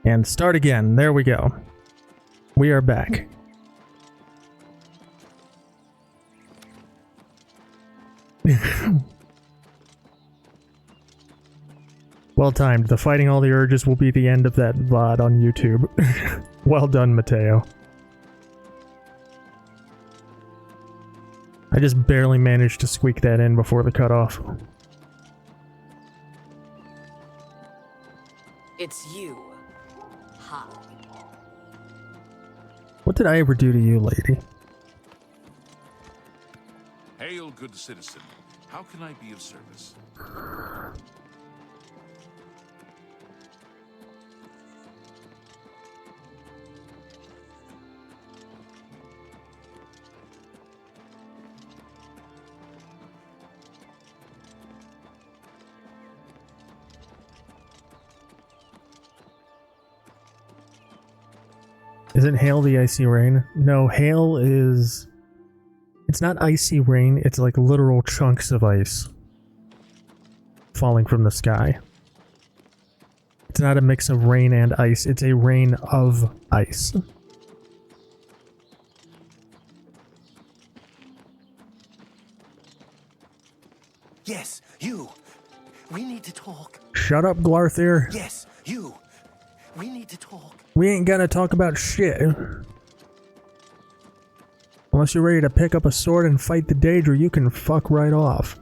And start again. There we go. We are back. Well timed. The fighting all the urges will be the end of that VOD on YouTube. Well done, Mateo. I just barely managed to squeak that in before the cutoff. It's you. Hi. What did I ever do to you, lady? Hail, good citizen. How can I be of service? Isn't hail the icy rain? No, hail is... It's not icy rain, it's like literal chunks of ice falling from the sky. It's not a mix of rain and ice, it's a rain of ice. Yes, you. We need to talk. Shut up, Glarthir. Yes, you. We need to talk. We ain't gonna talk about shit. Unless you're ready to pick up a sword and fight the Daedra, you can fuck right off.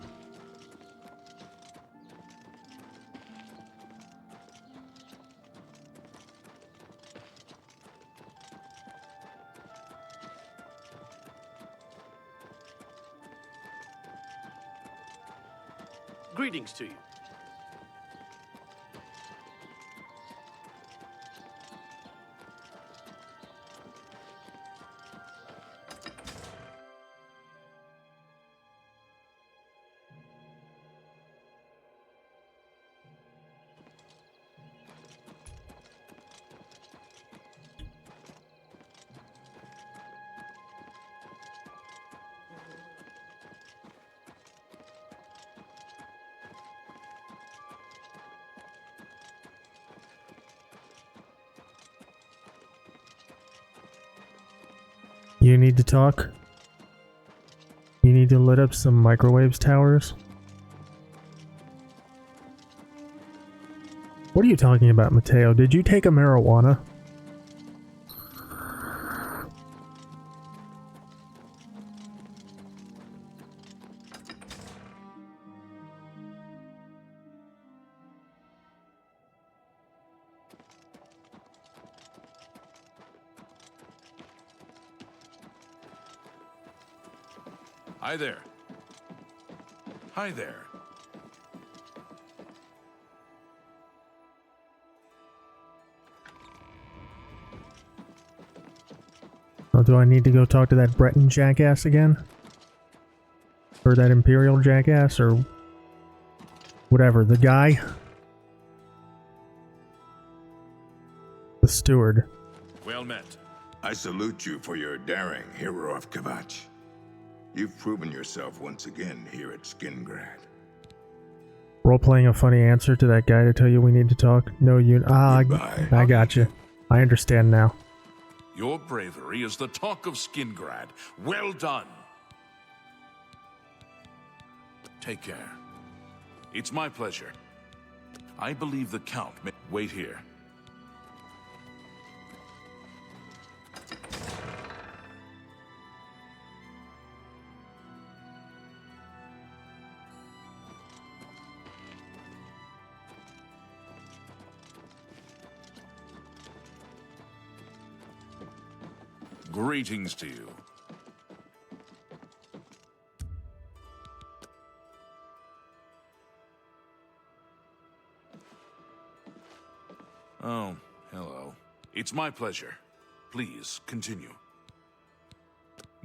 Greetings to you. You need to talk? You need to lit up some microwaves towers? What are you talking about, Mateo? Did you take a marijuana? Hi there. Hi there. Oh, do I need to go talk to that Breton jackass again? Or that Imperial jackass, or whatever, the guy? The steward. Well met. I salute you for your daring, hero of Kvatch. You've proven yourself once again here at Skingrad. Role-playing a funny answer to that guy to tell you we need to talk? No, you... Ah, Goodbye. I got you. I understand now. Your bravery is the talk of Skingrad. Well done. Take care. It's my pleasure. I believe the Count may... Wait here. Greetings to you. Oh, hello. It's my pleasure. Please, continue.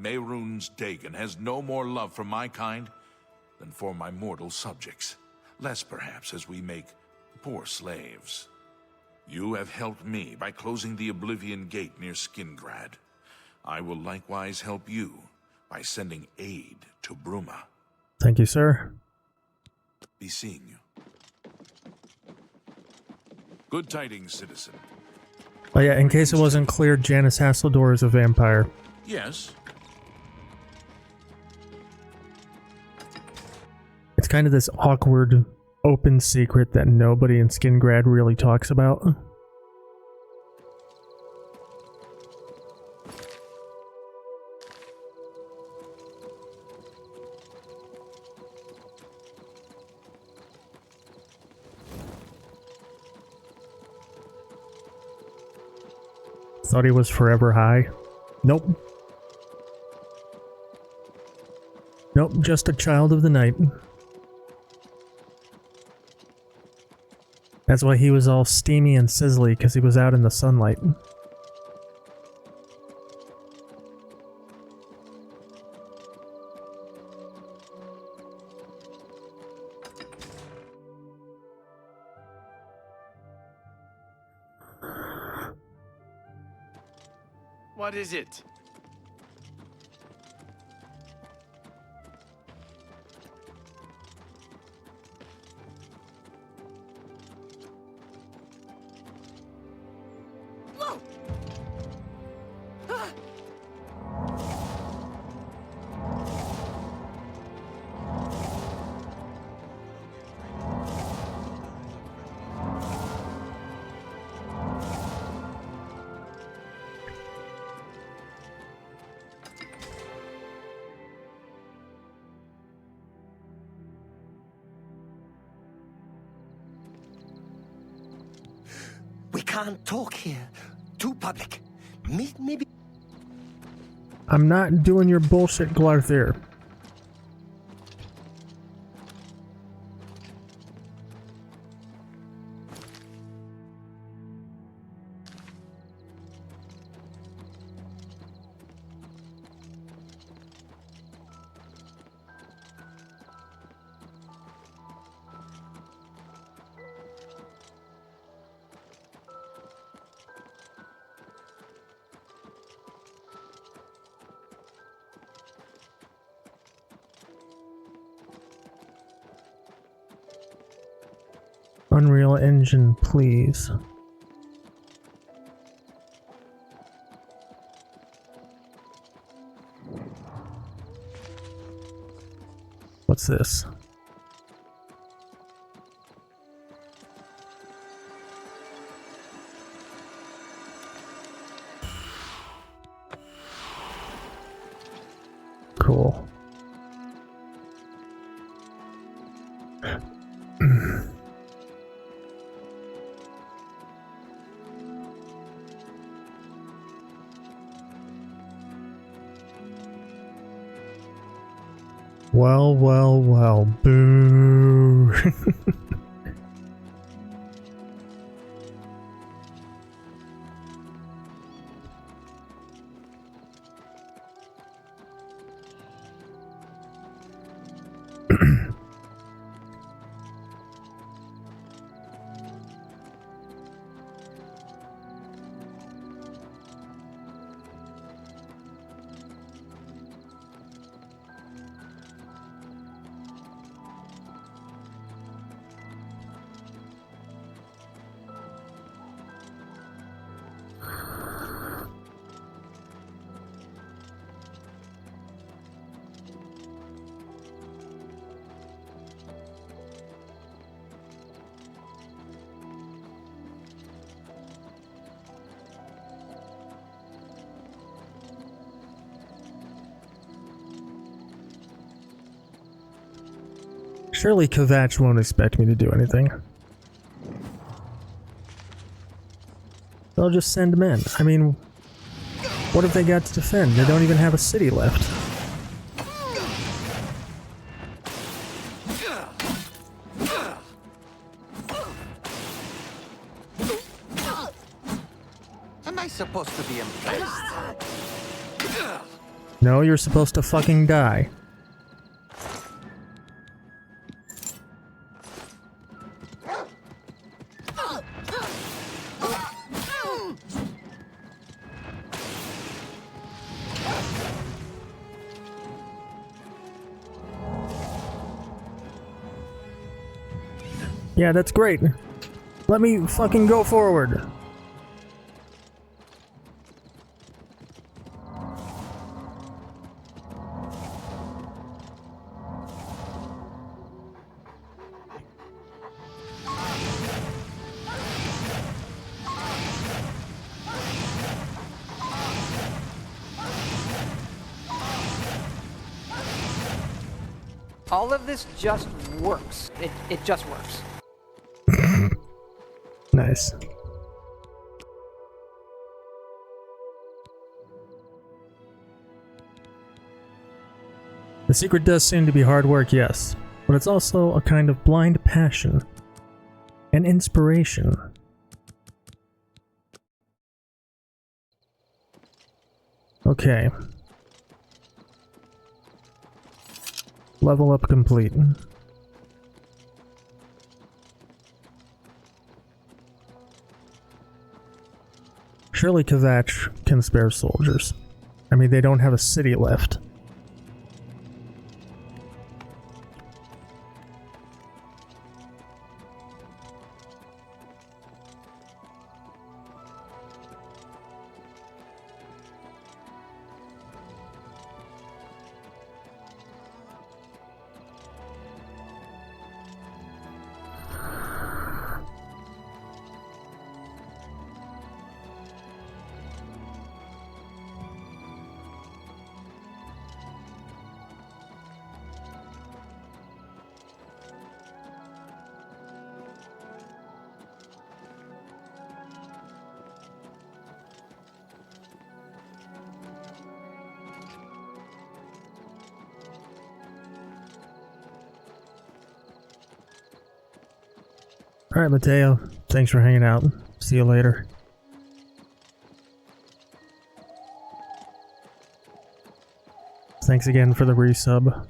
Mehrunes Dagon has no more love for my kind than for my mortal subjects. Less, perhaps, as we make poor slaves. You have helped me by closing the Oblivion Gate near Skingrad. I will likewise help you by sending aid to Bruma. Thank you, sir. Be seeing you. Good tidings, citizen. Oh yeah, in case it wasn't clear, Janice Hasseldor is a vampire. Yes. It's kind of this awkward, open secret that nobody in Skingrad really talks about. Thought he was forever high. Nope. Nope, just a child of the night. That's why he was all steamy and sizzly, because he was out in the sunlight. What is it? We can't talk here. Too public. Maybe. I'm not doing your bullshit, Glarthir. Unreal Engine, please. What's this? Cool. Well, well, well, boo. Surely Kvatch won't expect me to do anything. They'll just send men. I mean, what have they got to defend? They don't even have a city left. Am I supposed to be impressed? No, you're supposed to fucking die. Yeah, that's great. Let me fucking go forward. All of this just works. It just works. Nice. The secret does seem to be hard work, yes, but it's also a kind of blind passion and inspiration. Okay. Level up complete. Surely Kavach can spare soldiers. I mean, they don't have a city left. Alright, Mateo. Thanks for hanging out. See you later. Thanks again for the resub.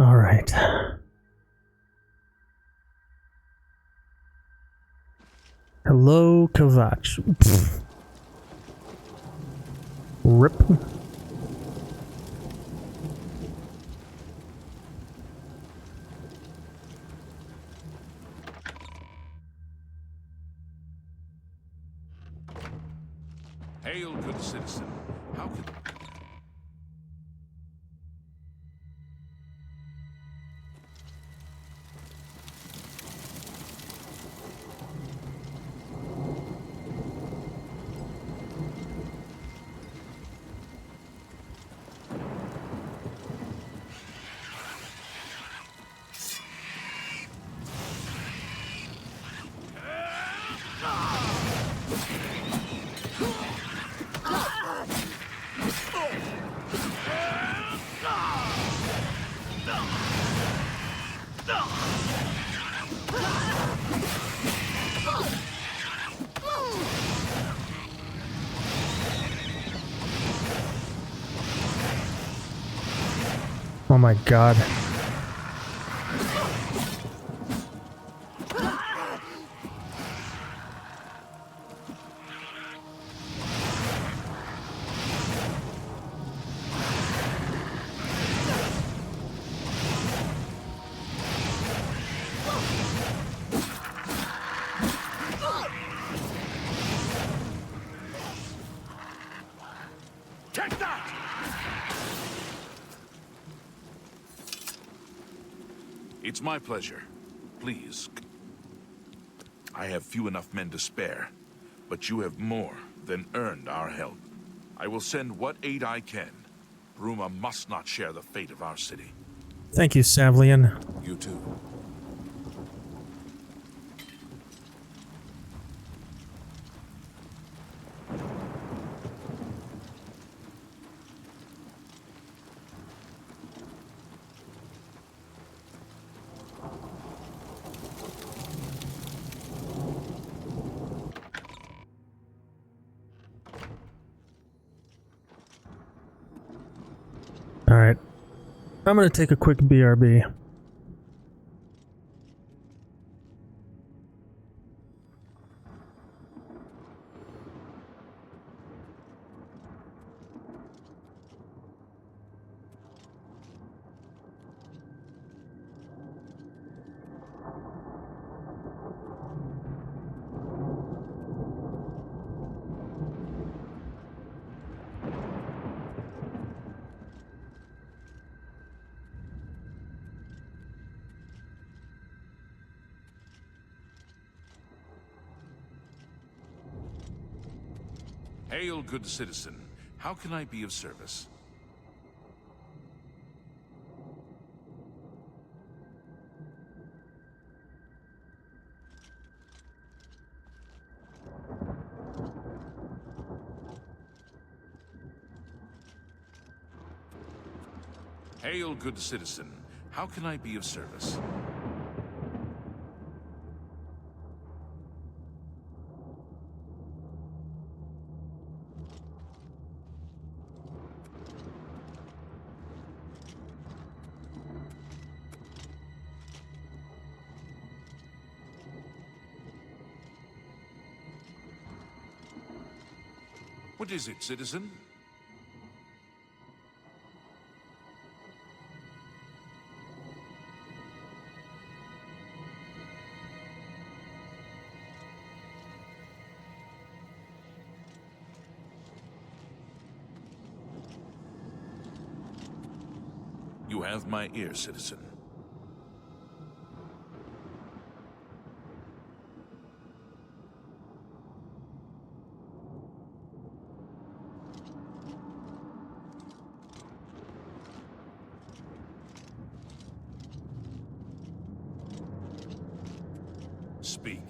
All right. Hello, Kavach. Pfft. Rip. Hail, good citizen. How can... Oh my god. Take that! It's my pleasure. Please. I have few enough men to spare, but you have more than earned our help. I will send what aid I can. Bruma must not share the fate of our city. Thank you, Savlian. You too. Alright. I'm gonna take a quick BRB. Hail, good citizen. How can I be of service? Hail, good citizen. How can I be of service? What is it, citizen? You have my ear, citizen. Speak.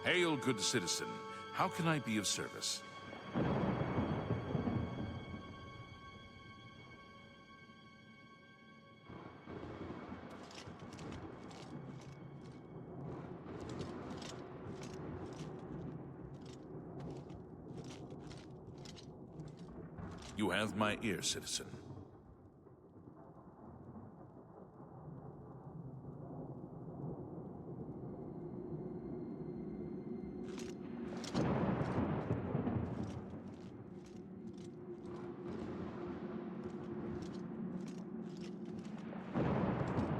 Hail, good citizen. How can I be of service? You have my ear, citizen.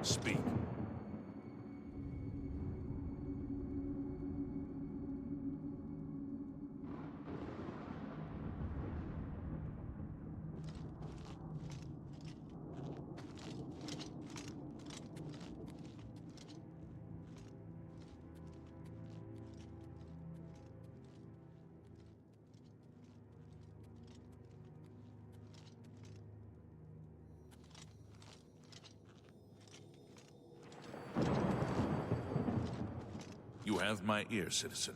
Speak. You have my ear, citizen.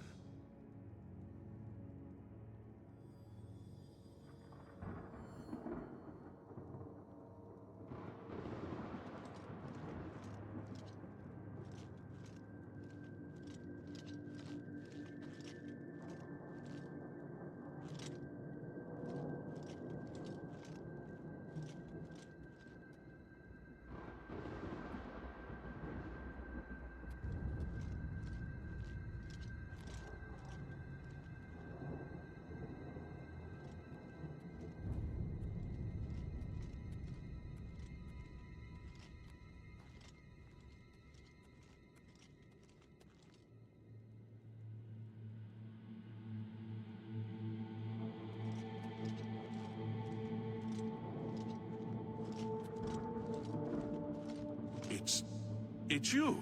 It's you,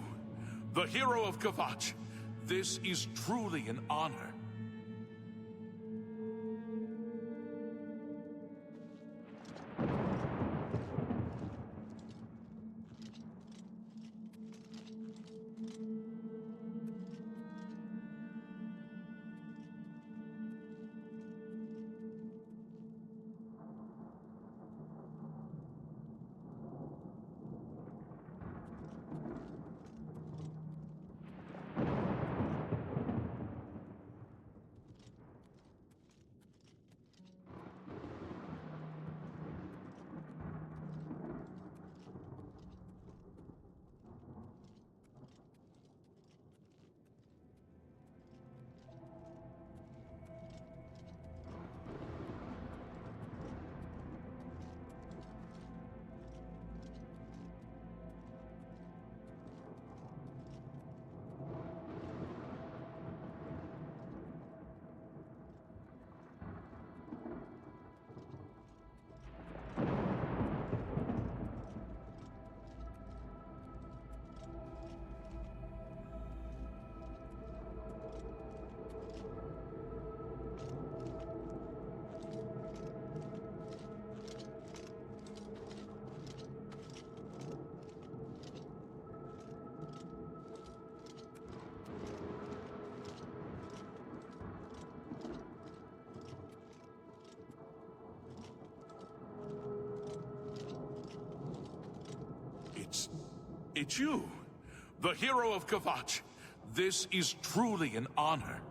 the hero of Kvatch. This is truly an honor. It's you, the hero of Kvatch. This is truly an honor.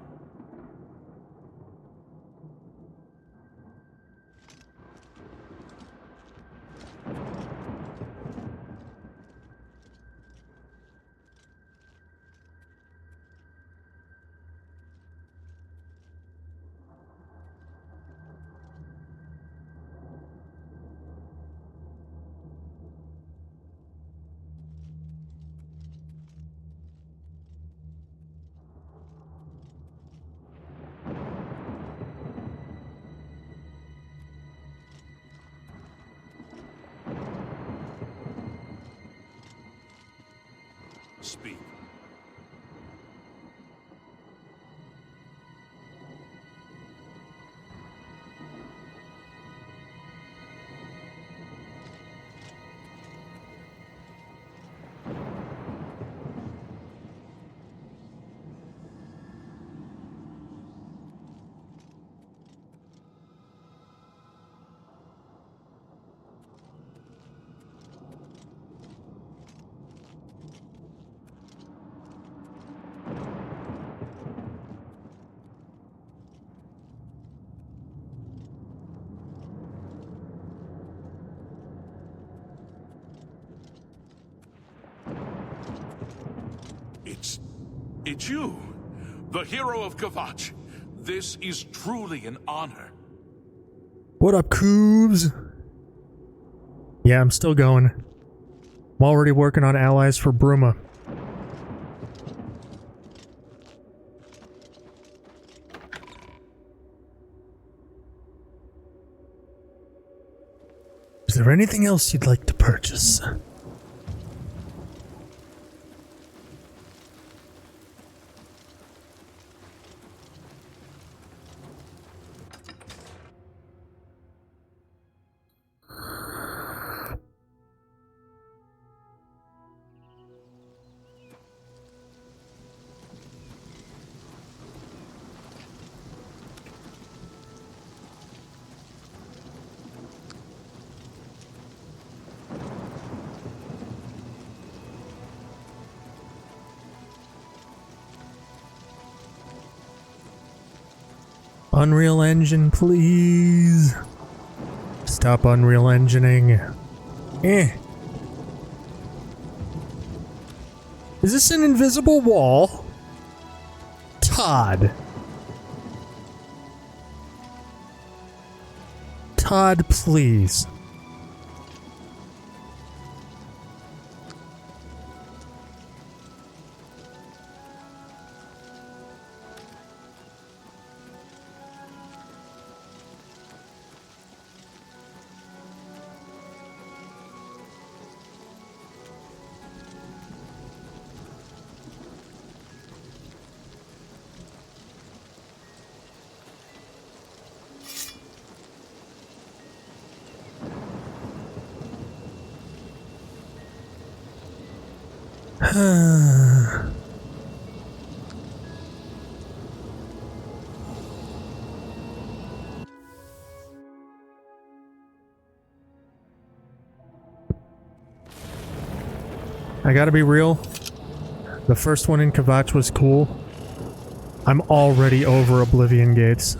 Speak. It's you, the hero of Kvatch. This is truly an honor. What up, Coobs? Yeah, I'm still going. I'm already working on allies for Bruma. Is there anything else you'd like to purchase? Unreal Engine, please. Stop Unreal Engineing. Is this an invisible wall? Todd. Todd, please. I gotta be real. The first one in Kvatch was cool. I'm already over Oblivion gates.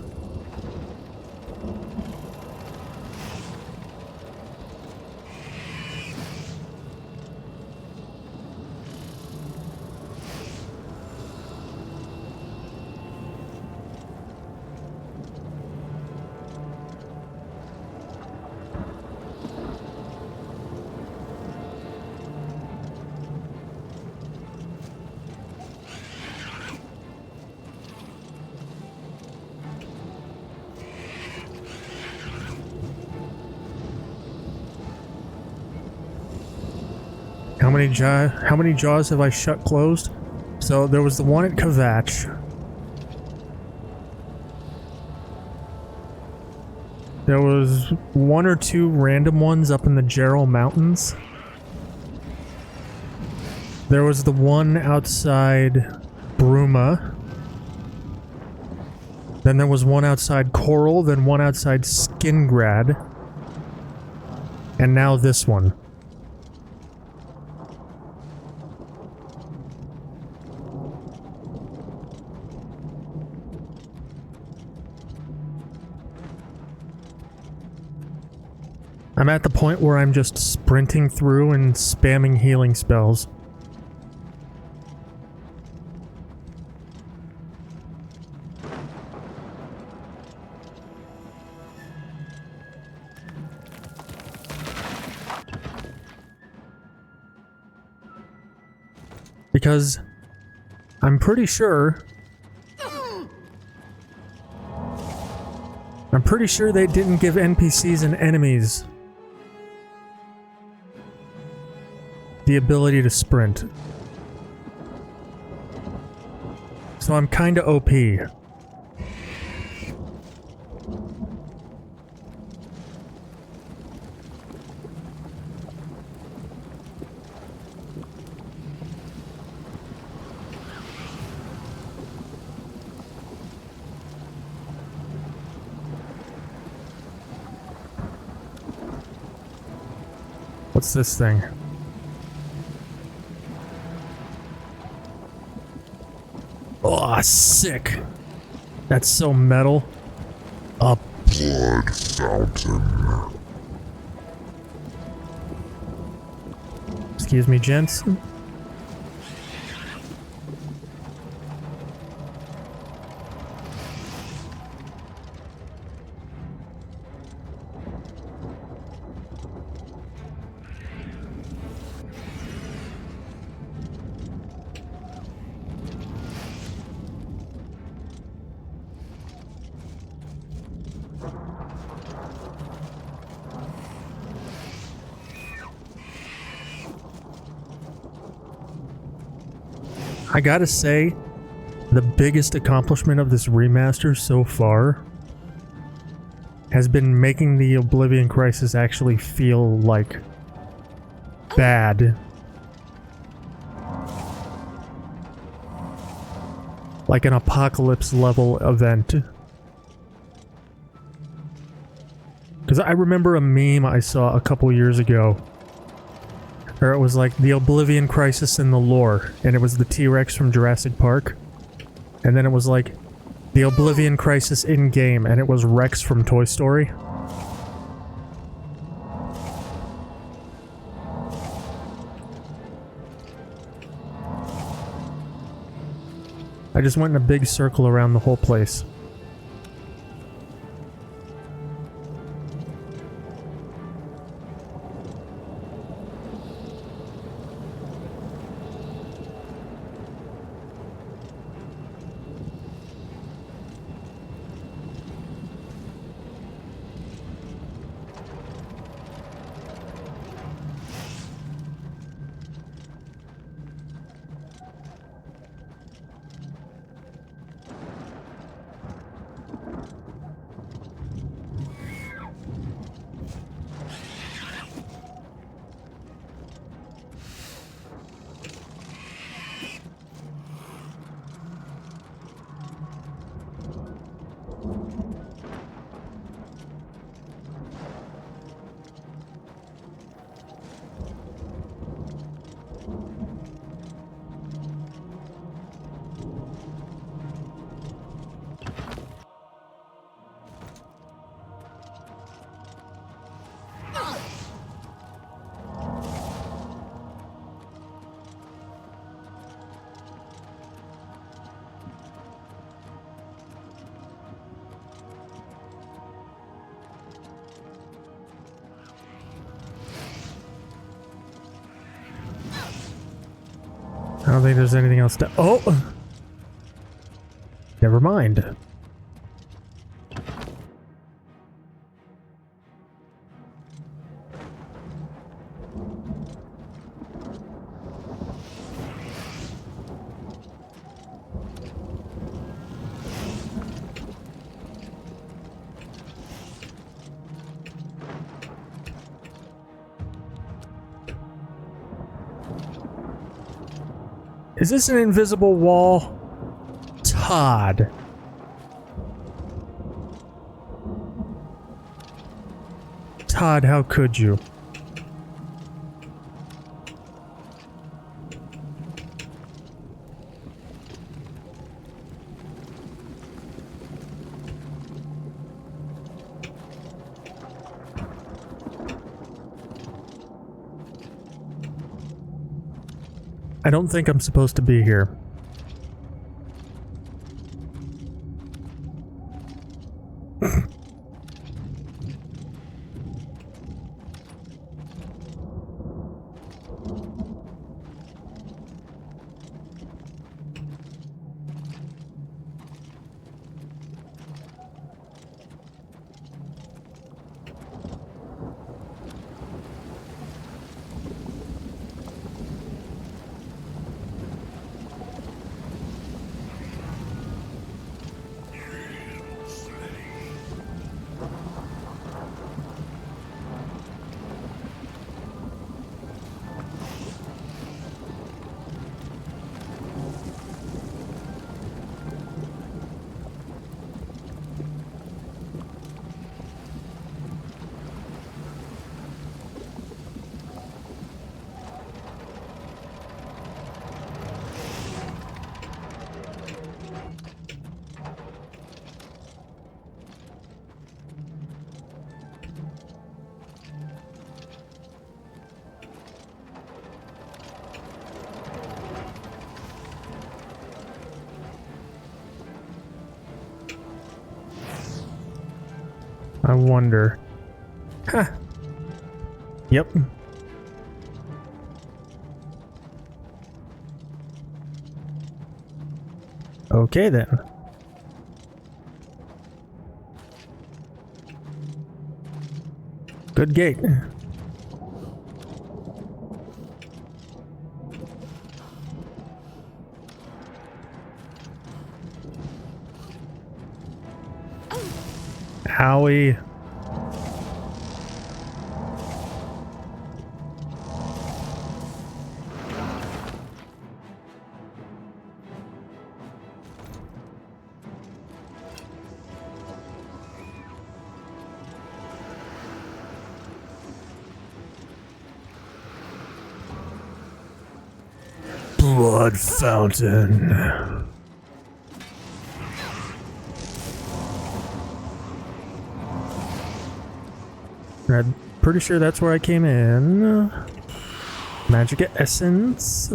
How many jaws have I shut closed? So there was the one at Kvatch. There was one or two random ones up in the Gerald Mountains. There was the one outside Bruma. Then there was one outside Coral, then one outside Skingrad. And now this one. I'm at the point where I'm just sprinting through and spamming healing spells. Because I'm pretty sure they didn't give NPCs and enemies the ability to sprint. So I'm kinda OP. What's this thing? Oh, sick. That's so metal. A blood fountain. Excuse me, gents. I gotta say, the biggest accomplishment of this remaster so far has been making the Oblivion Crisis actually feel like bad. Like an apocalypse level event. Because I remember a meme I saw a couple years ago where it was like the Oblivion Crisis in the lore, and it was the T-Rex from Jurassic Park. And then it was like the Oblivion Crisis in-game, and it was Rex from Toy Story. I just went in a big circle around the whole place. I don't think there's anything else to— oh! Never mind. Is this an invisible wall? Todd. Todd, how could you? I don't think I'm supposed to be here. I wonder. Huh. Yep. Okay then. Good gate. Howie. Blood fountain. I'm pretty sure that's where I came in. Magic essence.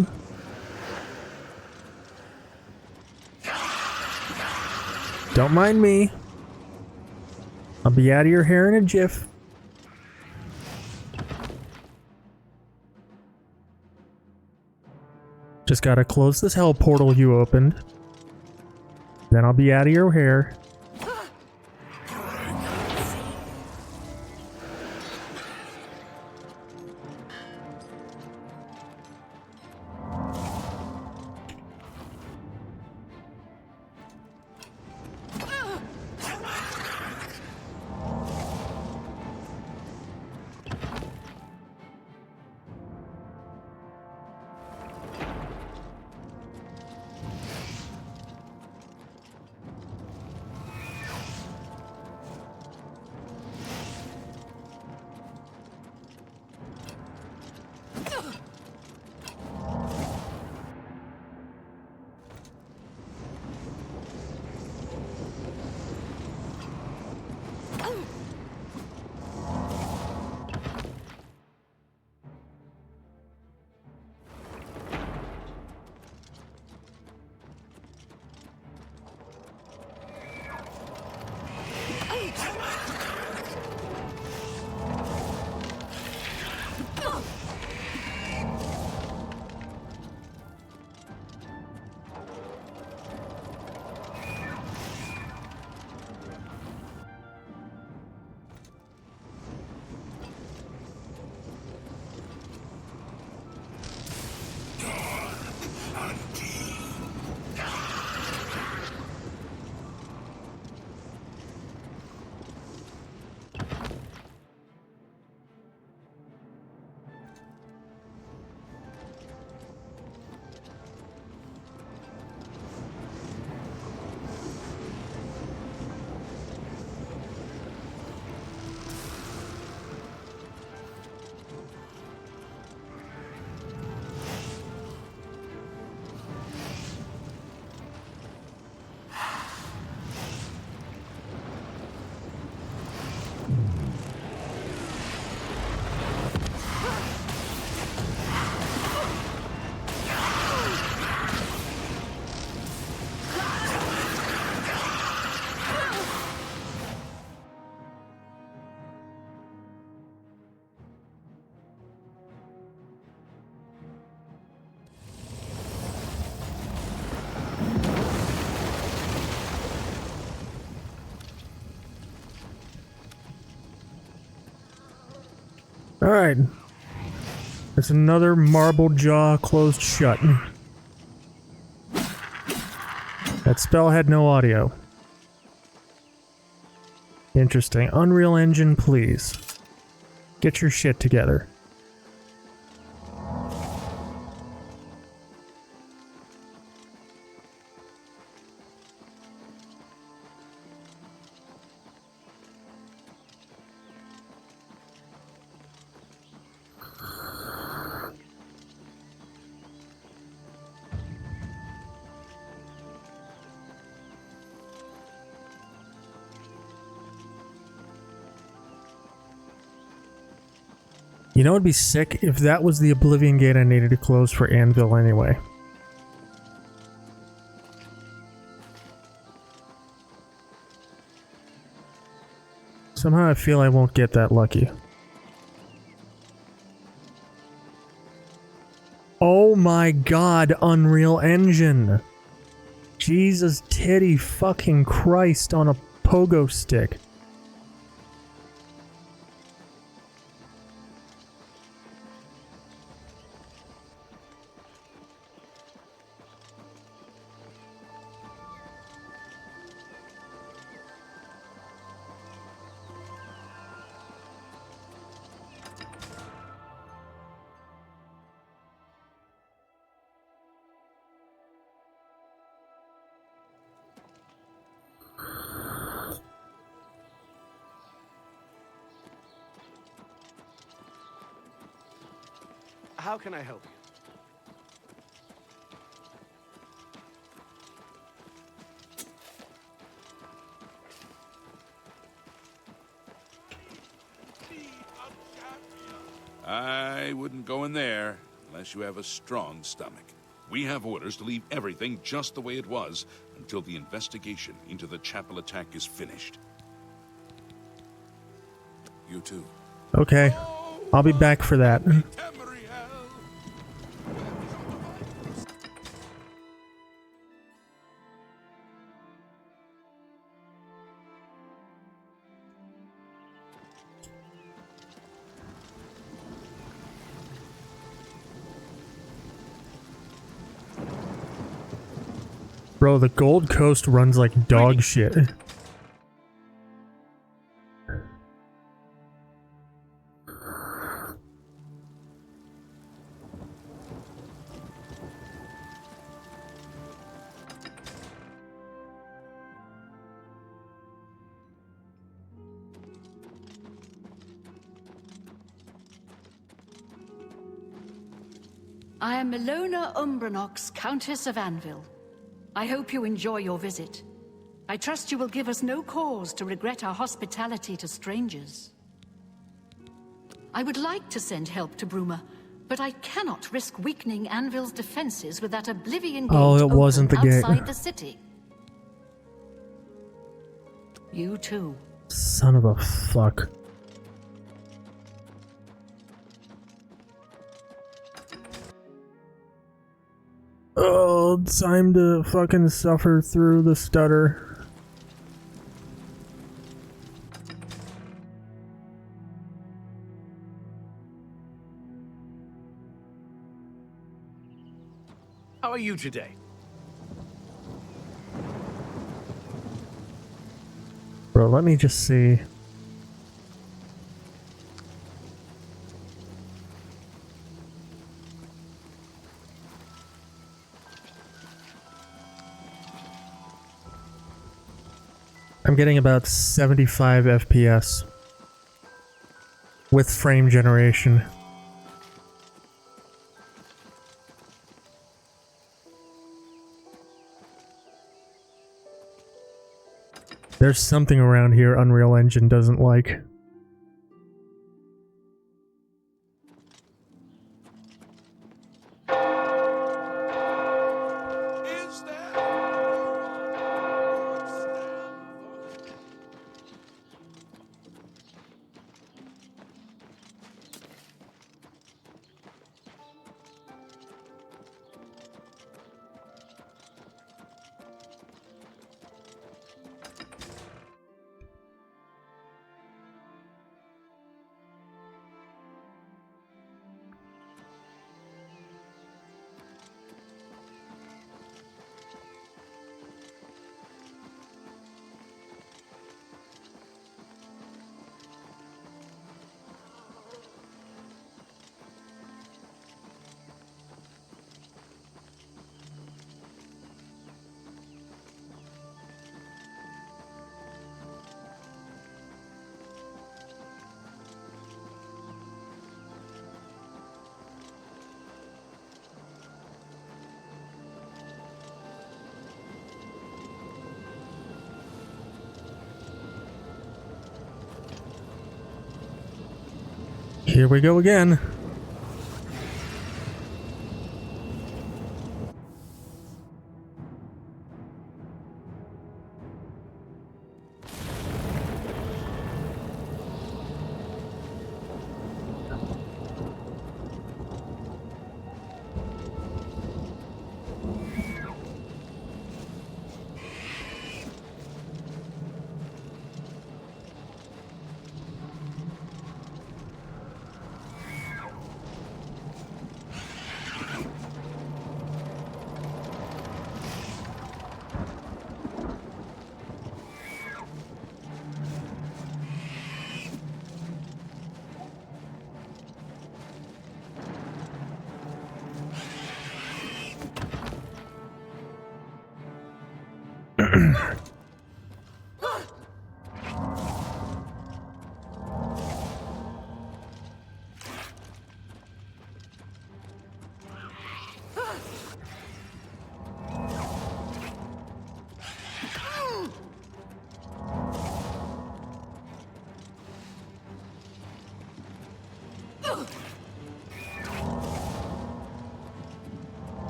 Don't mind me. I'll be out of your hair in a jiff. Just gotta close this hell portal you opened. Then I'll be out of your hair. Alright. There's another marble jaw closed shut. That spell had no audio. Interesting. Unreal Engine, please. Get your shit together. You know, it'd be sick if that was the Oblivion gate I needed to close for Anvil anyway. Somehow I feel I won't get that lucky. Oh my god, Unreal Engine! Jesus titty fucking Christ on a pogo stick. How can I help you? I wouldn't go in there unless you have a strong stomach. We have orders to leave everything just the way it was until the investigation into the chapel attack is finished. You too. Okay. I'll be back for that. Bro, the Gold Coast runs like dog shit. I am Milona Umbranox, Countess of Anvil. I hope you enjoy your visit. I trust you will give us no cause to regret our hospitality to strangers. I would like to send help to Bruma, but I cannot risk weakening Anvil's defenses with that Oblivion gate Oh, it wasn't the open gate. outside the city. You too. Son of a fuck. Oh, time to fucking suffer through the stutter. How are you today? Bro, let me just see. I'm getting about 75 FPS with frame generation. There's something around here Unreal Engine doesn't like. Here we go again.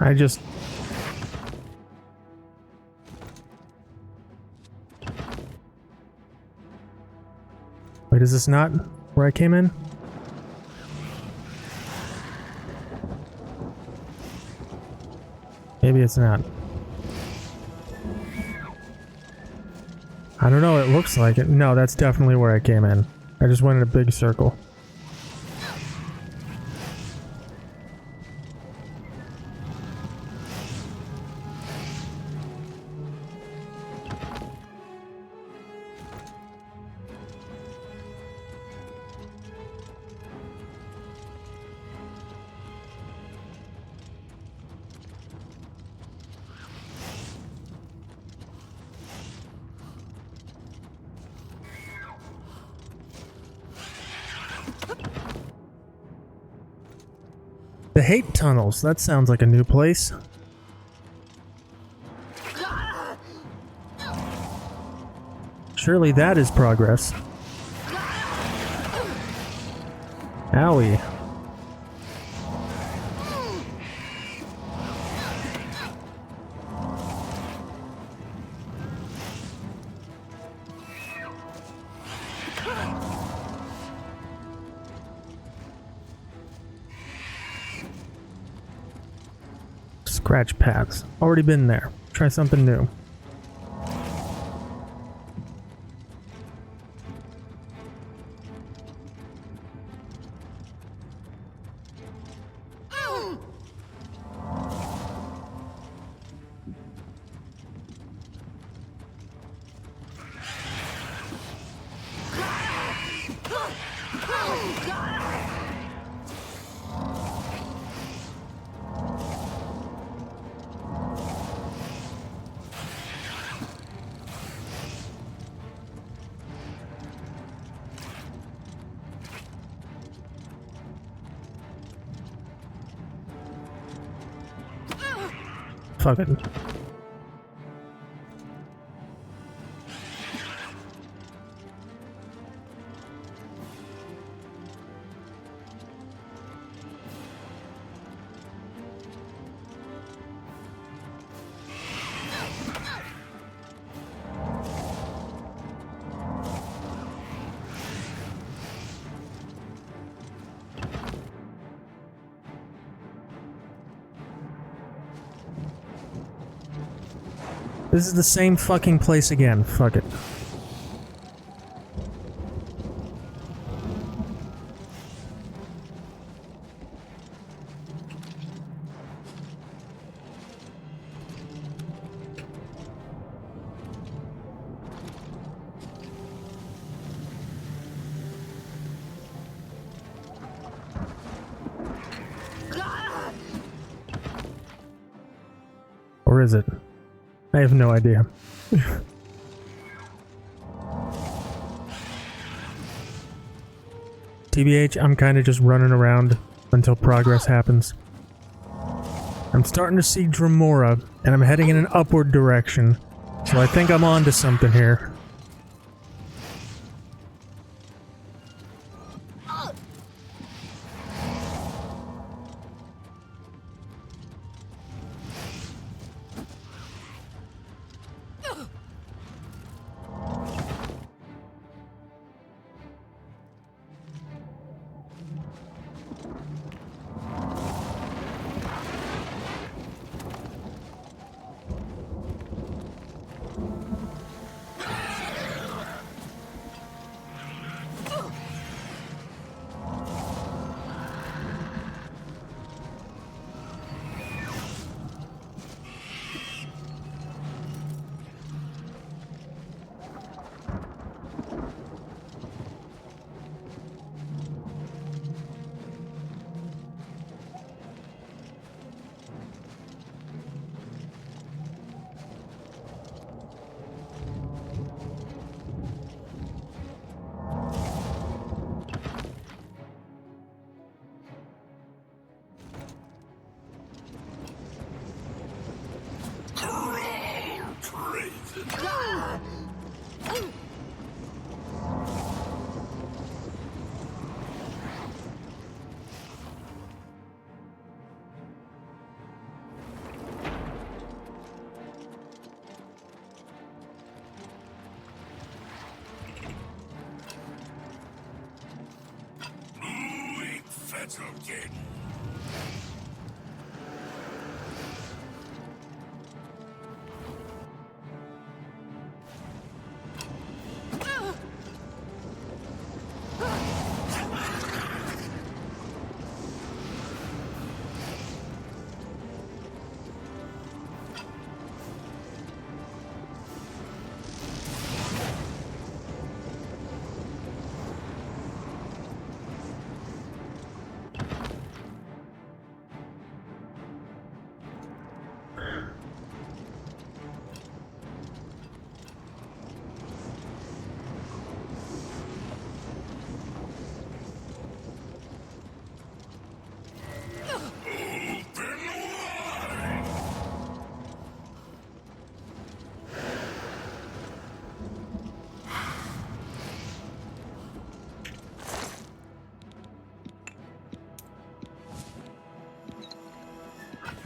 I just... Wait, is this not where I came in? Maybe it's not. I don't know, it looks like it. No, that's definitely where I came in. I just went in a big circle. The Hate Tunnels, that sounds like a new place. Surely that is progress. Owie. Scratch paths. Already been there. Try something new. Fuck it. This is the same fucking place again. Fuck it. Or is it? I have no idea. TBH, I'm kind of just running around until progress happens. I'm starting to see Dremora, and I'm heading in an upward direction, so I think I'm on to something here.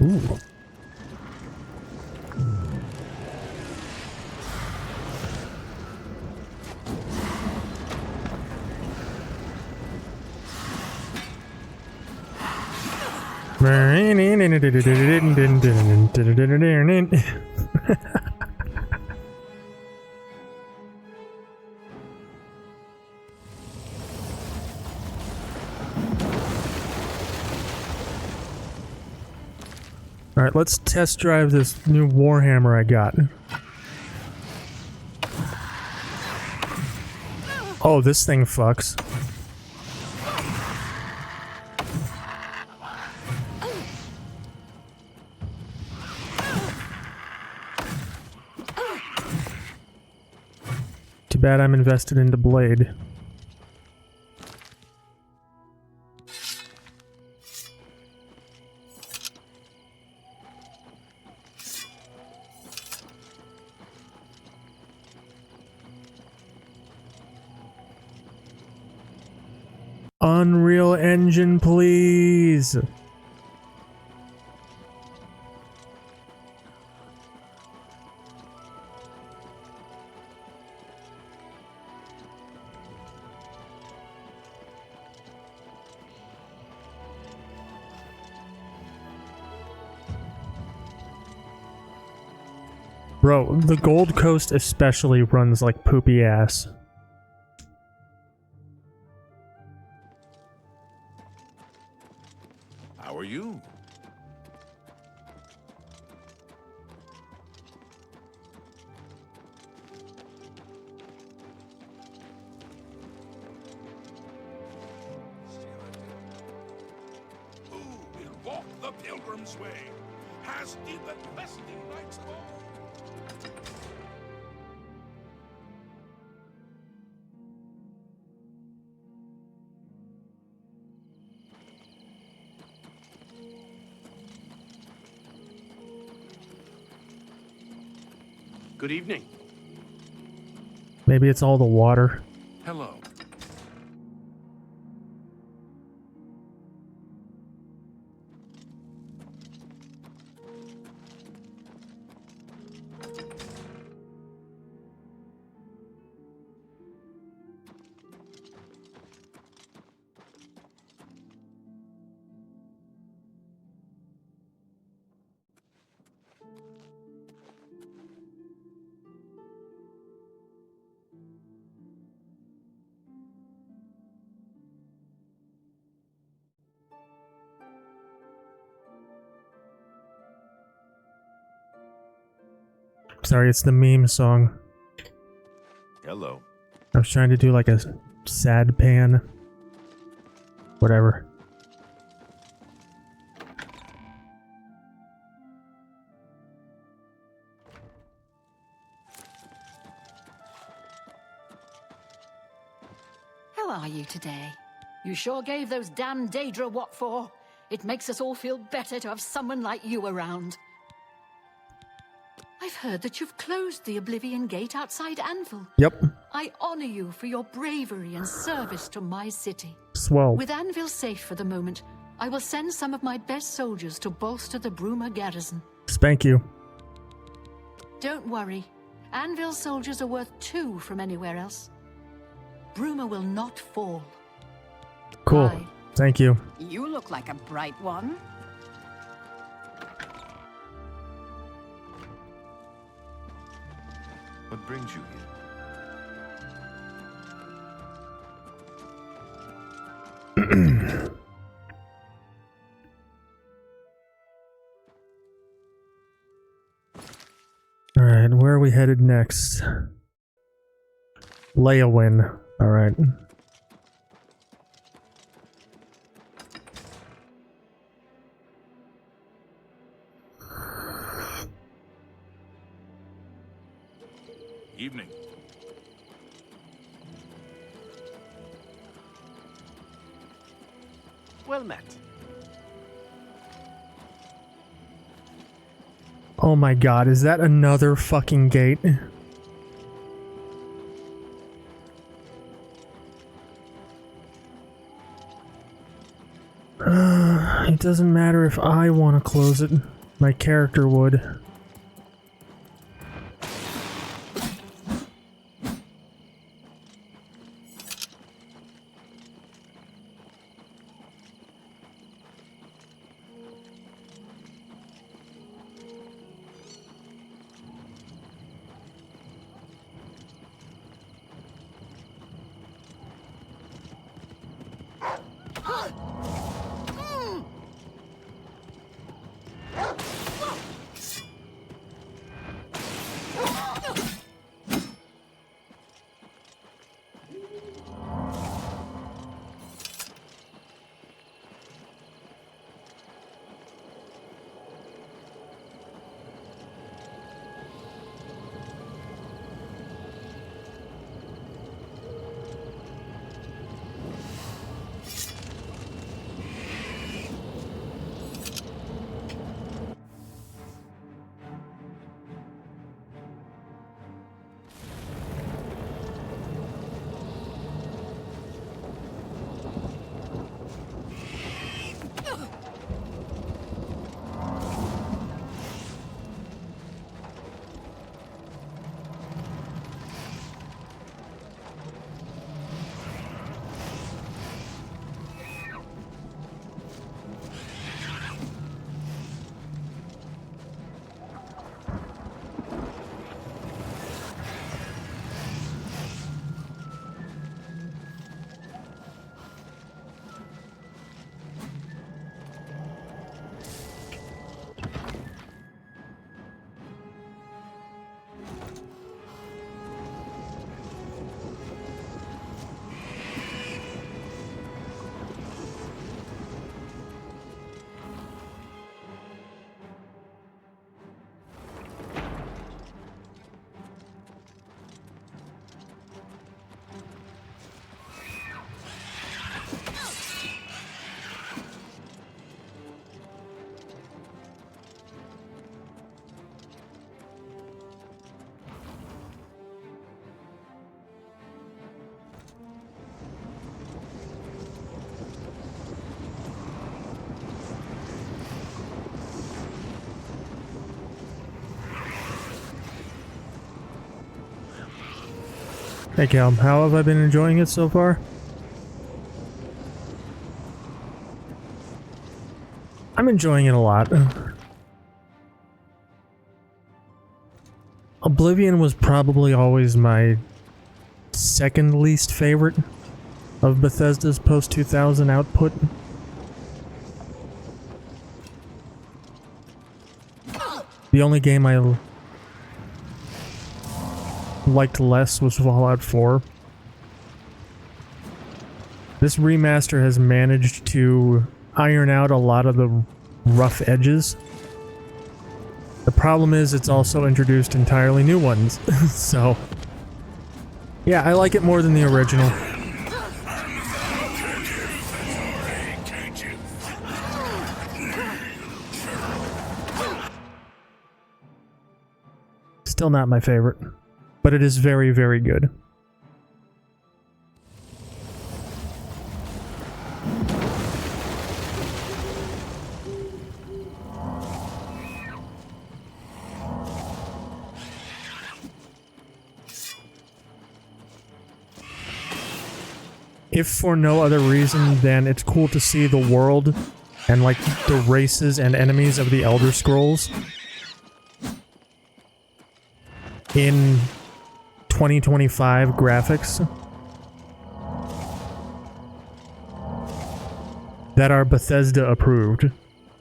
Ooh. Alright, let's test drive this new Warhammer I got. Oh, this thing fucks. Too bad I'm invested into Blade. Unreal Engine, please. Bro, the Gold Coast especially runs like poopy ass. How are you? Who will walk the pilgrim's way? Has he the questing rights of all? Good evening. Maybe it's all the water. Hello. Sorry, it's the meme song. Hello. I was trying to do like a sad pan. Whatever. How are you today? You sure gave those damn Daedra what for. It makes us all feel better to have someone like you around. I've heard that you've closed the Oblivion gate outside Anvil. Yep. I honor you for your bravery and service to my city. Swell. With Anvil safe for the moment, I will send some of my best soldiers to bolster the Bruma garrison. Spank you. Don't worry. Anvil's soldiers are worth 2 from anywhere else. Bruma will not fall. Cool. I Thank you. You look like a bright one. What brings you here? Alright, where are we headed next? Leowin. Alright. Evening. Well met. Oh my god, is that another fucking gate? It doesn't matter if I want to close it. My character would. Hey Cal, how have I been enjoying it so far? I'm enjoying it a lot. Oblivion was probably always my second least favorite of Bethesda's post-2000 output. The only game I liked less was Fallout 4. This remaster has managed to iron out a lot of the rough edges. The problem is it's also introduced entirely new ones. So yeah, I like it more than the original. Still not my favorite, but it is very, very good. if for no other reason than it's cool to see the world and like the races and enemies of the Elder Scrolls in 2025 graphics that are Bethesda approved.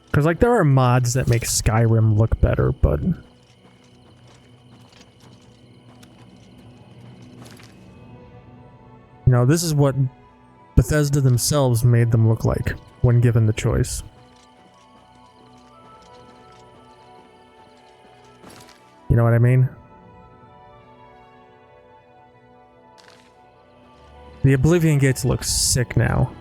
Because like there are mods that make Skyrim look better, but you know, this is what Bethesda themselves made them look like when given the choice. You know what I mean? The Oblivion gates look sick now.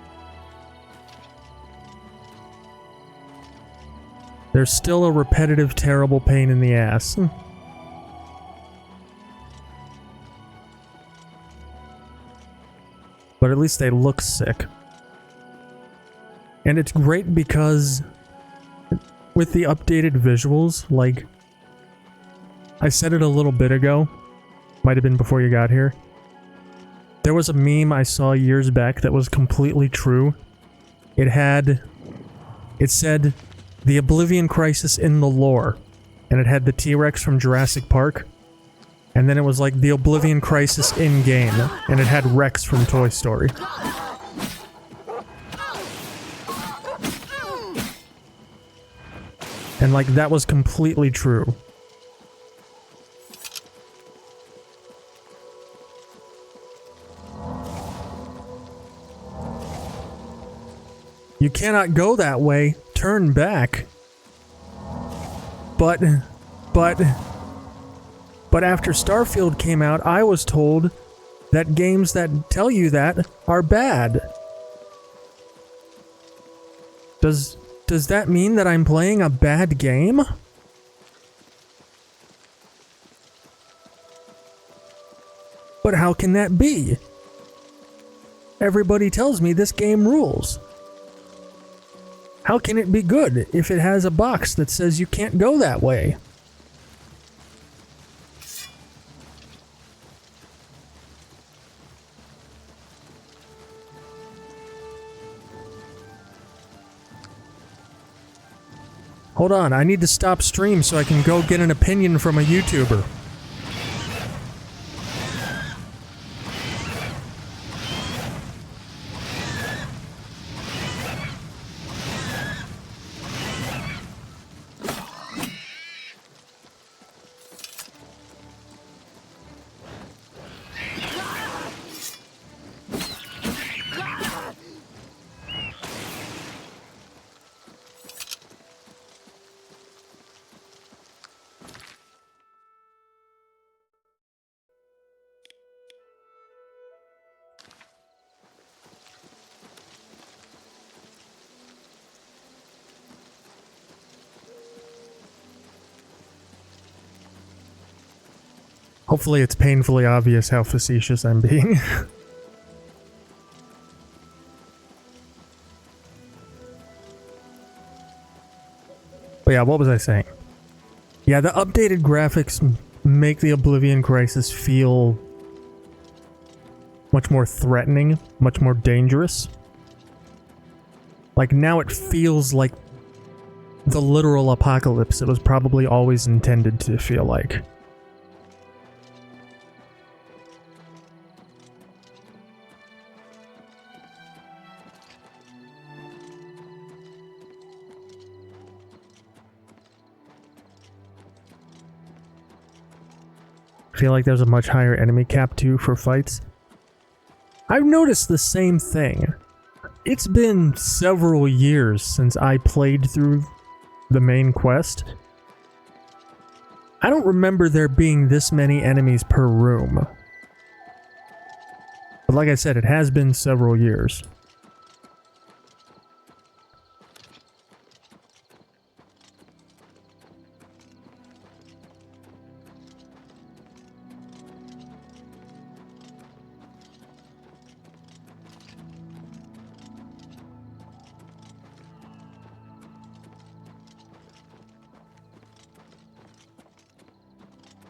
There's still a repetitive, terrible pain in the ass. But at least they look sick. And it's great because with the updated visuals, like I said it a little bit ago, might have been before you got here. There was a meme I saw years back that was completely true. It said the Oblivion Crisis in the lore, and it had the T-Rex from Jurassic Park. And then it was like the Oblivion Crisis in-game, and it had Rex from Toy Story. And like, that was completely true. You cannot go that way. Turn back. But after Starfield came out, I was told that games that tell you that are bad. Does that mean that I'm playing a bad game? But how can that be? Everybody tells me this game rules. How can it be good if it has a box that says you can't go that way? Hold on, I need to stop stream so I can go get an opinion from a YouTuber. Hopefully it's painfully obvious how facetious I'm being. But yeah, what was I saying? Yeah, the updated graphics make the Oblivion Crisis feel much more threatening, much more dangerous. Like, now it feels like the literal apocalypse it was probably always intended to feel like. I feel like there's a much higher enemy cap too for fights. I've noticed the same thing. It's been several years since I played through the main quest. I don't remember there being this many enemies per room. But like I said, it has been several years.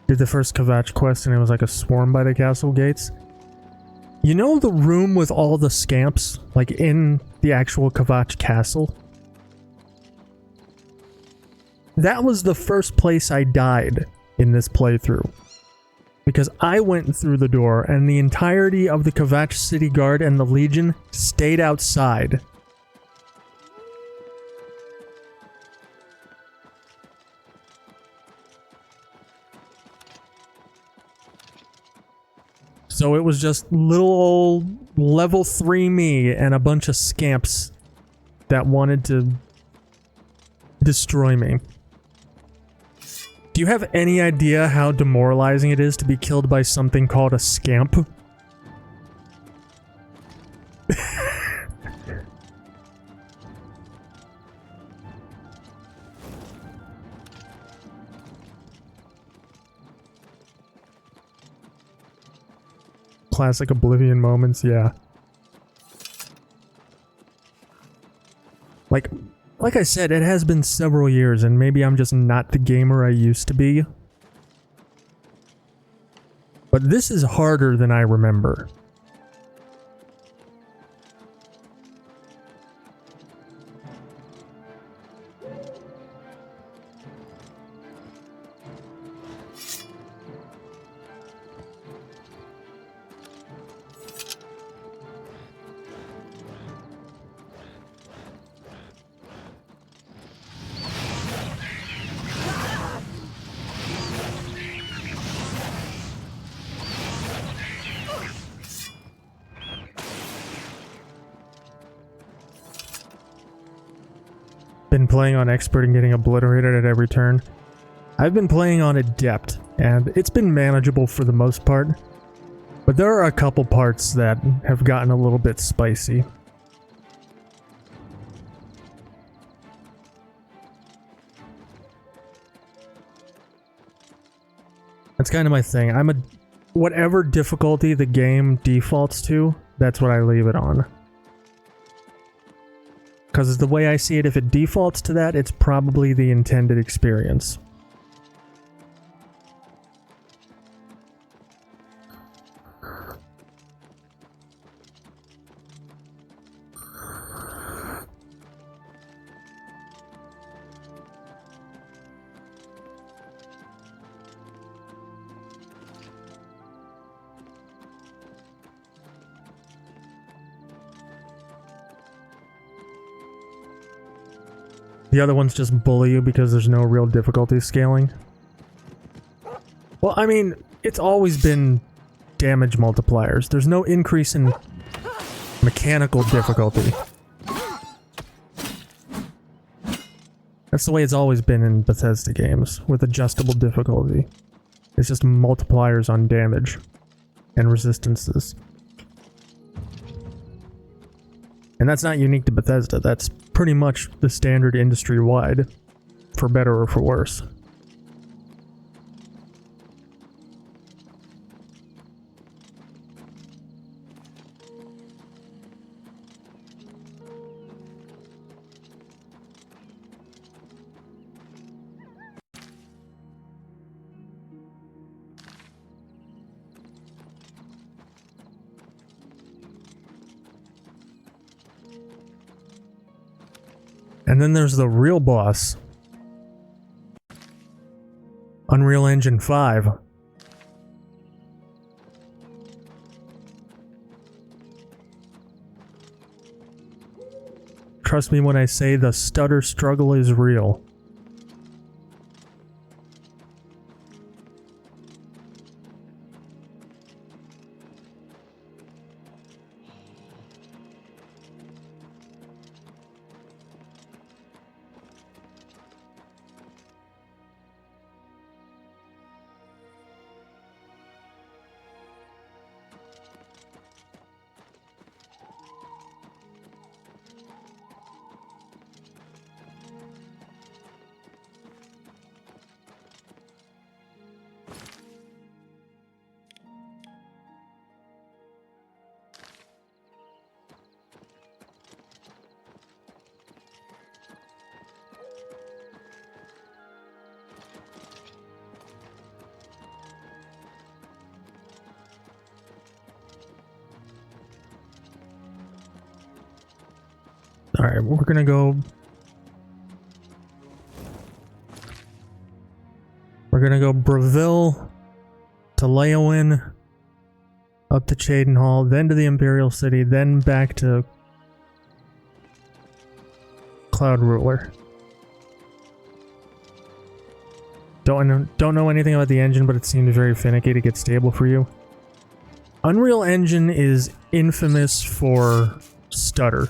Did the first Kvatch quest and it was like a swarm by the castle gates. You know the room with all the scamps? Like in the actual Kvatch castle? That was the first place I died in this playthrough. Because I went through the door and the entirety of the Kvatch City Guard and the Legion stayed outside. So it was just little old level 3 me and a bunch of scamps that wanted to destroy me. Do you have any idea how demoralizing it is to be killed by something called a scamp? Classic Oblivion moments, yeah. Like I said, it has been several years, and maybe I'm just not the gamer I used to be. But this is harder than I remember. Been playing on expert and getting obliterated at every turn. I've been playing on adept, and it's been manageable for the most part. But there are a couple parts that have gotten a little bit spicy. That's kind of my thing. Whatever difficulty the game defaults to, that's what I leave it on. Because the way I see it, if it defaults to that, it's probably the intended experience. The other ones just bully you because there's no real difficulty scaling. Well, I mean, it's always been damage multipliers. There's no increase in mechanical difficulty. That's the way it's always been in Bethesda games, with adjustable difficulty. It's just multipliers on damage and resistances. And that's not unique to Bethesda, that's pretty much the standard industry-wide, for better or for worse. And then there's the real boss. Unreal Engine 5. Trust me when I say the stutter struggle is real. Alright, we're gonna go... We're gonna go Breville to Leowin, up to Cheydinhal, then to the Imperial City, then back to Cloud Ruler. Don't know anything about the engine, but it seemed very finicky to get stable for you. Unreal Engine is infamous for stutter.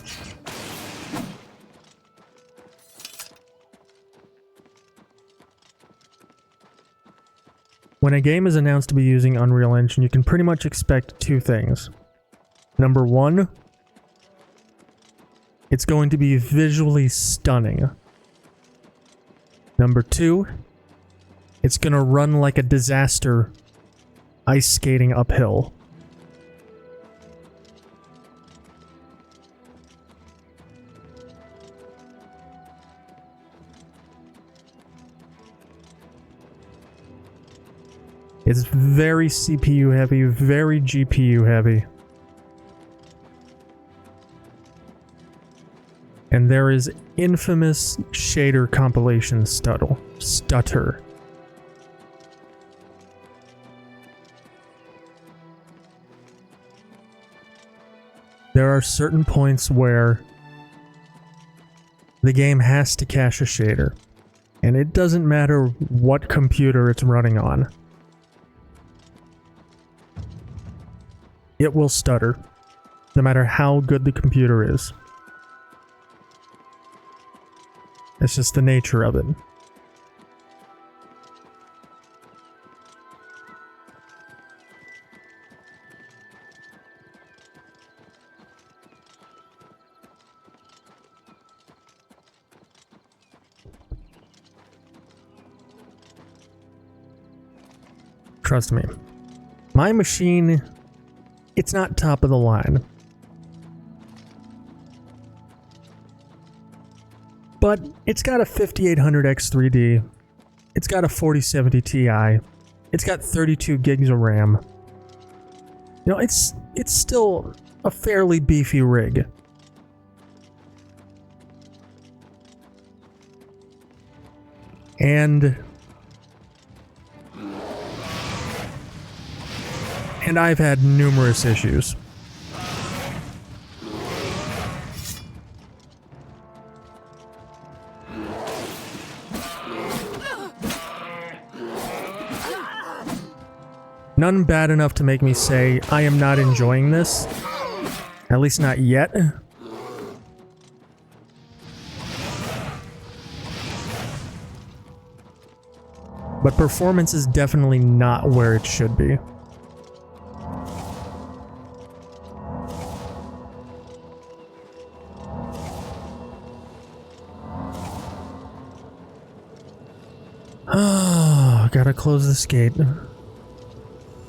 When a game is announced to be using Unreal Engine, you can pretty much expect two things. Number one, it's going to be visually stunning. Number two, it's going to run like a disaster ice skating uphill. It's very CPU heavy, very GPU heavy. And there is infamous shader compilation stutter. There are certain points where the game has to cache a shader, and it doesn't matter what computer it's running on. It will stutter, no matter how good the computer is. It's just the nature of it. Trust me. My machine, it's not top of the line. But it's got a 5800X3D. It's got a 4070 Ti. It's got 32 gigs of RAM. You know, it's still a fairly beefy rig. And I've had numerous issues. None bad enough to make me say, I am not enjoying this. At least not yet. But performance is definitely not where it should be. Gotta close this gate.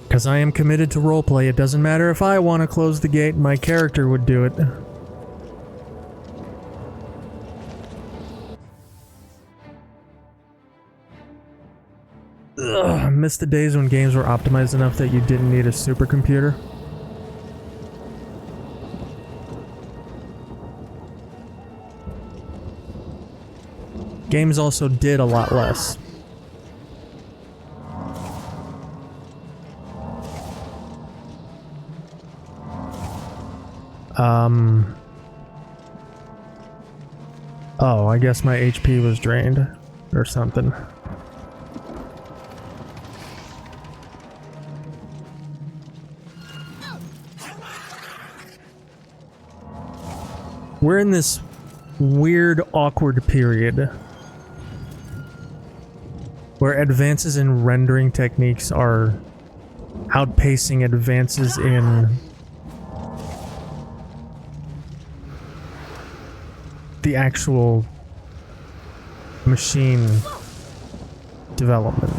Because I am committed to roleplay. It doesn't matter if I want to close the gate, my character would do it. Ugh, I miss the days when games were optimized enough that you didn't need a supercomputer. Games also did a lot less. Oh, I guess my HP was drained or something. We're in this weird, awkward period where advances in rendering techniques are outpacing advances in the actual machine development.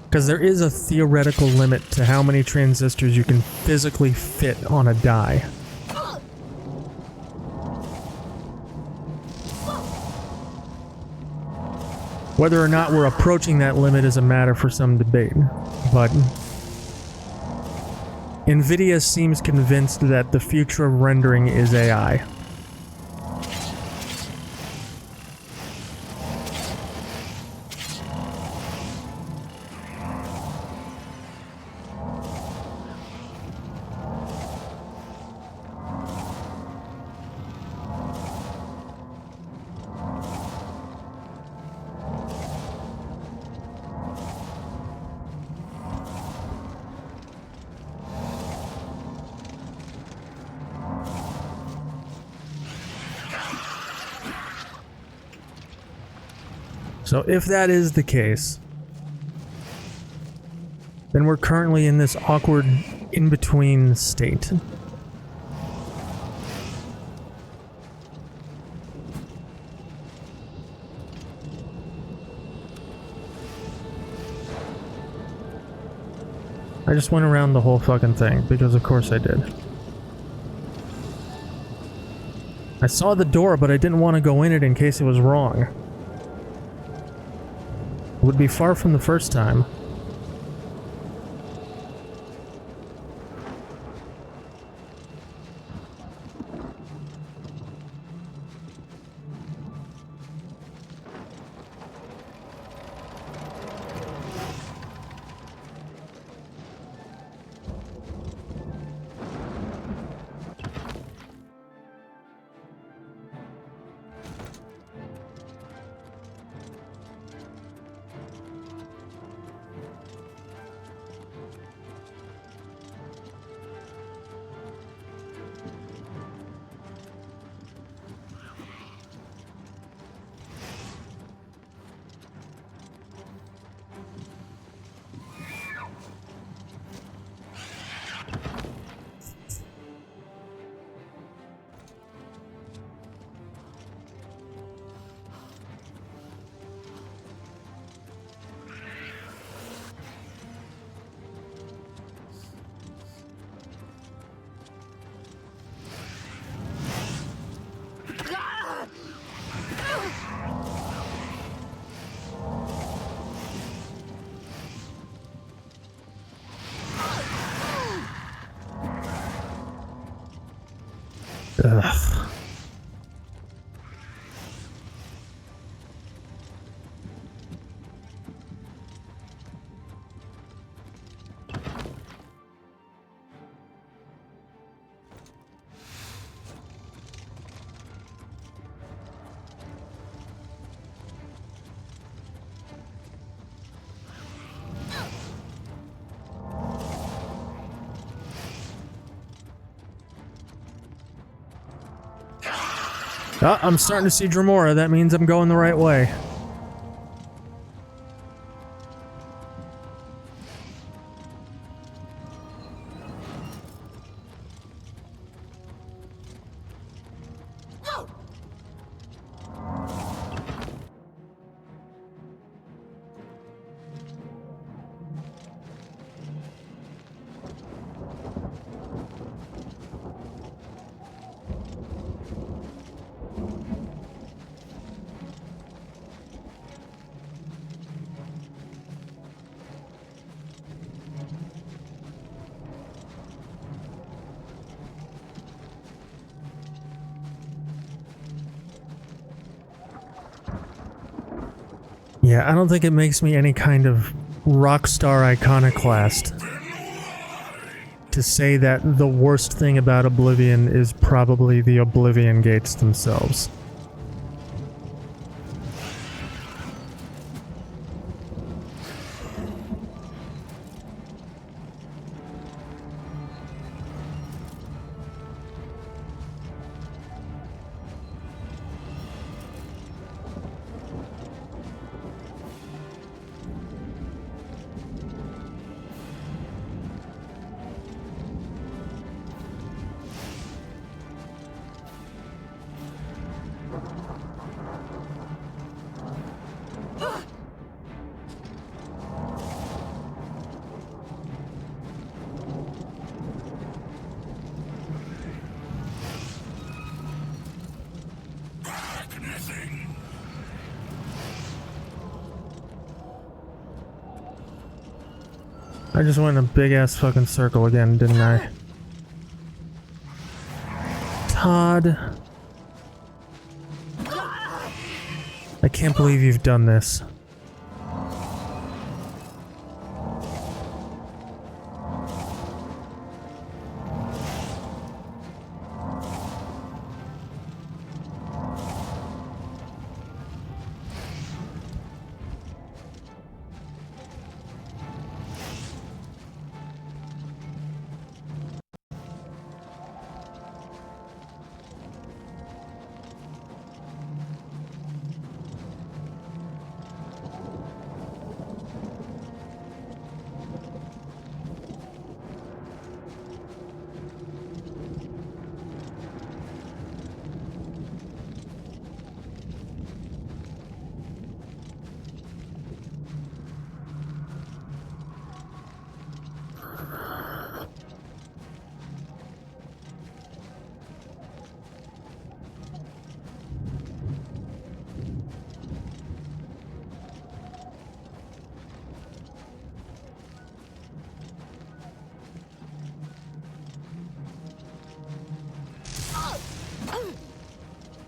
Because there is a theoretical limit to how many transistors you can physically fit on a die. Whether or not we're approaching that limit is a matter for some debate, but NVIDIA seems convinced that the future of rendering is AI. So if that is the case, then we're currently in this awkward in-between state. I just went around the whole fucking thing, because of course I did. I saw the door, but I didn't want to go in it in case it was wrong. It would be far from the first time. Ugh. Oh, I'm starting to see Dremora. That means I'm going the right way. Yeah, I don't think it makes me any kind of rock star iconoclast to say that the worst thing about Oblivion is probably the Oblivion gates themselves. I just went in a big ass fucking circle again, didn't I? Todd. I can't believe you've done this.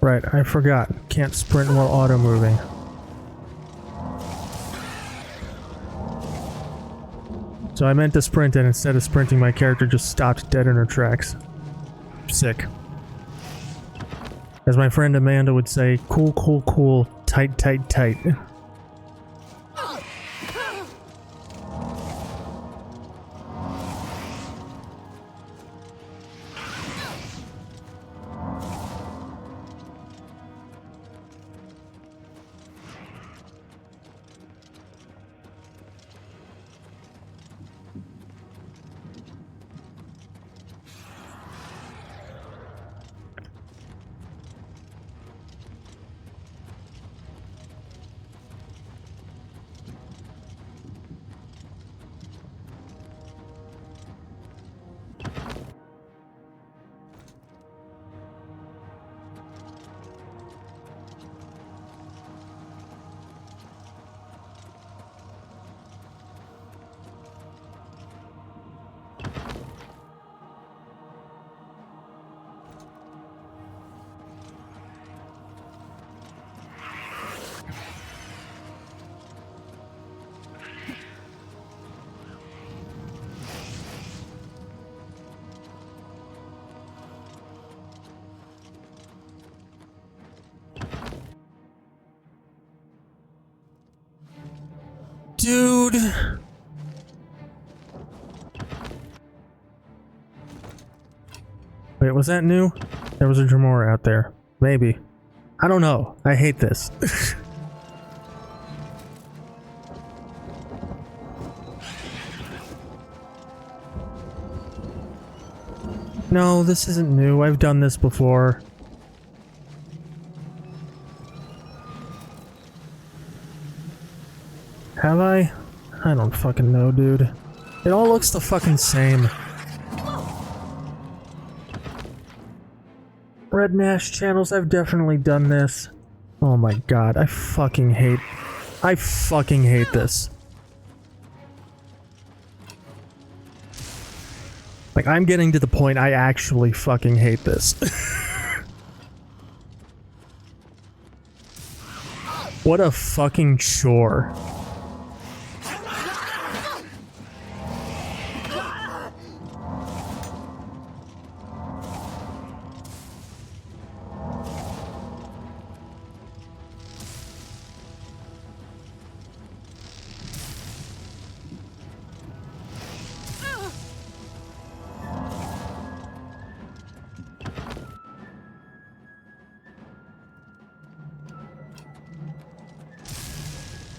Right, I forgot. Can't sprint while auto-moving. So I meant to sprint, and instead of sprinting, my character just stopped dead in her tracks. Sick. As my friend Amanda would say, cool, cool, cool, tight, tight, tight. Dude. Wait, was that new? There was a Dremora out there. Maybe. I don't know. I hate this. No, this isn't new. I've done this before. Have I? I don't fucking know, dude. It all looks the fucking same. Red Nash channels, I've definitely done this. Oh my god, I fucking hate this. Like, I'm getting to the point I actually fucking hate this. What a fucking chore.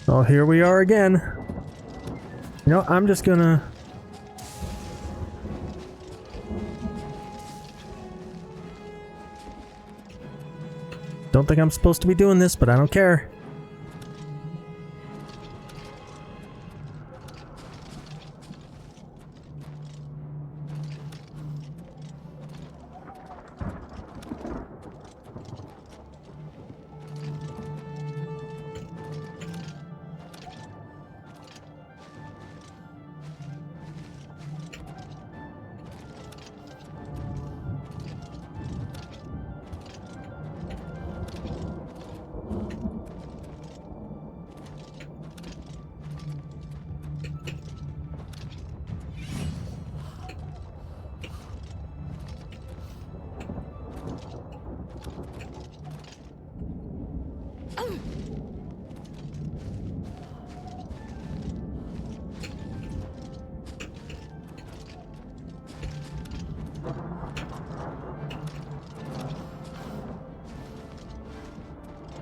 Well, here we are again. You know, I'm just gonna... Don't think I'm supposed to be doing this, but I don't care.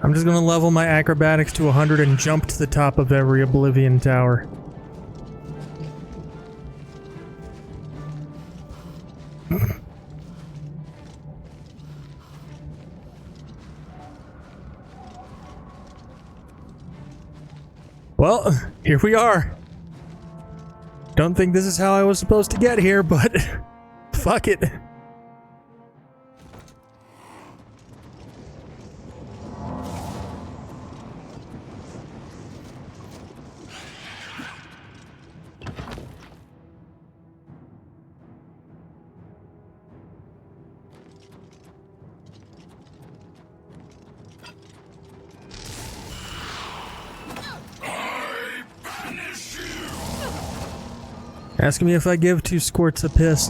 I'm just gonna level my acrobatics to 100 and jump to the top of every Oblivion tower. Well, here we are. Don't think this is how I was supposed to get here, but fuck it. Ask me if I give 2 squirts of piss.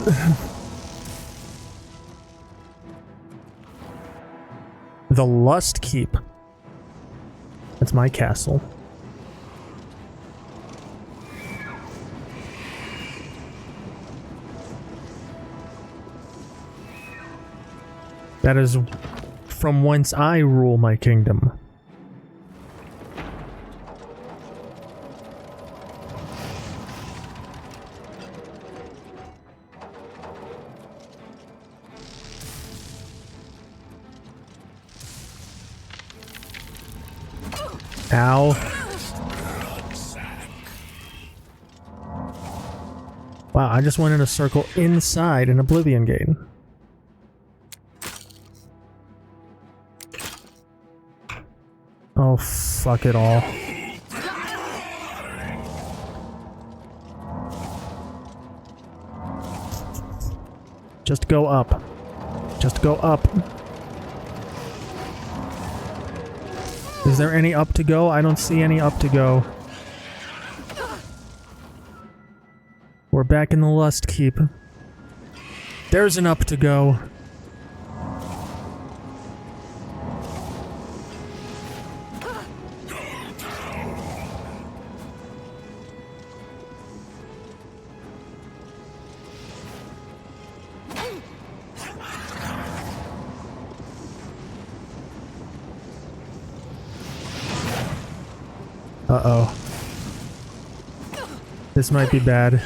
The Lust Keep. That's my castle. That is from whence I rule my kingdom. Ow. Wow, I just went in a circle inside an Oblivion gate. Oh, fuck it all. Just go up. Just go up. Is there any up to go? I don't see any up to go. We're back in the Lust Keep. There's an up to go. Uh-oh. This might be bad.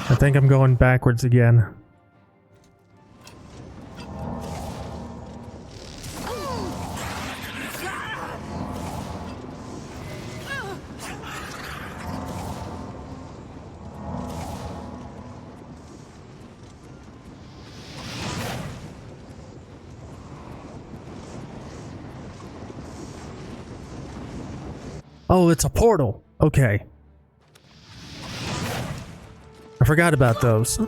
I think I'm going backwards again. Oh, it's a portal. Okay. I forgot about those.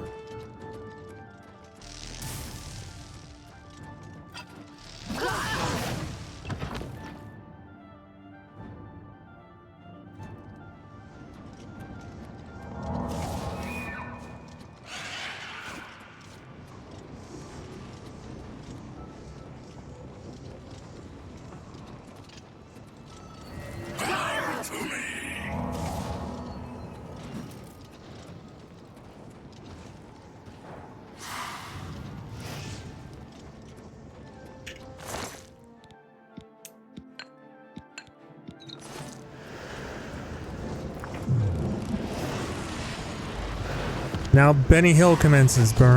Now Benny Hill commences. All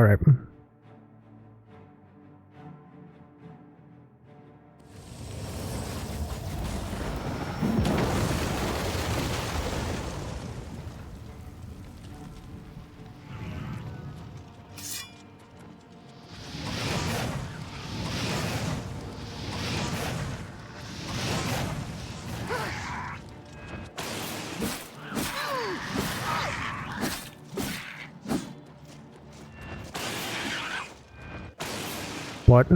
right. What?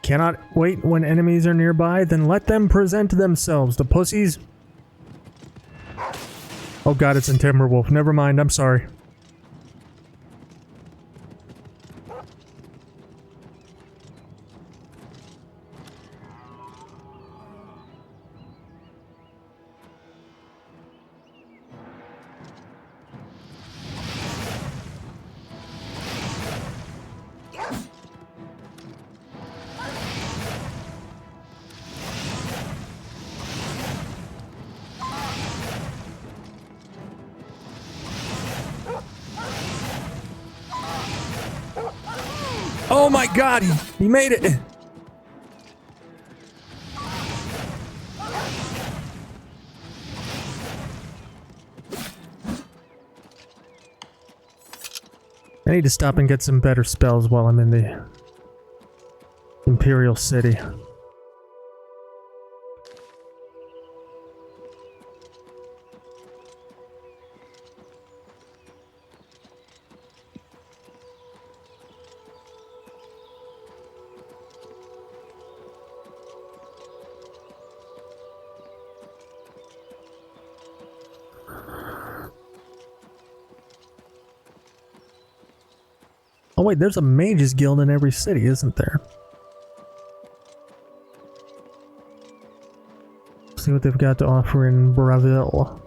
Cannot wait when enemies are nearby, then let them present themselves, the pussies. Oh god, it's in Timberwolf. Never mind, I'm sorry. Oh my god, he made it! I need to stop and get some better spells while I'm in the Imperial City. Oh wait, there's a mages guild in every city, isn't there? See what they've got to offer in Braville.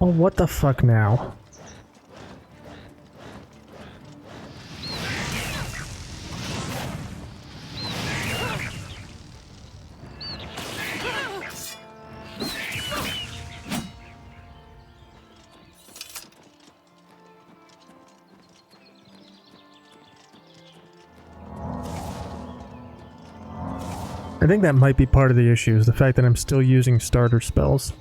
Oh, what the fuck now? I think that might be part of the issue, is the fact that I'm still using starter spells.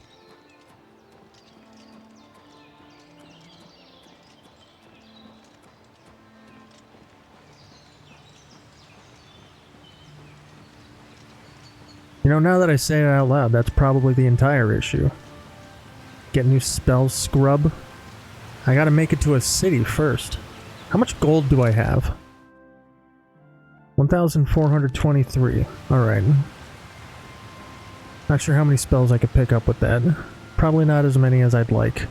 You know, now that I say it out loud, that's probably the entire issue. Get new spell scrub. I gotta make it to a city first. How much gold do I have? 1,423. Alright. Not sure how many spells I could pick up with that. Probably not as many as I'd like.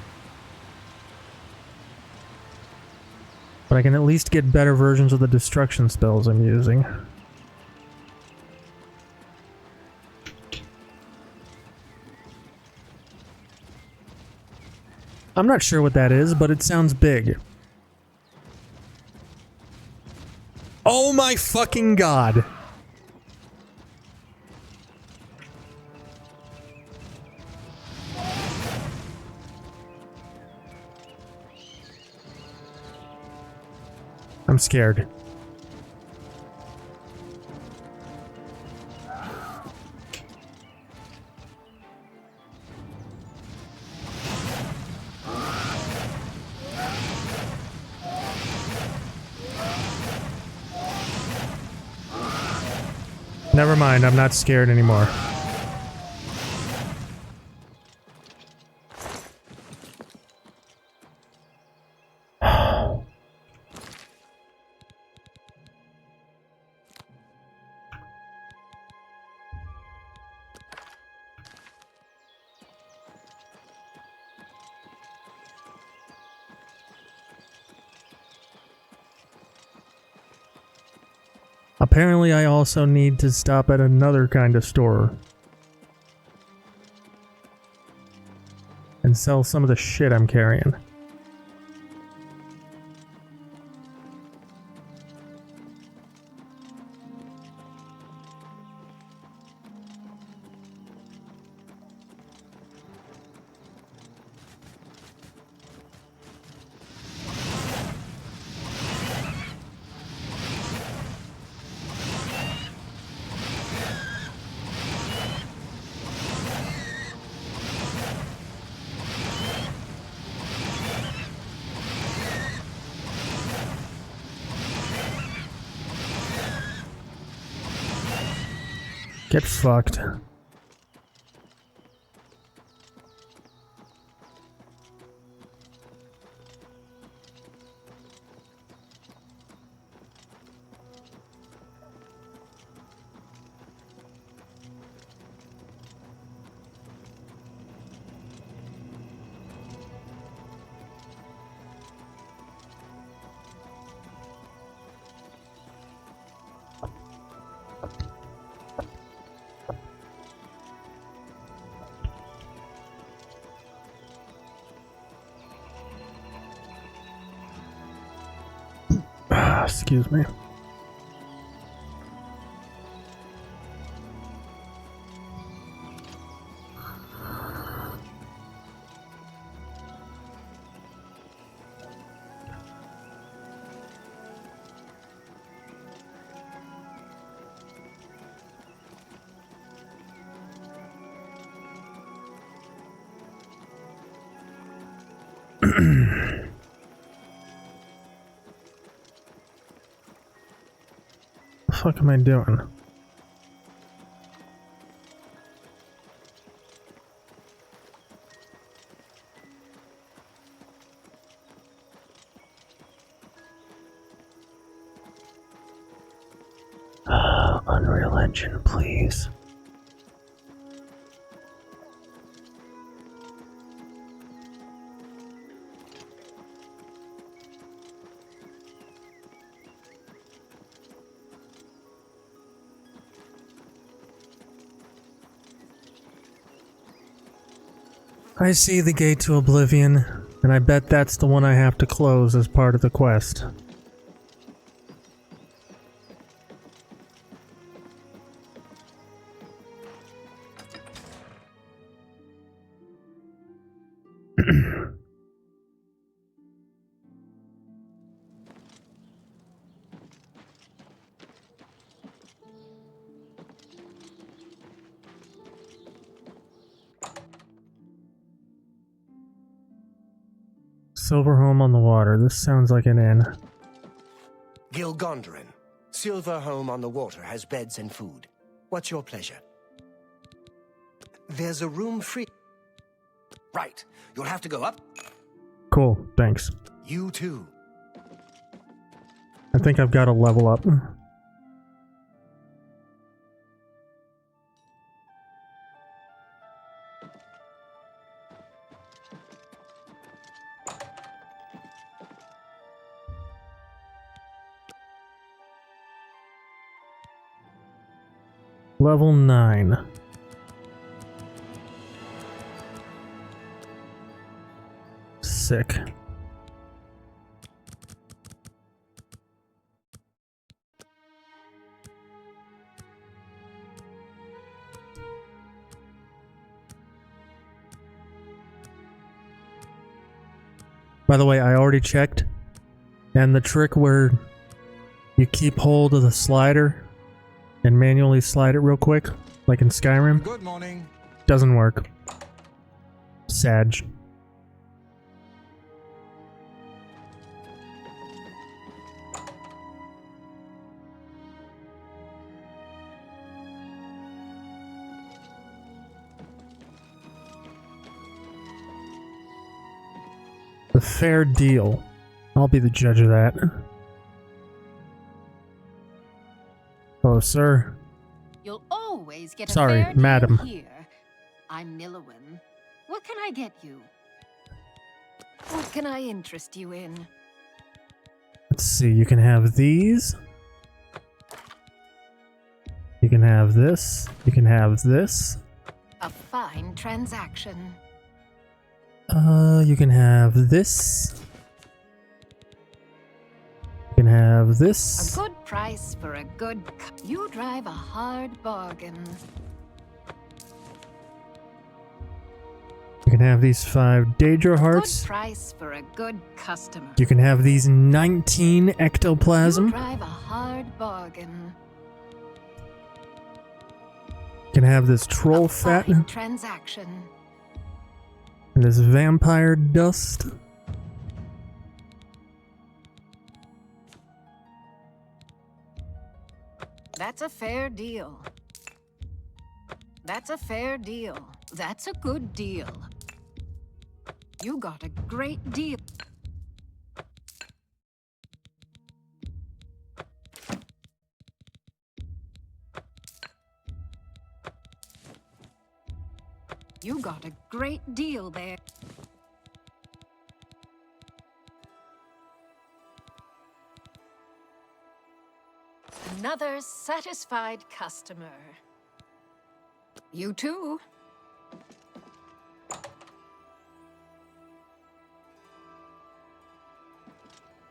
But I can at least get better versions of the destruction spells I'm using. I'm not sure what that is, but it sounds big. Oh my fucking god! I'm scared. Never mind, I'm not scared anymore. Apparently, I also need to stop at another kind of store and sell some of the shit I'm carrying. Get fucked. Excuse me. The fuck am I doing? Unreal Engine, please. I see the gate to Oblivion, and I bet that's the one I have to close as part of the quest. Silver Home on the Water. This sounds like an inn. Gilgondarin. Silver Home on the Water has beds and food. What's your pleasure? There's a room free. Right. You'll have to go up. Cool, thanks. You too. I think I've got to level up. Level 9. Sick. By the way, I already checked, and the trick where you keep hold of the slider and manually slide it real quick, like in Skyrim, Good morning. doesn't work. Sag. The fair deal. I'll be the judge of that. Hello, sir. You'll always get a Sorry, fair deal madam. here. I'm Milliwen. What can I get you? What can I interest you in? Let's see, you can have these. You can have this. You can have this. A fine transaction. You can have this. You can have A this. good price for a good... You drive a hard bargain. You can have these 5 Daedra Good hearts. price for a good customer. You can have these 19 You ectoplasm. drive a hard bargain. You can have this troll A fat fine transaction. and this vampire dust. That's a fair deal. That's a fair deal. That's a good deal. You got a great deal. You got a great deal there. Another satisfied customer. You too.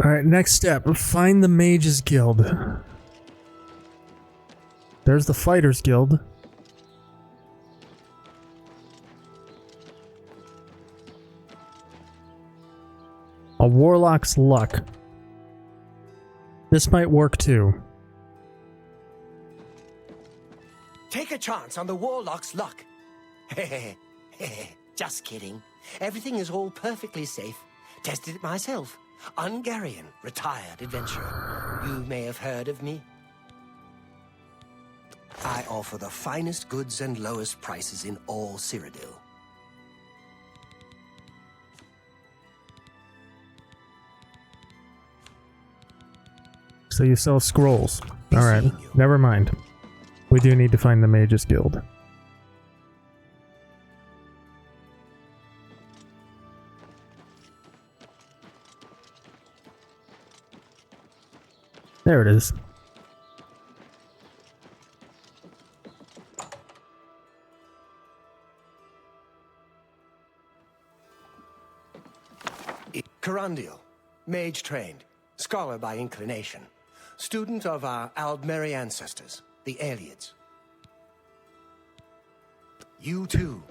Alright, next step. Find the Mages Guild. There's the Fighters Guild. A Warlock's Luck. This might work too. Take a chance on the Warlock's luck. Just kidding. Everything is all perfectly safe. Tested it myself. Ungarian, retired adventurer. You may have heard of me. I offer the finest goods and lowest prices in all Cyrodiil. So you sell scrolls. Be Alright, seeing you. never mind. We do need to find the Mages Guild. There it is. Carundial, mage trained, scholar by inclination, student of our Aldmeri ancestors, the Aelids. You too.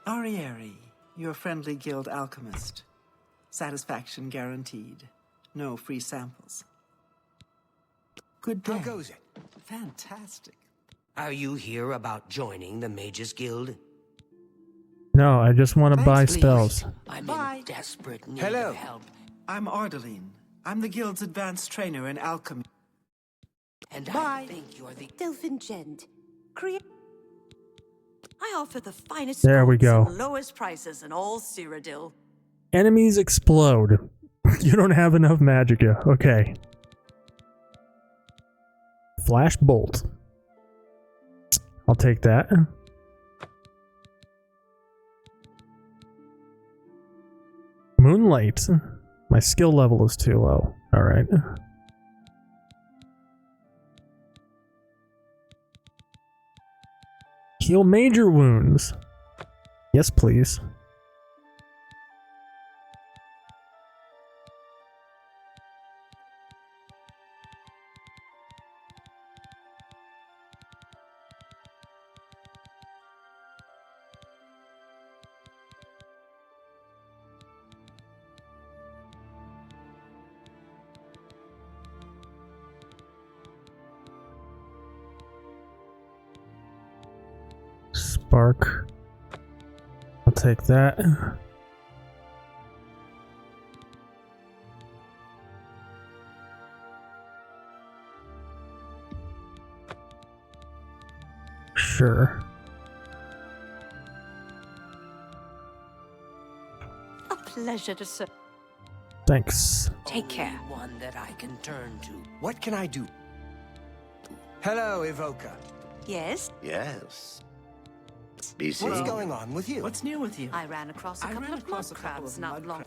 Arieri, your friendly guild alchemist. Satisfaction guaranteed. No free samples. Good day. How goes it? Fantastic. Are you here about joining the Mages Guild? No, I just want to Thanks, buy please. spells. I'm Bye. in desperate need Hello. of help, I'm Ardeline. I'm the guild's advanced trainer in alchemy. and Bye. I think you're the... Delphin Gent. I offer the finest There we scrolls go. and lowest prices in all Cyrodiil. Enemies explode. You don't have enough magicka. Okay. Flash bolt. I'll take that. Moonlight. My skill level is too low. Alright. Heal major wounds. Yes, please. Spark. I'll take that. Sure. A pleasure to serve. Thanks. Take care. only one that I can turn to. What can I do? Hello, Evoker. Yes? Yes. Be What's seeing going on with you? What's new with you? I ran across a couple of mud crabs not long.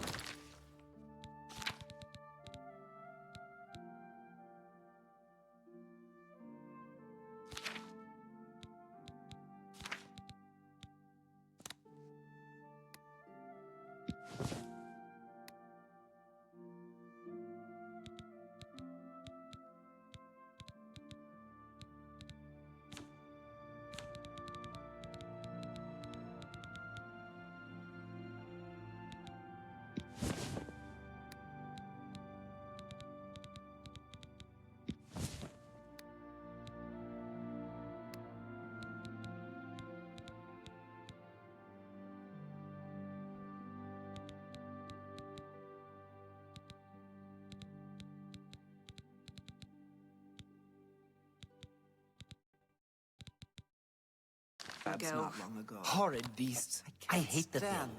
That's Go. not long ago. Horrid beasts. I hate the thing.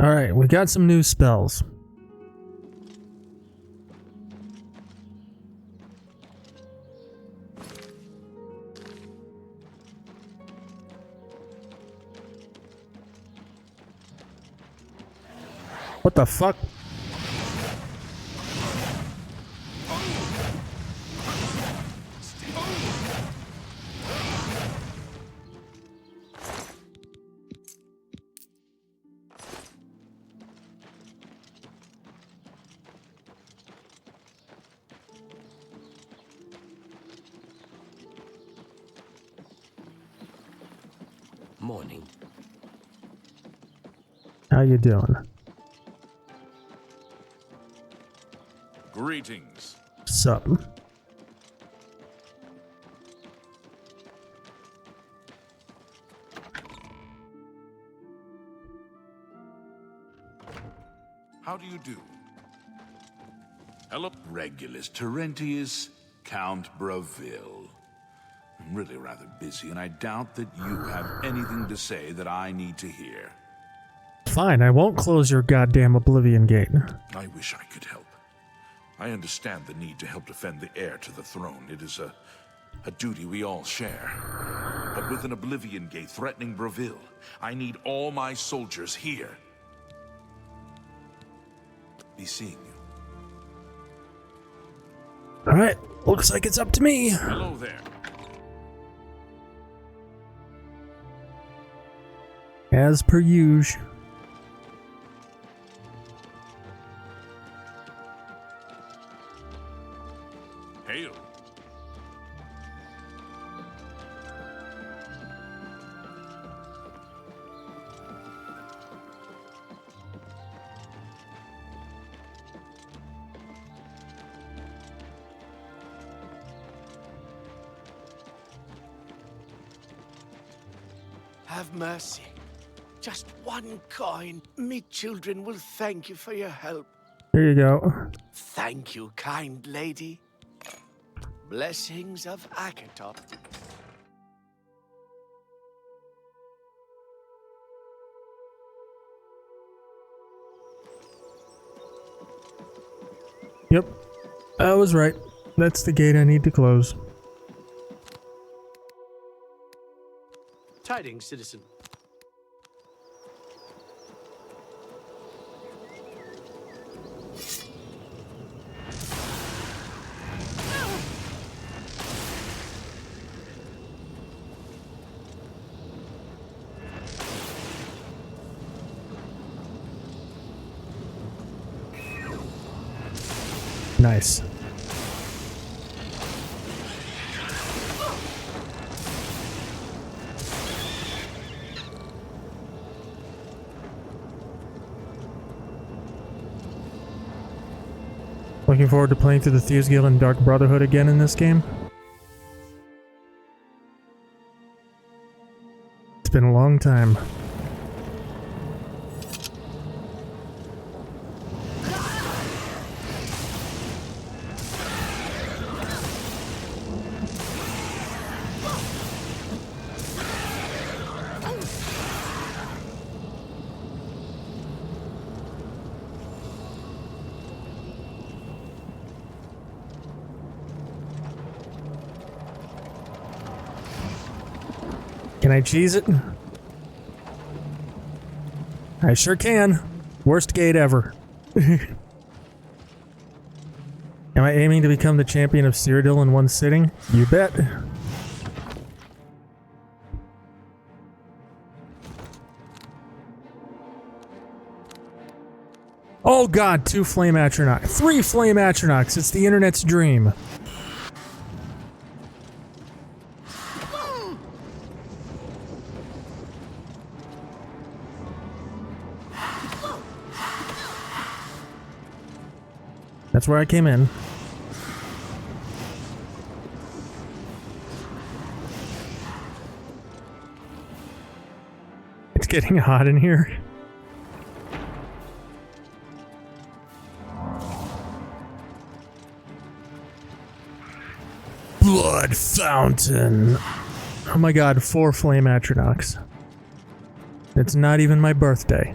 Alright, we got some new spells. What the fuck? Morning. How you doing? Greetings. Sup? How do you do? Hello, Regulus Terentius, Count Bravil. I'm really rather busy, and I doubt that you have anything to say that I need to hear. Fine, I won't close your goddamn Oblivion gate. I wish I could help. I understand the need to help defend the heir to the throne. It is a duty we all share. But with an Oblivion gate threatening Bravil, I need all my soldiers here. Be seeing you. Alright, looks like it's up to me. Hello there. As per usual. Hail. Have mercy. Just one coin. Me children will thank you for your help. Here you go. Thank you, kind lady. Blessings of Akatop. Yep, I was right. That's the gate I need to close. Tidings, citizen. Nice. Looking forward to playing through the Thieves Guild and Dark Brotherhood again in this game. It's been a long time. Can I cheese it? I sure can. Worst gate ever. Am I aiming to become the champion of Cyrodiil in one sitting? You bet. Oh god, 2 flame atronachs. 3 flame atronachs. It's the internet's dream. That's where I came in. It's getting hot in here. Blood fountain. Oh my god, 4 flame atronachs. It's not even my birthday.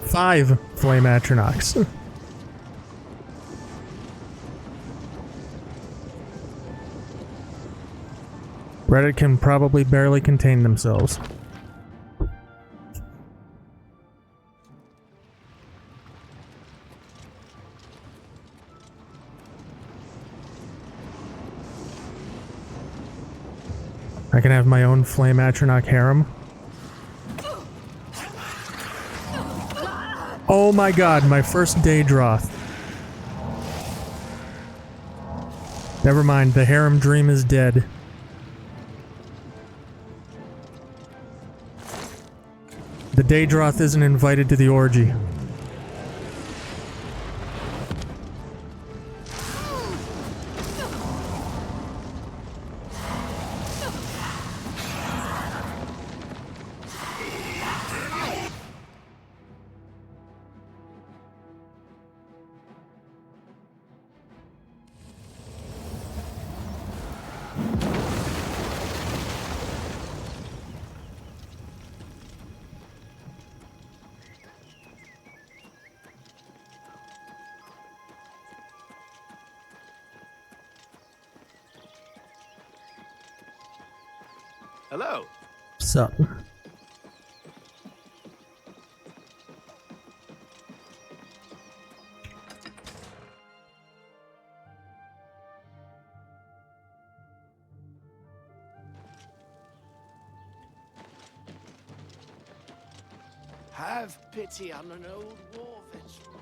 Five flame atronachs. Reddit can probably barely contain themselves. I can have my own flame atronach harem. Oh my god, my first Daedroth. Never mind, the harem dream is dead. The Daedroth isn't invited to the orgy. Hello. Sup? Have pity on an old war veteran.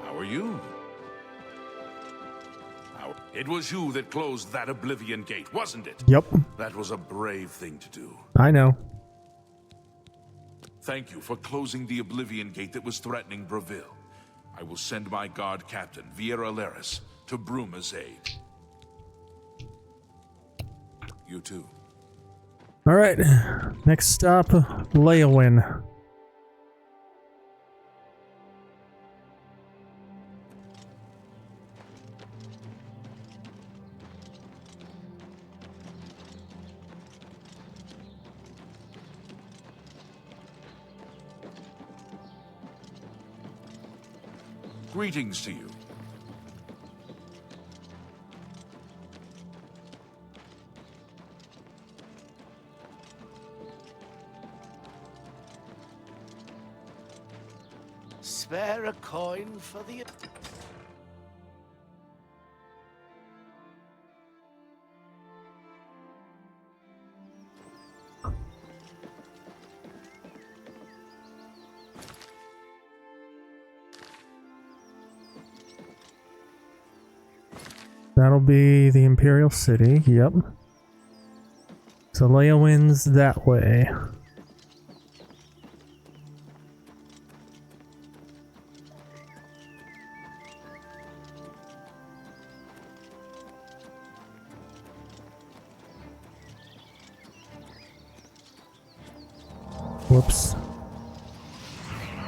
How are you? It was you that closed that Oblivion gate, wasn't it? Yep. That was a brave thing to do. I know. Thank you for closing the Oblivion gate that was threatening Breville. I will send my guard captain, Viera Laris, to Bruma's aid. You too. Alright, next stop, Leowin. Greetings to you. Spare a coin for the... That'll be the Imperial City, yep. So Leowin's that way. Whoops.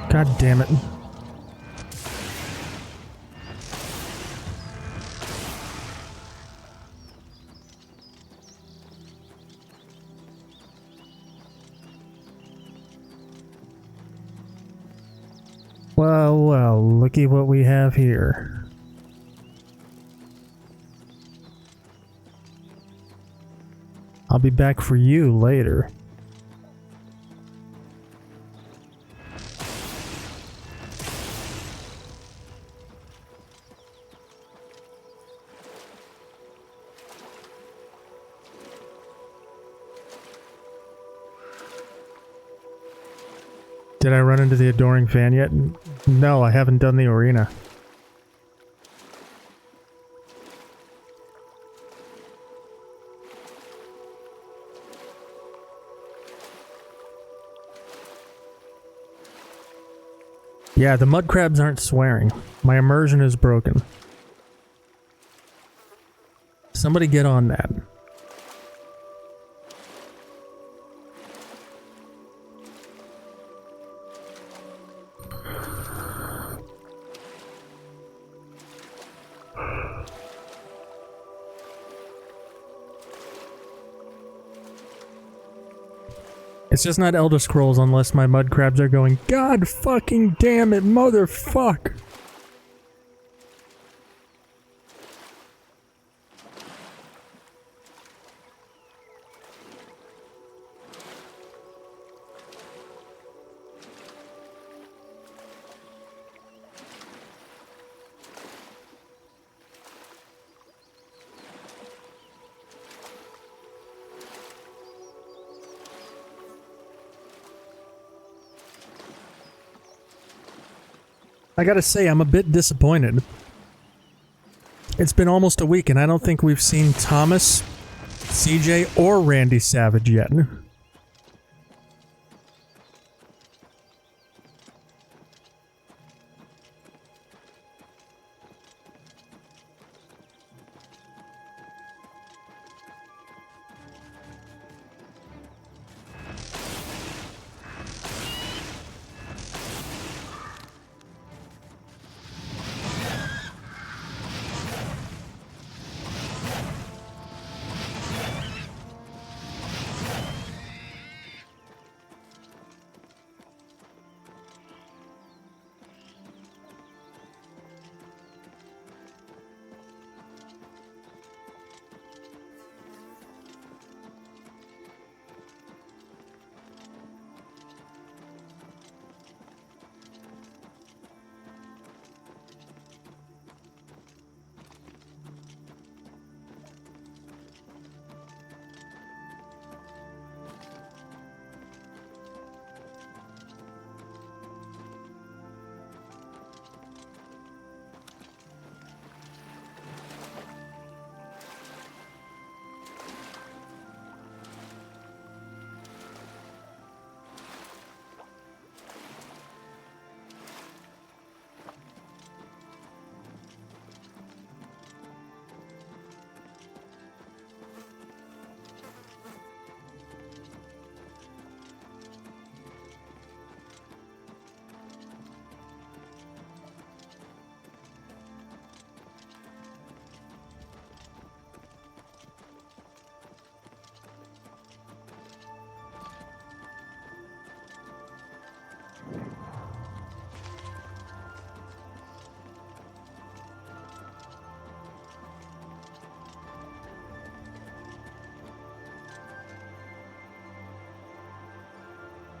God damn it. Well, well, looky what we have here. I'll be back for you later. Did I run into the adoring fan yet? No, I haven't done the arena. Yeah, the mud crabs aren't swearing. My immersion is broken. Somebody get on that. It's just not Elder Scrolls unless my mud crabs are going, God fucking damn it, motherfuck! I gotta say, I'm a bit disappointed. It's been almost a week and I don't think we've seen Thomas, CJ, or Randy Savage yet.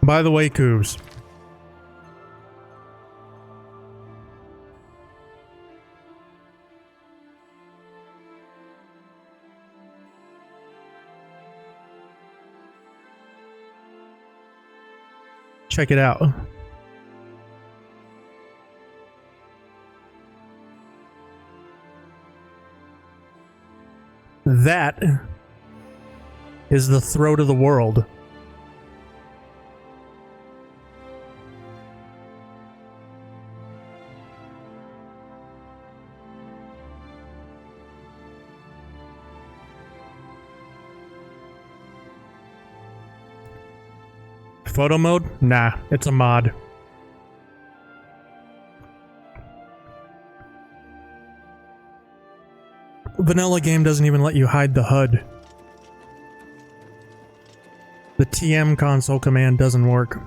By the way, Coobs. Check it out. That is the throat of the world. Photo mode? Nah, it's a mod. Vanilla game doesn't even let you hide the HUD. The TM console command doesn't work.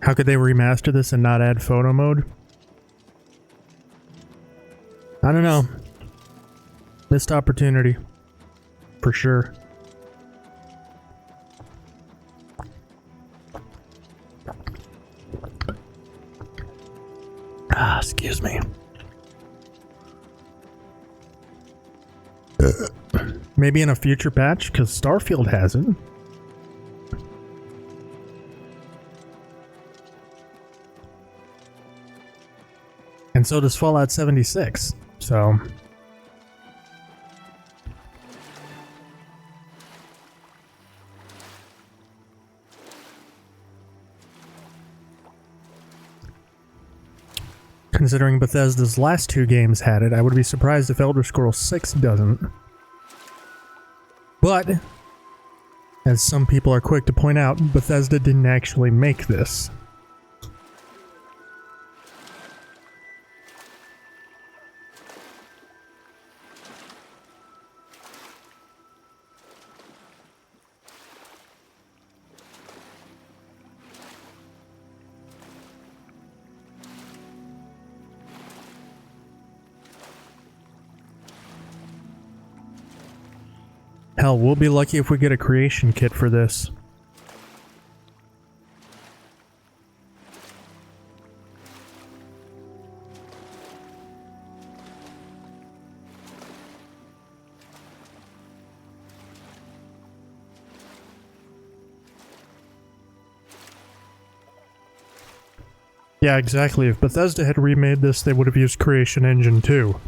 How could they remaster this and not add photo mode? I don't know. Missed opportunity. For sure. Excuse me. Maybe in a future patch, because Starfield hasn't. And so does Fallout 76. So... Considering Bethesda's last two games had it, I would be surprised if Elder Scrolls 6 doesn't. But, as some people are quick to point out, Bethesda didn't actually make this. Hell, we'll be lucky if we get a creation kit for this. Yeah, exactly. If Bethesda had remade this, they would have used Creation Engine too.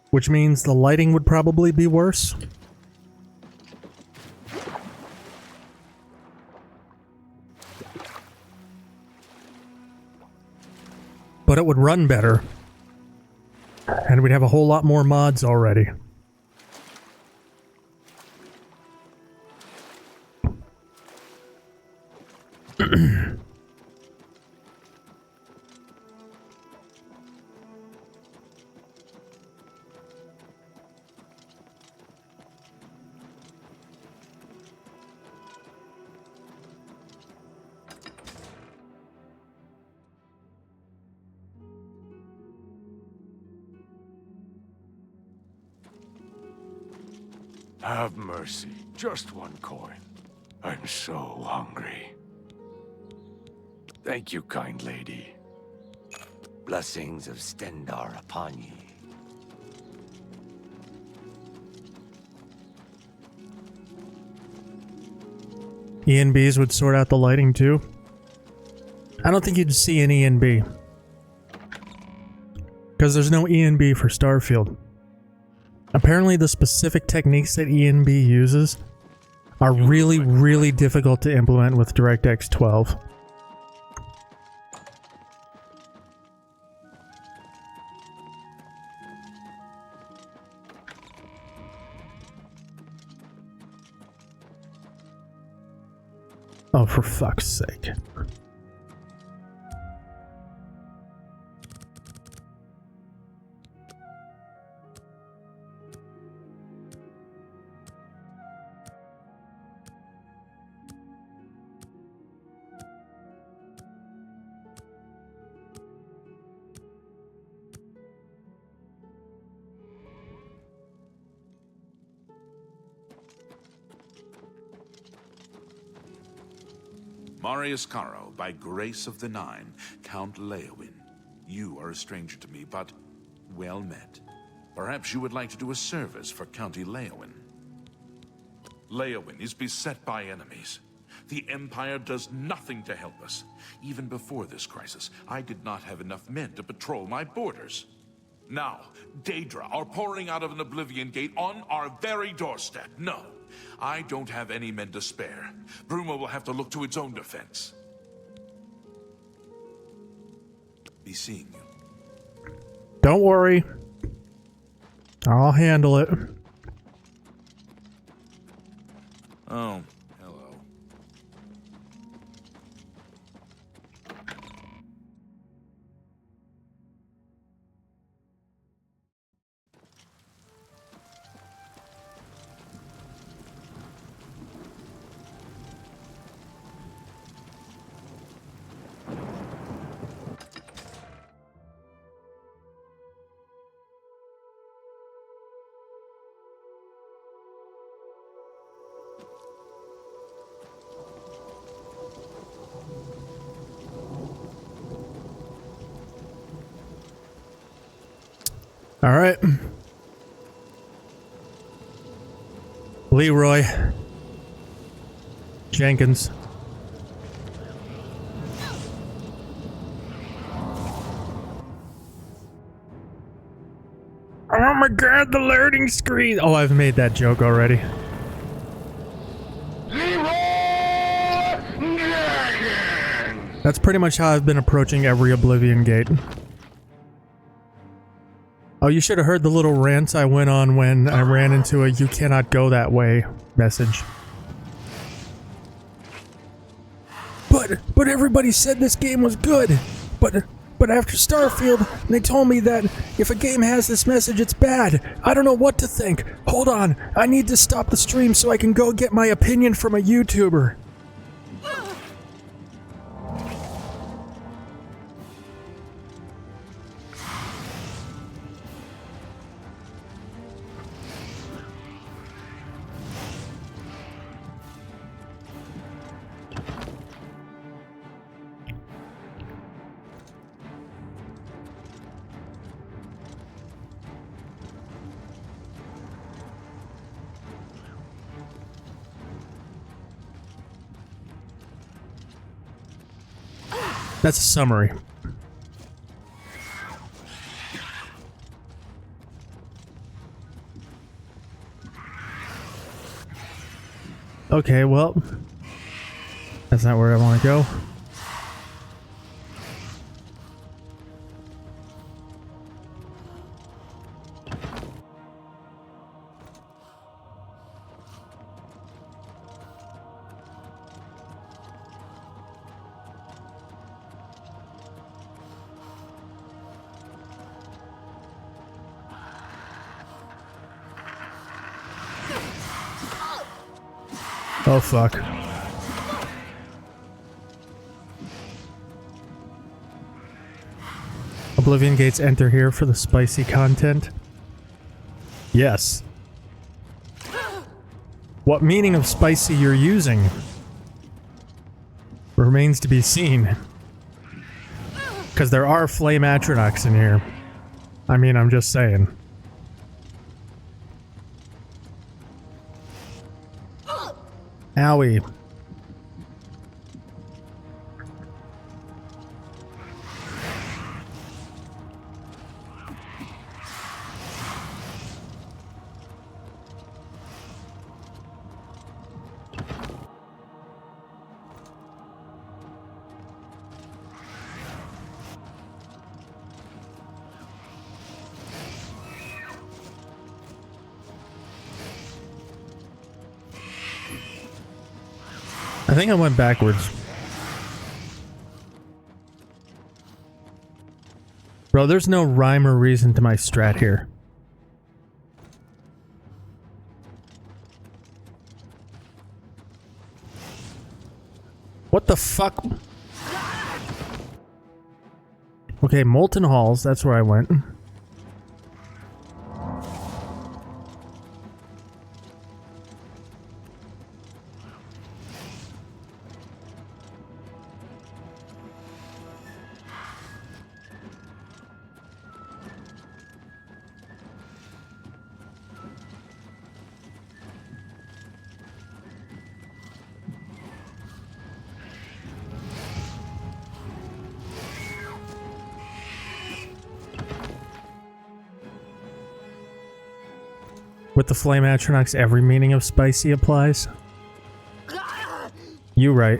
Which means the lighting would probably be worse. But it would run better. And we'd have a whole lot more mods already. Have mercy. Just one coin. I'm so hungry. Thank you, kind lady. Blessings of Stendar upon ye. ENBs would sort out the lighting too. I don't think you'd see an ENB. Because there's no ENB for Starfield. Apparently the specific techniques that ENB uses are really, really difficult to implement with DirectX 12. Oh, for fuck's sake. Marius Caro, by grace of the Nine, Count Leowin. You are a stranger to me, but well met. Perhaps you would like to do a service for County Leowin. Leowin is beset by enemies. The Empire does nothing to help us. Even before this crisis, I did not have enough men to patrol my borders. Now, Daedra are pouring out of an Oblivion gate on our very doorstep. No, I don't have any men to spare. Bruma will have to look to its own defense. Be seeing you. Don't worry. I'll handle it. Oh, hello. All right. Leroy Jenkins. Oh my god, the loading screen! Oh, I've made that joke already. That's pretty much how I've been approaching every Oblivion gate. Oh, you should have heard the little rants I went on when I ran into a "you cannot go that way" message. But everybody said this game was good. But after Starfield, they told me that if a game has this message, it's bad. I don't know what to think. Hold on, I need to stop the stream so I can go get my opinion from a YouTuber. That's a summary. Okay, well, that's not where I want to go. Oh fuck. Oblivion gates enter here for the spicy content? Yes. What meaning of spicy you're using remains to be seen. Because there are flame atronachs in here. I mean, I'm just saying. Owie. I think I went backwards. Bro, there's no rhyme or reason to my strat here. What the fuck? Okay, Molten Halls, that's where I went. With the flame atronachs, every meaning of spicy applies. You right.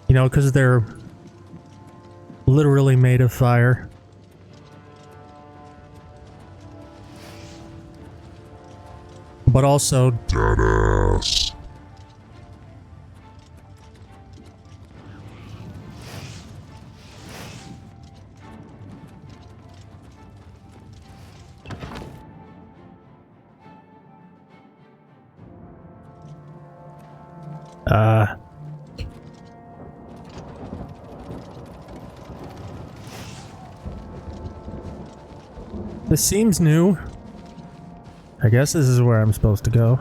You know, because they're literally made of fire. But also deadass. This seems new. I guess this is where I'm supposed to go.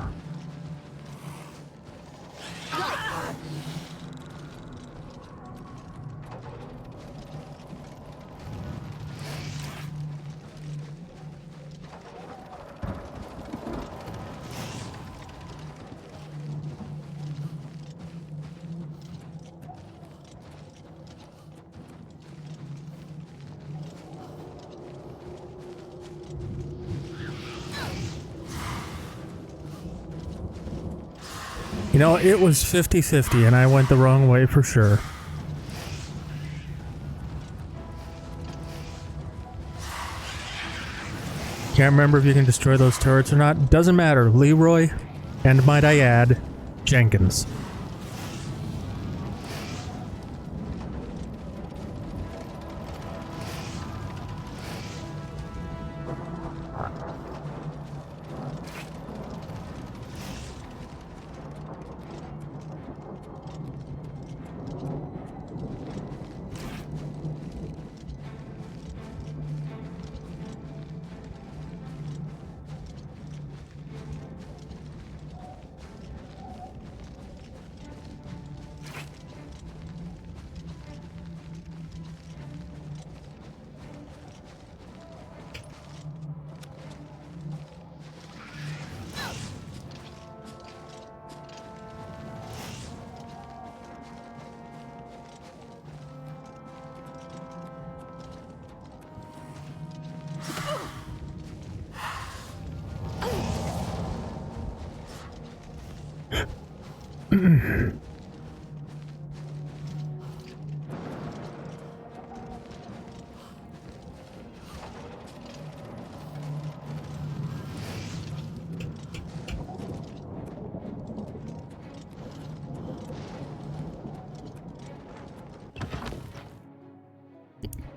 You know, it was 50-50 and I went the wrong way for sure. Can't remember if you can destroy those turrets or not. Doesn't matter. Leroy, and might I add, Jenkins.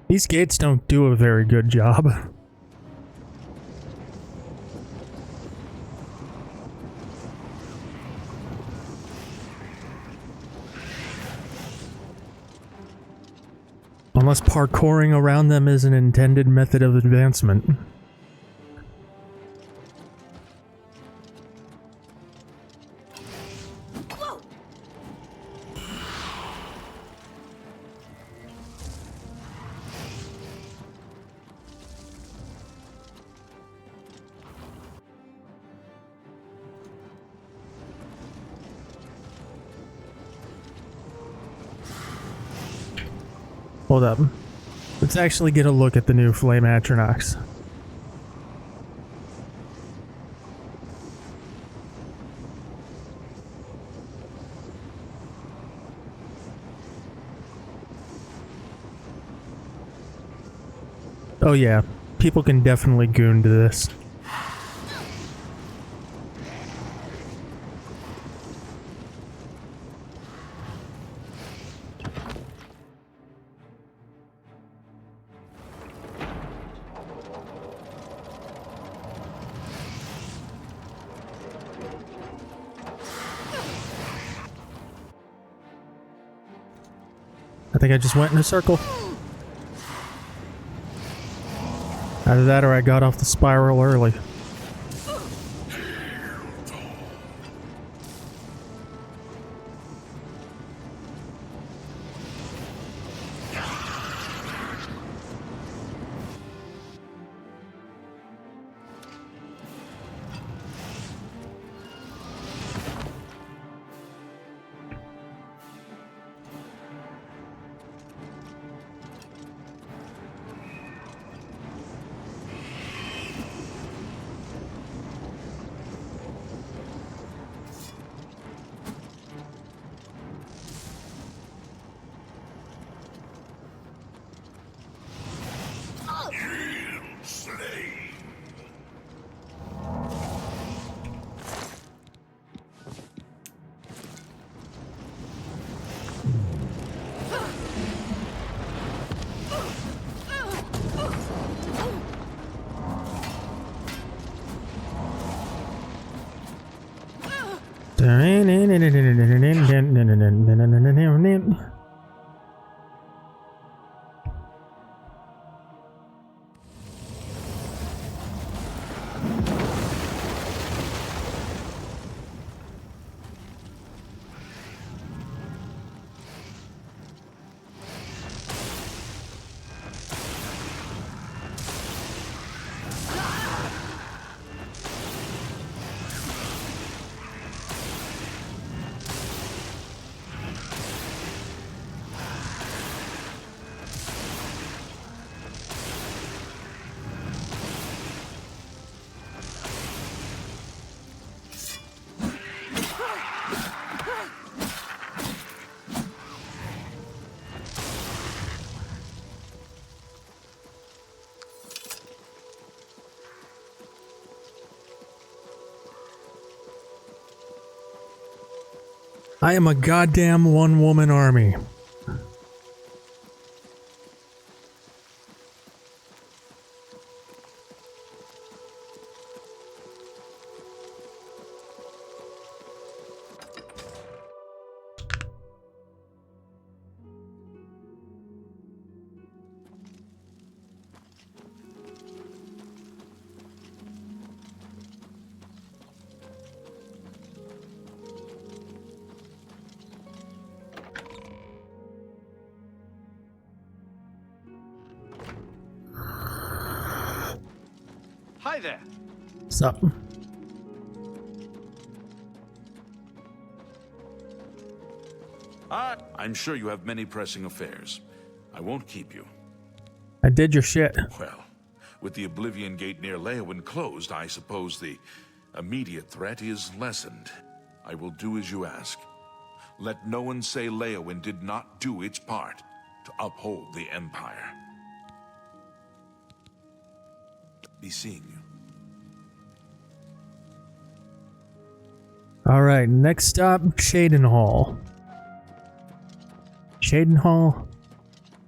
These gates don't do a very good job. Unless parkouring around them is an intended method of advancement. Hold up. Let's actually get a look at the new Flame Atronachs. Oh yeah, people can definitely goon to this. I think I just went in a circle. Either that or I got off the spiral early. I am a goddamn one-woman army. Hi there. Sup? I'm sure you have many pressing affairs. I won't keep you. I did your shit. Well, with the Oblivion Gate near Leowin closed, I suppose the immediate threat is lessened. I will do as you ask. Let no one say Leowin did not do its part to uphold the Empire. Be seeing you. Alright, next stop, Shadenhall. Shadenhall,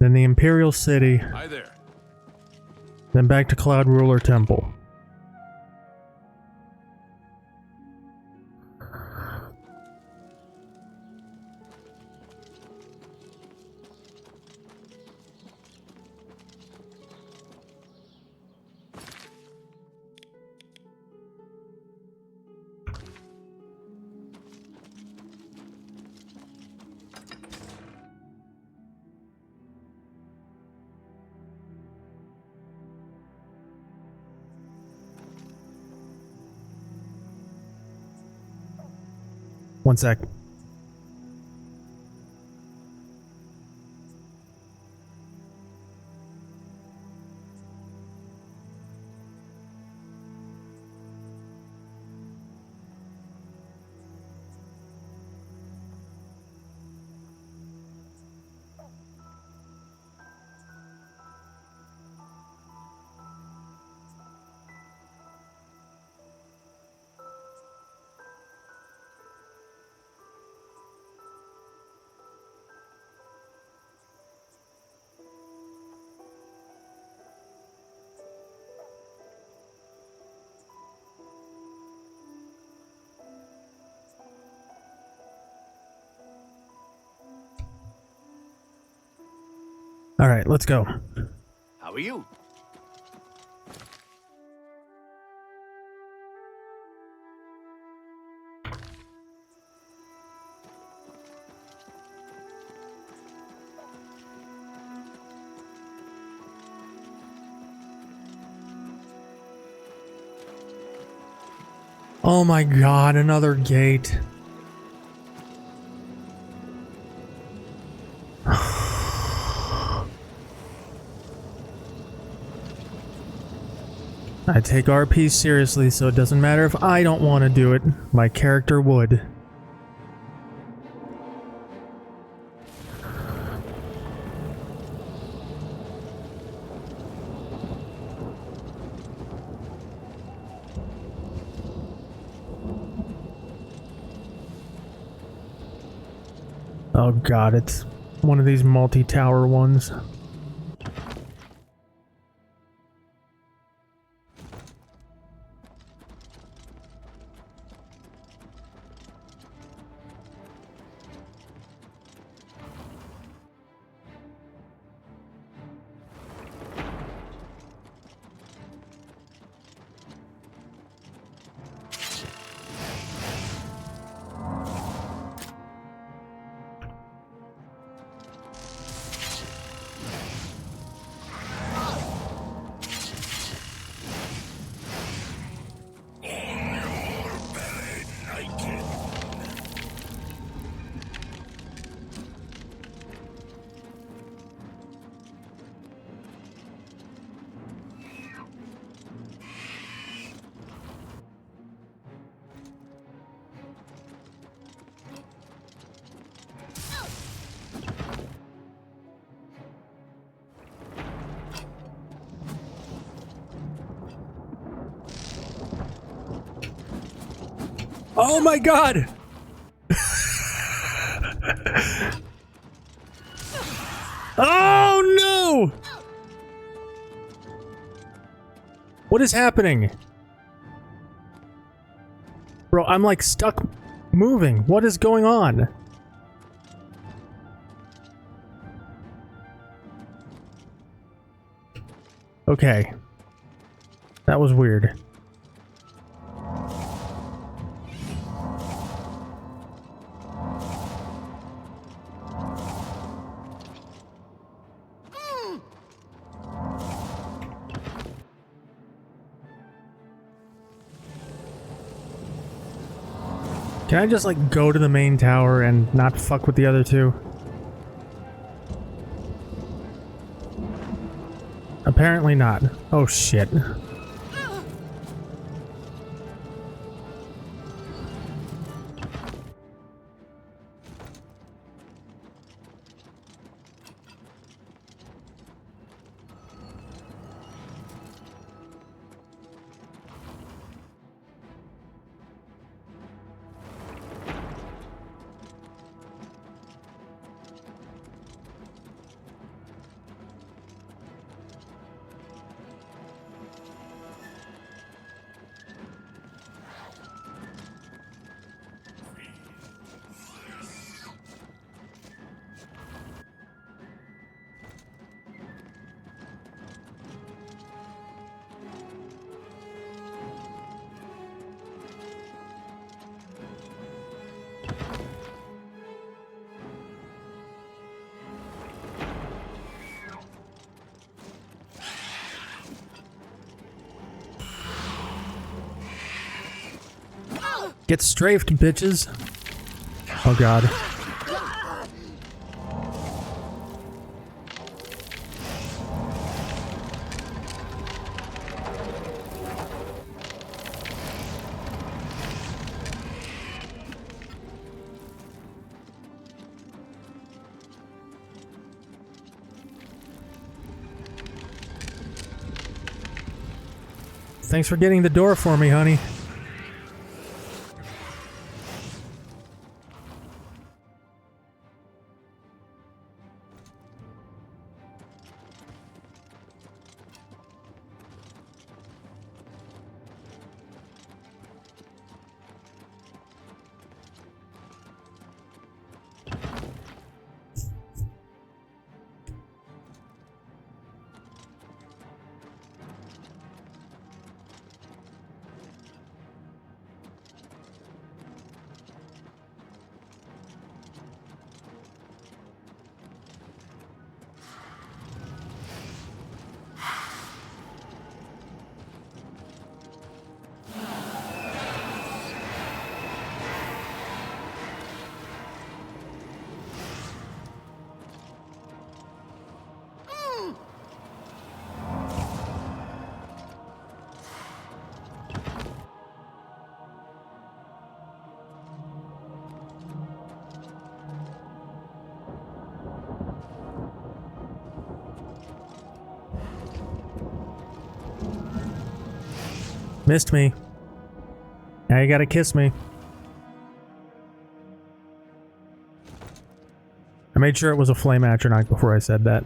then the Imperial City, Hi there. then back to Cloud Ruler Temple. One sec. Alright, let's go. How are you? Oh my god, another gate. I take RP seriously, so it doesn't matter if I don't want to do it. My character would. Oh god, it's one of these multi-tower ones. Oh my god! Oh no! What is happening? Bro, I'm like stuck moving. What is going on? Okay. That was weird. Can I just like go to the main tower and not fuck with the other two? Apparently not. Oh shit. Get strafed, bitches. Oh god. Thanks for getting the door for me, honey. Missed me. Now you gotta kiss me. I made sure it was a flame atronach before I said that.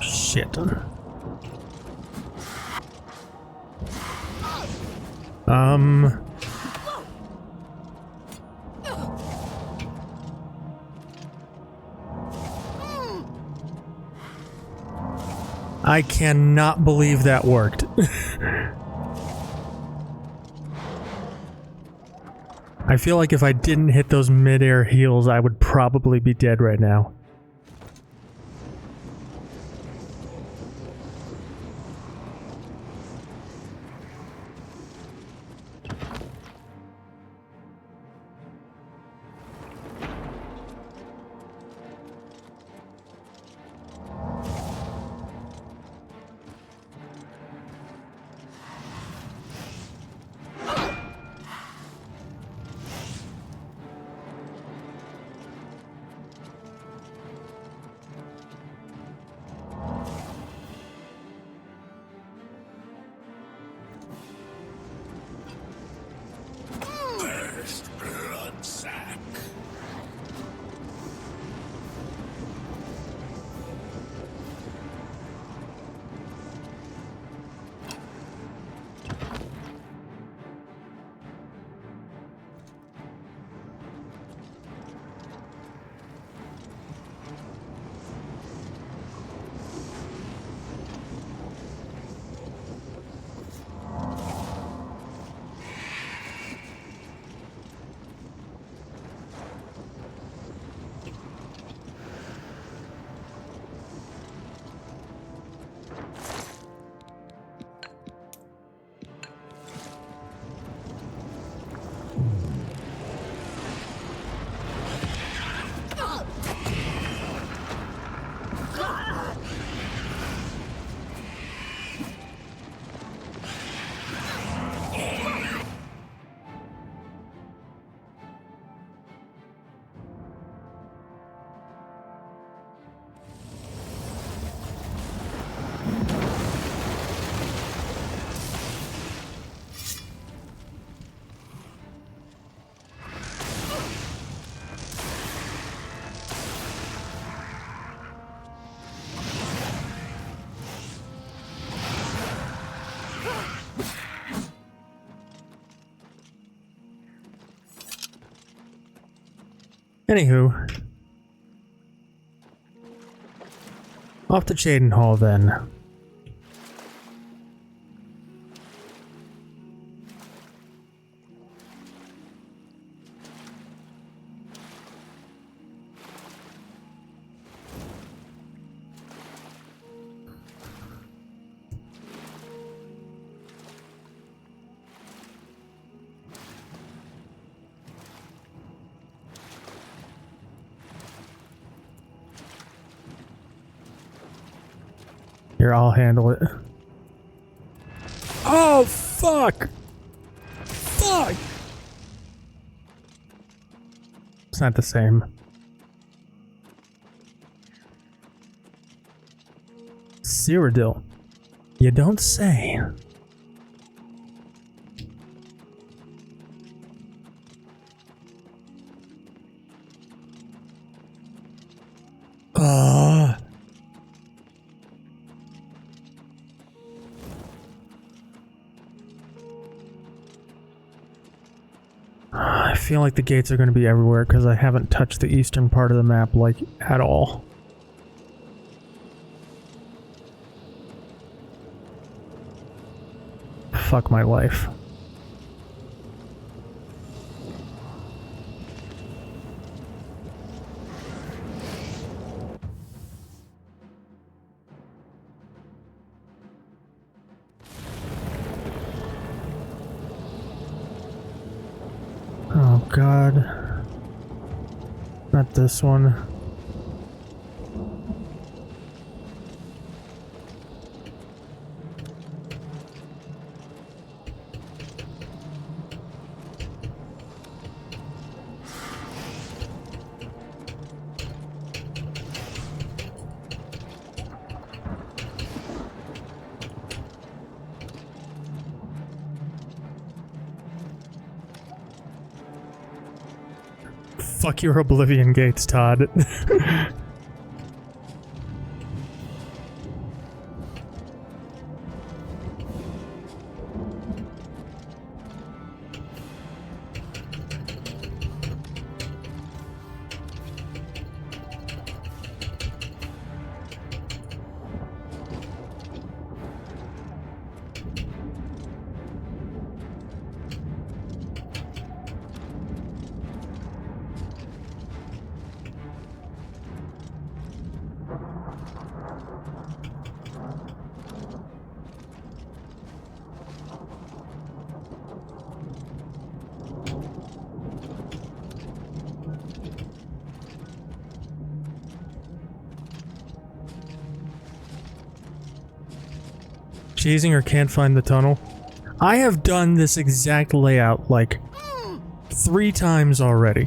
Shit. I cannot believe that worked. I feel like if I didn't hit those mid-air heals, I would probably be dead right now. Anywho. Off to Chaden Hall then. Here, I'll handle it. Oh, fuck! Fuck! It's not the same. Cyrodiil. You don't say. I feel like the gates are going to be everywhere because I haven't touched the eastern part of the map, like, at all. Fuck my life. Oh god. Not this one. Fuck your Oblivion gates, Todd. Chasing or can't find the tunnel. I have done this exact layout like 3 times already.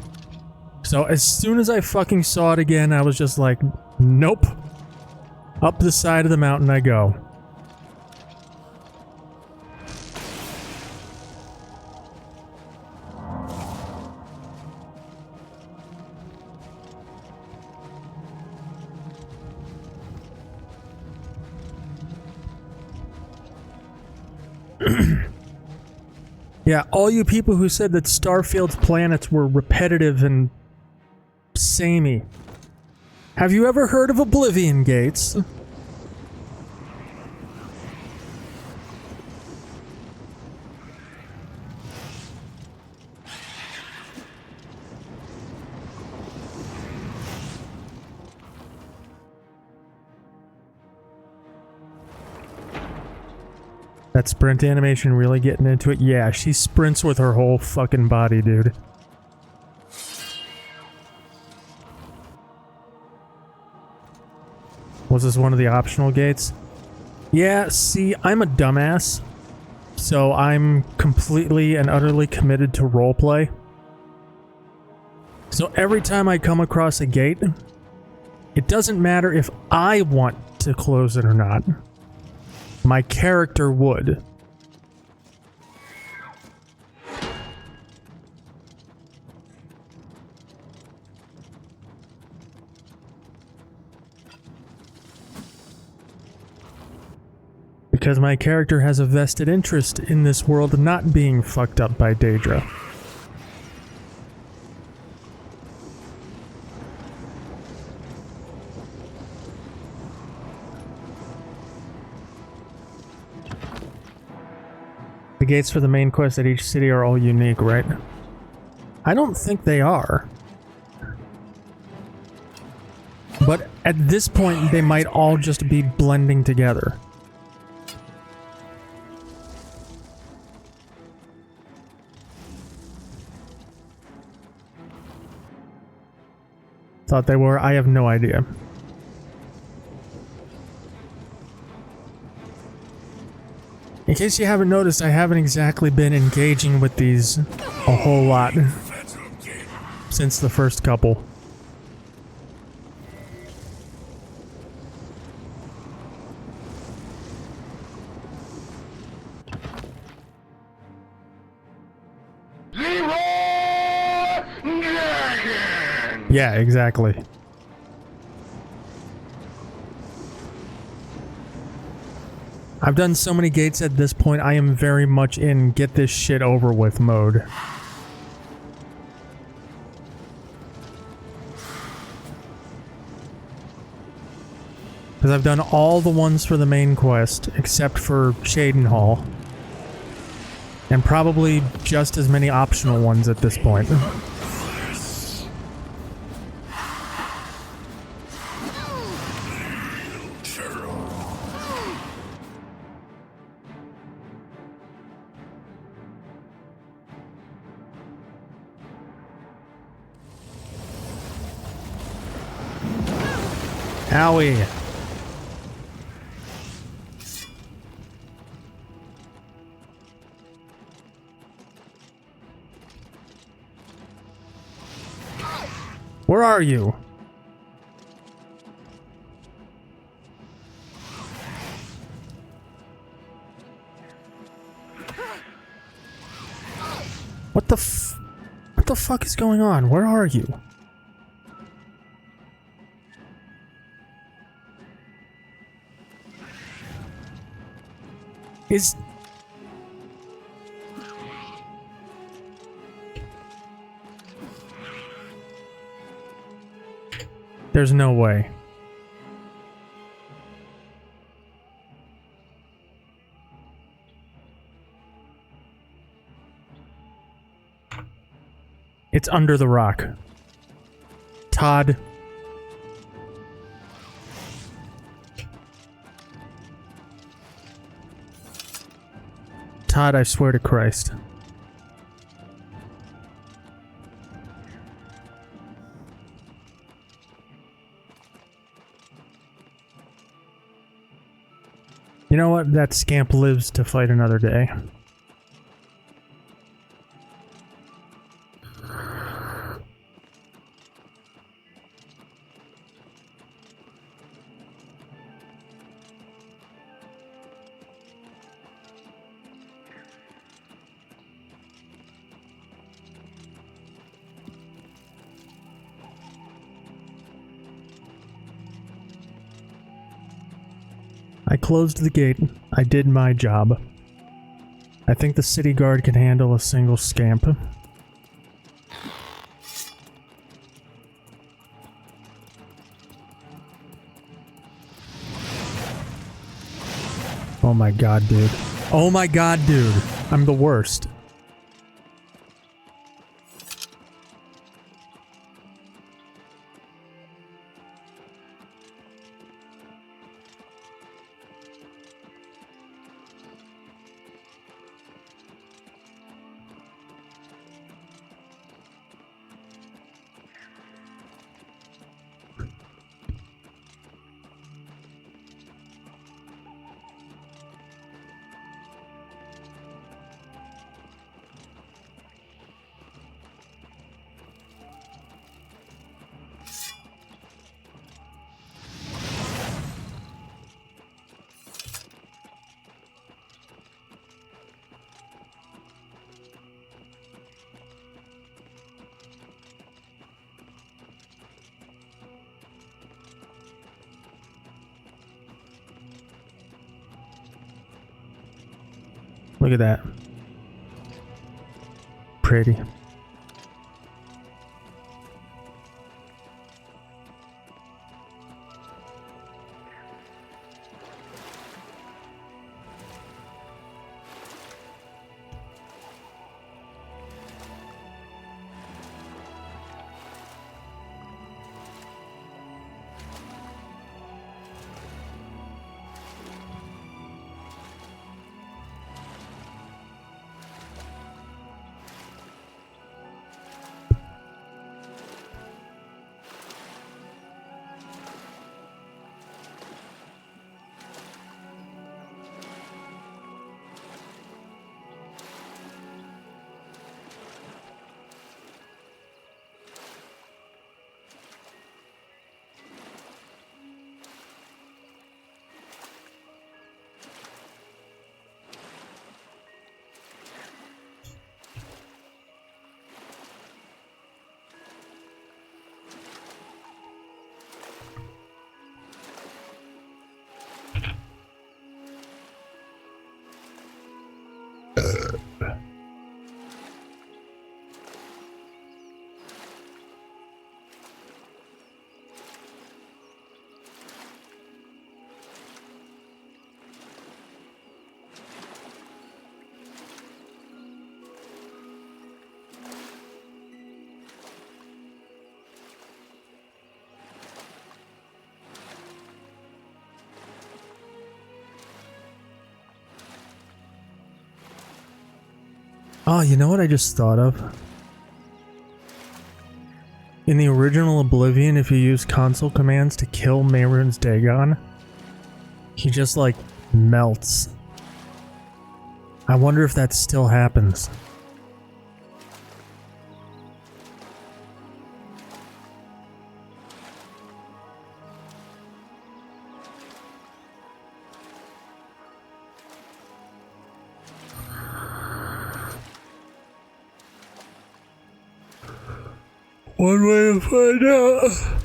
So as soon as I fucking saw it again, I was just like, nope. Up the side of the mountain I go. Yeah, all you people who said that Starfield's planets were repetitive and samey. Have you ever heard of Oblivion gates? That sprint animation really getting into it? Yeah, she sprints with her whole fucking body, dude. Was this one of the optional gates? Yeah, see, I'm a dumbass. So I'm completely and utterly committed to roleplay. So every time I come across a gate, it doesn't matter if I want to close it or not. My character would. Because my character has a vested interest in this world not being fucked up by Daedra. The gates for the main quest at each city are all unique, right? I don't think they are. But at this point, they might all just be blending together. Thought they were. I have no idea. In case you haven't noticed, I haven't exactly been engaging with these a whole lot since the first couple. Yeah, exactly. I've done so many gates at this point, I am very much in get this shit over with mode. Because I've done all the ones for the main quest, except for Shadenhall. And probably just as many optional ones at this point. Owie. Where are you? What the fuck is going on? Where are you? There's no way. It's under the rock. Todd. Todd, I swear to Christ. You know what? That scamp lives to fight another day. I closed the gate. I did my job. I think the city guard can handle a single scamp. Oh my god, dude. Oh my god, dude. I'm the worst. Look at that. Pretty. Oh, you know what I just thought of? In the original Oblivion, if you use console commands to kill Mehrunes Dagon, he just, like, melts. I wonder if that still happens. One way to find out.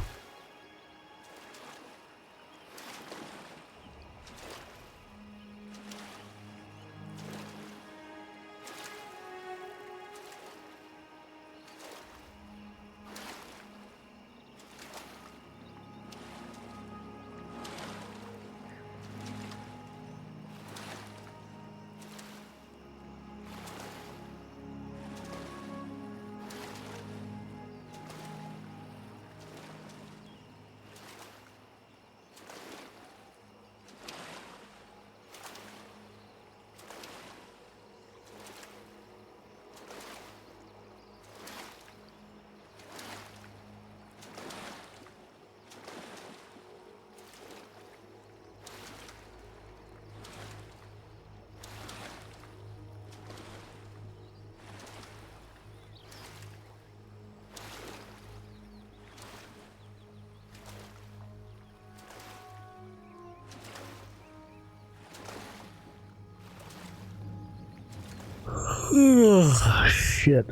Ugh, shit.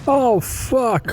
Oh, fuck.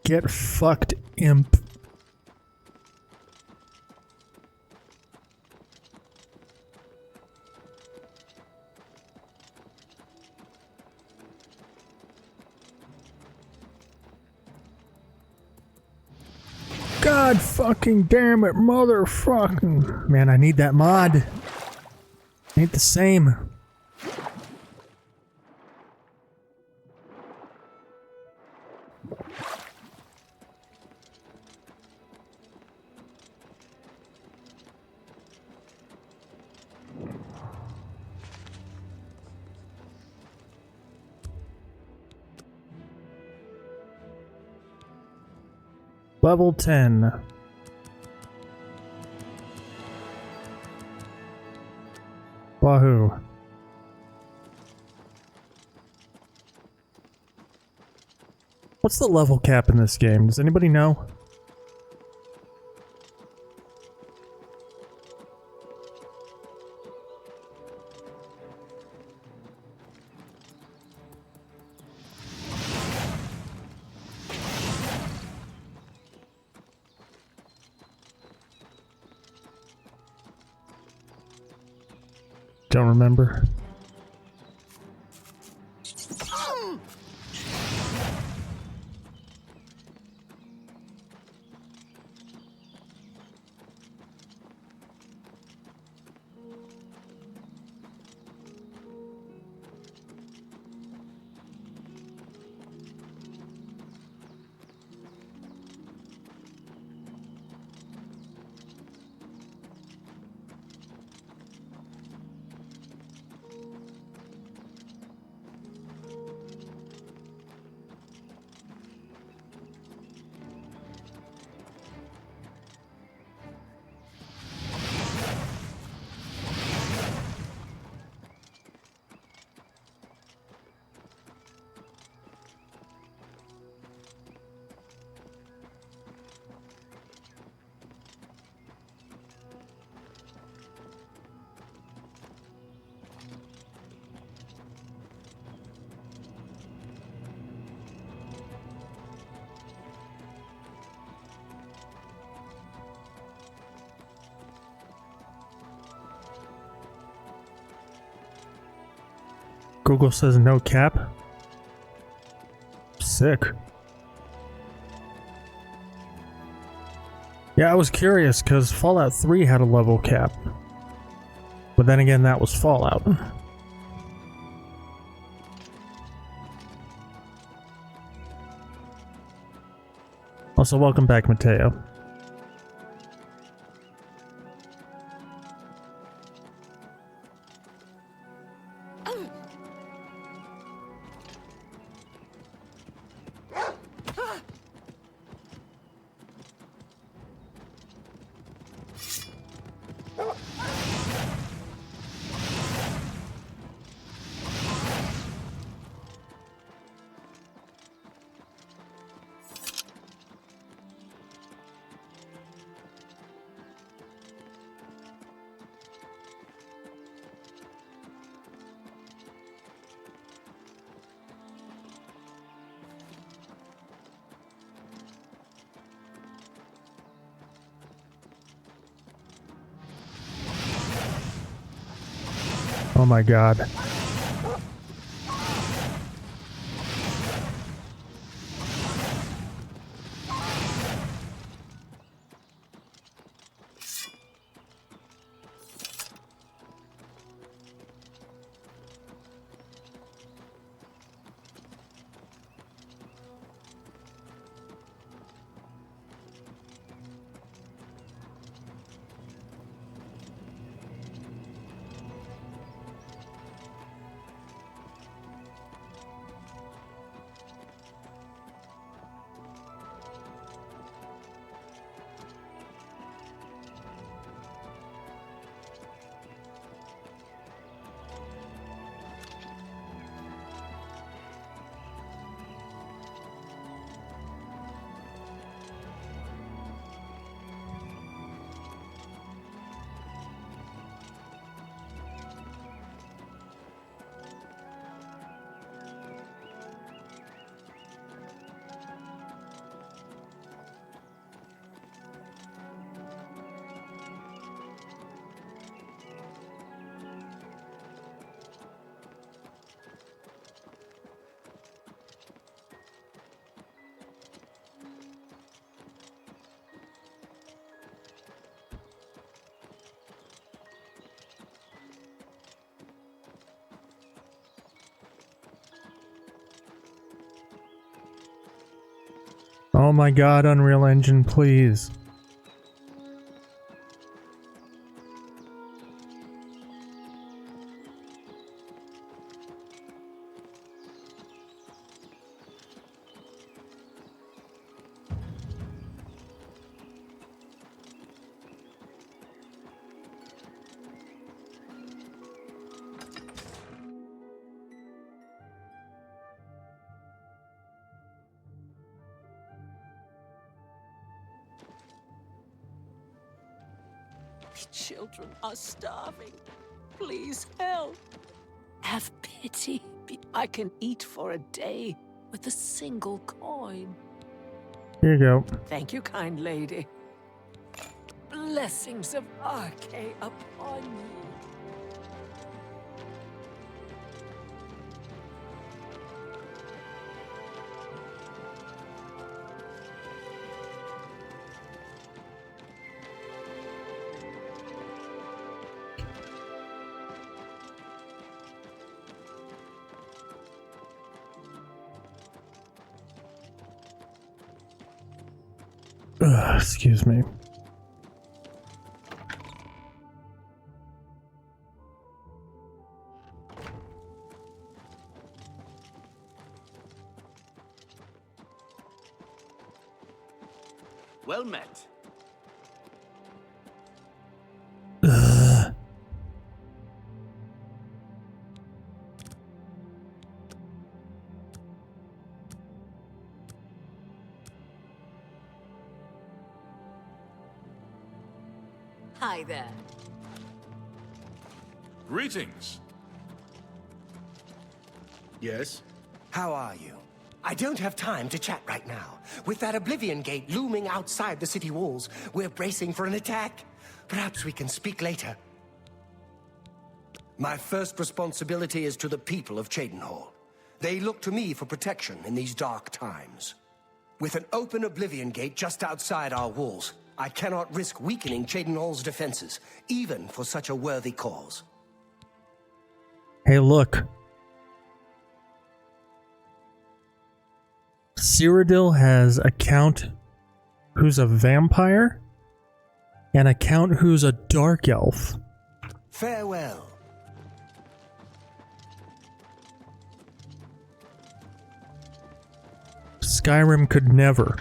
Get fucked, imp. God fucking damn it, motherfucking. Man, I need that mod. Ain't the same. Level 10. Wahoo. What's the level cap in this game? Does anybody know? Don't remember. Google says no cap. Sick. Yeah, I was curious because Fallout 3 had a level cap. But then again, that was Fallout. Also, welcome back, Mateo. Oh my god. Oh my god, Unreal Engine, please. Children are starving. Please help. Have pity. I can eat for a day with a single coin. Here you go. Thank you, kind lady. Blessings of Arche upon you. Excuse me. Well met. Hi there. Greetings. Yes? How are you? I don't have time to chat right now. With that Oblivion gate looming outside the city walls, we're bracing for an attack. Perhaps we can speak later. My first responsibility is to the people of Cheydinhal. They look to me for protection in these dark times. With an open Oblivion gate just outside our walls, I cannot risk weakening Cheydinhal's defenses, even for such a worthy cause. Hey, look. Cyrodiil has a count who's a vampire and a count who's a dark elf. Farewell. Skyrim could never.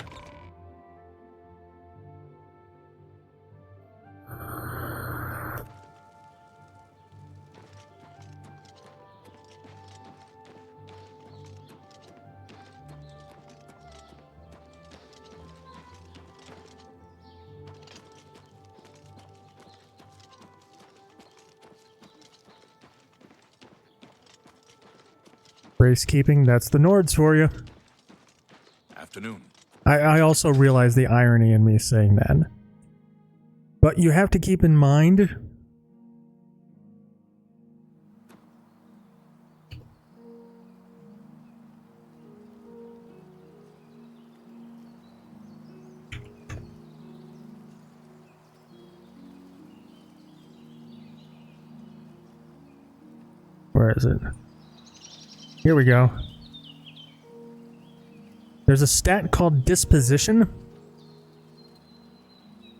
Racekeeping, that's the Nords for you. Afternoon. I also realize the irony in me saying that. But you have to keep in mind... Where is it? Here we go. There's a stat called disposition,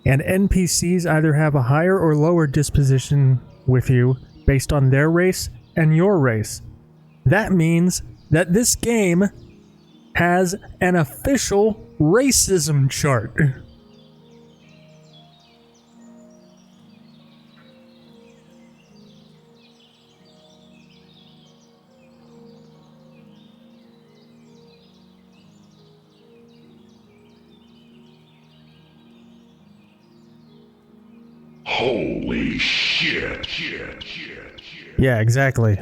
and NPCs either have a higher or lower disposition with you based on their race and your race. That means that this game has an official racism chart. Holy shit. Yeah, exactly.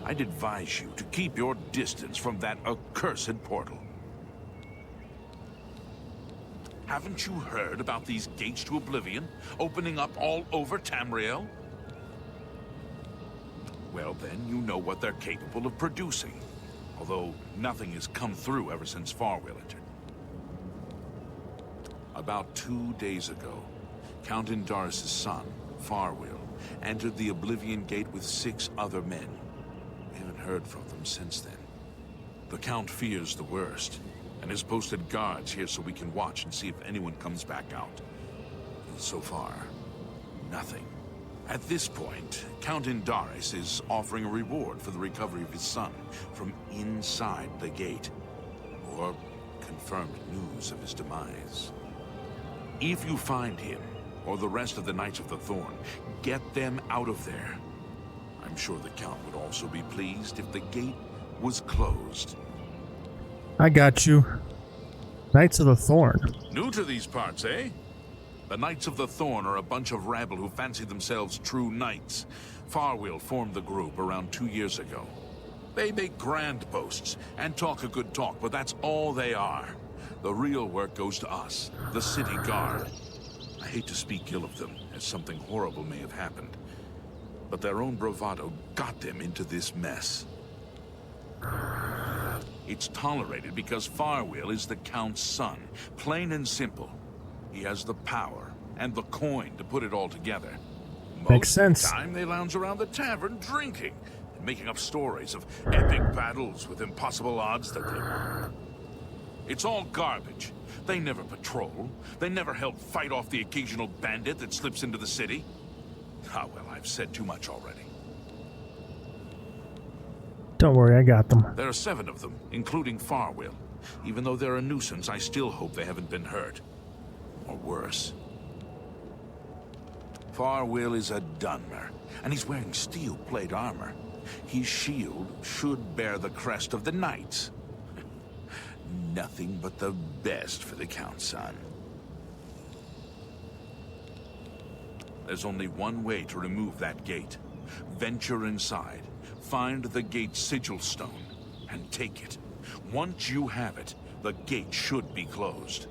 I'd advise you to keep your distance from that accursed portal. Haven't you heard about these gates to Oblivion opening up all over Tamriel? Well then, you know what they're capable of producing. Although nothing has come through ever since Farwell entered. About 2 days ago, Count Indaris' son, Farwell, entered the Oblivion Gate with 6 other men. We haven't heard from them since then. The Count fears the worst, and has posted guards here so we can watch and see if anyone comes back out. So far, nothing. At this point, Count Indaris is offering a reward for the recovery of his son from inside the gate, or confirmed news of his demise. If you find him, or the rest of the Knights of the Thorn, get them out of there. I'm sure the Count would also be pleased if the gate was closed. I got you. Knights of the Thorn. New to these parts, eh? The Knights of the Thorn are a bunch of rabble who fancy themselves true knights. Farwell formed the group around 2 years ago. They make grand boasts and talk a good talk, but that's all they are. The real work goes to us, the city guard. I hate to speak ill of them, as something horrible may have happened. But their own bravado got them into this mess. It's tolerated because Farwell is the Count's son. Plain and simple. He has the power and the coin to put it all together. Makes sense. Most of the time they lounge around the tavern drinking and making up stories of epic battles with impossible odds that they... It's all garbage. They never patrol. They never help fight off the occasional bandit that slips into the city. Ah, well, I've said too much already. Don't worry, I got them. There are 7 of them, including Farwell. Even though they're a nuisance, I still hope they haven't been hurt. Or worse. Farwell is a Dunmer, and he's wearing steel plate armor. His shield should bear the crest of the knights. Nothing but the best for the Count's son. There's only one way to remove that gate. Venture inside, find the gate's sigil stone, and take it. Once you have it, the gate should be closed.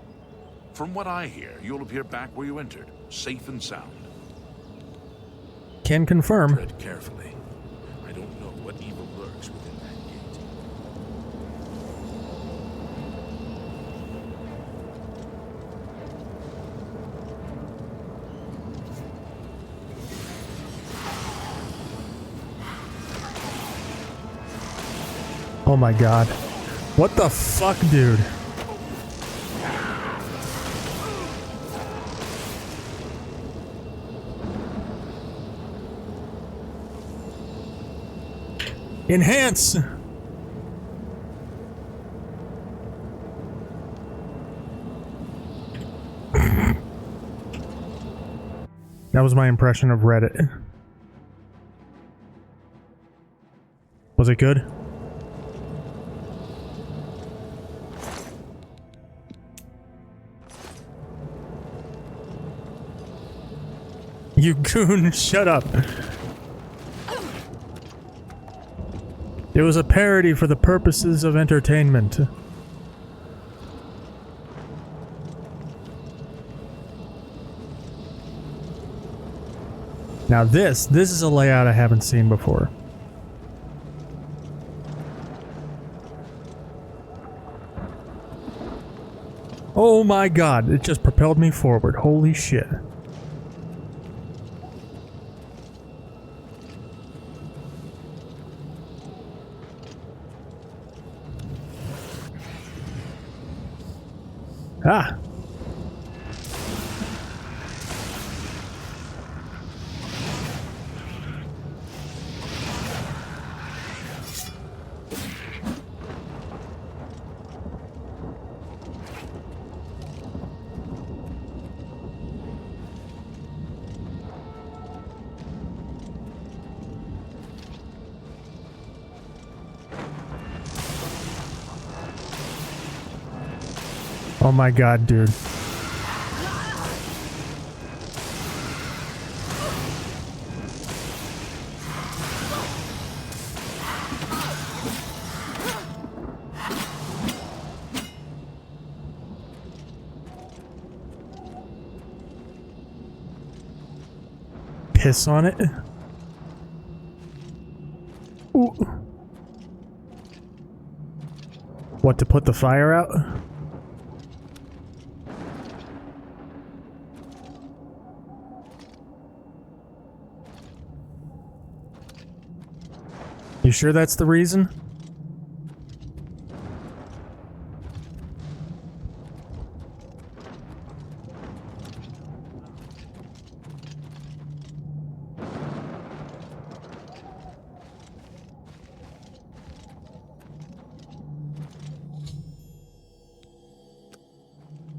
From what I hear, you'll appear back where you entered, safe and sound. Can confirm. Tread carefully. I don't know what evil lurks within that gate. Oh my god. What the fuck, dude? Enhance! That was my impression of Reddit. Was it good? You goon, shut up. It was a parody for the purposes of entertainment. Now this is a layout I haven't seen before. Oh my god, it just propelled me forward. Holy shit. Ah. Oh my god, dude. Piss on it. Ooh. What, to put the fire out? You sure that's the reason?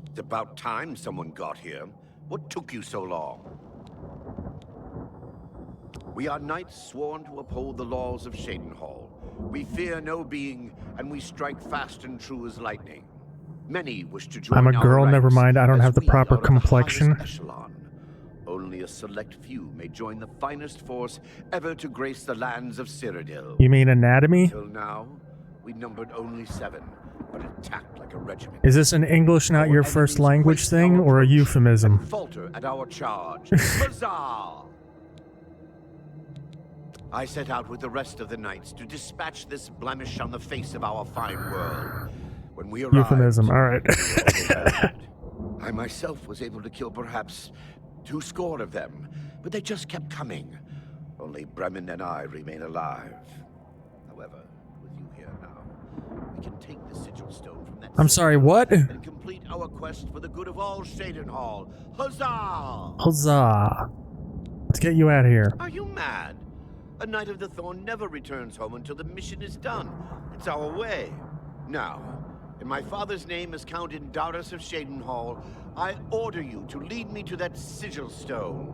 It's about time someone got here. What took you so long? We are knights sworn to uphold the laws of Cheydinhal. We fear no being, and we strike fast and true as lightning. Many wish to join I'm a our girl, ranks, never mind, I don't as have the we proper out of complexion. highest echelon. Only a select few may join the finest force ever to grace the lands of Cyrodiil. You mean anatomy? Till now, we numbered only 7, but attacked like a regiment. Is this an English not your first language thing, or a euphemism? Falter at our charge. Huzzah! I set out with the rest of the knights to dispatch this blemish on the face of our fine world. When we arrived, Euphemism, alright. I myself was able to kill perhaps 2 score of them, but they just kept coming. Only Bremen and I remain alive. However, with you here now, we can take the sigil stone from that. I'm sorry, what? And complete our quest for the good of all Cheydinhal. Huzzah! Huzzah! Let's get you out of here. Are you mad? A Knight of the Thorn never returns home until the mission is done. It's our way. Now, in my father's name as Count Indarius of Cheydinhal, I order you to lead me to that sigil stone.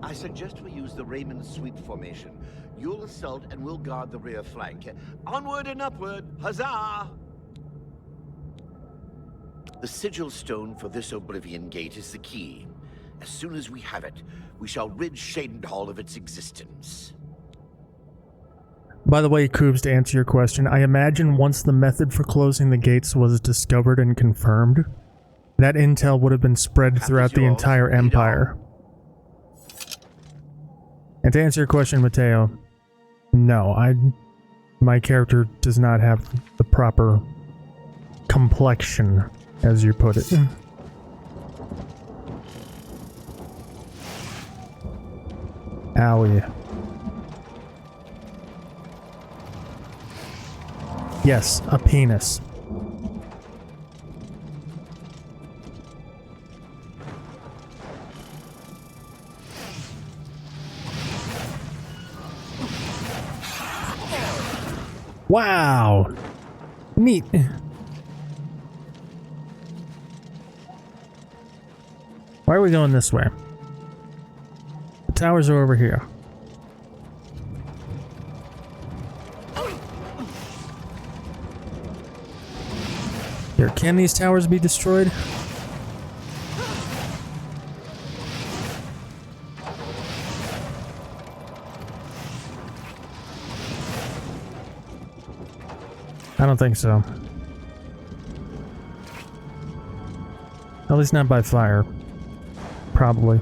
I suggest we use the Raymond sweep formation. You'll assault and we'll guard the rear flank. Onward and upward! Huzzah! The sigil stone for this Oblivion gate is the key. As soon as we have it, we shall rid Shadenhall of its existence. By the way, Koobs, to answer your question, I imagine once the method for closing the gates was discovered and confirmed, that intel would have been spread throughout the entire empire. And to answer your question, Mateo, no, my character does not have the proper complexion, as you put it. Owie. Yes, a penis. Wow! Neat. Why are we going this way? The towers are over here. Here, can these towers be destroyed? I don't think so. At least not by fire. Probably.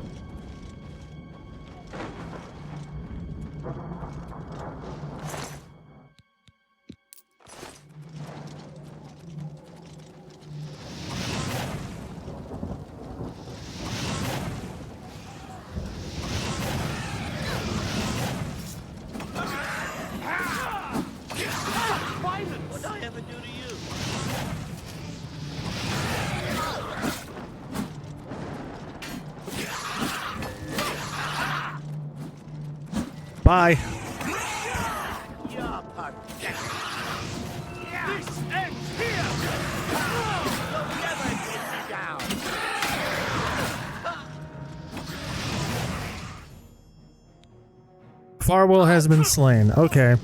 What'd I ever do to you? Bye. You're pathetic. This ends here. You'll never get me down. Farwell has been slain. Okay.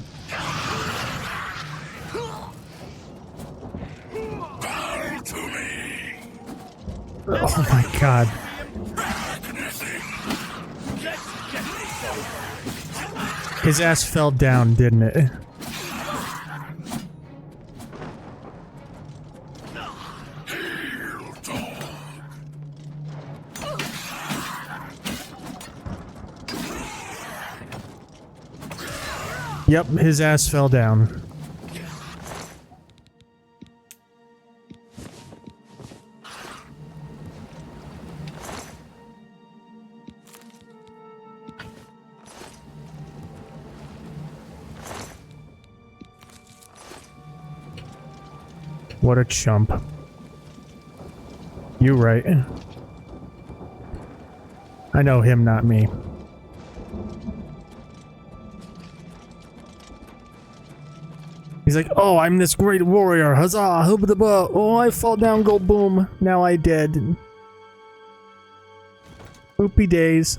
Oh my god. His ass fell down, didn't it? Yep, his ass fell down. What a chump. You right. I know him, not me. He's like, oh, I'm this great warrior. Huzzah! Hubba-da-ba. Oh, I fall down, go boom. Now I dead. Oopie days.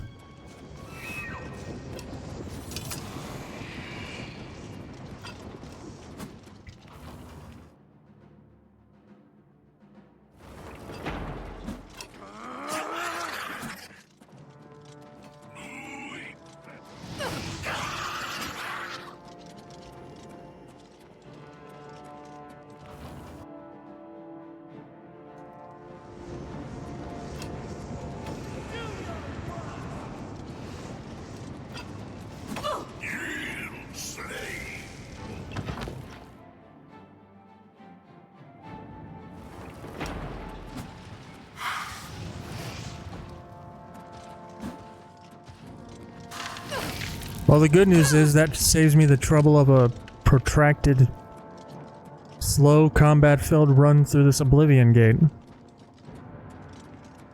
Well, the good news is that saves me the trouble of a protracted, slow, combat-filled run through this Oblivion gate.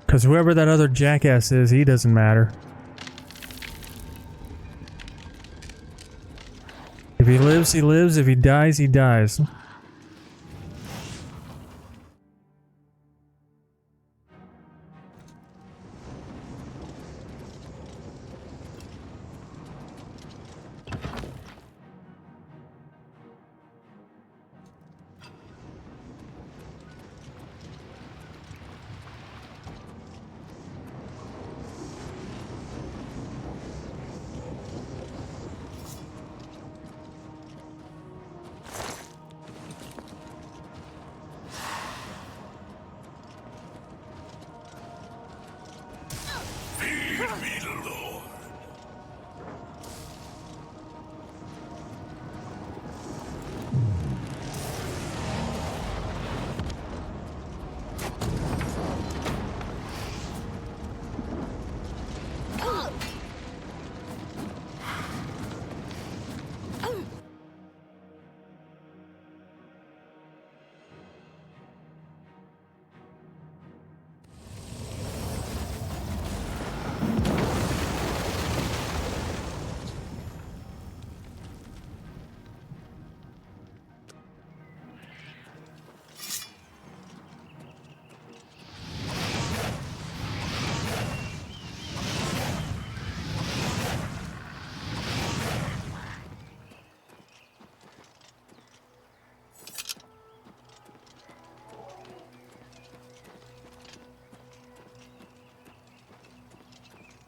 Because whoever that other jackass is, he doesn't matter. If he lives, he lives. If he dies, he dies.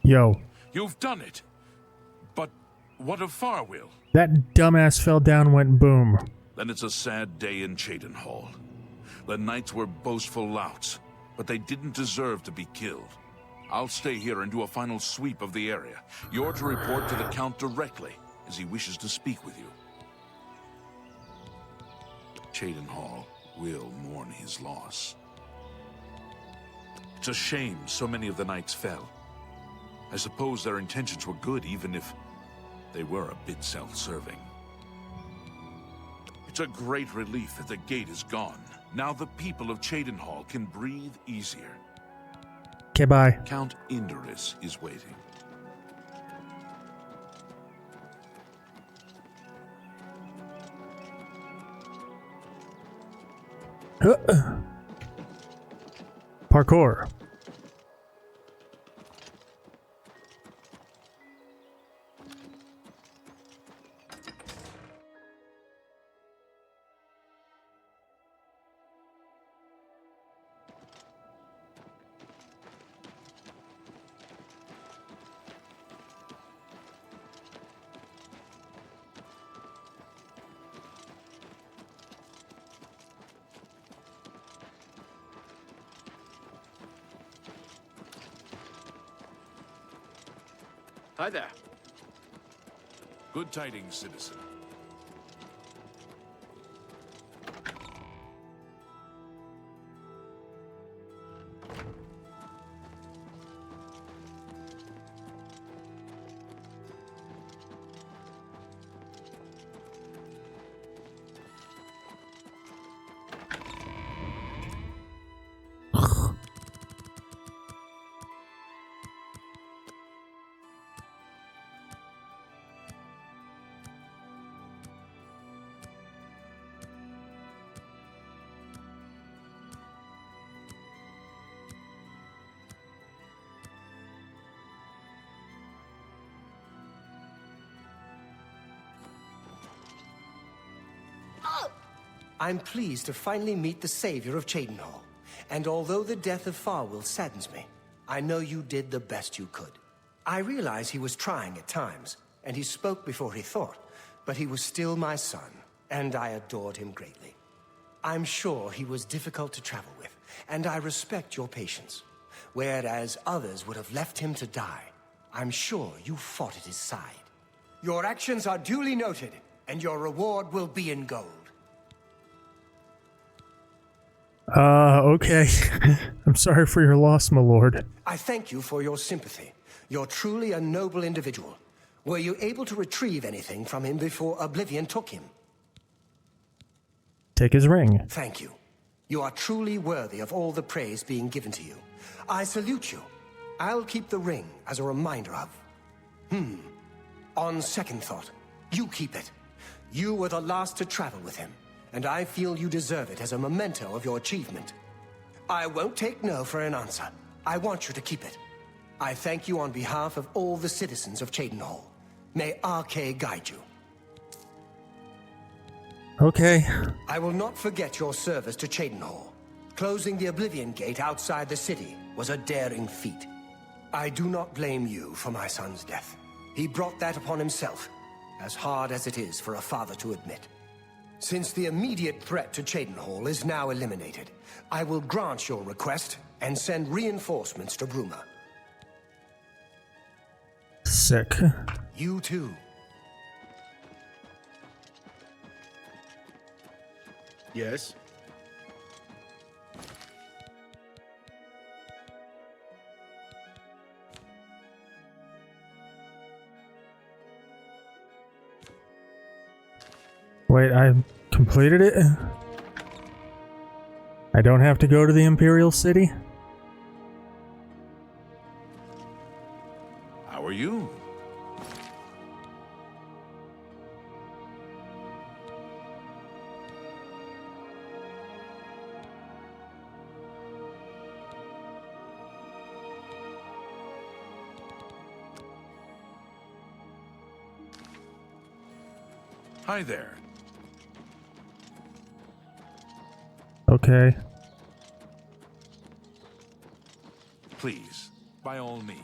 Yo, You've done it. But what of Farwill? that dumbass fell down and went boom. Then it's a sad day in Cheydinhall. The knights were boastful louts, but they didn't deserve to be killed. I'll stay here and do a final sweep of the area. You're to report to the Count directly, as he wishes to speak with you. Cheydinhall will mourn his loss. It's a shame so many of the knights fell. I suppose their intentions were good, even if they were a bit self-serving. It's a great relief that the gate is gone. Now the people of Cheydinhall can breathe easier. Okay, bye. Count Inderis is waiting. Parkour. Hi there. Good tidings, citizen. I'm pleased to finally meet the savior of Cheydinhall. And although the death of Farwill saddens me, I know you did the best you could. I realize he was trying at times, and he spoke before he thought, but he was still my son, and I adored him greatly. I'm sure he was difficult to travel with, and I respect your patience. Whereas others would have left him to die, I'm sure you fought at his side. Your actions are duly noted, and your reward will be in gold. Okay. I'm sorry for your loss, my lord. I thank you for your sympathy. You're truly a noble individual. Were you able to retrieve anything from him before Oblivion took him? Take his ring. Thank you. You are truly worthy of all the praise being given to you. I salute you. I'll keep the ring as a reminder of... On second thought, you keep it. You were the last to travel with him, and I feel you deserve it as a memento of your achievement. I won't take no for an answer. I want you to keep it. I thank you on behalf of all the citizens of Cheydinhall. May RK guide you. Okay. I will not forget your service to Cheydinhall. Closing the Oblivion Gate outside the city was a daring feat. I do not blame you for my son's death. He brought that upon himself, as hard as it is for a father to admit. Since the immediate threat to Cheydinhall is now eliminated, I will grant your request and send reinforcements to Bruma. Sick. You too. Yes? Wait, I completed it? I don't have to go to the Imperial City? How are you? Hi there. Okay. Please, by all means.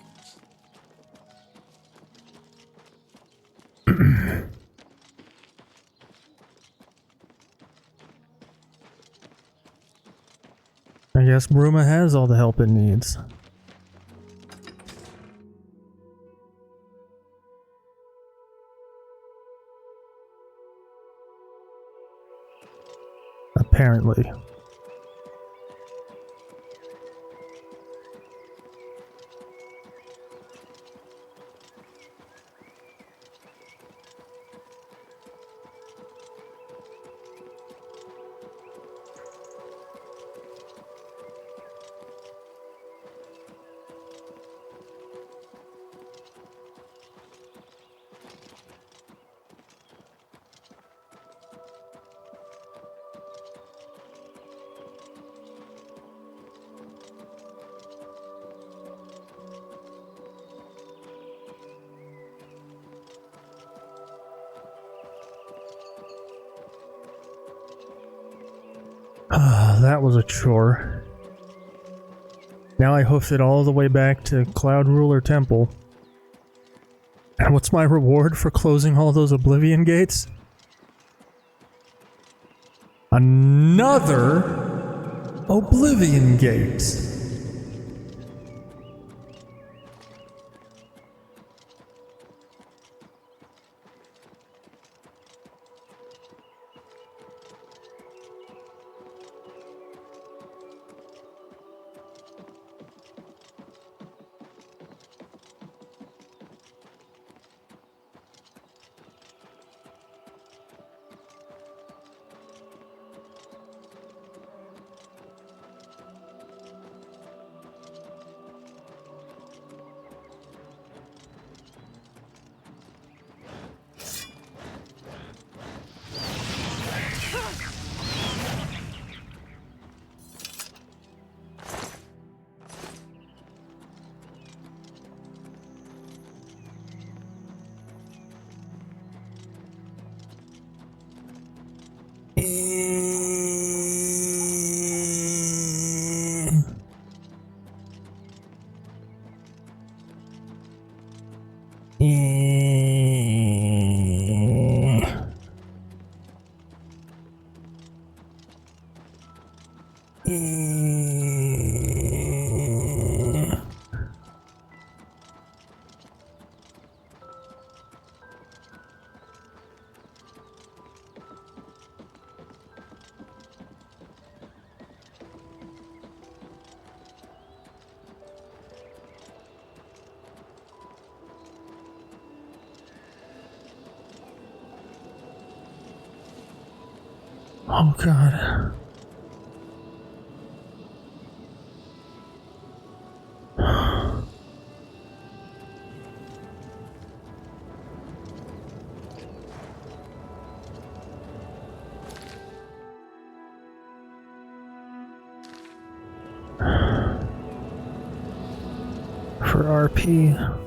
I guess Bruma has all the help it needs. Apparently. That was a chore. Now I hoofed it all the way back to Cloud Ruler Temple. And what's my reward for closing all those Oblivion gates? Another Oblivion gate. Oh god. For RP.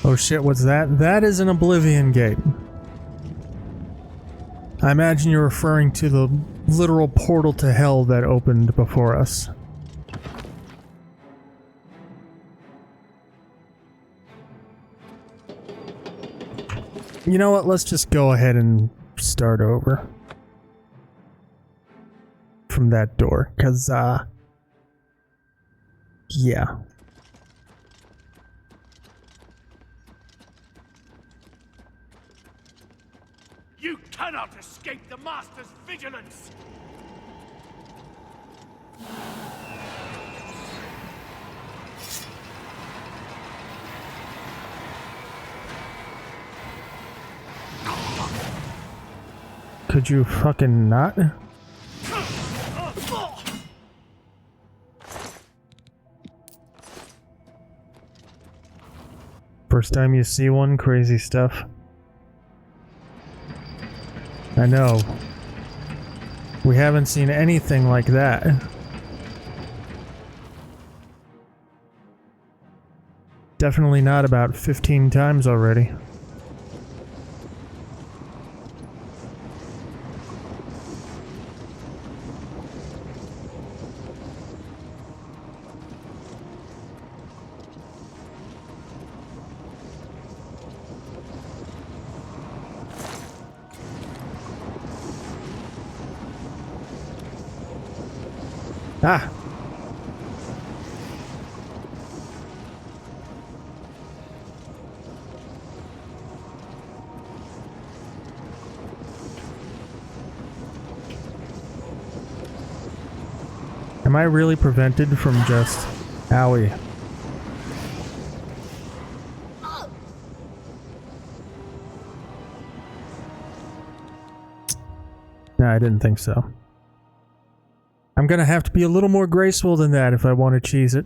Oh shit, what's that? That is an Oblivion gate. I imagine you're referring to the literal portal to hell that opened before us. You know what, let's just go ahead and start over. From that door, cause yeah. You cannot escape the Master's vigilance! Could you fucking not? First time you see one, crazy stuff. I know. We haven't seen anything like that. Definitely not about 15 times already. Ah! Am I really prevented from just... Owie. No, I didn't think so. I'm gonna have to be a little more graceful than that if I want to cheese it.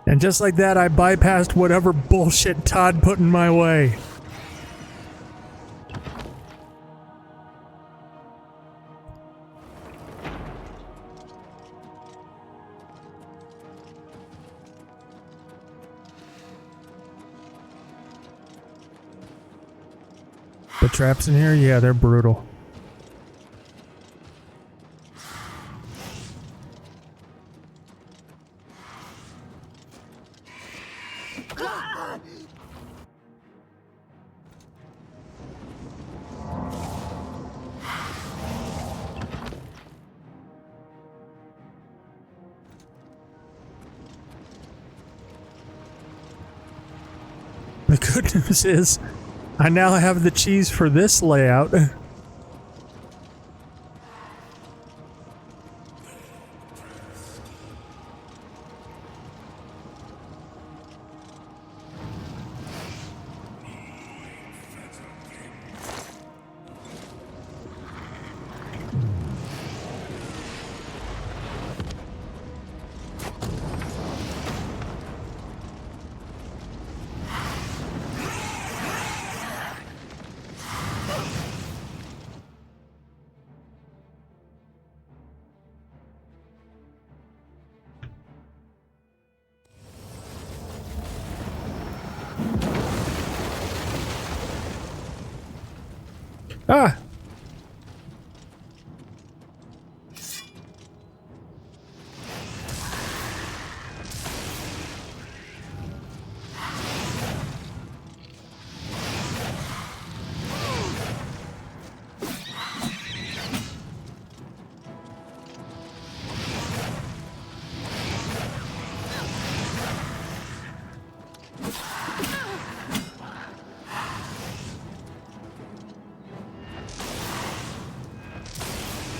And just like that, I bypassed whatever bullshit Todd put in my way. The traps in here, yeah, they're brutal. The good news is, I now have the cheese for this layout. Ah!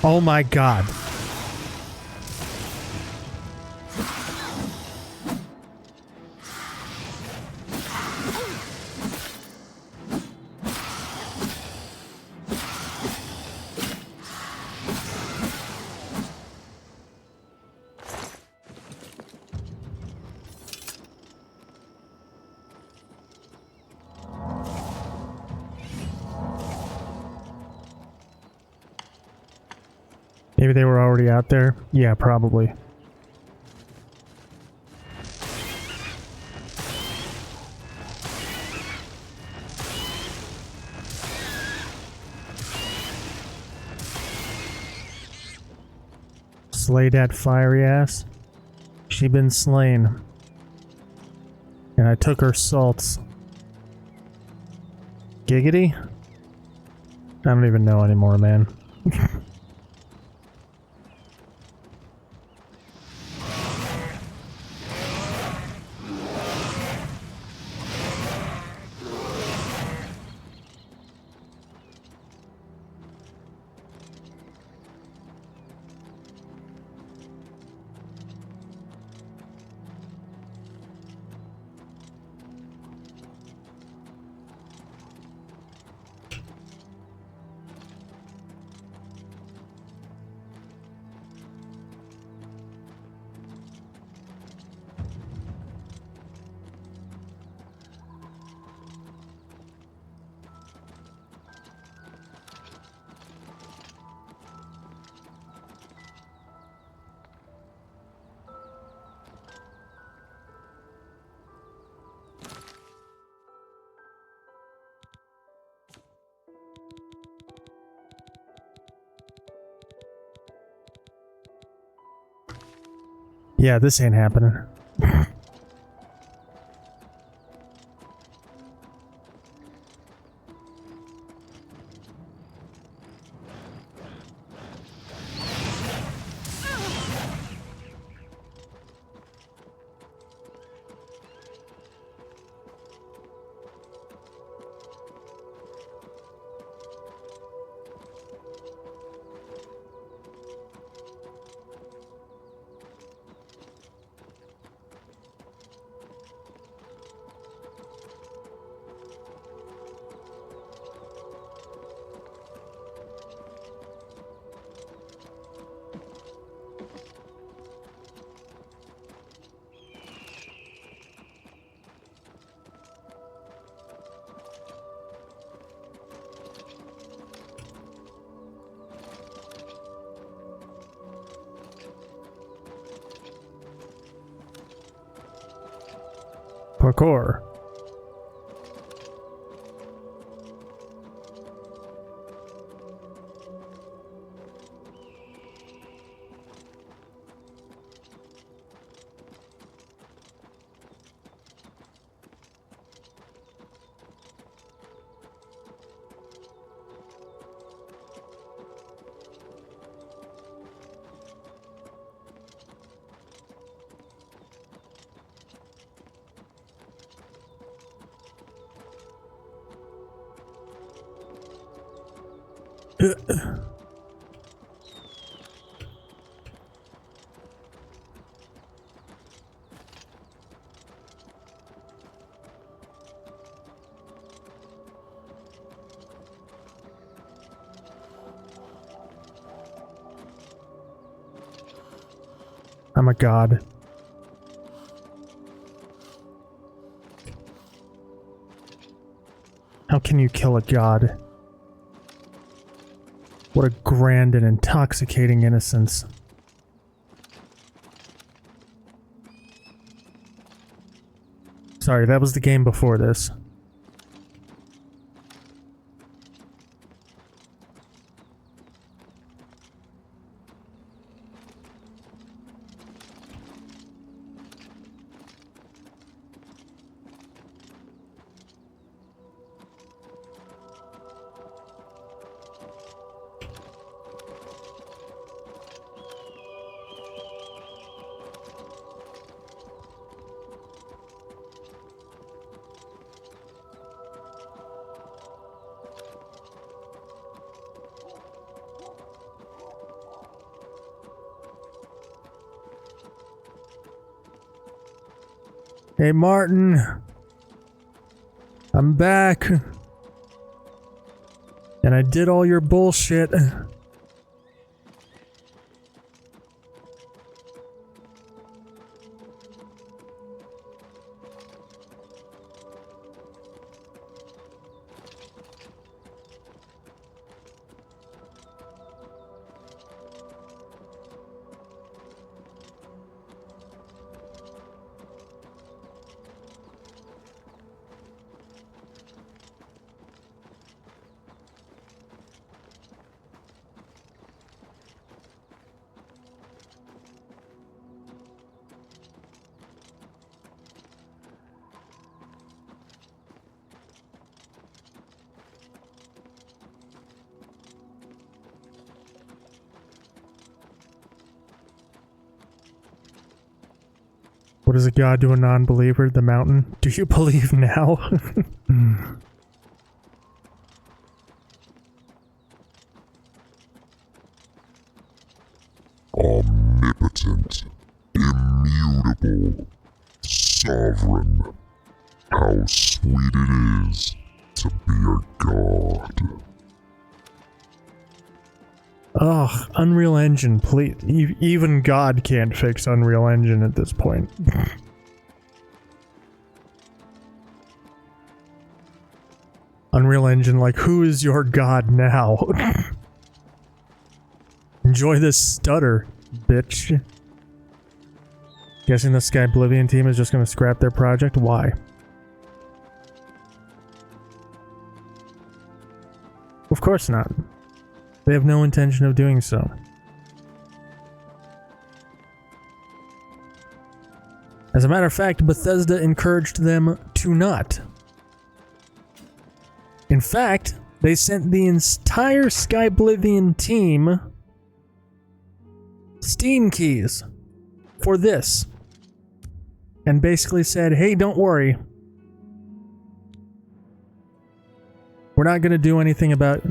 Oh my god. Maybe they were already out there? Yeah, probably. Slay that fiery ass. She been slain. And I took her salts. Giggity? I don't even know anymore, man. Yeah, this ain't happening. Parkour. I'm a god. How can you kill a god? What a grand and intoxicating innocence. Sorry, that was the game before this. Hey Martin, I'm back. And I did all your bullshit. What does a god to a non-believer? The mountain? Do you believe now? Omnipotent, immutable, sovereign. How sweet it is to be a god. Ugh, Unreal Engine, please. Even God can't fix Unreal Engine at this point. Unreal Engine, like, who is your god now? Enjoy this stutter, bitch. Guessing the Sky Oblivion team is just gonna scrap their project? Why? Of course not. They have no intention of doing so. As a matter of fact, Bethesda encouraged them to not. In fact, they sent the entire Sky Oblivion team Steam keys for this. And basically said, hey, don't worry. We're not going to do anything about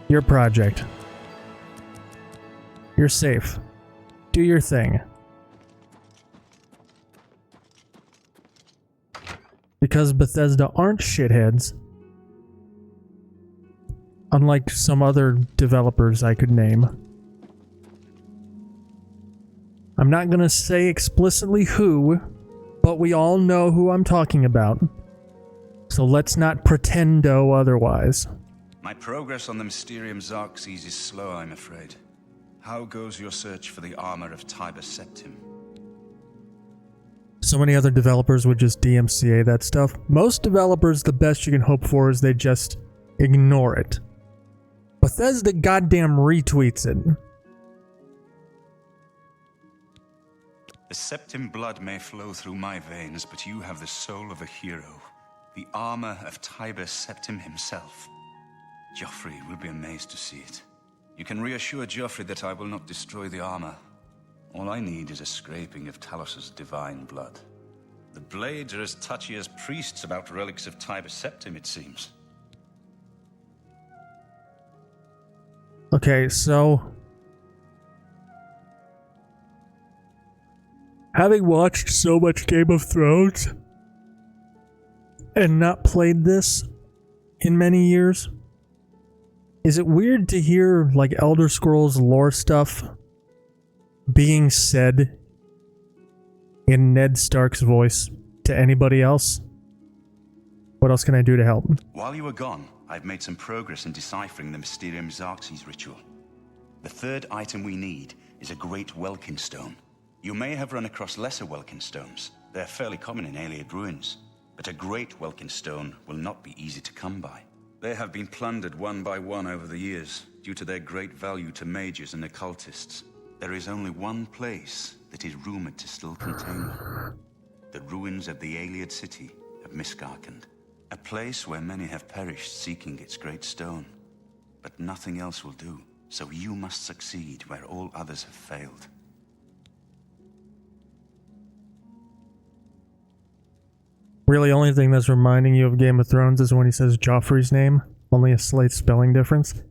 your project. You're safe. Do your thing. Because Bethesda aren't shitheads, unlike some other developers I could name. I'm not gonna say explicitly who, but we all know who I'm talking about. So let's not pretendo otherwise. My progress on the Mysterium Xarxes is slow, I'm afraid. How goes your search for the armor of Tiber Septim? So many other developers would just DMCA that stuff. Most developers, the best you can hope for is they just ignore it. Bethesda goddamn retweets it. The Septim blood may flow through my veins, but you have the soul of a hero. The armor of Tiber Septim himself. Joffrey will be amazed to see it. You can reassure Joffrey that I will not destroy the armor. All I need is a scraping of Talos's divine blood. The blades are as touchy as priests about relics of Tiber Septim, it seems. Okay, so having watched so much Game of Thrones and not played this in many years, is it weird to hear like Elder Scrolls lore stuff being said in Ned Stark's voice to anybody else? What else can I do to help? While you were gone, I've made some progress in deciphering the Mysterium Xarxes ritual. The third item we need is a great Welkin stone. You may have run across lesser Welkin stones. They're fairly common in Ayleid ruins. But a great Welkin stone will not be easy to come by. They have been plundered one by one over the years, due to their great value to mages and occultists. There is only one place that is rumored to still contain one. The ruins of the Ayleid city of Miskarkand. A place where many have perished seeking its great stone. But nothing else will do, so you must succeed where all others have failed. Really, only thing that's reminding you of Game of Thrones is when he says Joffrey's name. Only a slight spelling difference.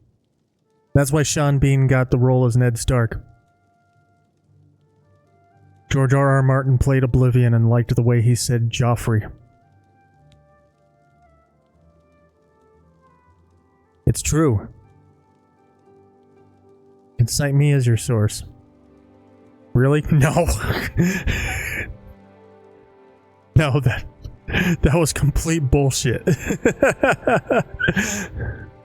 That's why Sean Bean got the role as Ned Stark. George R.R. Martin played Oblivion and liked the way he said Joffrey. It's true. You can cite me as your source. Really? No. No, that was complete bullshit.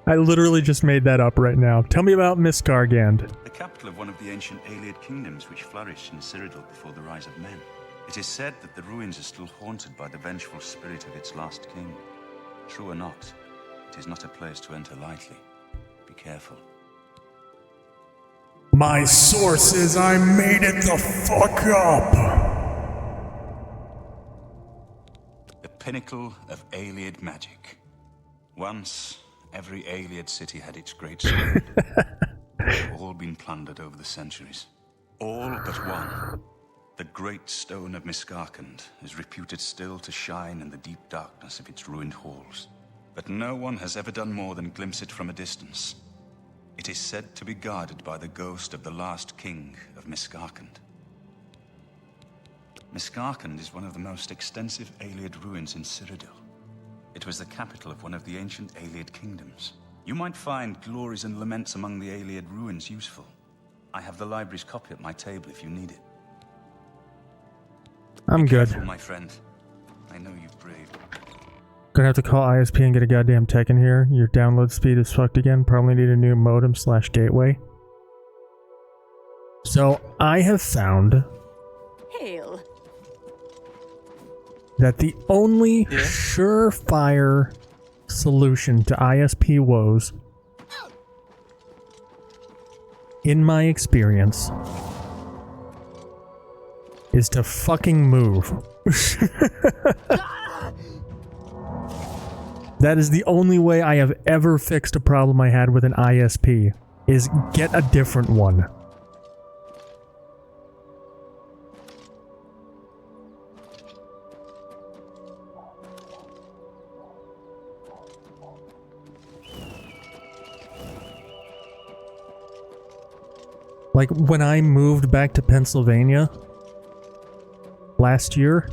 I literally just made that up right now. Tell me about Miskargand. The capital of one of the ancient Ayleid kingdoms which flourished in Cyrodiil before the rise of men. It is said that the ruins are still haunted by the vengeful spirit of its last king. True or not, it is not a place to enter lightly. Be careful. My source is I made it the fuck up! The pinnacle of Ayleid magic. Once, every Ayleid city had its great sword. They've all been plundered over the centuries. All but one. The great stone of Miskarkand is reputed still to shine in the deep darkness of its ruined halls. But no one has ever done more than glimpse it from a distance. It is said to be guarded by the ghost of the last king of Miskarkand. Miskarkand is one of the most extensive Ayleid ruins in Cyrodiil. It was the capital of one of the ancient Ayleid kingdoms. You might find glories and laments among the Ayleid ruins useful. I have the library's copy at my table if you need it. I'm good. Careful, my friend. I know you've braved. Gonna have to call ISP and get a goddamn tech in here. Your download speed is fucked again. Probably need a new modem/gateway. So I have found Hail. that the only surefire solution to ISP woes, in my experience, is to fucking move. That is the only way I have ever fixed a problem I had with an ISP, is get a different one. Like, when I moved back to Pennsylvania last year,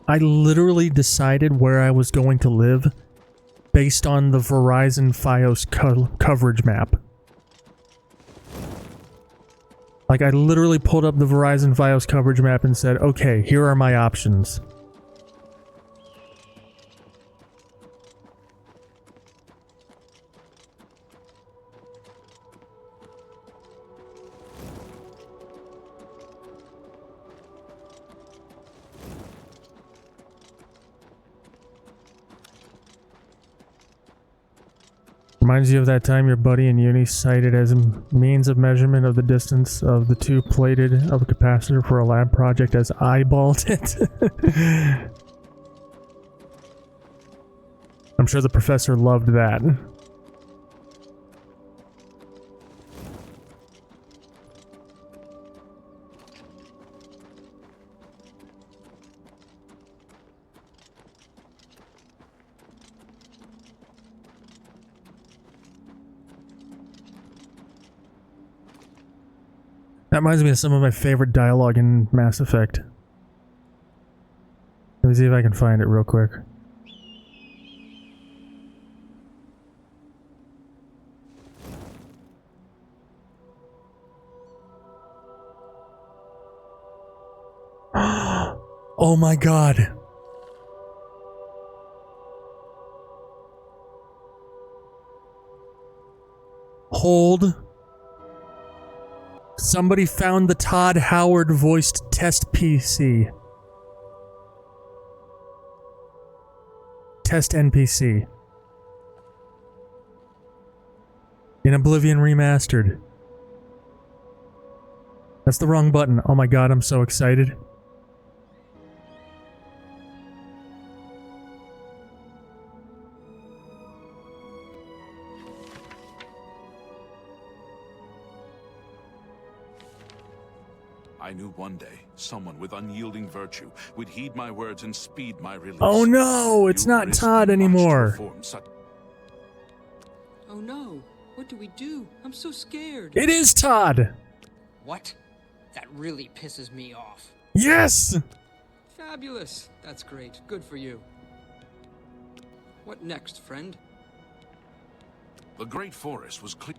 I literally decided where I was going to live based on the Verizon Fios coverage map. Like, I literally pulled up the Verizon Fios coverage map and said, okay, here are my options. Reminds you of that time your buddy in uni cited as a means of measurement of the distance of the two plated of a capacitor for a lab project as eyeballed it. I'm sure the professor loved that. That reminds me of some of my favorite dialogue in Mass Effect. Let me see if I can find it real quick. Oh my god. Hold. Somebody found the Todd Howard voiced test PC. Test NPC. In Oblivion Remastered. That's the wrong button. Oh my god, I'm so excited. I knew one day someone with unyielding virtue would heed my words and speed my release. Oh no, it's not Todd anymore. Oh no, what do we do? I'm so scared. It is Todd. What? That really pisses me off. Yes! Fabulous. That's great. Good for you. What next, friend? The great forest was clear.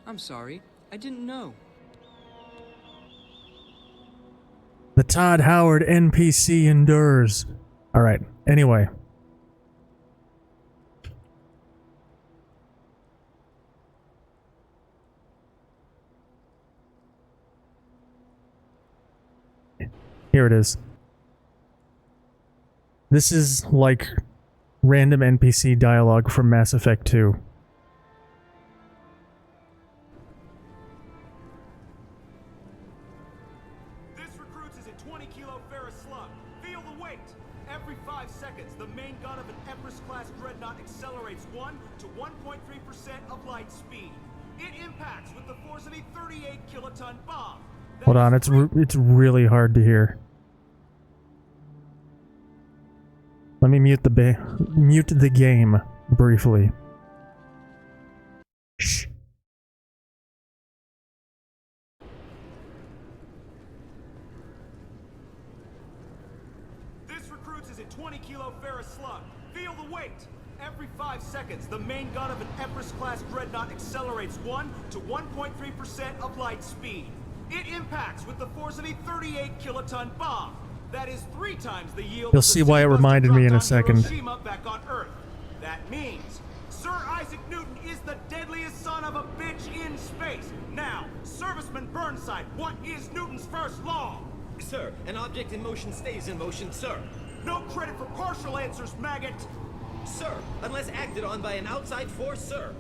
I'm sorry. I didn't know. The Todd Howard NPC endures. Alright, anyway. Here it is. This is like random NPC dialogue from Mass Effect 2. Of light speed. It impacts with the force of a 38 kiloton bomb. Hold on, it's really hard to hear. Let me mute the game briefly. Shh. This recruits is a 20-kilo ferrous slug. Feel the weight. Every 5 seconds, the main gun of an Empress-class dreadnought accelerates 1 to 1.3% of light speed. It impacts with the force of a 38-kiloton bomb. That is 3 times the yield. You'll see why it reminded me in a second. Hiroshima back on Earth. That means Sir Isaac Newton is the deadliest son of a bitch in space. Now, Serviceman Burnside, what is Newton's first law? Sir, an object in motion stays in motion, sir. No credit for partial answers, maggot. Sir, unless acted on by an outside force, sir.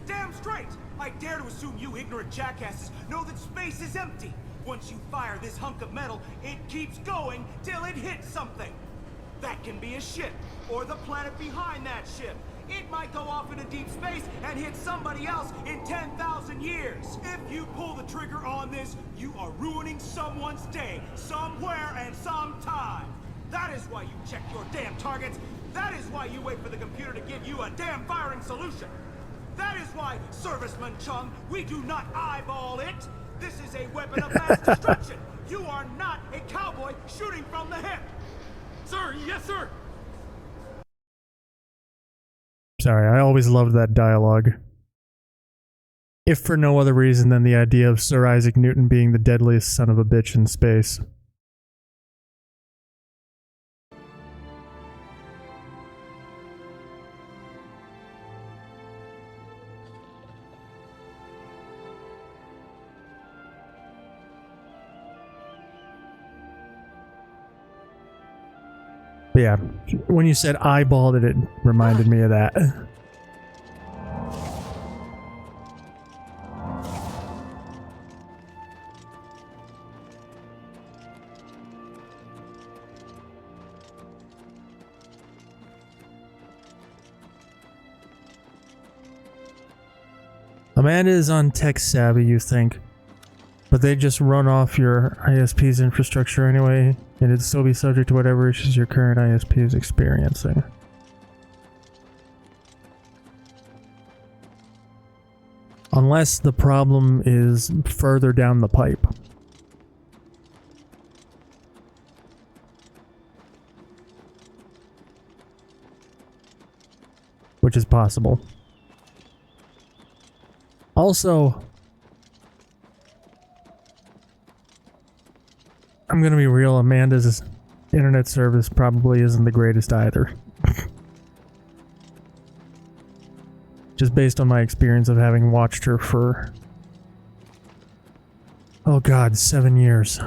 Damn straight! I dare to assume you ignorant jackasses know that space is empty. Once you fire this hunk of metal, it keeps going till it hits something. That can be a ship, or the planet behind that ship. It might go off into deep space and hit somebody else in 10,000 years. If you pull the trigger on this, you are ruining someone's day, somewhere and sometime. That is why you check your damn targets. That is why you wait for the computer to give you a damn firing solution. That is why, Serviceman Chung, we do not eyeball it. This is a weapon of mass destruction. You are not a cowboy shooting from the hip. Sir, yes, sir. Sorry, I always loved that dialogue. If for no other reason than the idea of Sir Isaac Newton being the deadliest son of a bitch in space. But yeah, when you said eyeballed it, it reminded me of that. Amanda is on tech savvy, you think, but they just run off your ISP's infrastructure anyway, and it'd still be subject to whatever issues your current ISP is experiencing. Unless the problem is further down the pipe. Which is possible. Also, I'm gonna be real, Amanda's internet service probably isn't the greatest either. Just based on my experience of having watched her for, oh god, 7 years.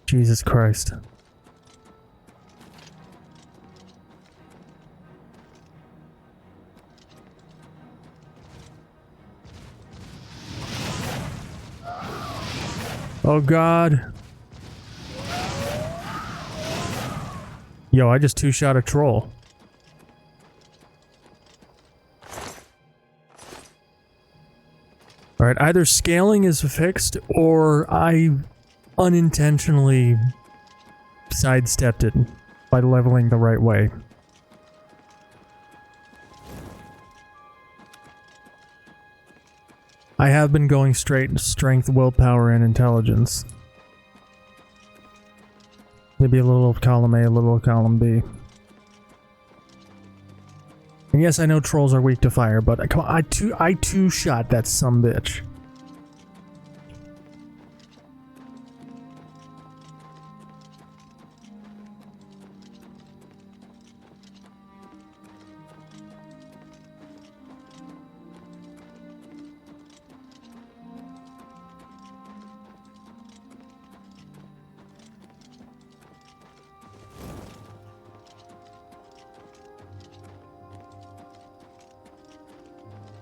Jesus Christ. Oh god. Yo, I just two-shot a troll. Alright, either scaling is fixed or I unintentionally sidestepped it by leveling the right way. I have been going straight strength, willpower, and intelligence. Maybe a little of column A, a little of column B. And yes, I know trolls are weak to fire, but come on, I two-shot that sumbitch.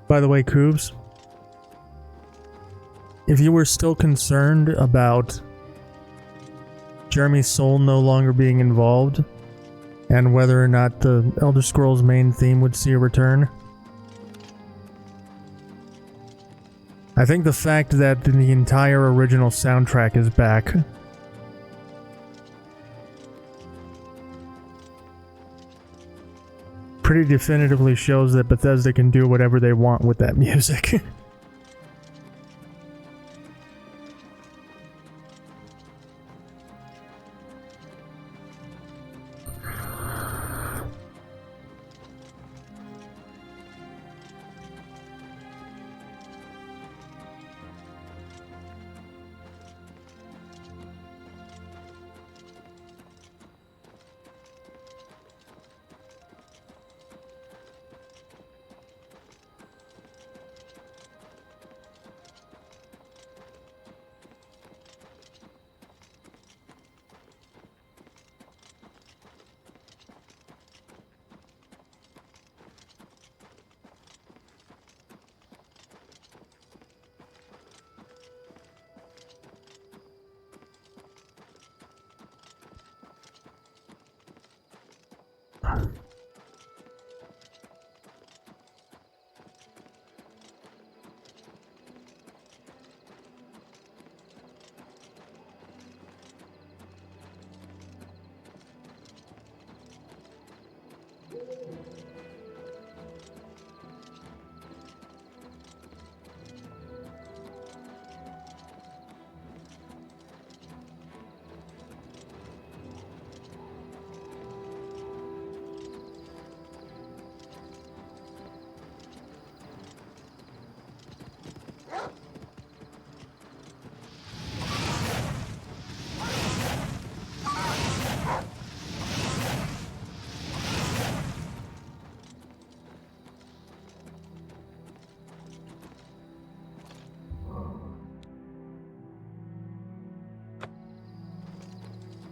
By the way, Koobs, if you were still concerned about Jeremy Soule no longer being involved, and whether or not the Elder Scrolls main theme would see a return. I think the fact that the entire original soundtrack is back pretty definitively shows that Bethesda can do whatever they want with that music.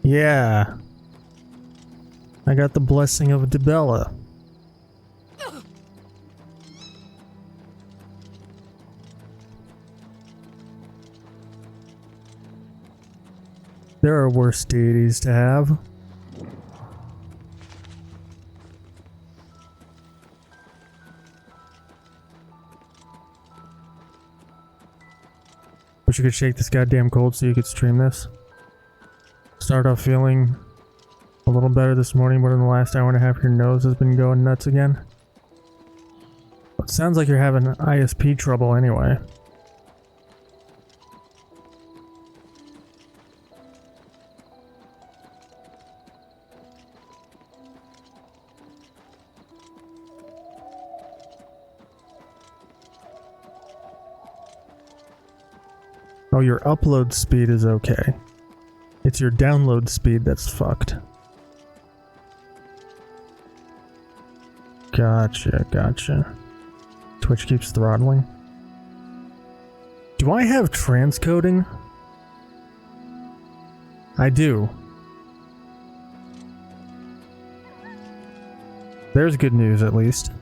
Yeah. I got the blessing of Dibella. There are worse deities to have. Wish you could shake this goddamn cold so you could stream this. Start off feeling a little better this morning, but in the last hour and a half your nose has been going nuts again. It sounds like you're having ISP trouble anyway. Oh, your upload speed is okay. It's your download speed that's fucked. Gotcha. Twitch keeps throttling. Do I have transcoding? I do. There's good news, at least.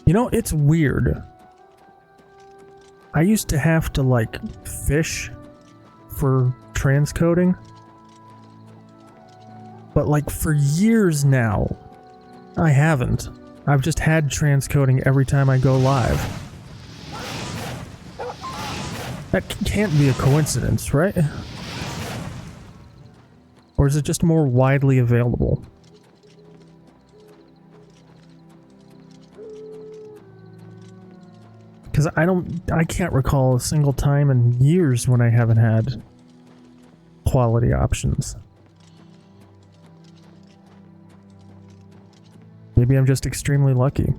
You know, it's weird. I used to have to, like, fish for transcoding. But, like, for years now, I haven't. I've just had transcoding every time I go live. That can't be a coincidence, right? Or is it just more widely available? Because I can't recall a single time in years when I haven't had quality options. Maybe I'm just extremely lucky.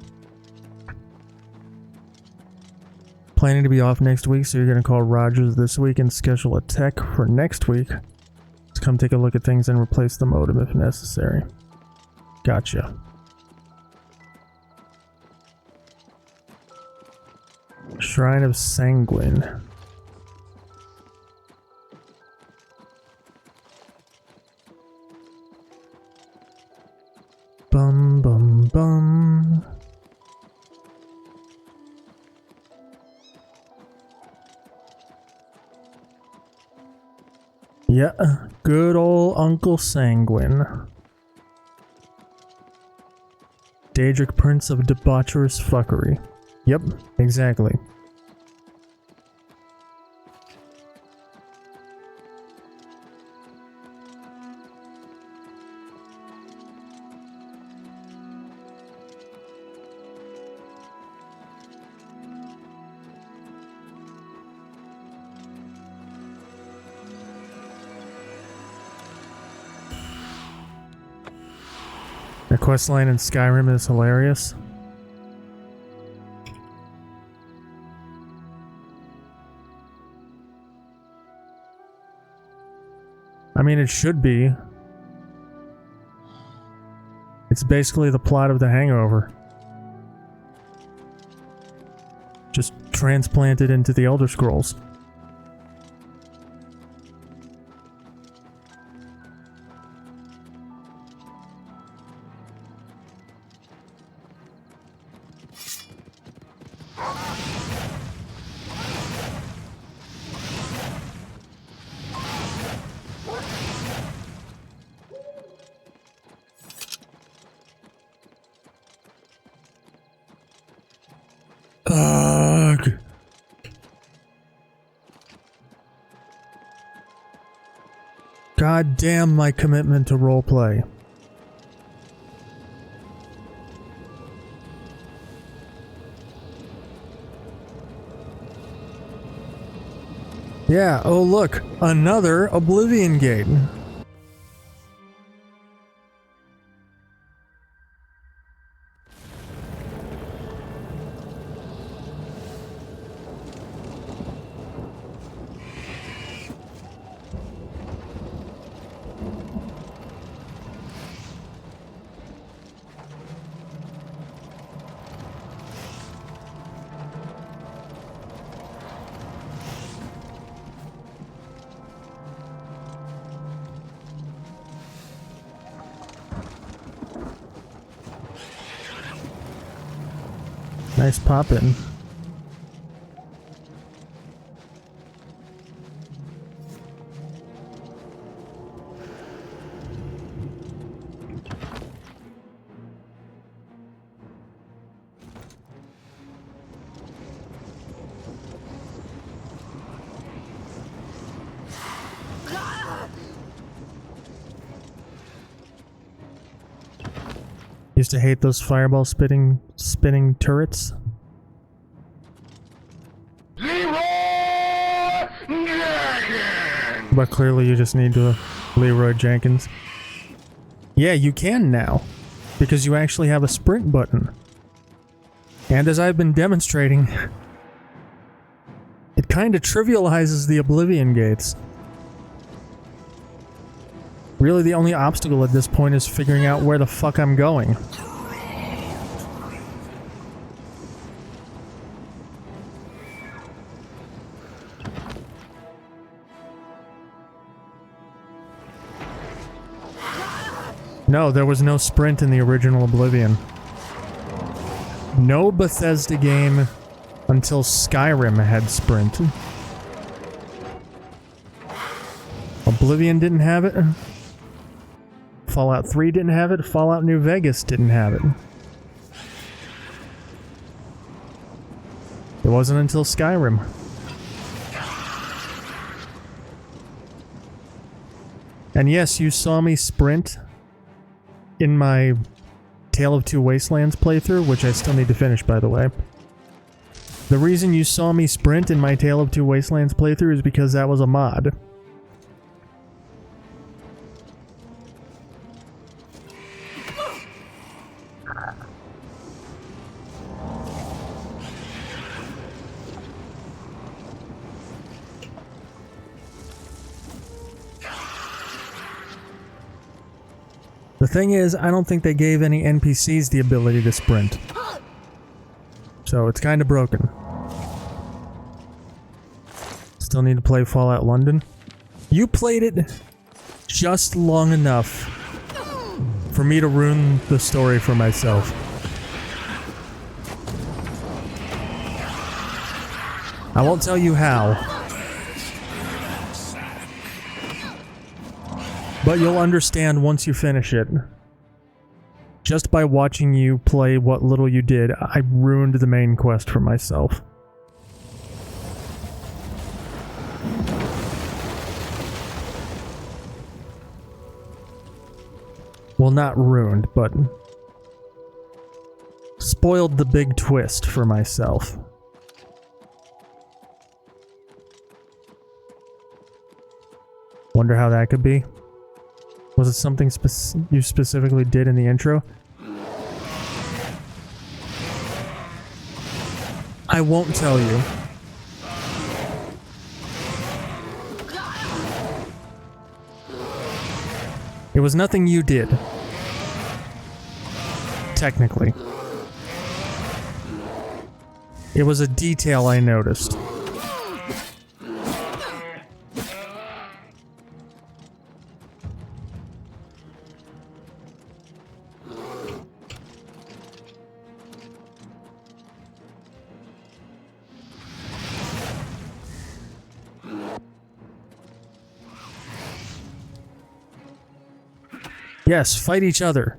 Planning to be off next week, so you're going to call Rogers this week and schedule a tech for next week to come take a look at things and replace the modem if necessary. Gotcha. Shrine of Sanguine. Bum bum bum. Yeah, good old Uncle Sanguine. Daedric Prince of debaucherous fuckery. Yep, exactly. The questline in Skyrim is hilarious. I mean, it should be. It's basically the plot of The Hangover. Just transplanted into the Elder Scrolls. Ugh. God damn my commitment to roleplay. Yeah, oh look, another Oblivion gate. Nice poppin'. Used to hate those fireball spinning turrets. But clearly you just need to Leroy Jenkins. Yeah, you can now, because you actually have a sprint button. And as I've been demonstrating, it kinda trivializes the Oblivion gates. Really, the only obstacle at this point is figuring out where the fuck I'm going. No, there was no sprint in the original Oblivion. No Bethesda game until Skyrim had sprint. Oblivion didn't have it. Fallout 3 didn't have it. Fallout New Vegas didn't have it. It wasn't until Skyrim. And yes, you saw me sprint in my Tale of Two Wastelands playthrough, which I still need to finish, by the way. The reason you saw me sprint in my Tale of Two Wastelands playthrough is because that was a mod. The thing is, I don't think they gave any NPCs the ability to sprint. So it's kind of broken. Still need to play Fallout London. You played it just long enough for me to ruin the story for myself. I won't tell you how. But you'll understand once you finish it. Just by watching you play what little you did, I ruined the main quest for myself. Well, not ruined, but spoiled the big twist for myself. Wonder how that could be. Was it something you specifically did in the intro? I won't tell you. It was nothing you did. Technically. It was a detail I noticed. Yes, fight each other.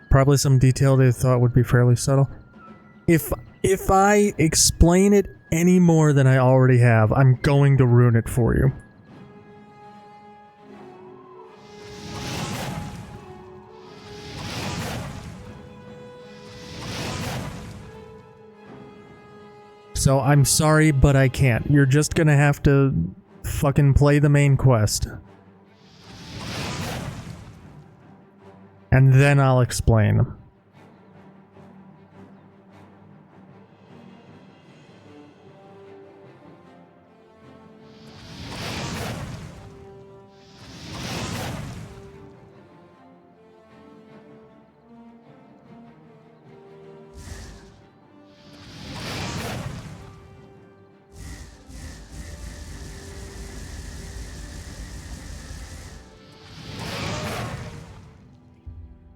Probably some detail they thought would be fairly subtle. If I explain it any more than I already have, I'm going to ruin it for you. So I'm sorry, but I can't. You're just gonna have to fucking play the main quest. And then I'll explain.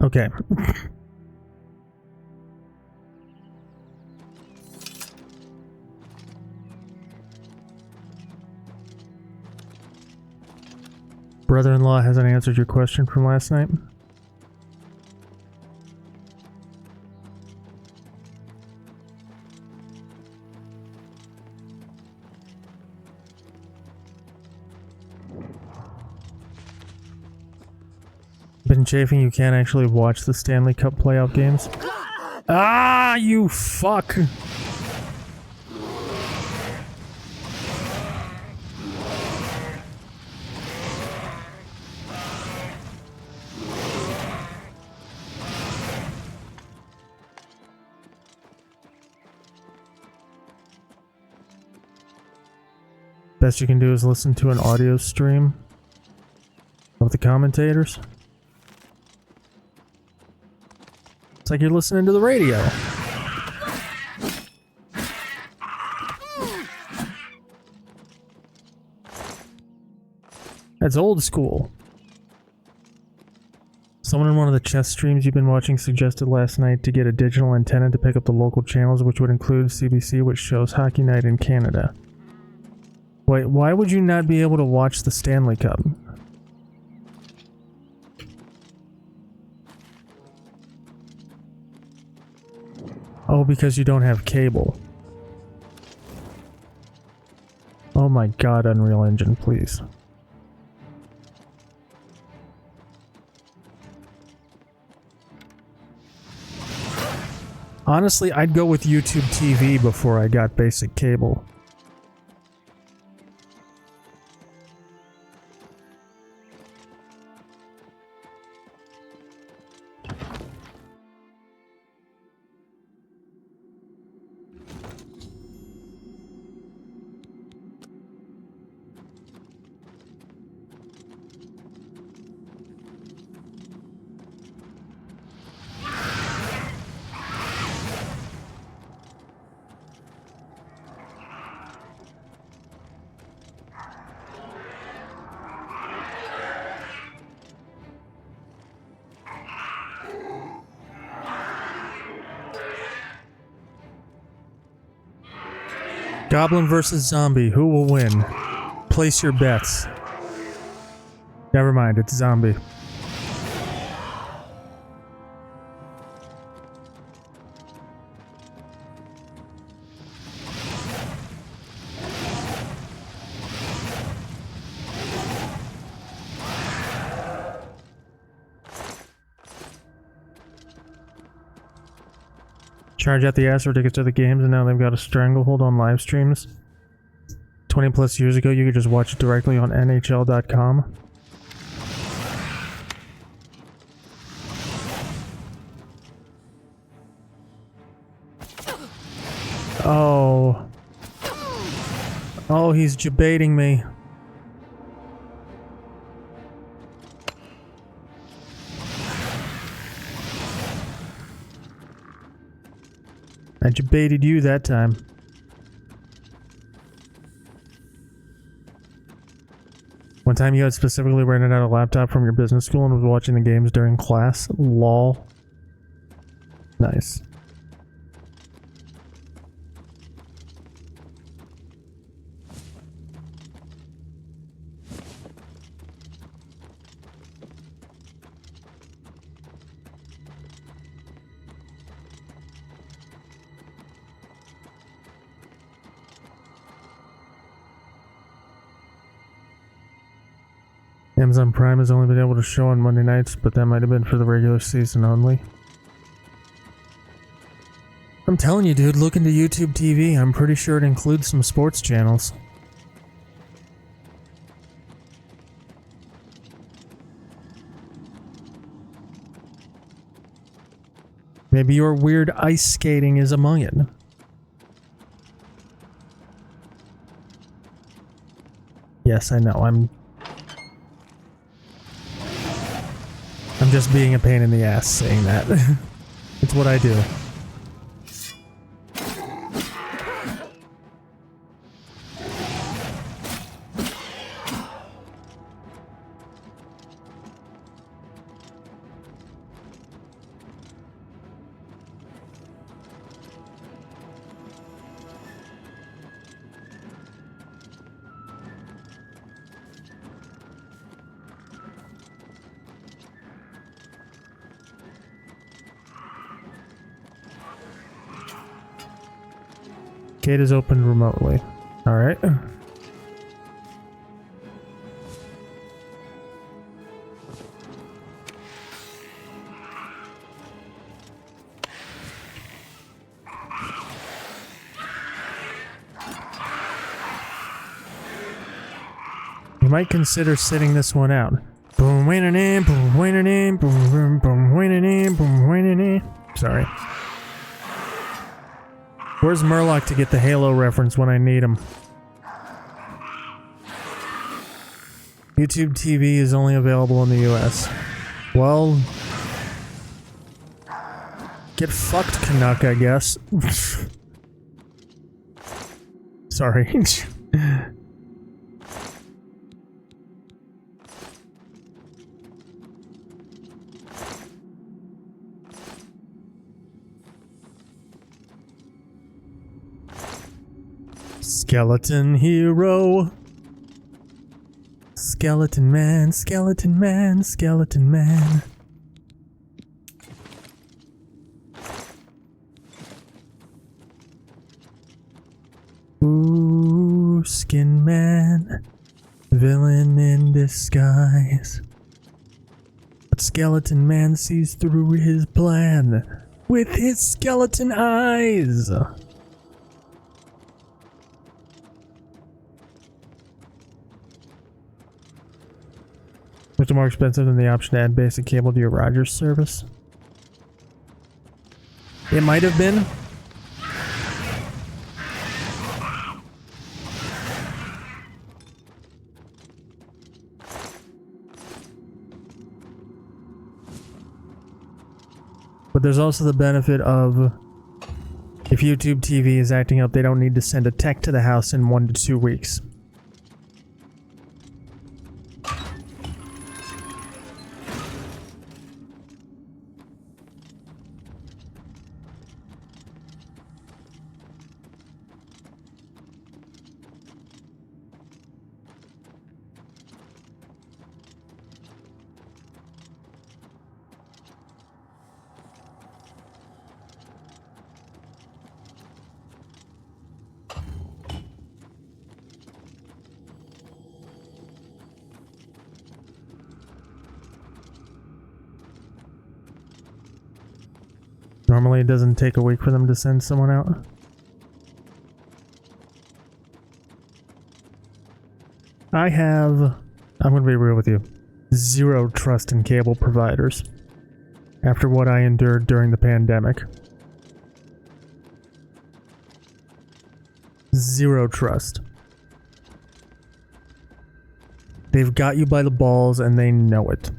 Okay. Brother-in-law hasn't answered your question from last night. Been chafing you can't actually watch the Stanley Cup playoff games. Ah, you fuck! Best you can do is listen to an audio stream of the commentators. It's like you're listening to the radio. That's old school. Someone in one of the chess streams you've been watching suggested last night to get a digital antenna to pick up the local channels, which would include CBC, which shows Hockey Night in Canada. Wait, why would you not be able to watch the Stanley Cup? Oh, because you don't have cable. Oh my god, Unreal Engine, please. Honestly, I'd go with YouTube TV before I got basic cable. Goblin versus zombie. Who will win? Place your bets. Never mind, it's zombie. Charge out the ass for tickets to the games, and now they've got a stranglehold on live streams. 20 plus years ago, you could just watch it directly on NHL.com. Oh. Oh, he's debating me. I debated you that time. One time you had specifically rented out a laptop from your business school and was watching the games during class? Lol. Nice. Amazon Prime has only been able to show on Monday nights, but that might have been for the regular season only. I'm telling you, dude, look into YouTube TV. I'm pretty sure it includes some sports channels. Maybe your weird ice skating is among it. Yes, I know, I'm just being a pain in the ass saying that. It's what I do. Gate is opened remotely. Alright. You might consider sitting this one out. Boom, boom, boom, boom, boom, boom. Sorry. Where's Murloc to get the Halo reference when I need him? YouTube TV is only available in the US. Well, get fucked, Canuck, I guess. Sorry. Skeleton hero. Skeleton man, skeleton man, skeleton man. Ooh, skin man. Villain in disguise. But skeleton man sees through his plan with his skeleton eyes. Which is more expensive than the option to add basic cable to your Rogers service? It might have been. But there's also the benefit of if YouTube TV is acting up, they don't need to send a tech to the house in 1 to 2 weeks. Normally it doesn't take a week for them to send someone out. I'm gonna be real with you, zero trust in cable providers after what I endured during the pandemic. Zero trust. They've got you by the balls and they know it.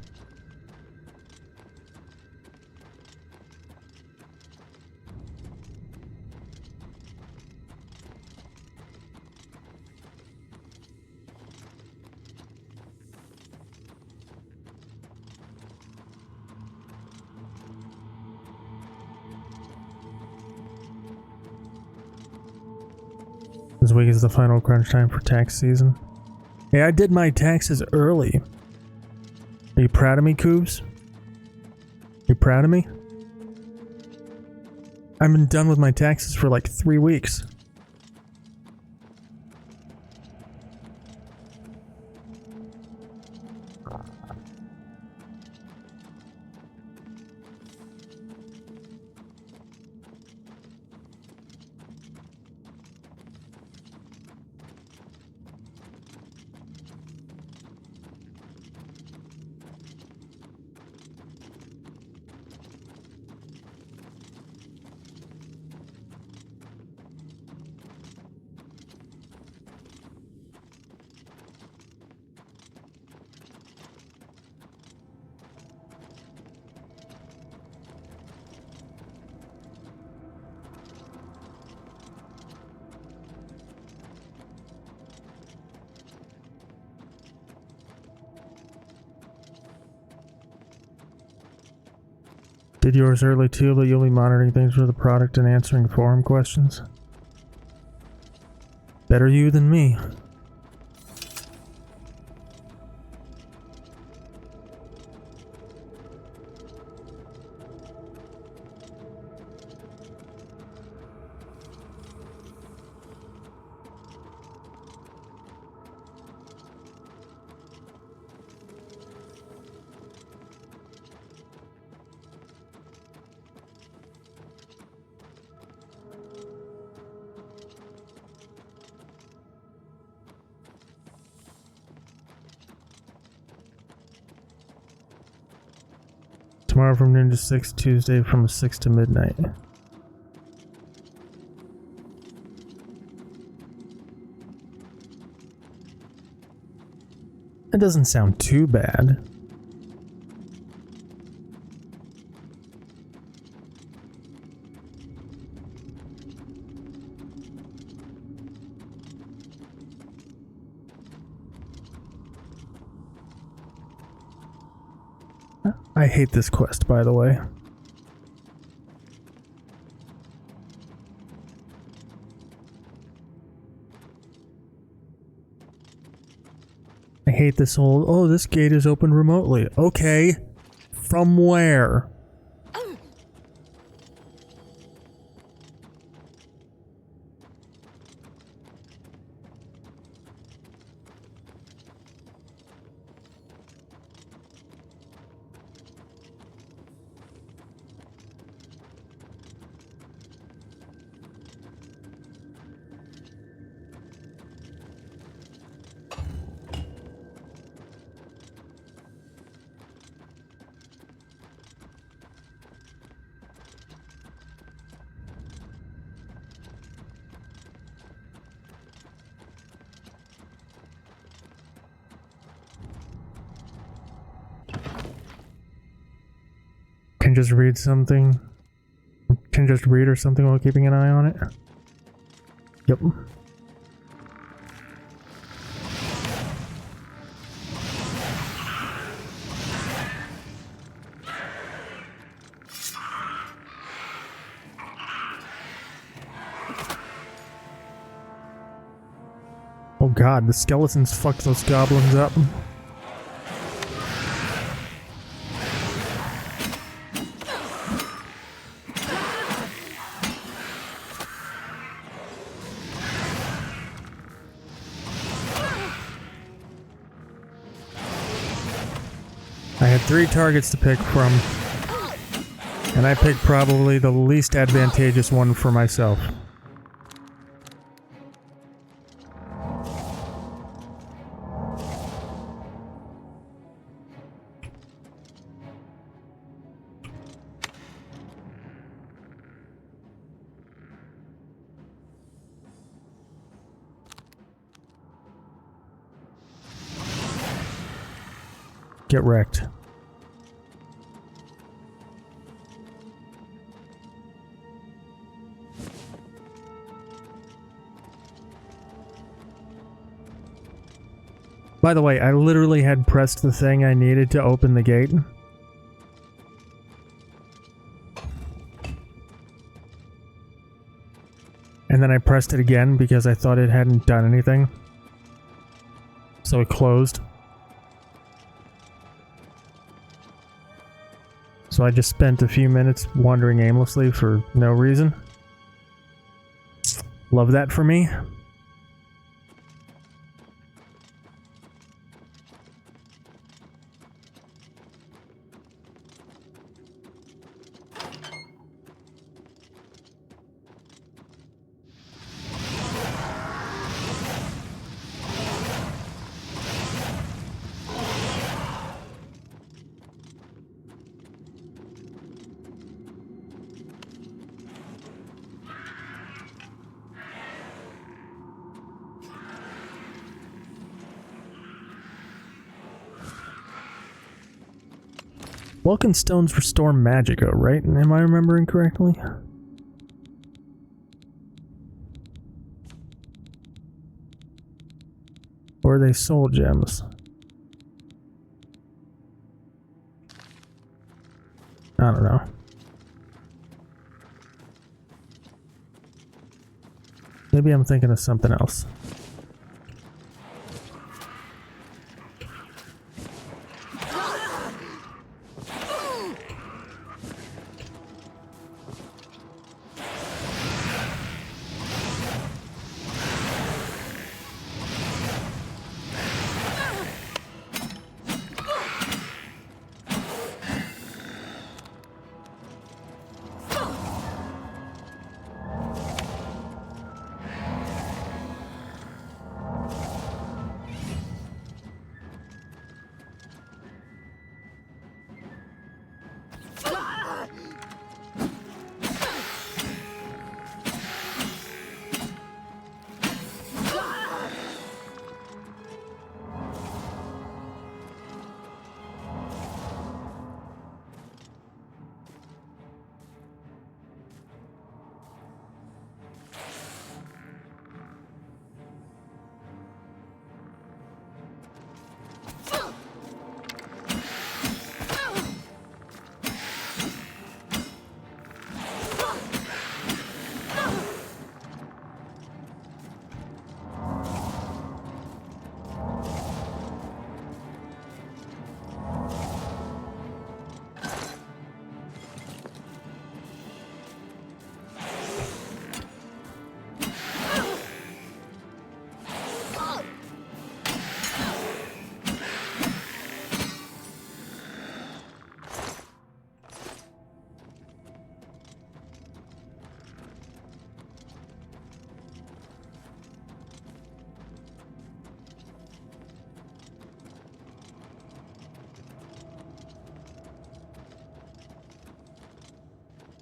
This week is the final crunch time for tax season. Hey, I did my taxes early. Are you proud of me, Coobs? You proud of me? I've been done with my taxes for like 3 weeks. Did yours early too, but you'll be monitoring things for the product and answering forum questions. Better you than me. Tomorrow from noon to 6, Tuesday from 6 to midnight. That doesn't sound too bad. I hate this quest, by the way. I hate this whole, oh, this gate is open remotely. Okay. From where? Can just read something. Can just read or something while keeping an eye on it. Yep. Oh god, the skeletons fucked those goblins up. I had 3 targets to pick from. And I picked probably the least advantageous one for myself. Get wrecked. By the way, I literally had pressed the thing I needed to open the gate. And then I pressed it again because I thought it hadn't done anything. So it closed. So I just spent a few minutes wandering aimlessly for no reason. Love that for me. Vulcan stones restore Magica, right? Am I remembering correctly? Or are they soul gems? I don't know. Maybe I'm thinking of something else.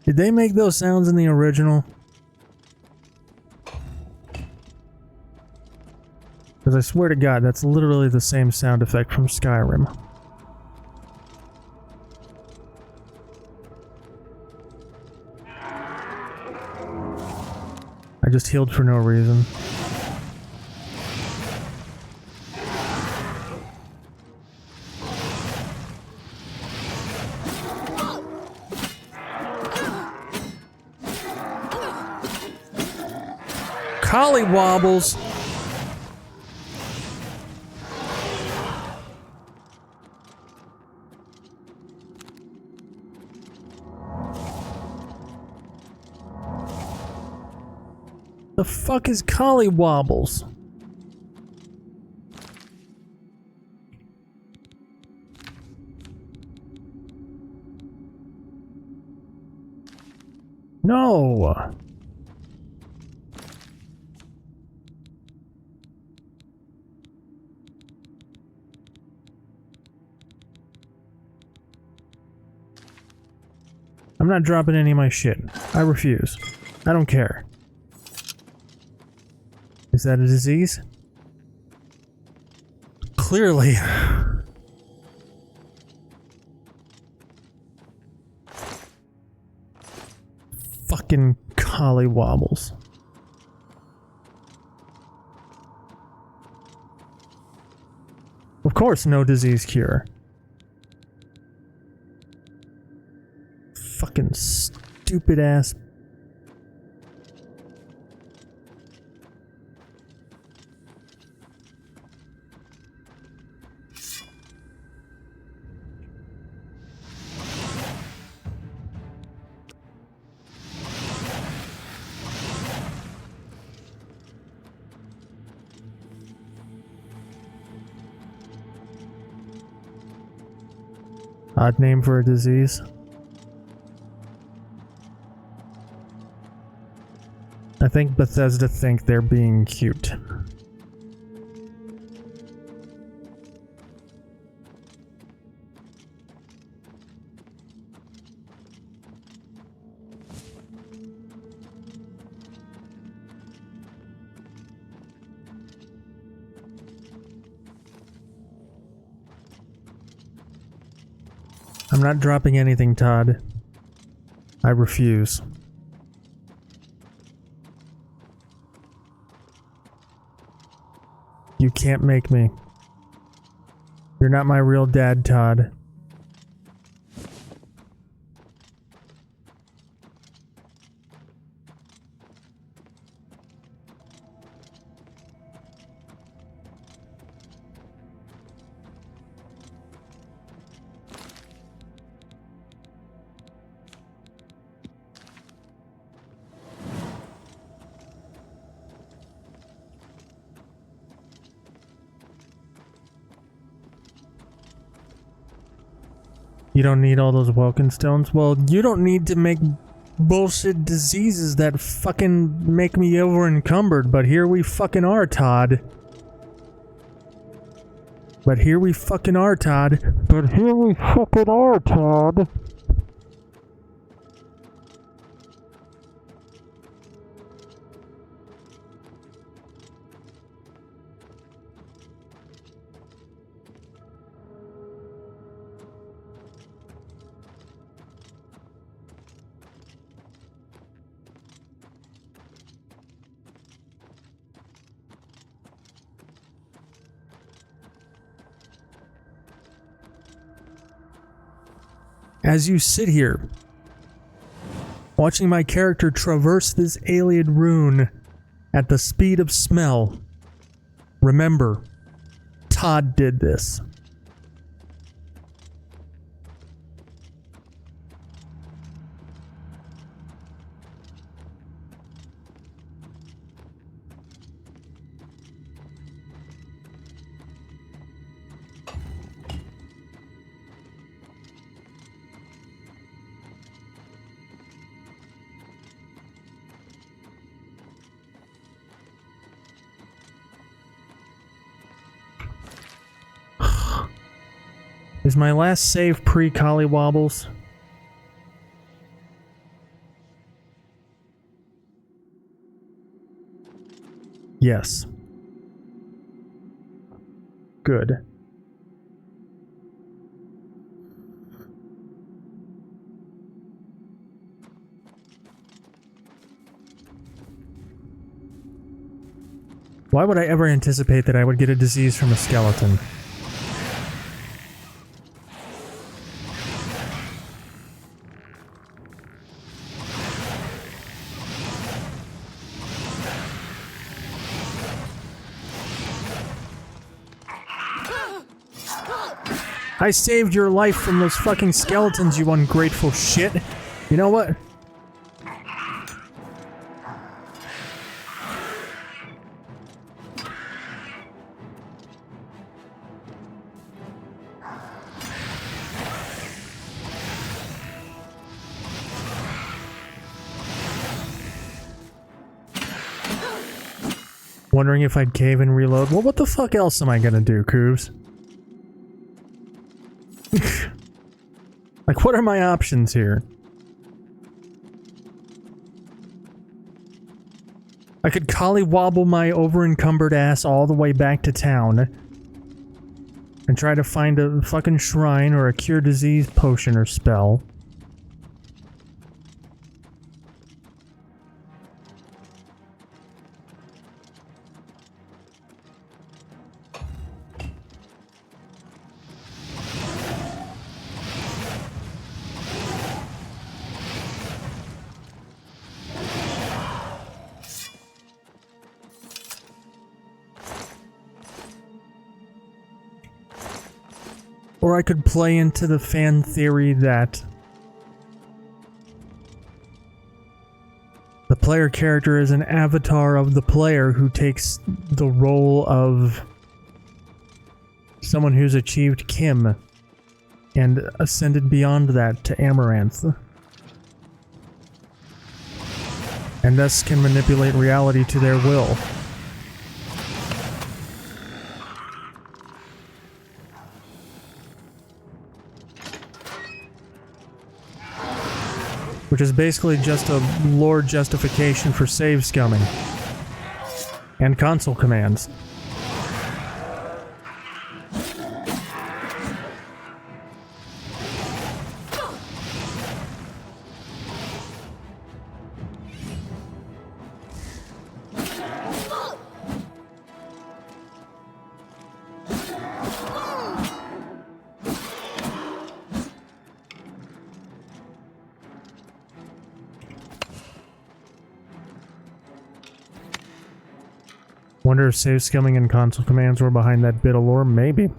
Did they make those sounds in the original? Because I swear to God, that's literally the same sound effect from Skyrim. I just healed for no reason. Collywobbles. The fuck is collywobbles? No! I'm not dropping any of my shit. I refuse. I don't care. Is that a disease? Clearly. Fucking collywobbles. Of course, no disease cure. Fucking stupid ass. Odd name for a disease. I think Bethesda think they're being cute. I'm not dropping anything, Todd. I refuse. You can't make me. You're not my real dad, Todd. You don't need all those Welkin stones? Well, you don't need to make bullshit diseases that fucking make me over encumbered, but here we fucking are, Todd. But here we fucking are, Todd. But here we fucking are, Todd. As you sit here, watching my character traverse this alien rune at the speed of smell, remember, Todd did this. Is my last save pre-collywobbles? Yes. Good. Why would I ever anticipate that I would get a disease from a skeleton? I saved your life from those fucking skeletons, you ungrateful shit. You know what? Wondering if I'd cave and reload. Well, what the fuck else am I gonna do, Coos? Like, what are my options here? I could collywobble my over-encumbered ass all the way back to town and try to find a fucking shrine or a cure disease potion or spell. Or I could play into the fan theory that the player character is an avatar of the player who takes the role of someone who's achieved Kim and ascended beyond that to Amaranth. And thus can manipulate reality to their will. Which is basically just a lore justification for save scumming. And console commands. Wonder if save scumming and console commands were behind that bit of lore? Maybe.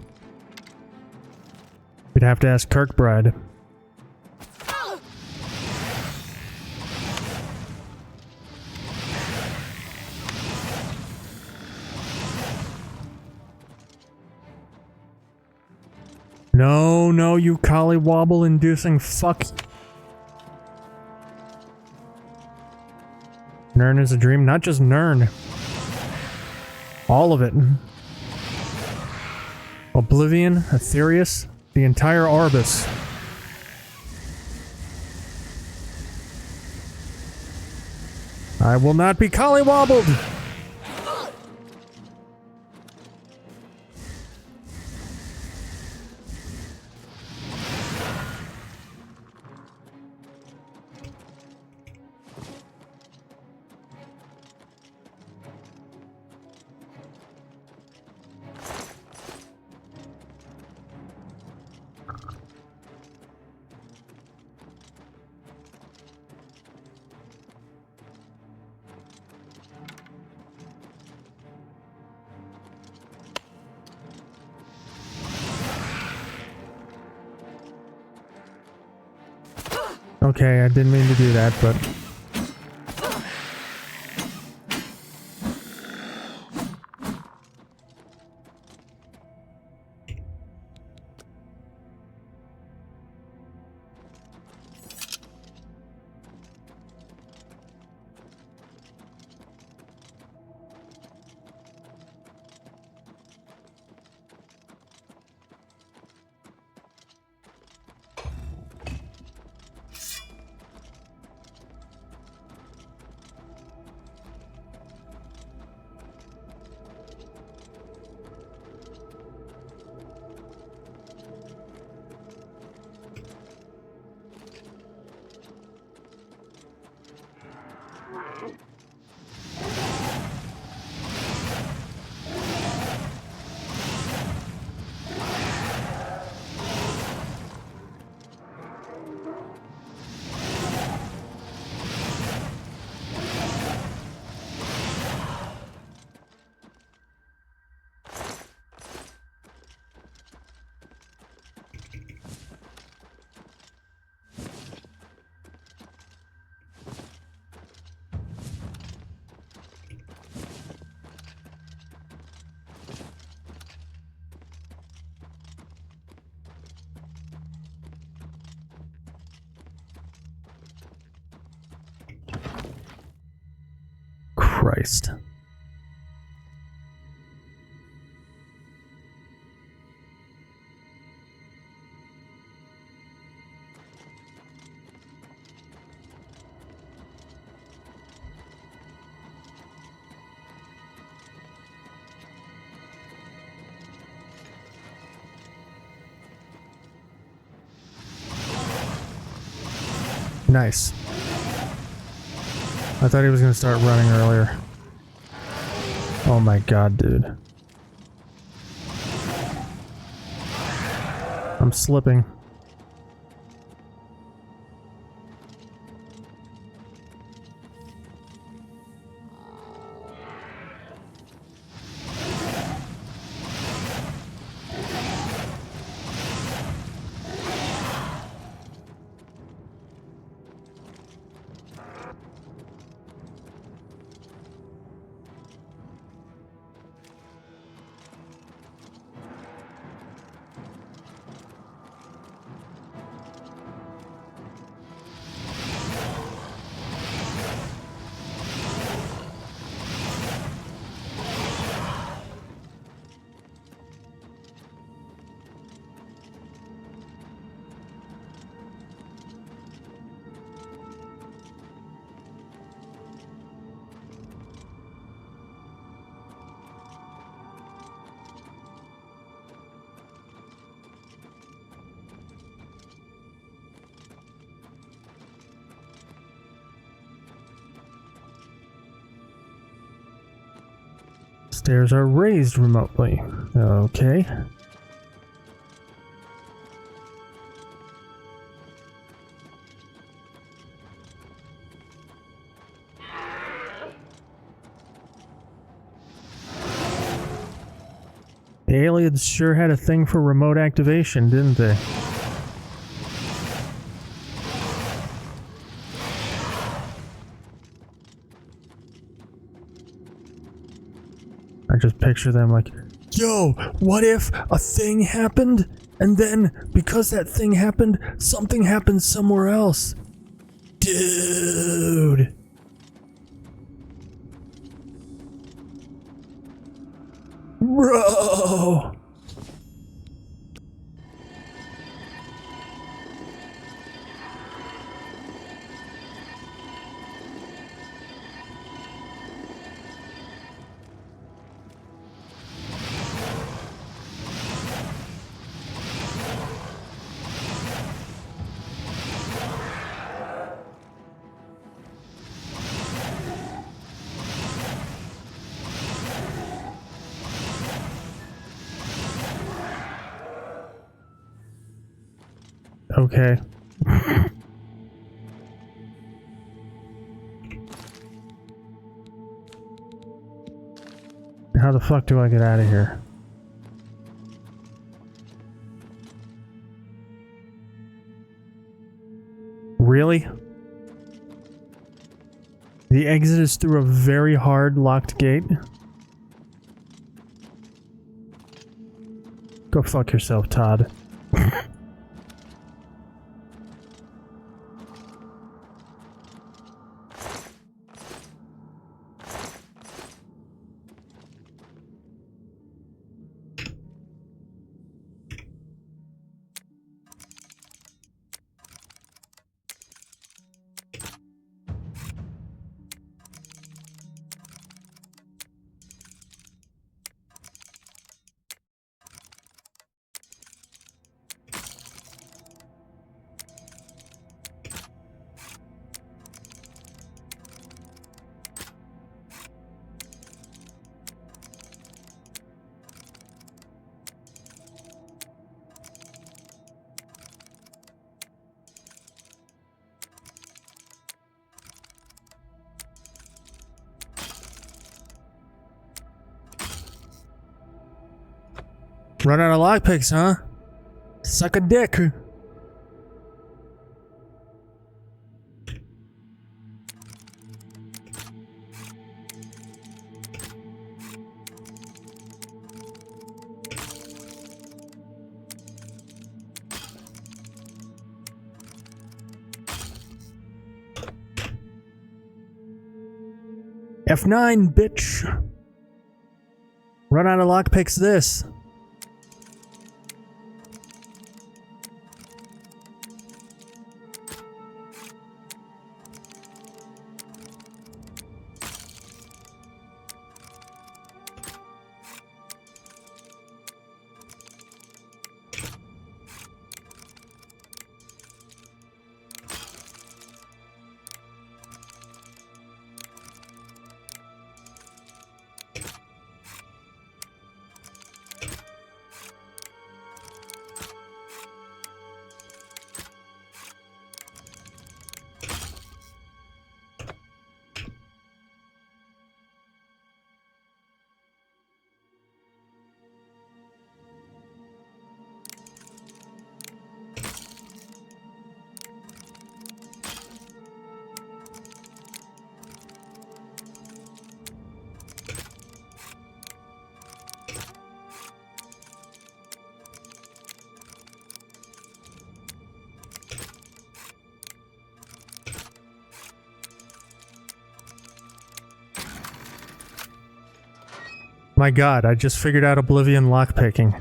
We'd have to ask Kirkbride. No, no, you collywobble-inducing fuck. Nern is a dream, not just Nern. All of it. Oblivion, Aetherius, the entire Arbus. I will not be collywobbled! Okay, I didn't mean to do that, but... Christ. Nice. I thought he was gonna start running earlier. Oh my god, dude. I'm slipping. Stairs are raised remotely. Okay. The aliens sure had a thing for remote activation, didn't they? I just picture them like, yo, what if a thing happened, and then, because that thing happened, something happened somewhere else? Dude. Bro. Okay. How the fuck do I get out of here? Really? The exit is through a very hard locked gate? Go fuck yourself, Todd. Run out of lockpicks, huh? Suck a dick. F9, bitch. Run out of lockpicks this. my god, I just figured out Oblivion lockpicking.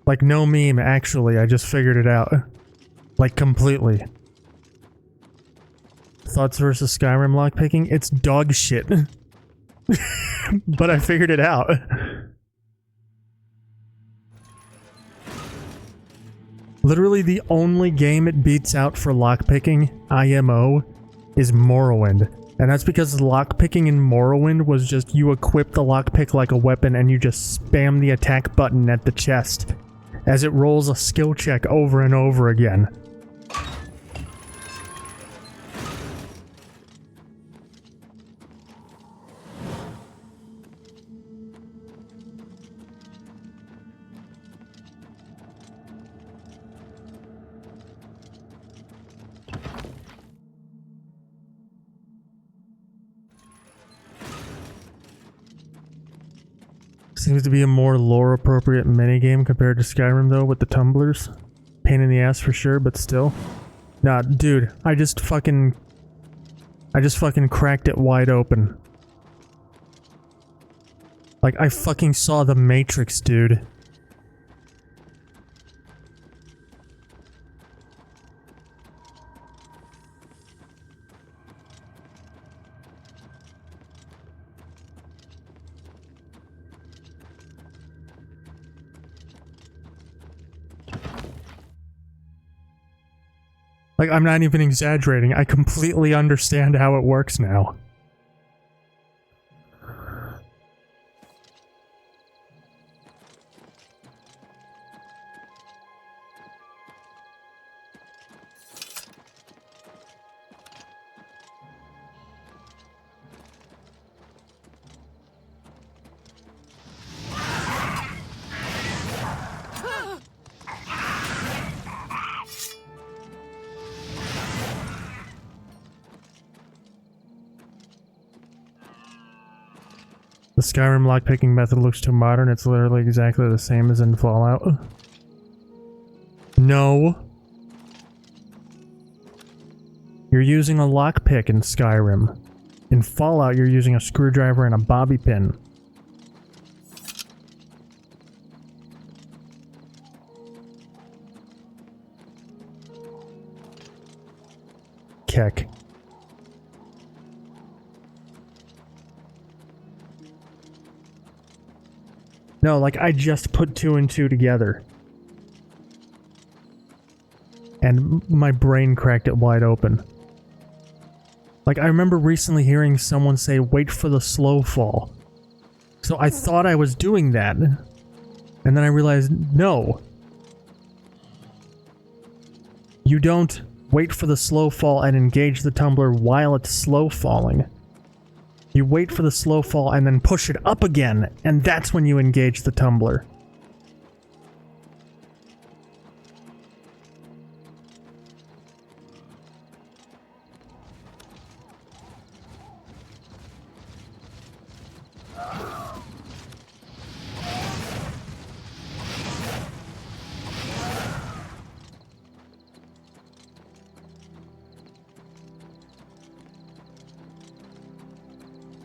Like, no meme, actually, I just figured it out. Like, completely. Thoughts versus Skyrim lockpicking? It's dog shit. But I figured it out. Literally the only game it beats out for lockpicking, IMO, is Morrowind. And that's because lockpicking in Morrowind was just you equip the lockpick like a weapon and you just spam the attack button at the chest as it rolls a skill check over and over again. Seems to be a more lore-appropriate minigame compared to Skyrim, though, with the tumblers. Pain in the ass for sure, but still. Nah, dude, I just fucking cracked it wide open. Like, I fucking saw the Matrix, dude. Like, I'm not even exaggerating. I completely understand how it works now. The Skyrim lockpicking method looks too modern. It's literally exactly the same as in Fallout. No. You're using a lockpick in Skyrim. In Fallout, you're using a screwdriver and a bobby pin. Keck. No, like, I just put 2 and 2 together. And my brain cracked it wide open. Like, I remember recently hearing someone say, wait for the slow fall. So I thought I was doing that. And then I realized, no. You don't wait for the slow fall and engage the tumbler while it's slow falling. You wait for the slow fall and then push it up again, and that's when you engage the tumbler.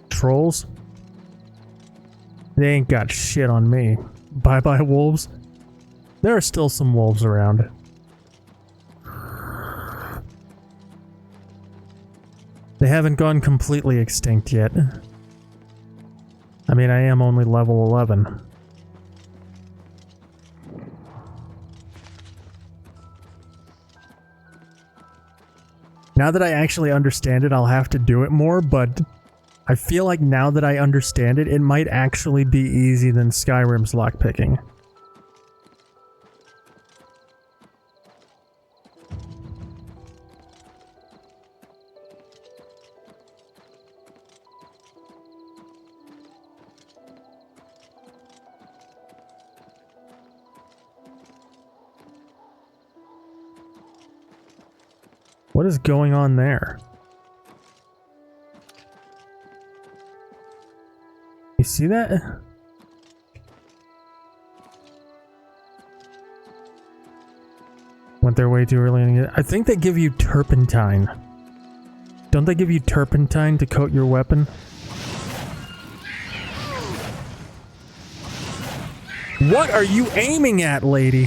Trolls? They ain't got shit on me. Bye-bye wolves. There are still some wolves around. They haven't gone completely extinct yet. I mean, I am only level 11. Now that I actually understand it, I'll have to do it more, but I feel like now that I understand it, it might actually be easier than Skyrim's lockpicking. What is going on there? You see that? Went there way too early. I think they give you turpentine. Don't they give you turpentine to coat your weapon? What are you aiming at, lady?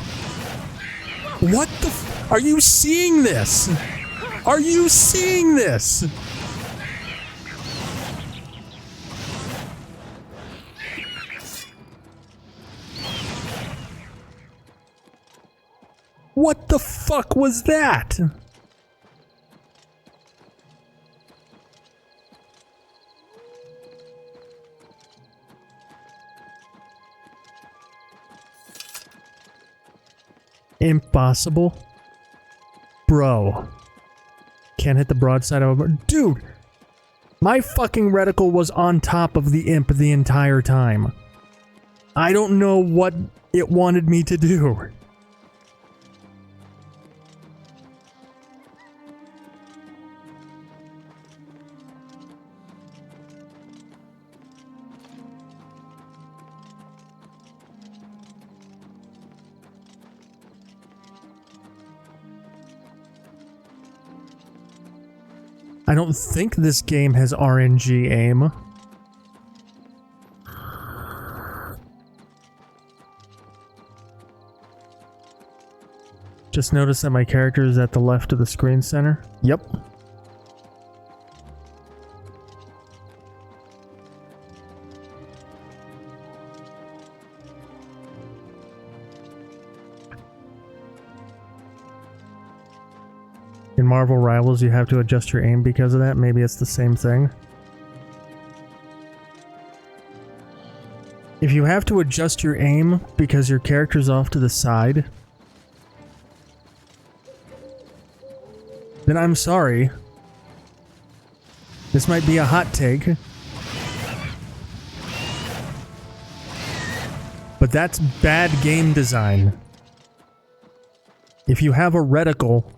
What the f- Are you seeing this? Are you seeing this? What the fuck was that? Impossible. Bro. Can't hit the broadside of a... Dude! My fucking reticle was on top of the imp the entire time. I don't know what it wanted me to do. I don't think this game has RNG aim. Just notice that my character is at the left of the screen center. Yep. In Marvel Rivals, you have to adjust your aim because of that. Maybe it's the same thing. If you have to adjust your aim because your character's off to the side, then I'm sorry. This might be a hot take. But that's bad game design. If you have a reticle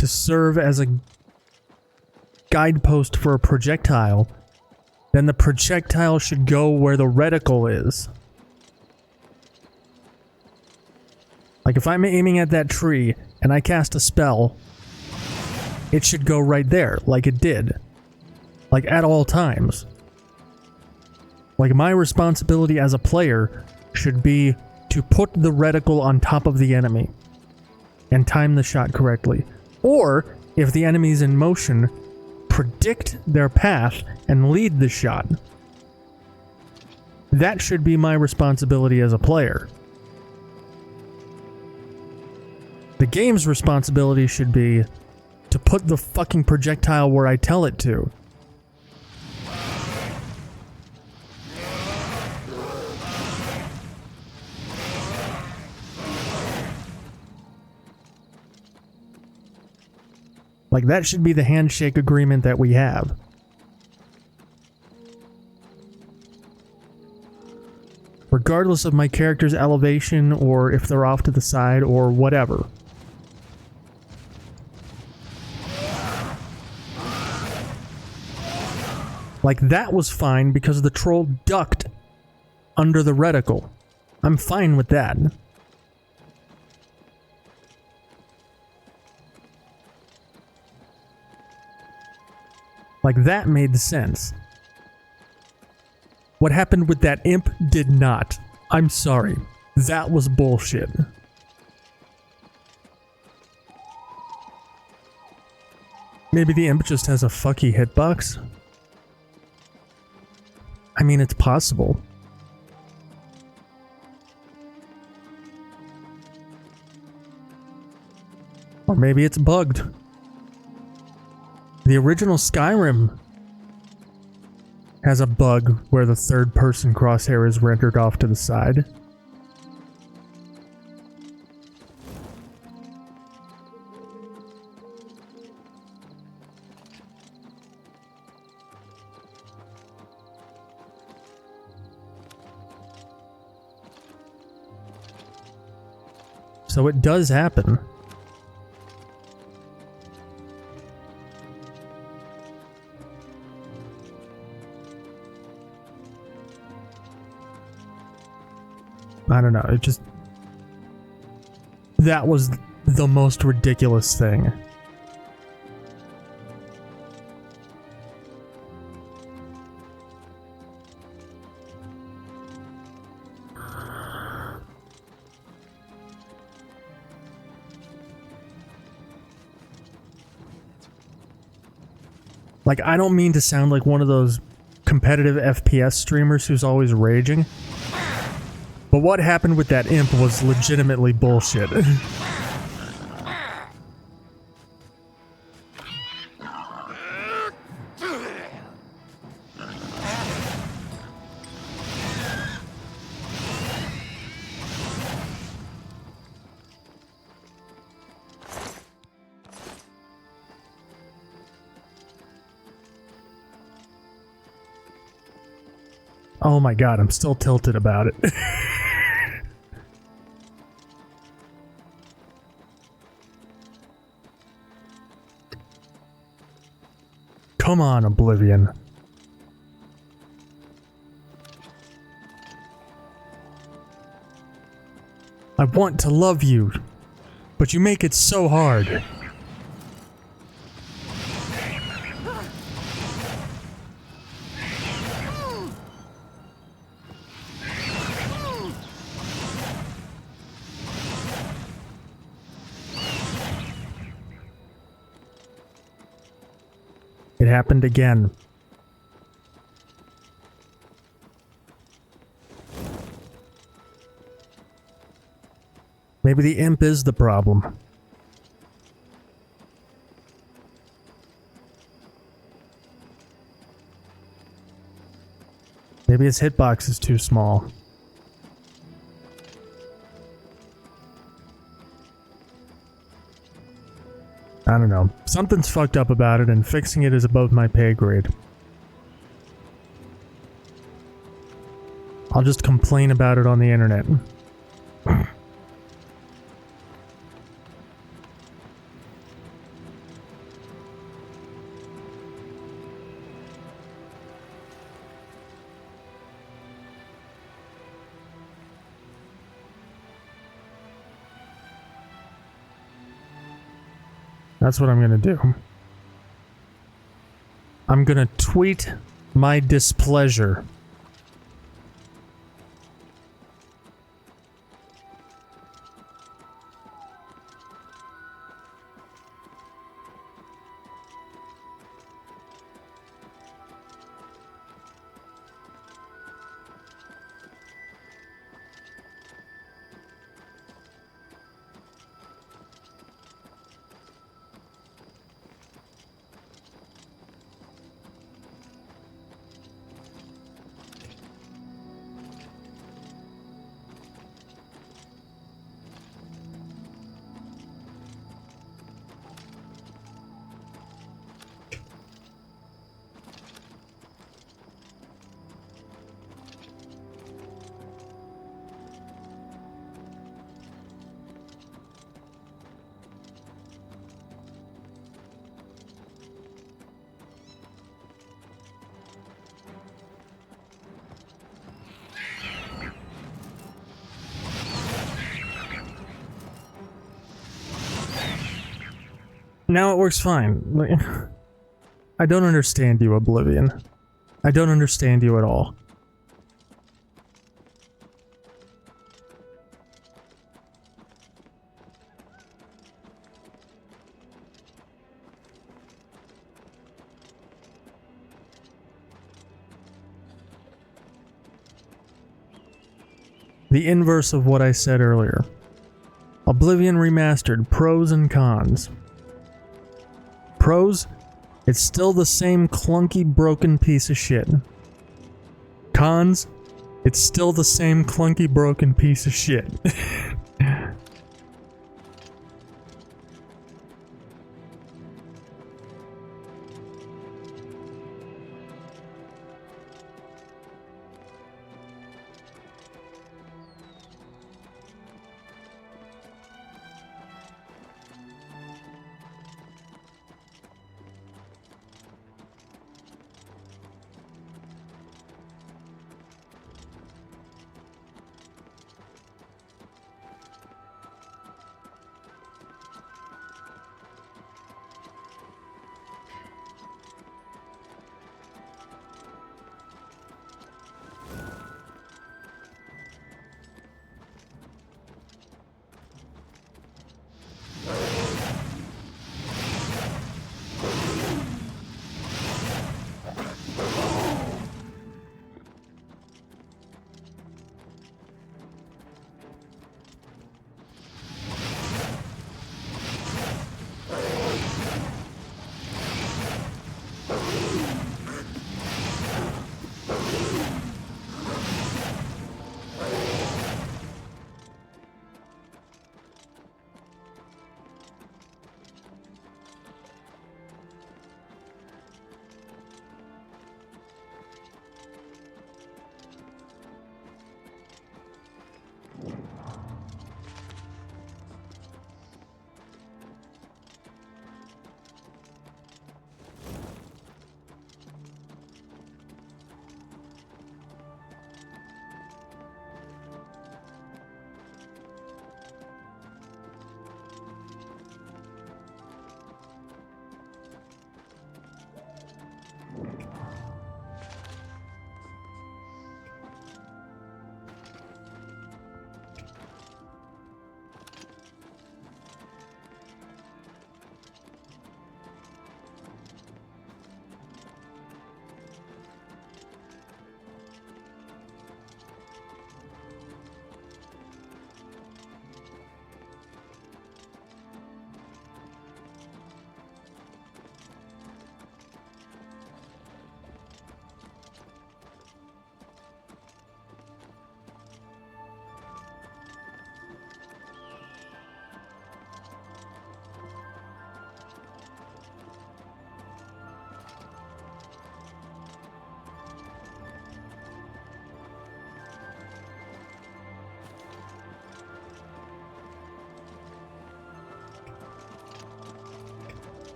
to serve as a guidepost for a projectile, then the projectile should go where the reticle is. Like if I'm aiming at that tree and I cast a spell, it should go right there, like it did. Like at all times. Like my responsibility as a player should be to put the reticle on top of the enemy and time the shot correctly. Or, if the enemy's in motion, predict their path and lead the shot. That should be my responsibility as a player. The game's responsibility should be to put the fucking projectile where I tell it to. Like, that should be the handshake agreement that we have. Regardless of my character's elevation, or if they're off to the side, or whatever. Like, that was fine because the troll ducked under the reticle. I'm fine with that. Like, that made sense. What happened with that imp did not. I'm sorry. That was bullshit. Maybe the imp just has a fucky hitbox? I mean, it's possible. Or maybe it's bugged. The original Skyrim has a bug where the third-person crosshair is rendered off to the side. So it does happen. I don't know, it just... That was the most ridiculous thing. Like, I don't mean to sound like one of those competitive FPS streamers who's always raging, but what happened with that imp was legitimately bullshit. Oh my god, I'm still tilted about it. Come on, Oblivion. I want to love you, but you make it so hard. It happened again. Maybe the imp is the problem. Maybe his hitbox is too small. I don't know. Something's fucked up about it, and fixing it is above my pay grade. I'll just complain about it on the internet. That's what I'm gonna do. I'm gonna tweet my displeasure. Now it works fine. Like, I don't understand you, Oblivion. I don't understand you at all. The inverse of what I said earlier. Oblivion Remastered, pros and cons. Pros, it's still the same clunky, broken piece of shit. Cons, it's still the same clunky, broken piece of shit.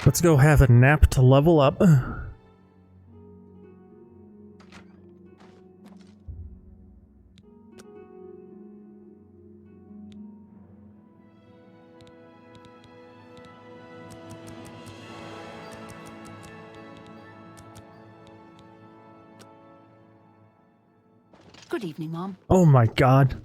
Let's go have a nap to level up. Good evening, Mom. Oh my god.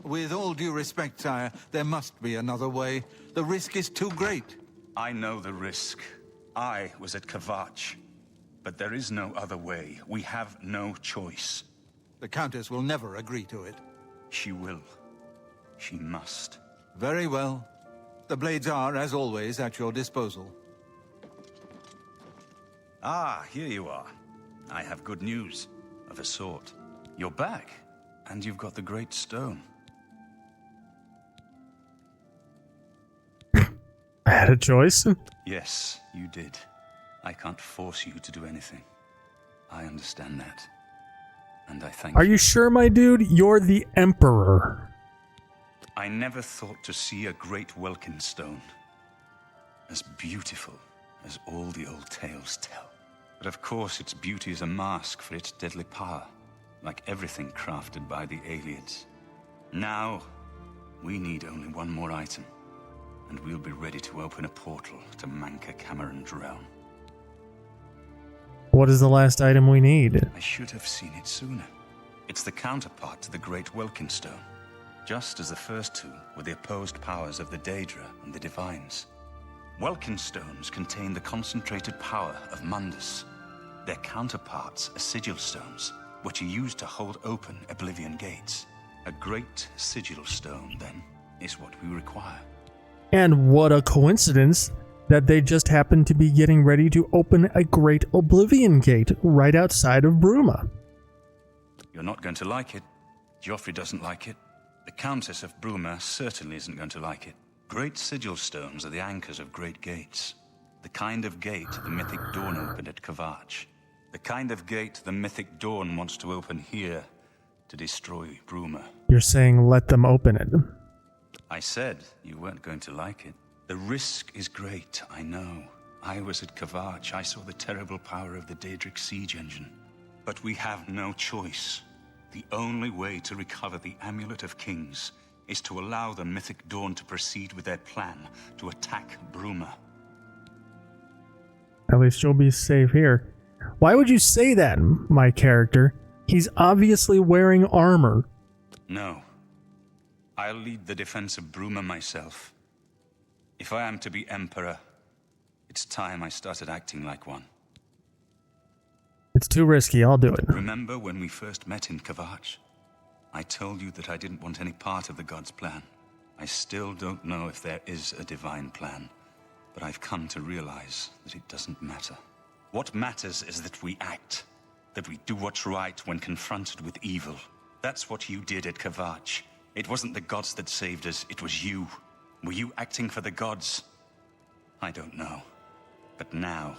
With all due respect, sire, there must be another way. The risk is too great. I know the risk. I was at Kvatch. But there is no other way. We have no choice. The Countess will never agree to it. She will. She must. Very well. The blades are, as always, at your disposal. Ah, here you are. I have good news. Of a sort. You're back. And you've got the Great Stone. I had a choice. Yes, you did. I can't force you to do anything. I understand that. And I thank you. Are you sure, my dude? You're the Emperor. I never thought to see a great Welkin stone. As beautiful as all the old tales tell. But of course its beauty is a mask for its deadly power. Like everything crafted by the aliens. Now, we need only one more item. And we'll be ready to open a portal to Manka Cameron's realm. What is the last item we need? I should have seen it sooner. It's the counterpart to the Great Welkin Stone. Just as the first two were the opposed powers of the Daedra and the Divines. Welkin Stones contain the concentrated power of Mundus. Their counterparts are Sigil Stones, which are used to hold open Oblivion gates. A great Sigil Stone, then, is what we require. And what a coincidence that they just happened to be getting ready to open a great Oblivion gate right outside of Bruma. You're not going to like it. Joffrey doesn't like it. The Countess of Bruma certainly isn't going to like it. Great Sigil Stones are the anchors of great gates. The kind of gate the Mythic Dawn opened at Kvatch. The kind of gate the Mythic Dawn wants to open here to destroy Bruma. You're saying let them open it. I said you weren't going to like it. The risk is great, I know. I was at Kvatch. I saw the terrible power of the Daedric siege engine. But we have no choice. The only way to recover the Amulet of Kings is to allow the Mythic Dawn to proceed with their plan to attack Bruma. At least you'll be safe here. Why would you say that, my character? He's obviously wearing armor. No. I'll lead the defense of Bruma myself. If I am to be Emperor, it's time I started acting like one. It's too risky, I'll do it. Remember when we first met in Kvatch? I told you that I didn't want any part of the God's plan. I still don't know if there is a divine plan, but I've come to realize that it doesn't matter. What matters is that we act, that we do what's right when confronted with evil. That's what you did at Kvatch. It wasn't the gods that saved us, it was you. Were you acting for the gods? I don't know. But now,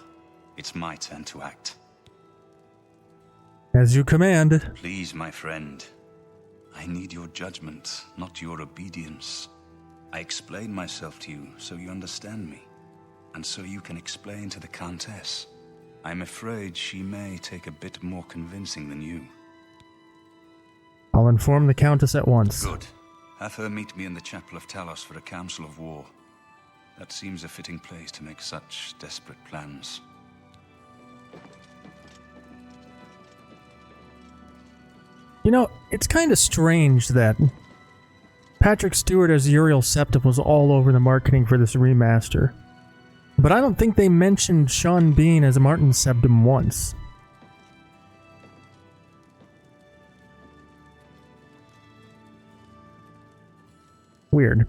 it's my turn to act. As you command. Please, my friend. I need your judgment, not your obedience. I explain myself to you so you understand me, and so you can explain to the Countess. I'm afraid she may take a bit more convincing than you. I'll inform the Countess at once. Good. Have her meet me in the Chapel of Talos for a council of war. That seems a fitting place to make such desperate plans. You know, it's kind of strange that Patrick Stewart as Uriel Septim was all over the marketing for this remaster. But I don't think they mentioned Sean Bean as Martin Septim once. Weird.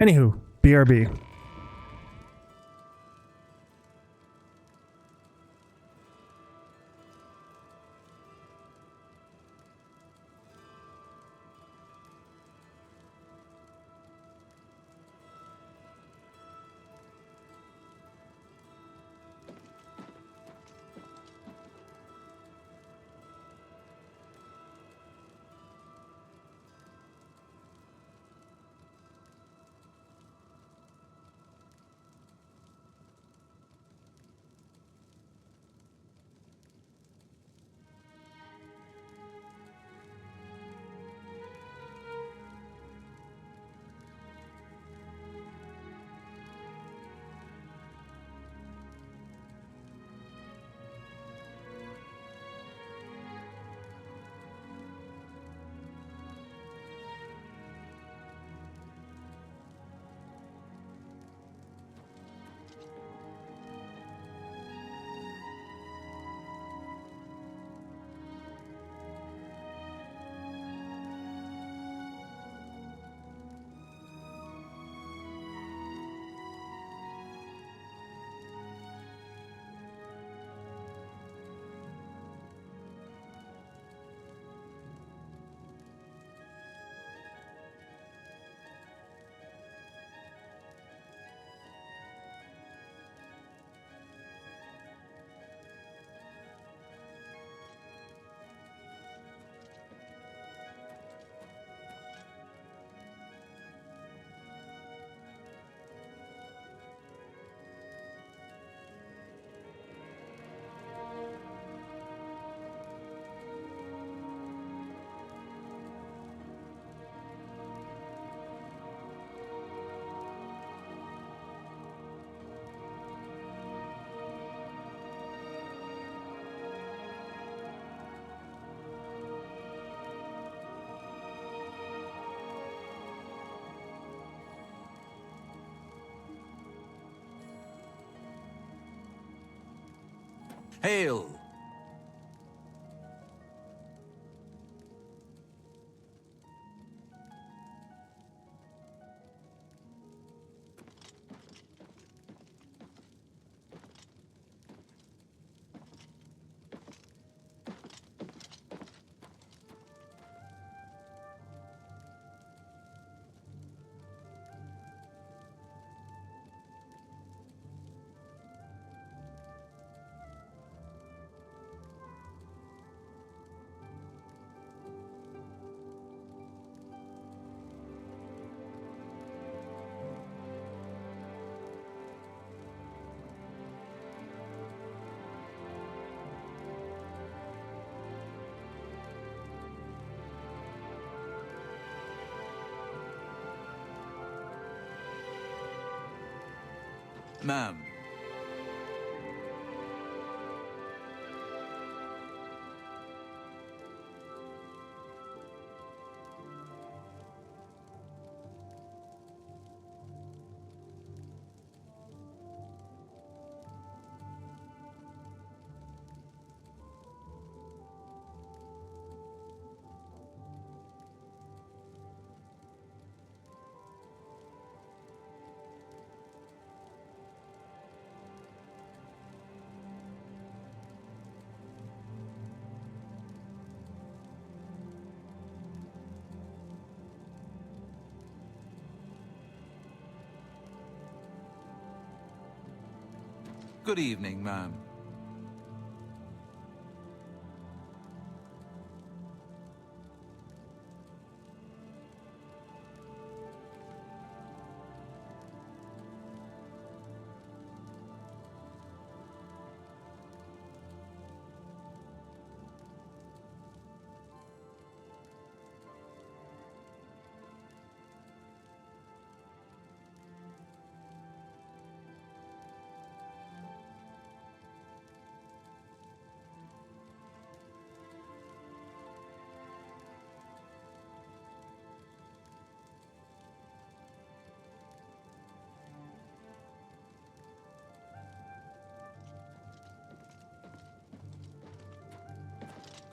Anywho, BRB. Hail! Ma'am. Good evening, ma'am.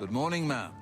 Good morning, ma'am.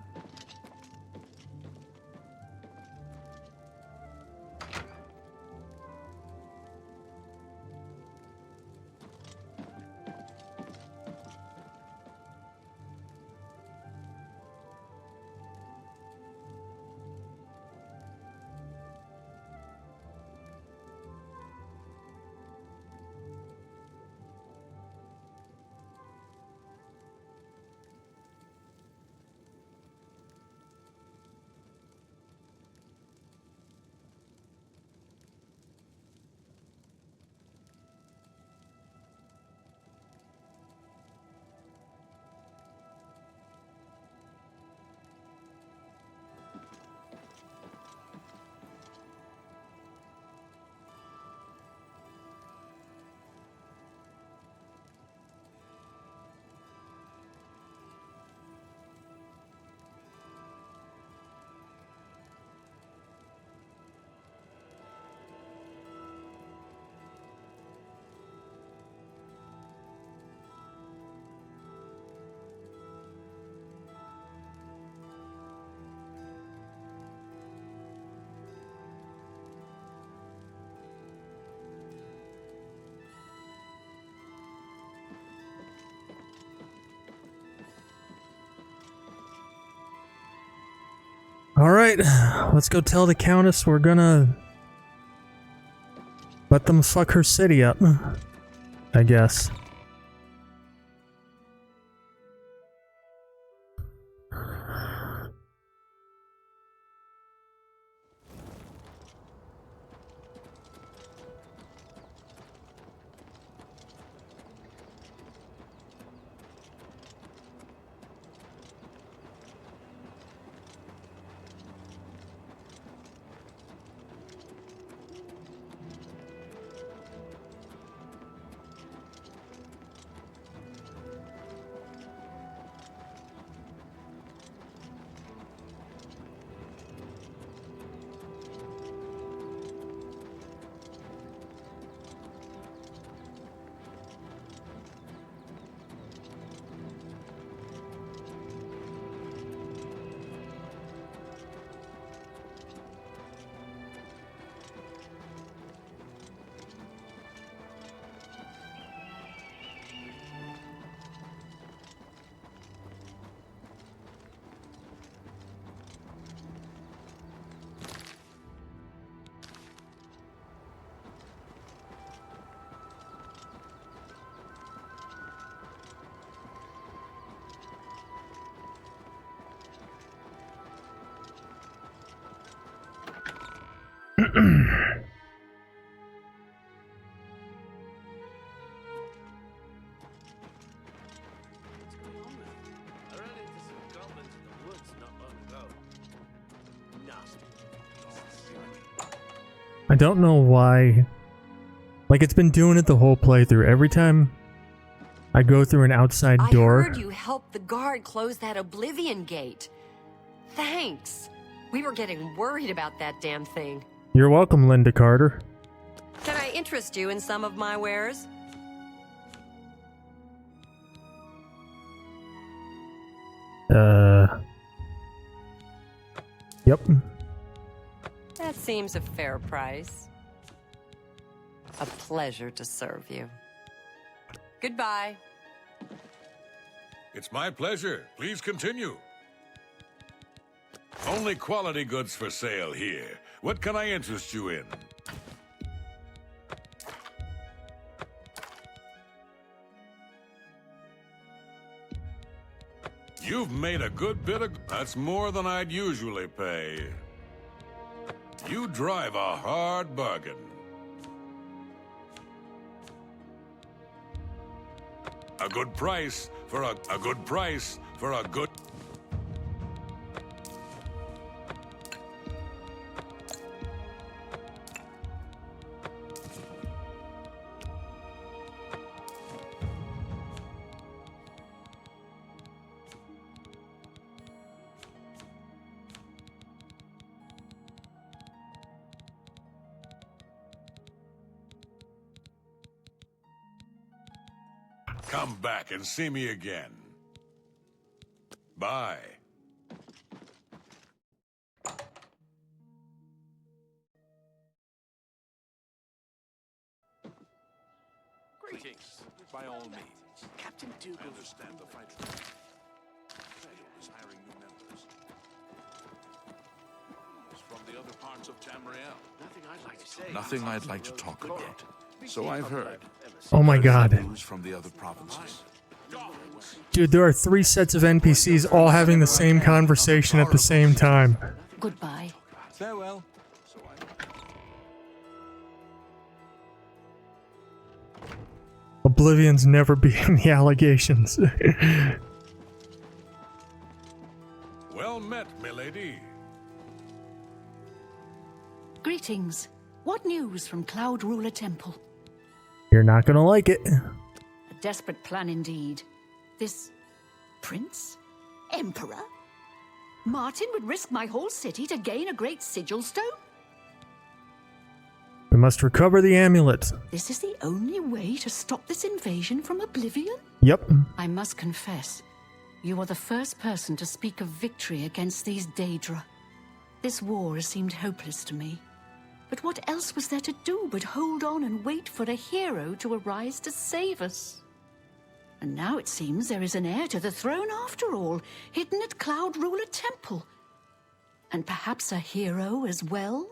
Alright, let's go tell the Countess we're gonna let them fuck her city up, I guess. I don't know why. Like, it's been doing it the whole playthrough. Every time I go through an outside door. I heard you helped the guard close that Oblivion gate. Thanks. We were getting worried about that damn thing. You're welcome, Linda Carter. Can I interest you in some of my wares? Yep. That seems a fair price. A pleasure to serve you. Goodbye. It's my pleasure. Please continue. Only quality goods for sale here. What can I interest you in? You've made a good bit of... That's more than I'd usually pay. You drive a hard bargain. A good price for a good price for a good... Come back and see me again. Bye. Greetings, by all means. Captain Dougal. I understand the fight. Fail is hiring new members. From the other parts of Tamriel. Nothing I'd like to say. Nothing I'd like to talk about. So I've heard. Oh my god. News from the other provinces. Dude, there are 3 sets of NPCs all having the same conversation at the same time. Goodbye. Farewell. Oblivion's never beating the allegations. Well met, milady. Greetings. What news from Cloud Ruler Temple? You're not gonna like it. A desperate plan indeed. This prince? Emperor? Martin would risk my whole city to gain a great sigil stone? We must recover the amulet. This is the only way to stop this invasion from Oblivion? Yep. I must confess, you are the first person to speak of victory against these Daedra. This war has seemed hopeless to me. But what else was there to do but hold on and wait for a hero to arise to save us? And now it seems there is an heir to the throne after all, hidden at Cloud Ruler Temple. And perhaps a hero as well?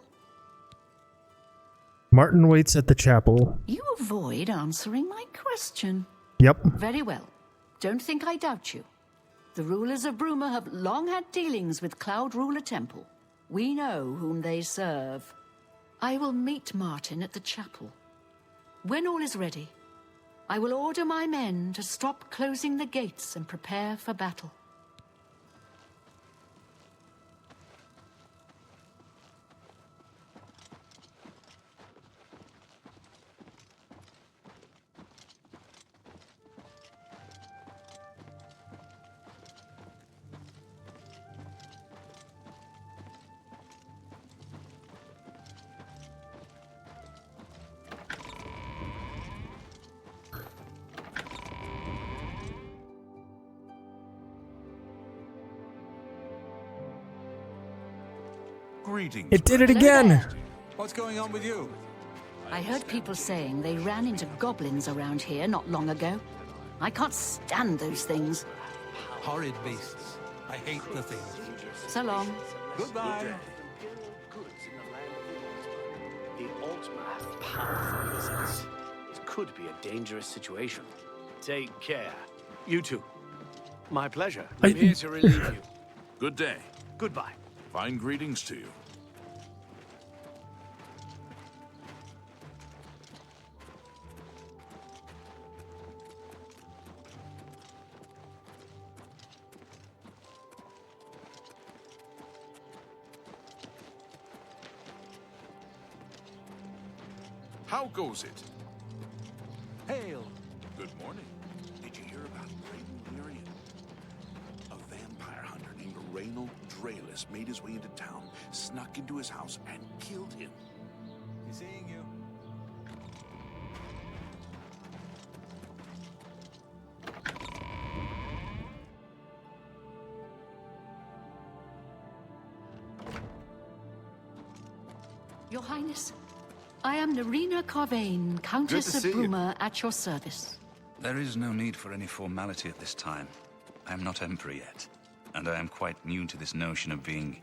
Martin waits at the chapel. You avoid answering my question. Yep. Very well. Don't think I doubt you. The rulers of Bruma have long had dealings with Cloud Ruler Temple. We know whom they serve. I will meet Martin at the chapel. When all is ready, I will order my men to stop closing the gates and prepare for battle. Greetings. It did it again. What's going on with you? I heard people saying they ran into goblins around here not long ago. I can't stand those things. Horrid beasts. I hate the things. So long. Goodbye. The Altmer have powerful wizards. It could be a dangerous situation. Take care. You too. My pleasure. I'm here to relieve you. Good day. Goodbye. Fine greetings to you. How goes it? Hail! Good morning. Did you hear about Raynon? A vampire hunter named Reynold Draelus made his way into town, snuck into his house, and killed him. He's seeing you. Your Highness, I am Narina Carvain, Countess of Bruma, at your service. There is no need for any formality at this time. I am not Emperor yet, and I am quite new to this notion of being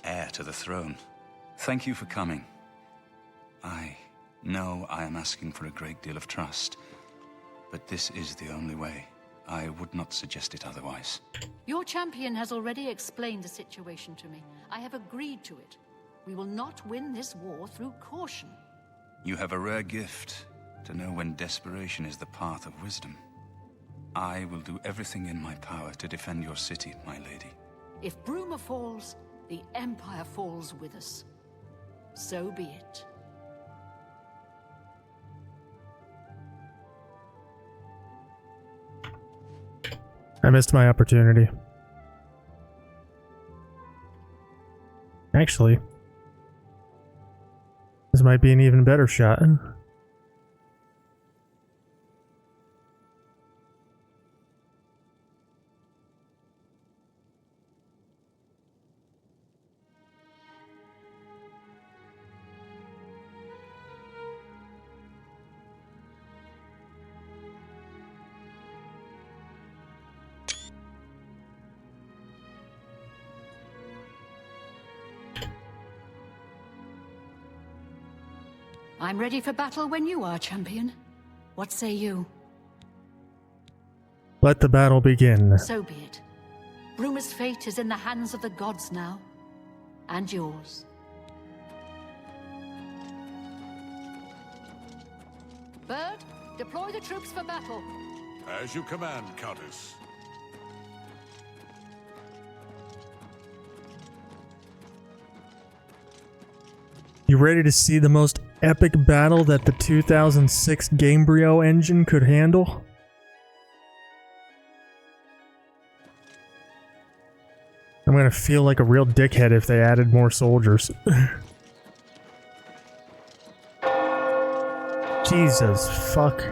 heir to the throne. Thank you for coming. I know I am asking for a great deal of trust, but this is the only way. I would not suggest it otherwise. Your champion has already explained the situation to me. I have agreed to it. We will not win this war through caution. You have a rare gift to know when desperation is the path of wisdom. I will do everything in my power to defend your city, my lady. If Bruma falls, the Empire falls with us. So be it. I missed my opportunity. Actually, this might be an even better shot. I'm ready for battle when you are, champion. What say you? Let the battle begin. So be it. Bruma's fate is in the hands of the gods now. And yours. Bird, deploy the troops for battle. As you command, Countess. You ready to see the most epic battle that the 2006 Gamebryo engine could handle? I'm gonna feel like a real dickhead if they added more soldiers. Jesus fuck.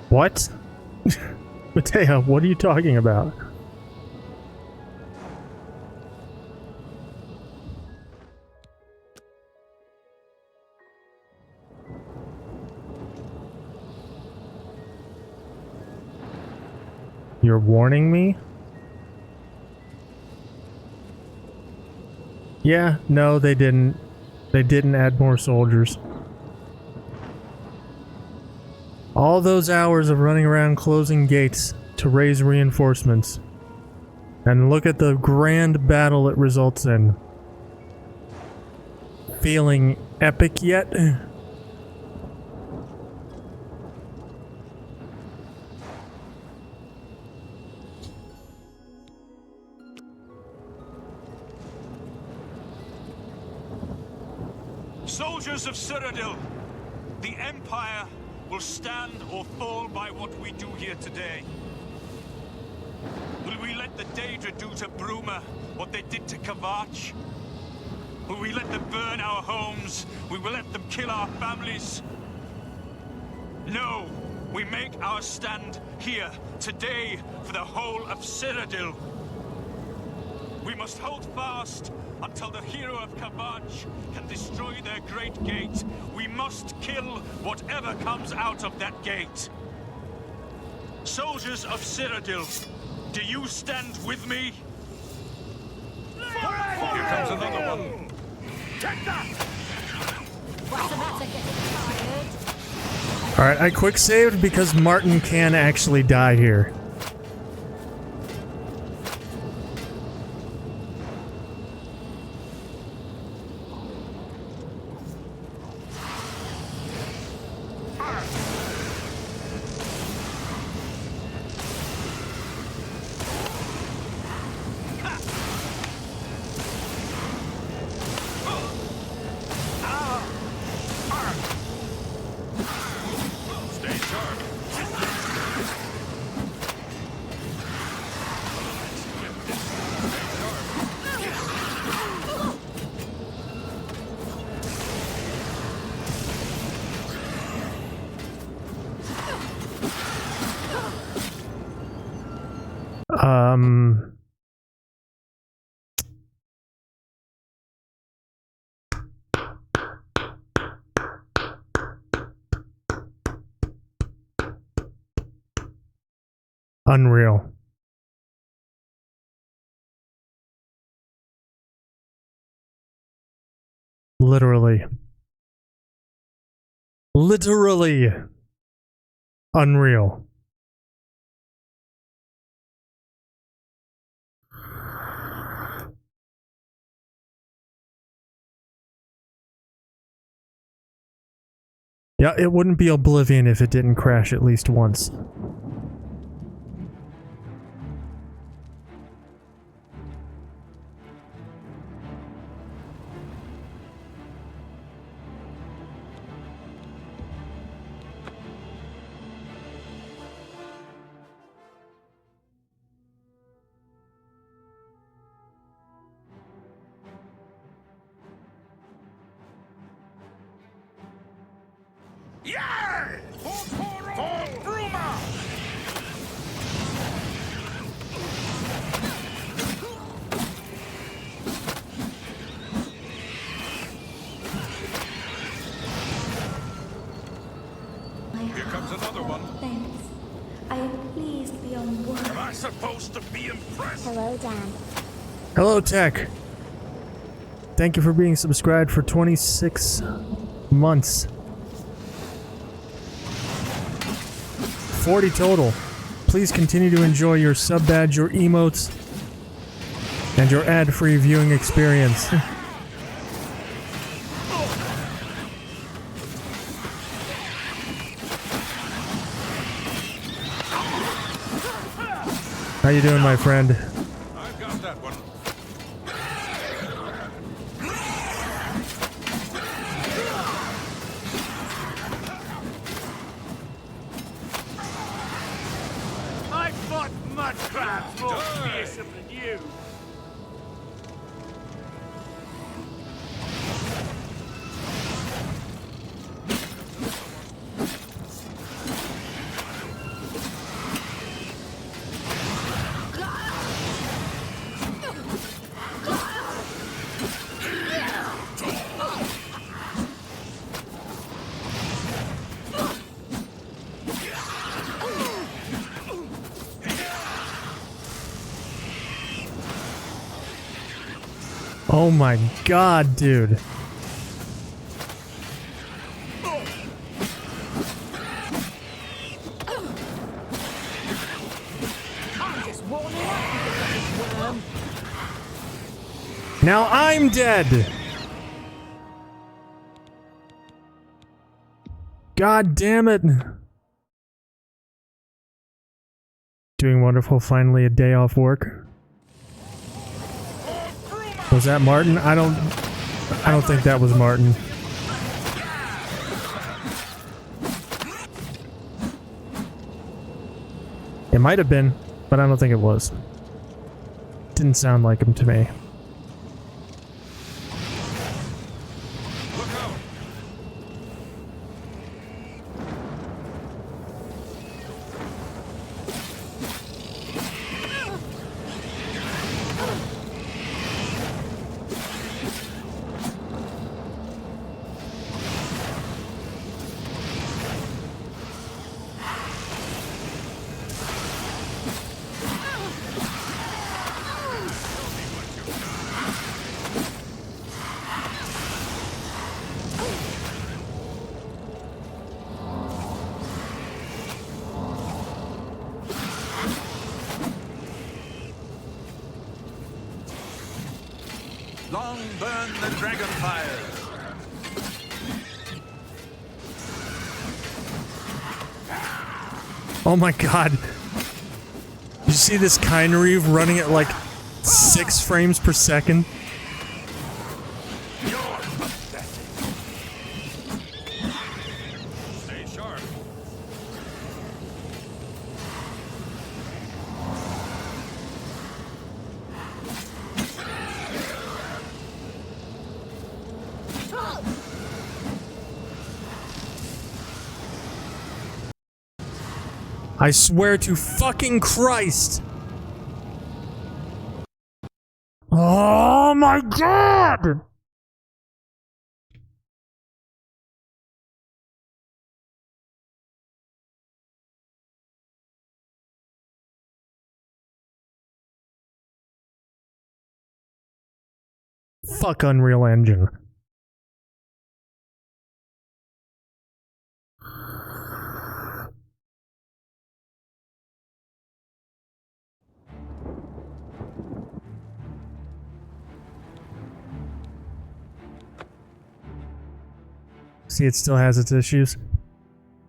What? Mateo, what are you talking about? You're warning me? Yeah, no, they didn't. They didn't add more soldiers. All those hours of running around closing gates to raise reinforcements. And look at the grand battle it results in. Feeling epic yet? Soldiers of Cyrodiil, the Empire will stand or fall by what we do here today. Will we let the Daedra do to Bruma what they did to Kvatch? Will we let them burn our homes? We will let them kill our families? No! We make our stand here, today, for the whole of Cyrodiil. We must hold fast until the hero of Kavach can destroy their great gate. We must kill whatever comes out of that gate. Soldiers of Cyrodiil, do you stand with me? Here comes another one. Take that! What's the matter, getting tired? Alright, I quick saved because Martin can actually die here. Unreal. Literally. Literally. Unreal. Yeah, it wouldn't be Oblivion if it didn't crash at least once. Yay! For Bruma! Here comes another one. Thanks. I am pleased beyond words. Am I supposed to be impressed? Hello, Dan. Hello, Tech. Thank you for being subscribed for 26 months. 40 total. Please continue to enjoy your sub badge, your emotes, and your ad-free viewing experience. How you doing, my friend? I've got that one. I fought mud crabs more fearsome than you. Oh my god, dude. Now I'm dead! God damn it! Doing wonderful, finally a day off work. Was that Martin? I don't think that was Martin. It might have been, but I don't think it was. Didn't sound like him to me. Long burn the dragon fire. Oh my god. You see this Kynareve running at like 6 frames per second? Stay sharp. I swear to fucking Christ! Oh my god! Fuck Unreal Engine. See, it still has its issues.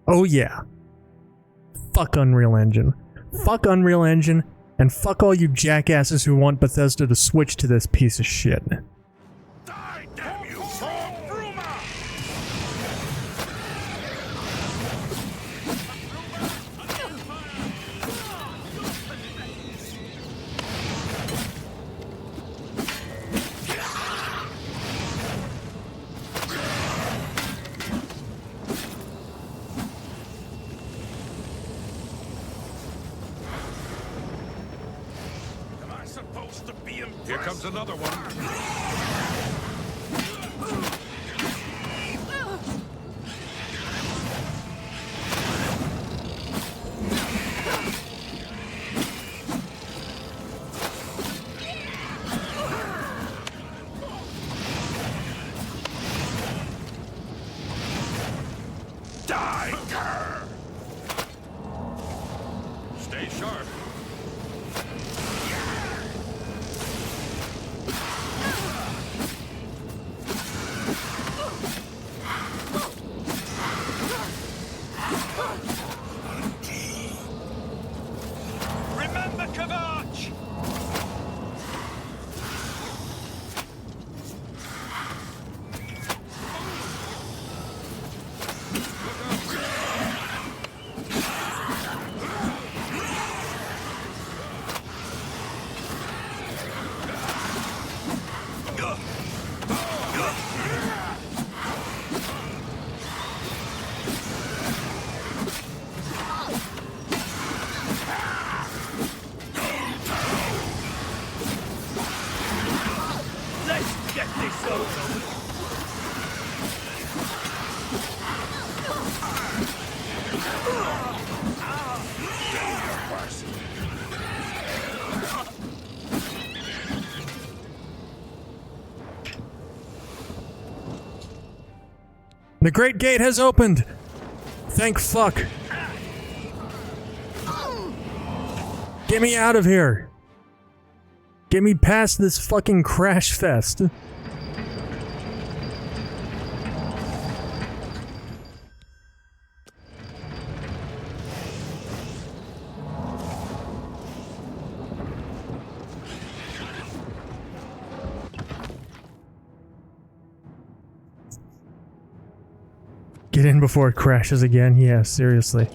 Oh yeah. Fuck Unreal Engine. Fuck Unreal Engine, and fuck all you jackasses who want Bethesda to switch to this piece of shit. Here comes another one. Die, grr! Stay sharp. Remember Kavach! Let's get this over with. The Great Gate has opened! Thank fuck. Get me out of here! Get me past this fucking crash fest. Get in before it crashes again? Yeah, seriously.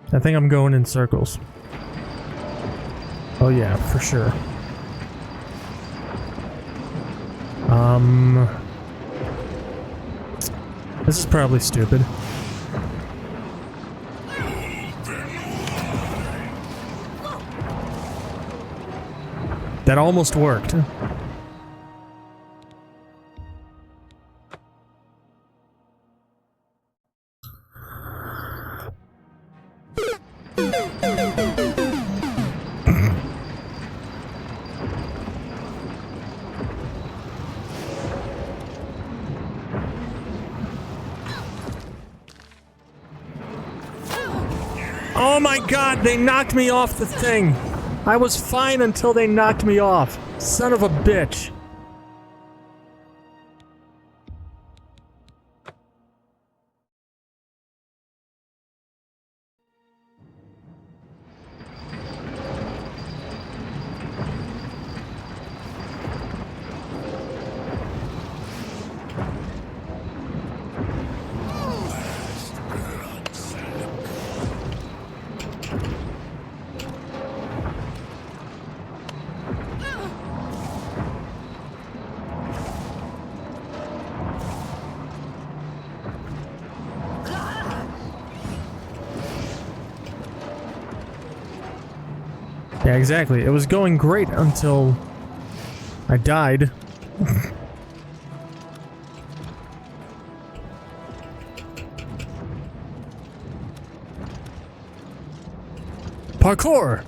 I think I'm going in circles. Oh yeah, for sure. This is probably stupid. That almost worked. Oh my god, they knocked me off the thing. I was fine until they knocked me off. Son of a bitch. Yeah, exactly. It was going great until I died. Parkour!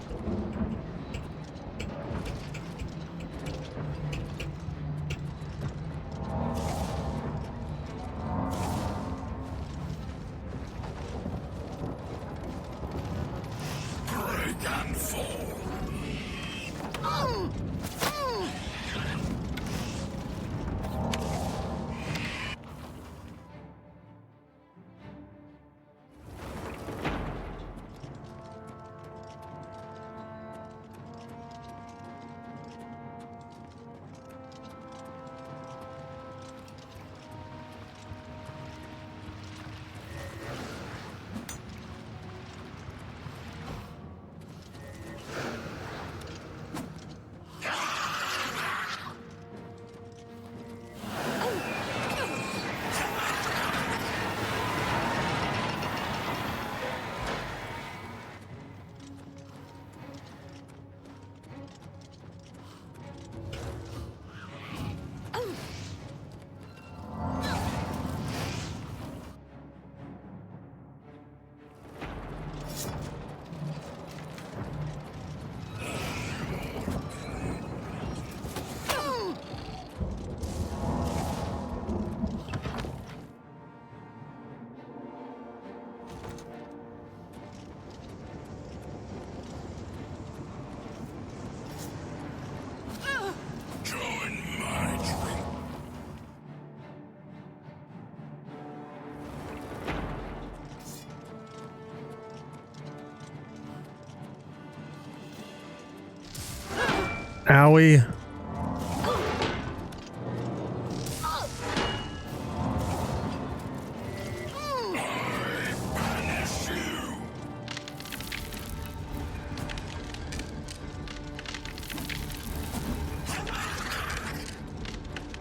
Owie.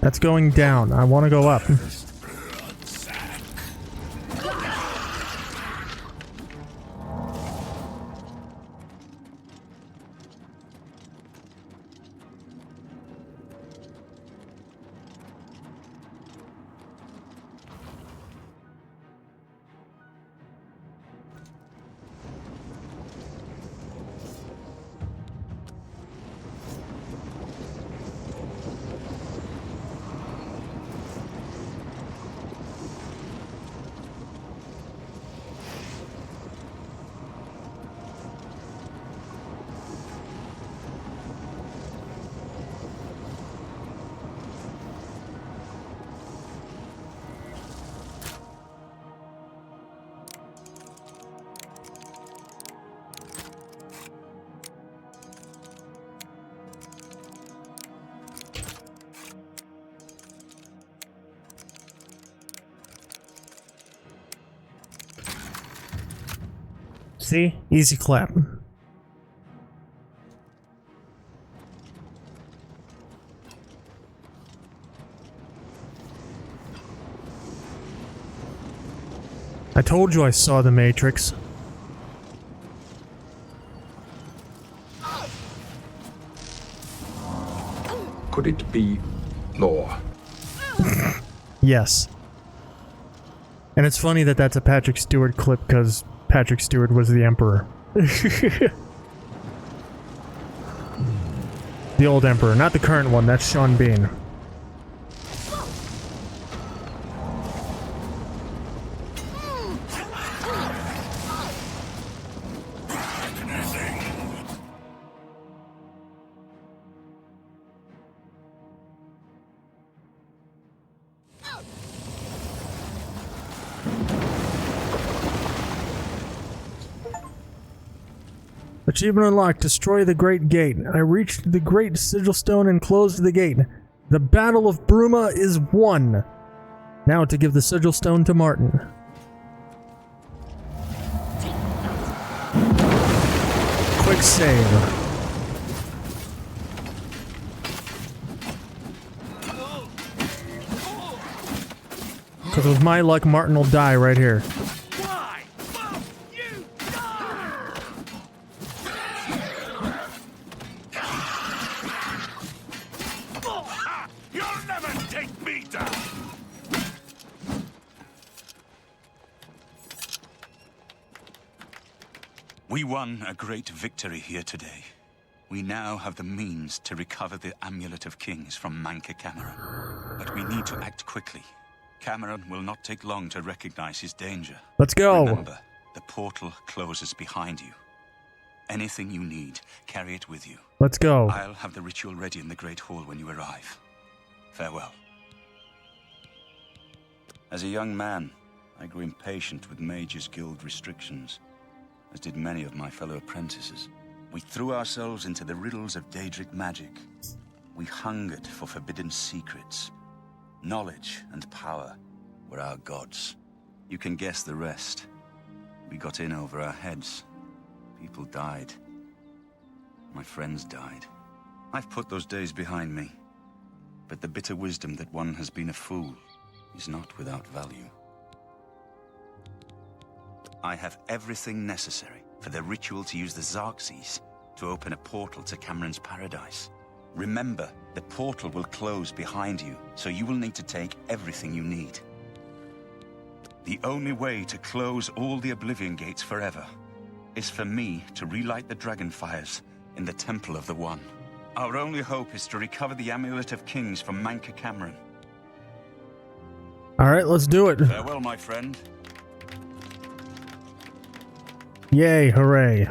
That's going down. I want to go up. See? Easy clap. I told you I saw the Matrix. Could it be more? Yes. And it's funny that that's a Patrick Stewart clip because Patrick Stewart was the Emperor. The old Emperor, not the current one, that's Sean Bean. Achievement unlocked. Destroy the Great Gate. I reached the Great Sigil Stone and closed the gate. The Battle of Bruma is won. Now to give the Sigil Stone to Martin. Quick save. Because with my luck, Martin will die right here. We won a great victory here today. We now have the means to recover the Amulet of Kings from Manca Cameron. But we need to act quickly. Cameron will not take long to recognize his danger. Let's go. Remember, the portal closes behind you. Anything you need, carry it with you. Let's go. I'll have the ritual ready in the Great Hall when you arrive. Farewell. As a young man, I grew impatient with Mages Guild restrictions, as did many of my fellow apprentices. We threw ourselves into the riddles of Daedric magic. We hungered for forbidden secrets. Knowledge and power were our gods. You can guess the rest. We got in over our heads. People died. My friends died. I've put those days behind me. But the bitter wisdom that one has been a fool is not without value. I have everything necessary for the ritual to use the Xarxes to open a portal to Cameron's paradise. Remember, the portal will close behind you, so you will need to take everything you need. The only way to close all the Oblivion gates forever is for me to relight the dragon fires in the Temple of the One. Our only hope is to recover the Amulet of Kings from Manca Cameron. Alright, let's do it. Farewell, my friend. Yay, hooray.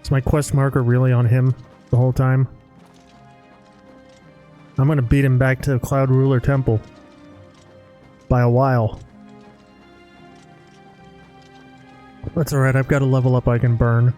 Is my quest marker really on him the whole time? I'm gonna beat him back to the Cloud Ruler Temple. By a while. That's alright, I've got a level up I can burn.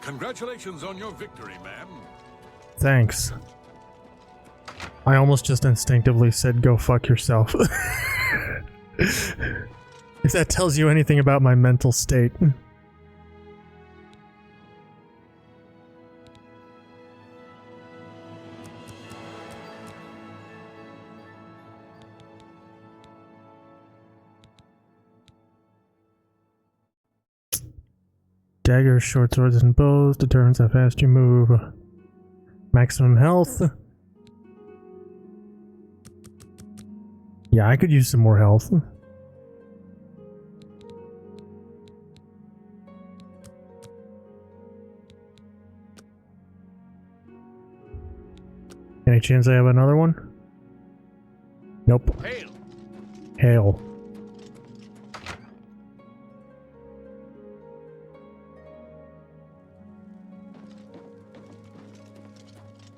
Congratulations on your victory, ma'am. Thanks. I almost just instinctively said go fuck yourself. If that tells you anything about my mental state. Daggers, short swords, and bows determines how fast you move. Maximum health. Yeah, I could use some more health. Any chance I have another one? Nope. Hail! Hail.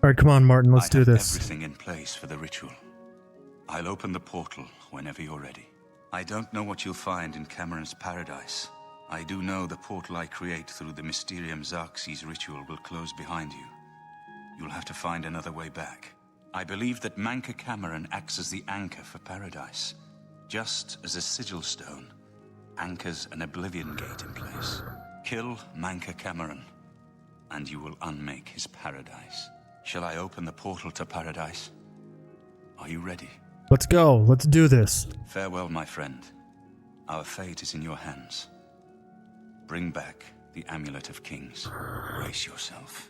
Alright, come on, Martin, let's do this. Everything in place for the ritual. I'll open the portal whenever you're ready. I don't know what you'll find in Cameron's paradise. I do know the portal I create through the Mysterium Xerxes ritual will close behind you. You'll have to find another way back. I believe that Manca Cameron acts as the anchor for paradise, just as a sigil stone anchors an Oblivion gate in place. Kill Manca Cameron, and you will unmake his paradise. Shall I open the portal to paradise? Are you ready? Let's go. Let's do this. Farewell, my friend. Our fate is in your hands. Bring back the Amulet of Kings. Brace yourself.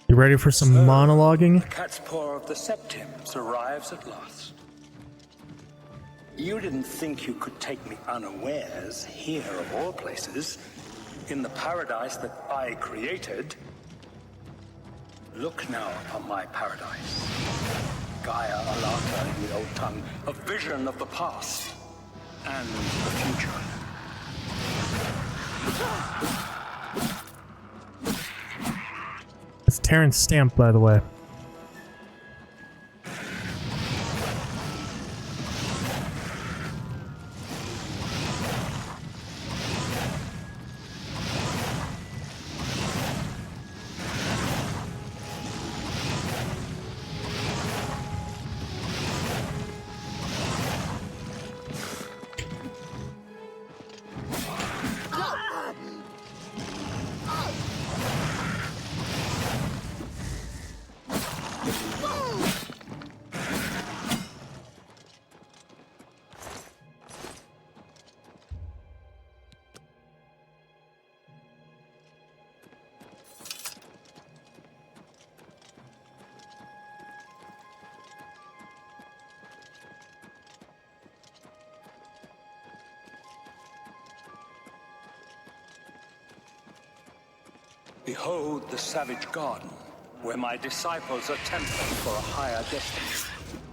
You ready for some monologuing? The cat's paw of the Septims arrives at last. You didn't think you could take me unawares here of all places, in the paradise that I created. Look now upon my paradise. Gaia Alata in the old tongue, a vision of the past and the future. It's Terrence Stamp, by the way. Behold the savage garden, where my disciples are tempted for a higher destiny,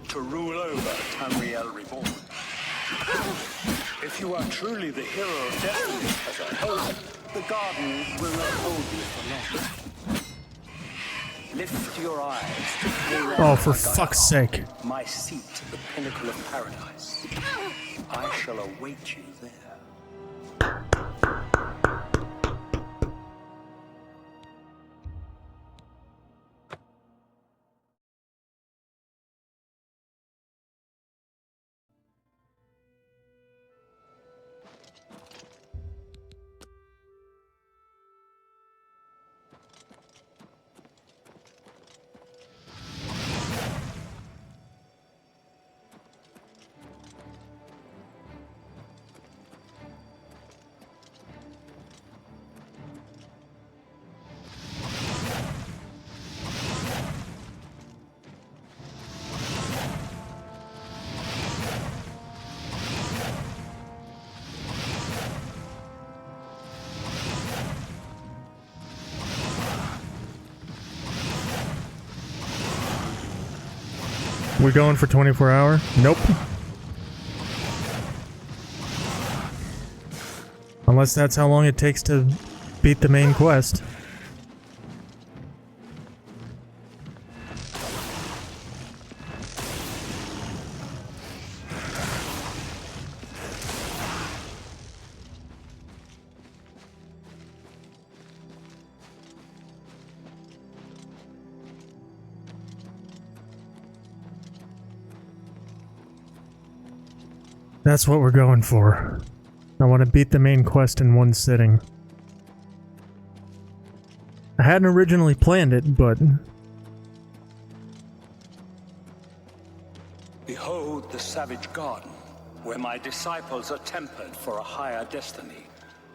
to rule over Tamriel Reborn. If you are truly the hero of destiny, as I hope, the garden will not hold you for long. Lift your eyes to the Oh, for fuck's sake. my seat at the pinnacle of paradise. I shall await you there. We're going for 24 hour? Nope. Unless Unless that's how long it takes to beat the main quest. That's what we're going for. I want to beat the main quest in one sitting. I hadn't originally planned it, but... Behold the savage garden, where my disciples are tempered for a higher destiny,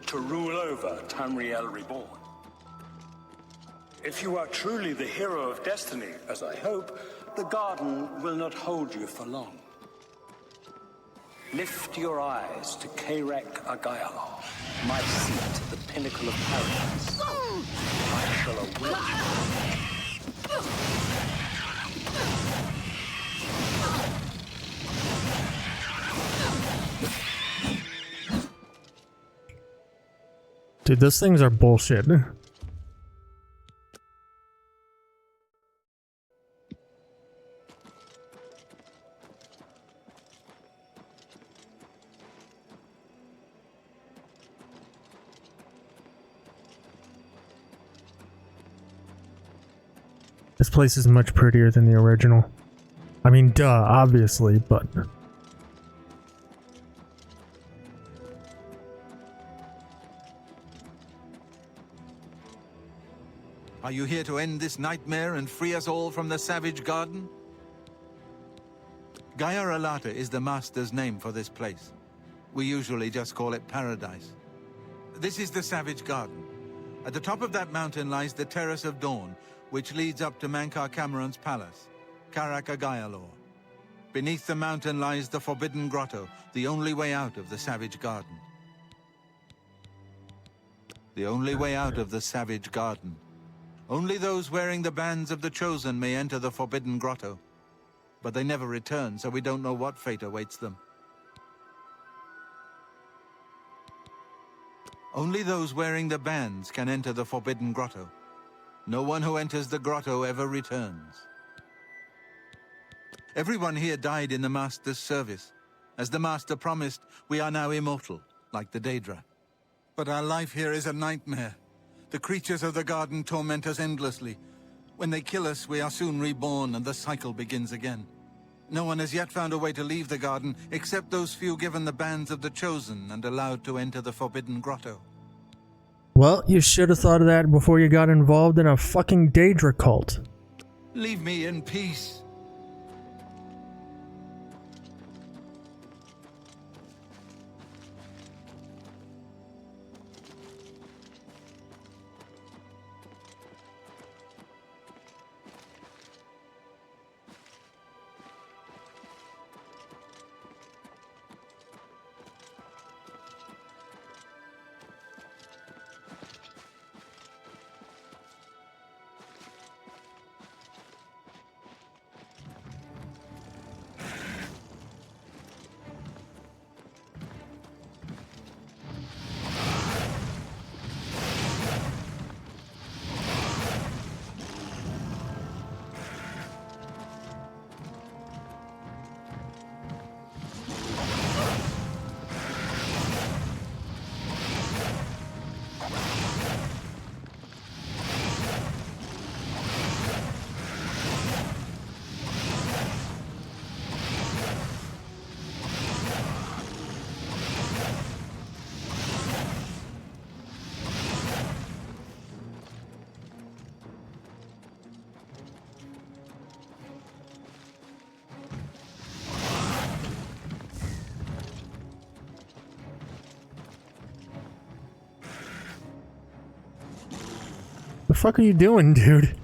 to rule over Tamriel Reborn. If you are truly the hero of destiny, as I hope, the garden will not hold you for long. Lift your eyes to Karek Agayalor, my seat at the pinnacle of paradise. I shall await you. Dude, those things are bullshit. This place is much prettier than the original. I mean, duh, obviously, but... Are you here to end this nightmare and free us all from the savage garden? Gaia Alata is the master's name for this place. We usually just call it paradise. This is the savage garden. At the top of that mountain lies the Terrace of Dawn, which leads up to Mankar Cameron's palace, Karak Agayalor. Beneath the mountain lies the Forbidden Grotto, the only way out of the savage garden. The only way out of the savage garden. Only those wearing the bands of the Chosen may enter the Forbidden Grotto. But they never return, so we don't know what fate awaits them. Only those wearing the bands can enter the Forbidden Grotto. No one who enters the grotto ever returns. Everyone here died in the Master's service. As the Master promised, we are now immortal, like the Daedra. But our life here is a nightmare. The creatures of the garden torment us endlessly. When they kill us, we are soon reborn and the cycle begins again. No one has yet found a way to leave the garden, except those few given the bands of the Chosen and allowed to enter the Forbidden Grotto. Well, you should have thought of that before you got involved in a fucking Daedra cult. Leave me in peace. The fuck are you doing, dude?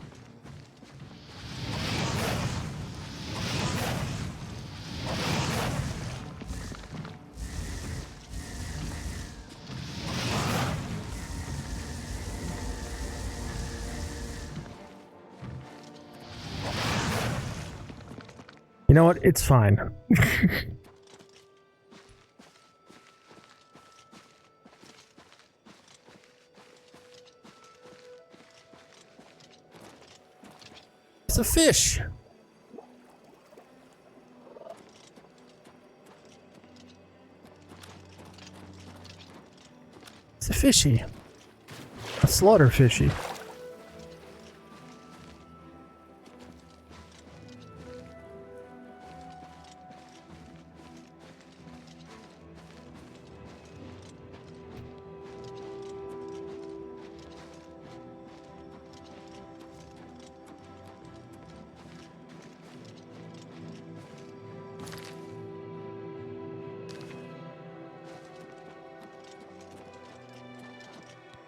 You know what? It's fine. It's a fish. It's a fishy. A slaughter fishy.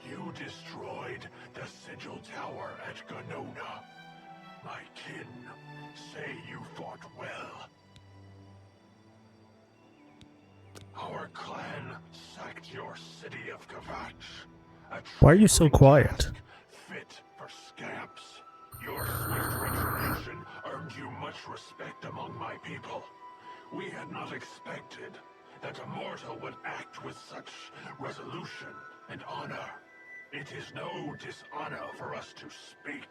You destroyed the Sigil Tower at Ganona. My kin say you fought well. Our clan sacked your city of Kavach. Why are you so quiet? Fit for scamps. Your swift retribution earned you much respect among my people. We had not expected that a mortal would act with such resolution and honor. It is no dishonor for us to speak.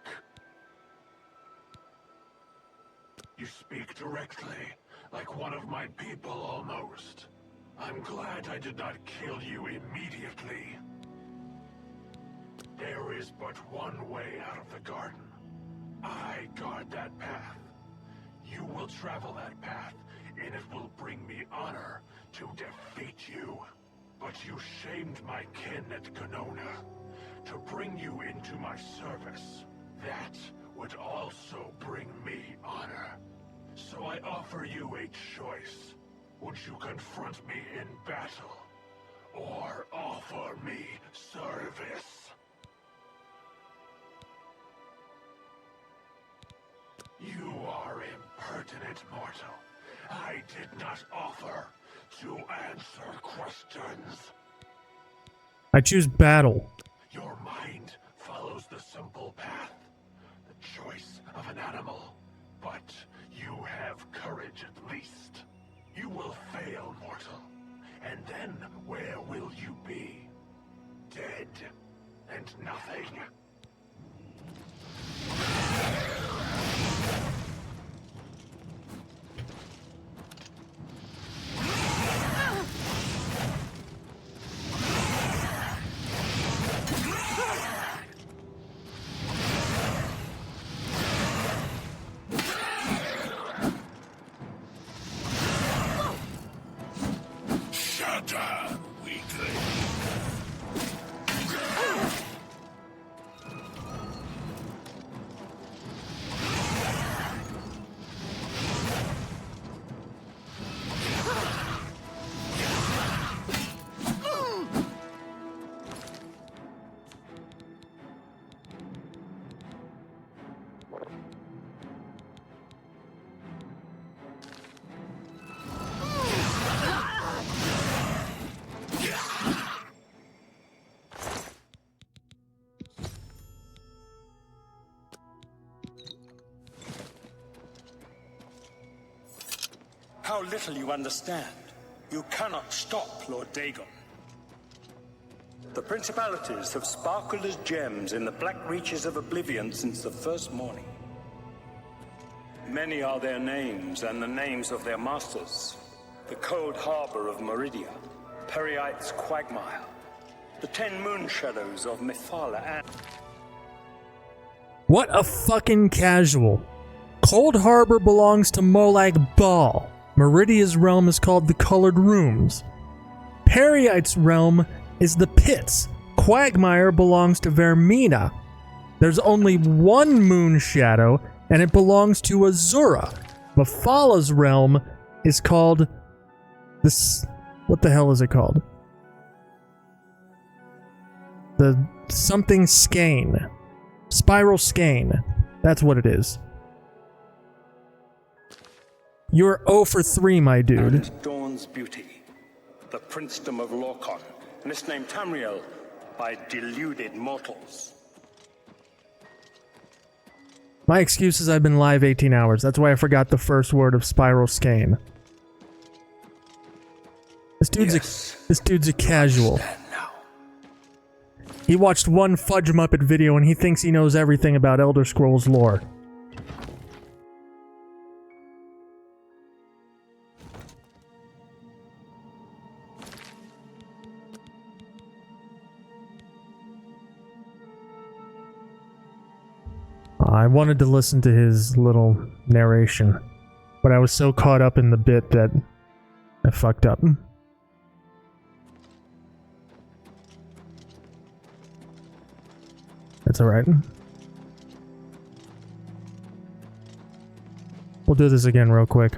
You speak directly, like one of my people almost. I'm glad I did not kill you immediately. There is but one way out of the garden. I guard that path. You will travel that path, and it will bring me honor to defeat you. But you shamed my kin at Ganona. To bring you into my service, that would also bring me honor. So I offer you a choice. Would you confront me in battle, or offer me service? You are impertinent, mortal. I did not offer to answer questions. I choose battle. Your mind follows the simple path, the choice of an animal. But you have courage at least. You will fail, mortal. And then where will you be? Dead and nothing. How little you understand. You cannot stop Lord Dagon. The principalities have sparkled as gems in the black reaches of Oblivion since the first morning. Many are their names and the names of their masters. The cold harbor of Meridia, Periite's quagmire, the 10 moon shadows of Mephala and... What a fucking casual. Cold Harbor belongs to Molag Bal. Meridia's realm is called the Colored Rooms. Periite's realm is the Pits. Quagmire belongs to Vermina. There's only one moon shadow, and it belongs to Azura. Mephala's realm is called this. What the hell is it called? The something skein. Spiral skein. That's what it is. You're 0 for 3, my dude. And Dawn's beauty, the princedom of Lorkhan, misnamed Tamriel by deluded mortals. My excuse is I've been live 18 hours. That's why I forgot the first word of Spiral Skein. This dude's a casual. He watched one Fudge Muppet video and he thinks he knows everything about Elder Scrolls lore. I wanted to listen to his little narration, but I was so caught up in the bit that I fucked up. That's alright. We'll do this again real quick.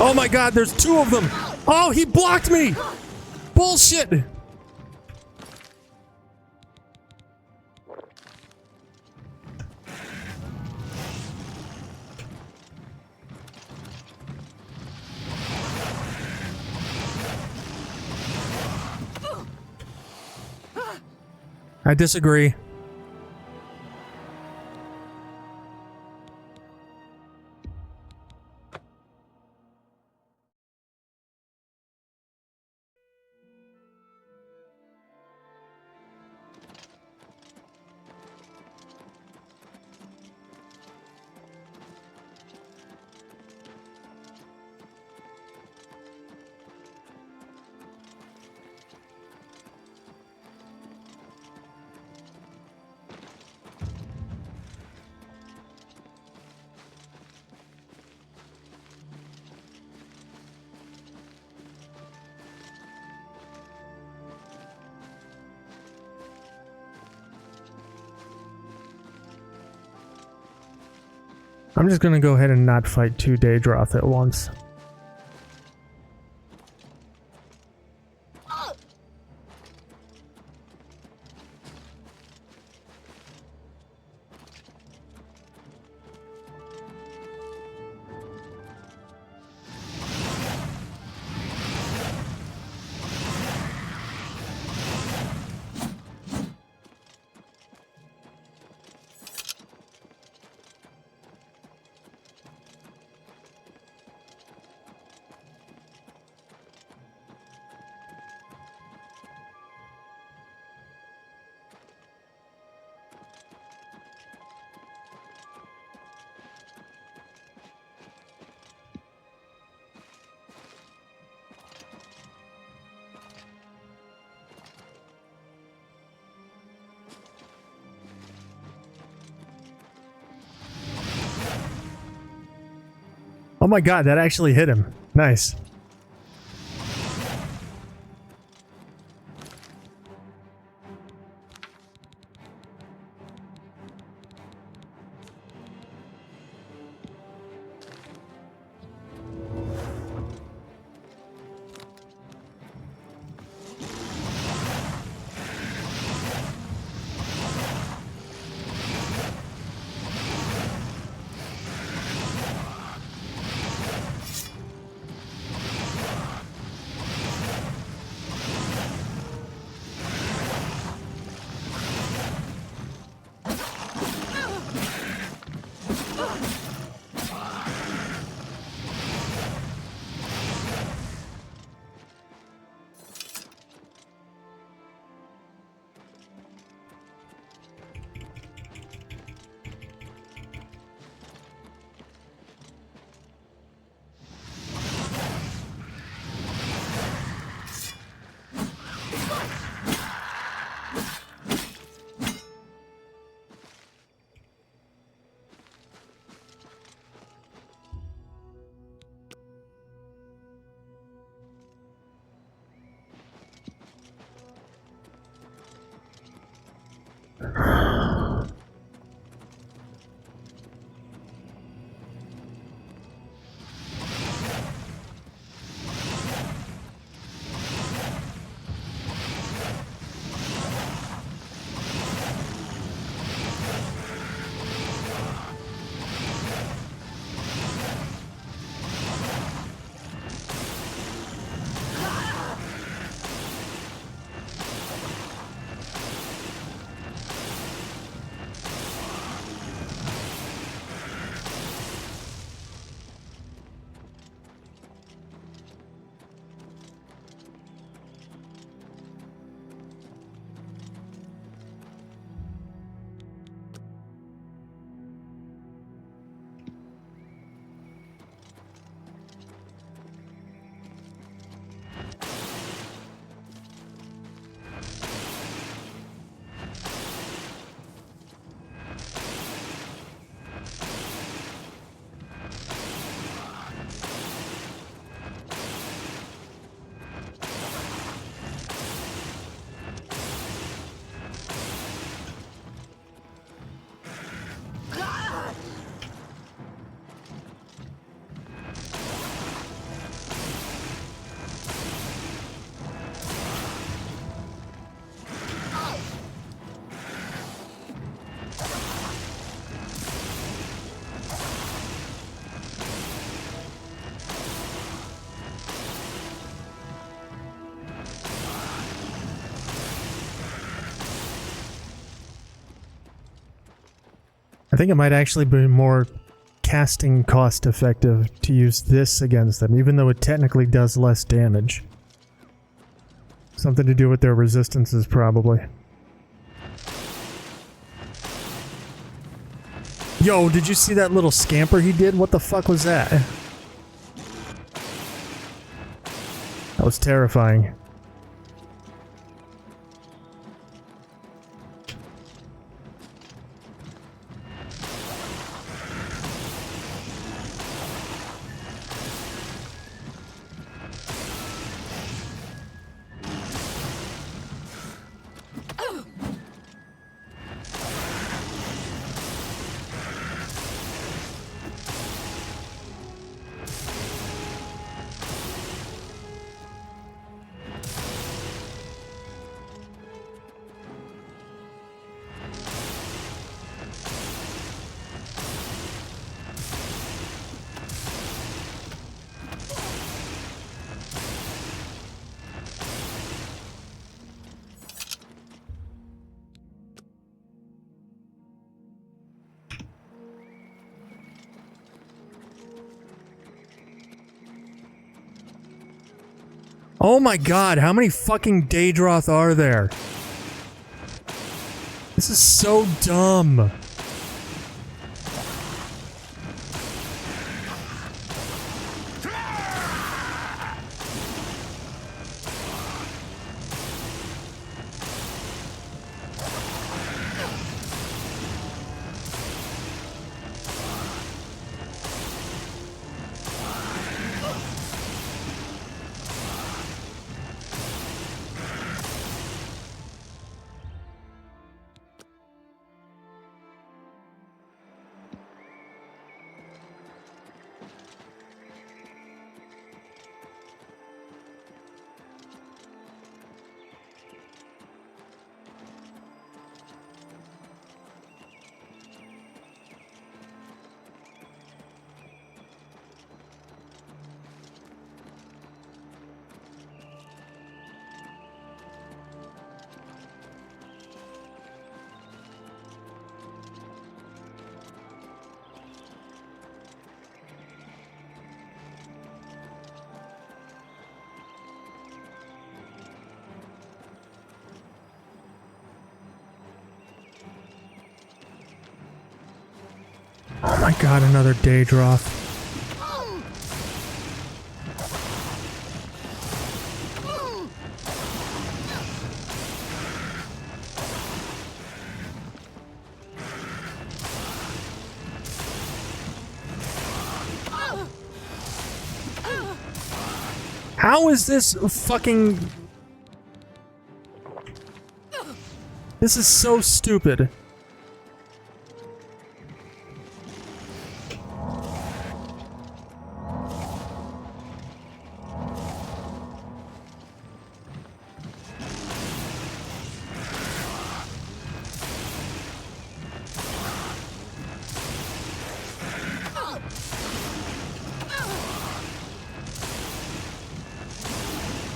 Oh my god, there's two of them! Oh, he blocked me! Bullshit! I disagree. I'm just gonna go ahead and not fight two Daedroth at once. Oh my god, that actually hit him. Nice. think it might actually be more casting cost effective to use this against them, even though it technically does less damage. Something to do with their resistances, probably. Yo, did you see that little scamper he did? What the fuck was that? That was terrifying. Oh my god, how many fucking Daedroth are there? This is so dumb. Oh my god, another Daedroth. How is this fucking... This is so stupid.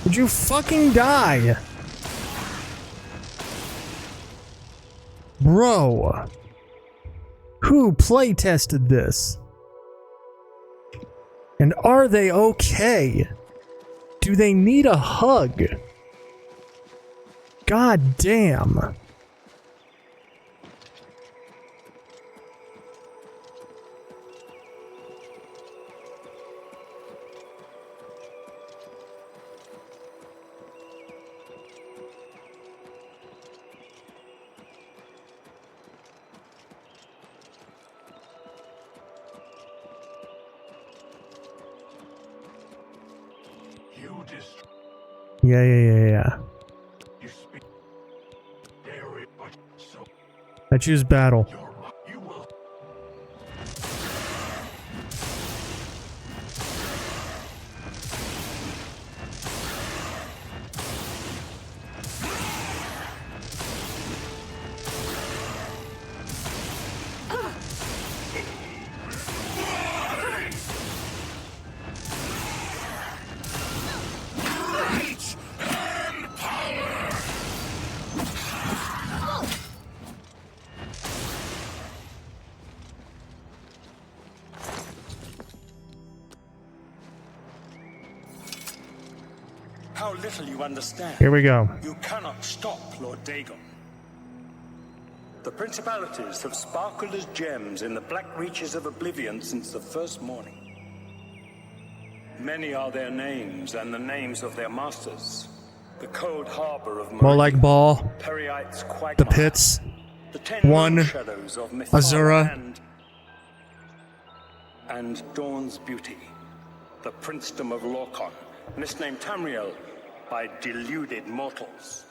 Would you fucking die? Bro. Who playtested this? And are they okay? Do they need a hug? God damn. Yeah. I choose battle. How little you understand. Here we go. You cannot stop Lord Dagon. The principalities have sparkled as gems in the black reaches of Oblivion since the first morning. Many are their names and the names of their masters. The cold harbor of More like Ball. Periite's Quagmire, The Pits. the 10 One. moon shadows of Mithara Azura. and Dawn's Beauty, the princedom of Lorkon, misnamed Tamriel by deluded mortals.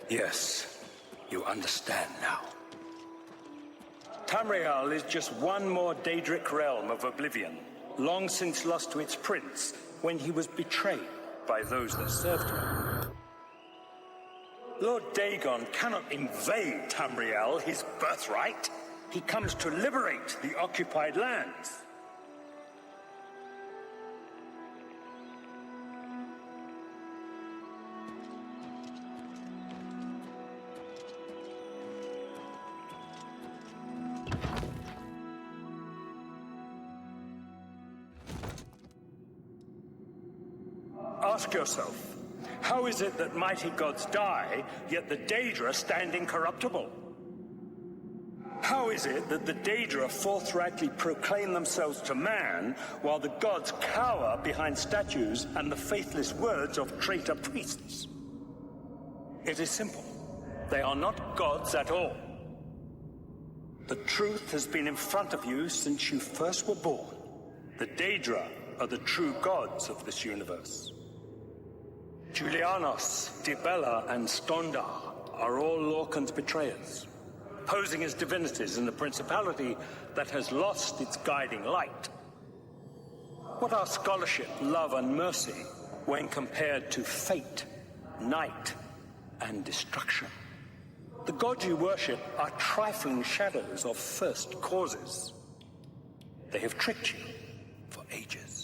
Yes, you understand now. Tamriel is just one more Daedric realm of Oblivion, long since lost to its prince when he was betrayed by those that served him. Lord Dagon cannot invade Tamriel, his birthright. He comes to liberate the occupied lands. Ask yourself, how is it that mighty gods die, yet the Daedra stand incorruptible? How is it that the Daedra forthrightly proclaim themselves to man, while the gods cower behind statues and the faithless words of traitor priests? It is simple. They are not gods at all. The truth has been in front of you since you first were born. The Daedra are the true gods of this universe. Julianos, Dibella, and Stondar are all Lorcan's betrayers, posing as divinities in the principality that has lost its guiding light. What are scholarship, love, and mercy when compared to fate, night, and destruction? The gods you worship are trifling shadows of first causes. They have tricked you for ages.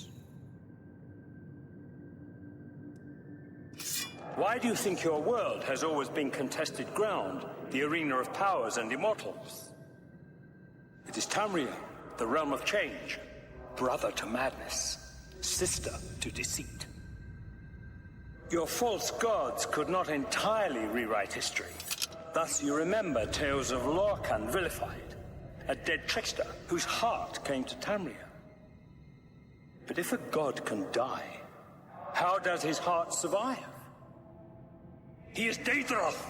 Why do you think your world has always been contested ground, the arena of powers and immortals? It is Tamriel, the realm of change, brother to madness, sister to deceit. Your false gods could not entirely rewrite history. Thus you remember tales of Lorcan vilified, a dead trickster whose heart came to Tamriel. But if a god can die, how does his heart survive? He is Daedroth,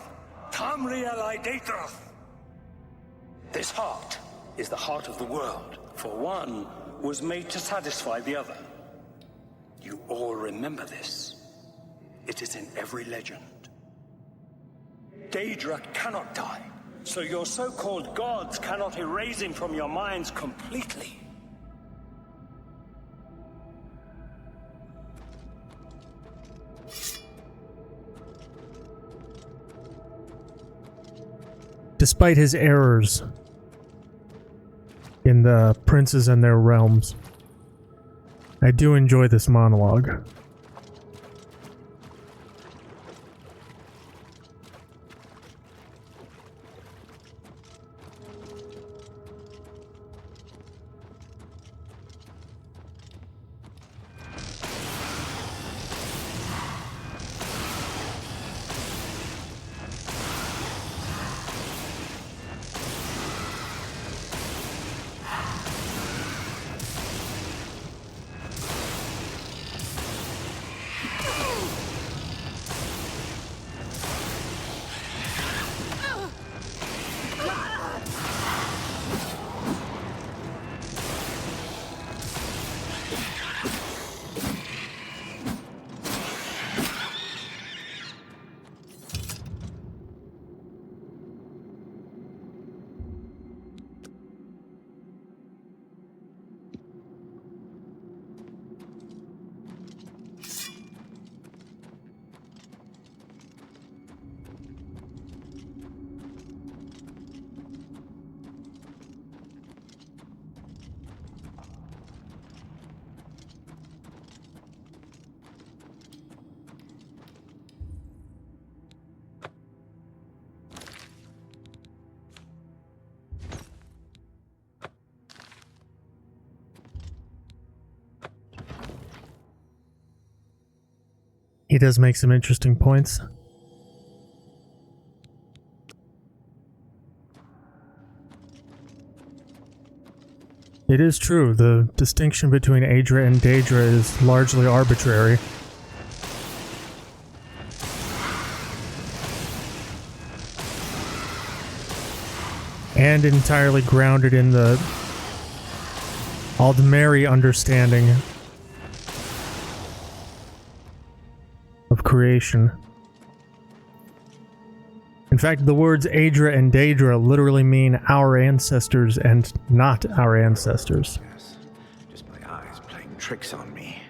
Tamriel I Daedroth. This heart is the heart of the world, for one was made to satisfy the other. You all remember this. It is in every legend. Daedra cannot die, so your so-called gods cannot erase him from your minds completely. Despite his errors in the princes and their realms, I do enjoy this monologue. He does make some interesting points. It is true, the distinction between Aedra and Daedra is largely arbitrary. And entirely grounded in the Aldmeri understanding of creation. In fact, the words Aedra and Daedra literally mean our ancestors and not our ancestors. Yes, just my eyes playing tricks on me.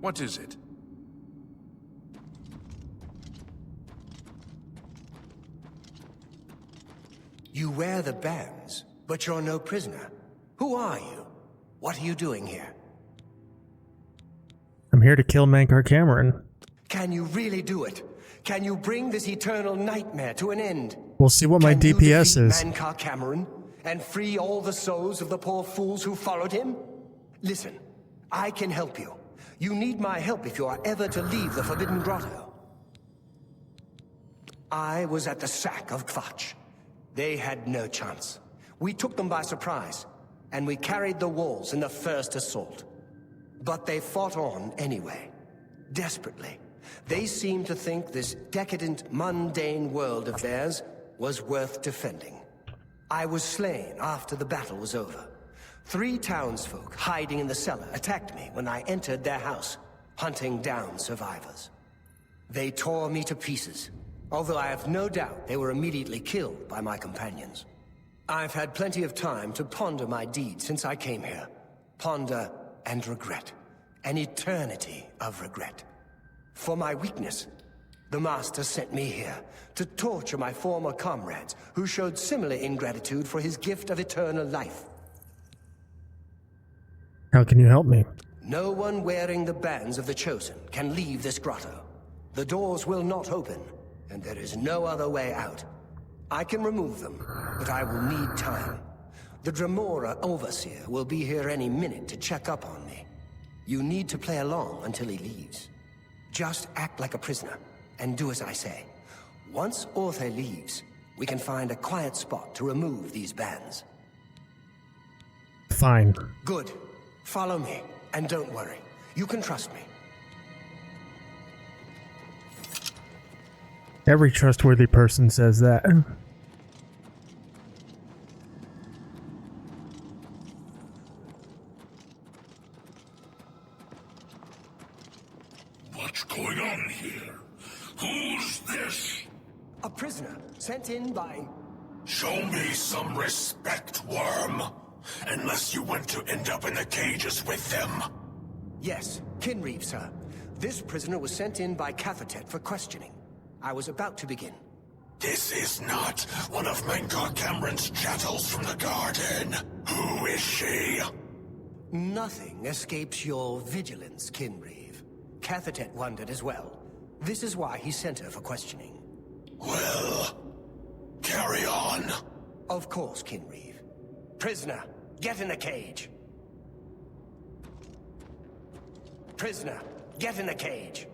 What is it? You wear the bands, but you're no prisoner. Who are you? What are you doing here? I'm here to kill Mankar Cameron. Can you really do it? Can you bring this eternal nightmare to an end? We'll see what my DPS is. Mankar Cameron and free all the souls of the poor fools who followed him? Listen, I can help you. You need my help if you are ever to leave the Forbidden Grotto. I was at the sack of Kvatch. They had no chance. We took them by surprise, and we carried the walls in the first assault. But they fought on anyway, desperately. They seemed to think this decadent, mundane world of theirs was worth defending. I was slain after the battle was over. 3 townsfolk hiding in the cellar attacked me when I entered their house, hunting down survivors. They tore me to pieces, although I have no doubt they were immediately killed by my companions. I've had plenty of time to ponder my deed since I came here. Ponder and regret. An eternity of regret. For my weakness, the Master sent me here to torture my former comrades who showed similar ingratitude for his gift of eternal life. How can you help me? No one wearing the bands of the Chosen can leave this grotto. The doors will not open, and there is no other way out. I can remove them, but I will need time. The Dremora Overseer will be here any minute to check up on me. You need to play along until he leaves. Just act like a prisoner, and do as I say. Once Orthe leaves, we can find a quiet spot to remove these bands. Fine. Good. Follow me, and don't worry. You can trust me. Every trustworthy person says that. What's going on here? Who's this? A prisoner, sent in by... Show me some respect, worm. Unless you want to end up in the cages with them. Yes, Kinreeve, sir. This prisoner was sent in by Cathatet for questioning. I was about to begin. This is not one of Mankar Cameron's chattels from the garden. Who is she? Nothing escapes your vigilance, Kinreeve. Cathatet wondered as well. This is why he sent her for questioning. Well, carry on. Of course, Kinreeve. Prisoner, get in the cage. Prisoner, get in the cage.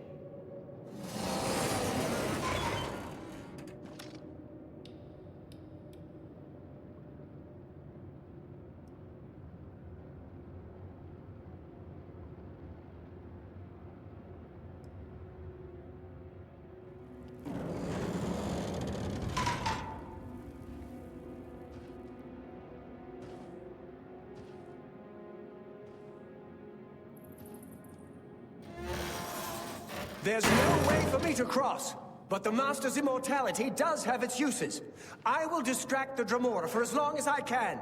There's no way for me to cross. But the Master's immortality does have its uses. I will distract the Dremora for as long as I can.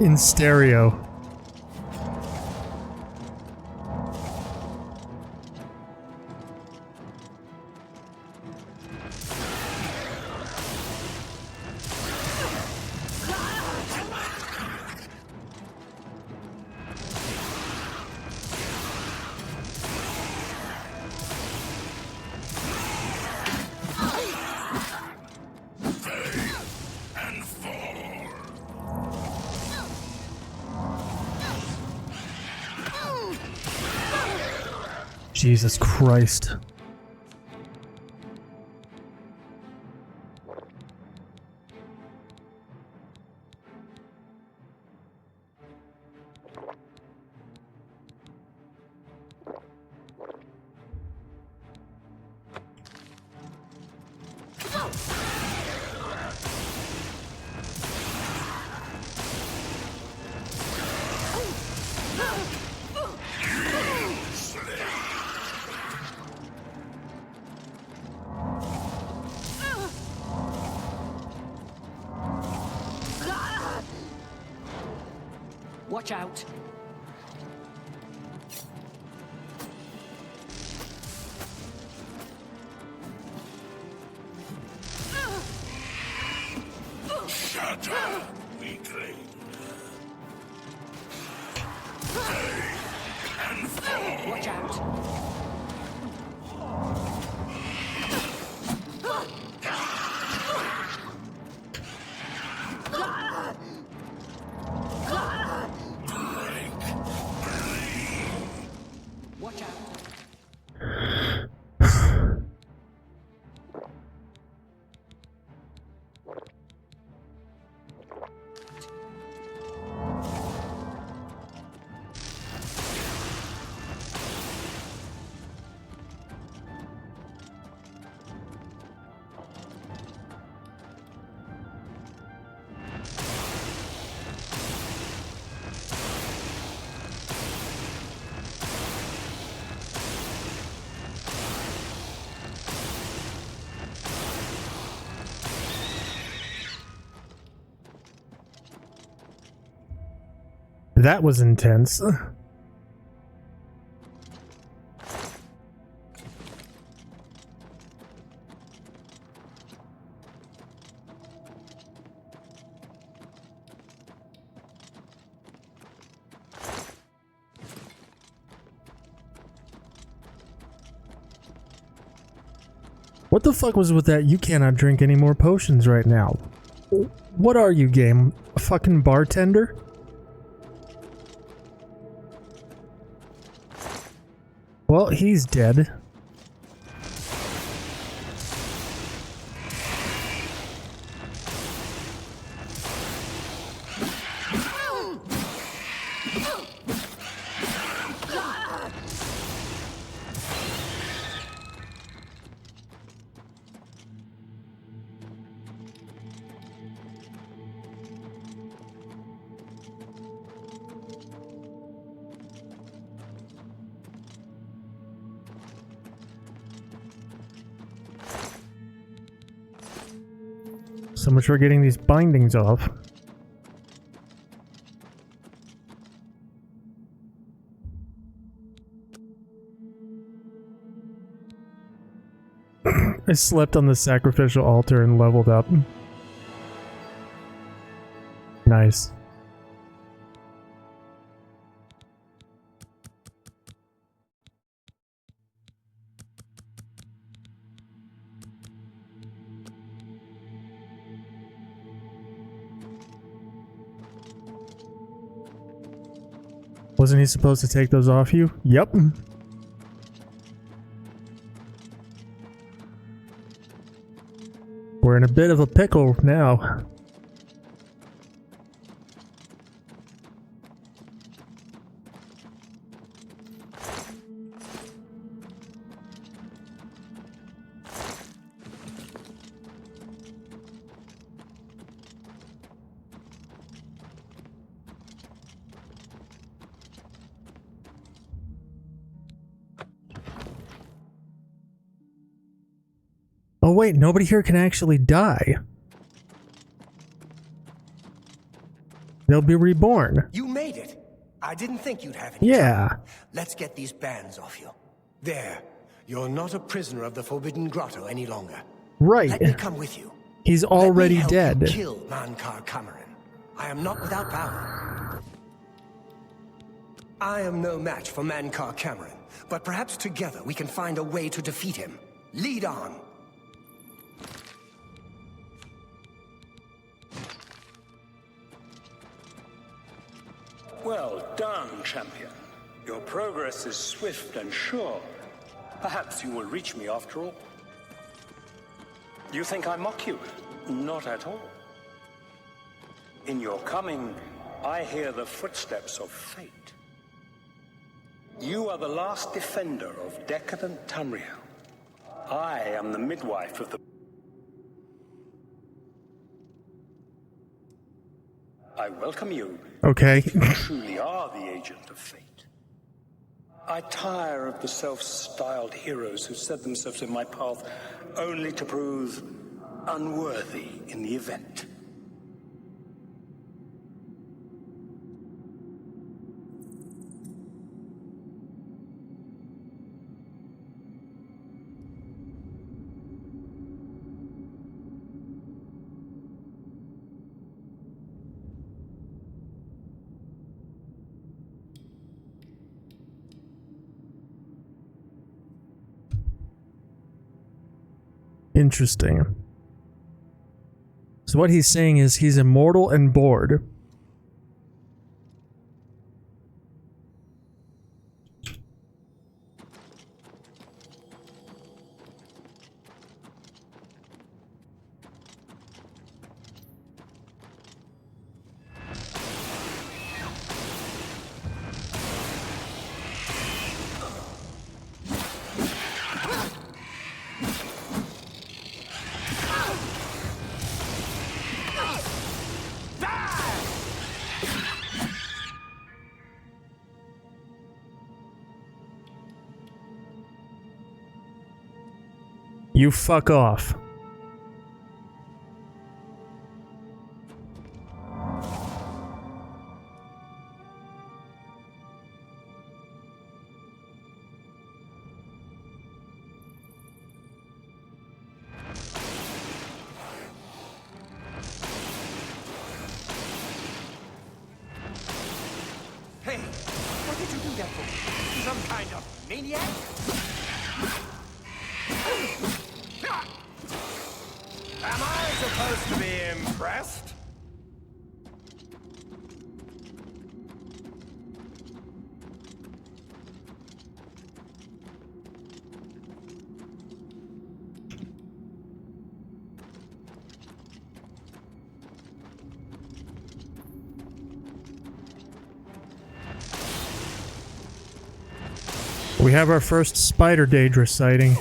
In stereo. Jesus Christ. Watch out. Shut up, weakling. Stay and fall. Watch out. Watch out. That was intense. What the fuck was with that? You cannot drink any more potions right now. What are you, game? A fucking bartender? Well, he's dead. So much for getting these bindings off. I slept on the sacrificial altar and leveled up. Nice. Wasn't he supposed to take those off you? Yep. We're in a bit of a pickle now. Oh wait, nobody here can actually die. They'll be reborn. You made it. I didn't think you'd have any Yeah. trouble. Let's get these bands off you. There. You're not a prisoner of the Forbidden Grotto any longer. Right. Let me come with you. He's already Let me help dead. you kill Mankar Cameron. I am not without power. I am no match for Mankar Cameron, but perhaps together we can find a way to defeat him. Lead on. Well done, champion. Your progress is swift and sure. Perhaps you will reach me after all. You think I mock you? Not at all. In your coming, I hear the footsteps of fate. You are the last defender of decadent Tamriel. I am the midwife of the... I welcome you. Okay. You truly are the agent of fate. I tire of the self-styled heroes who set themselves in my path only to prove unworthy in the event. Interesting. So what he's saying is he's immortal and bored. You fuck off. Hey, what did you do that for? Some kind of maniac? Am I supposed to be impressed? We have our first spider Daedra sighting.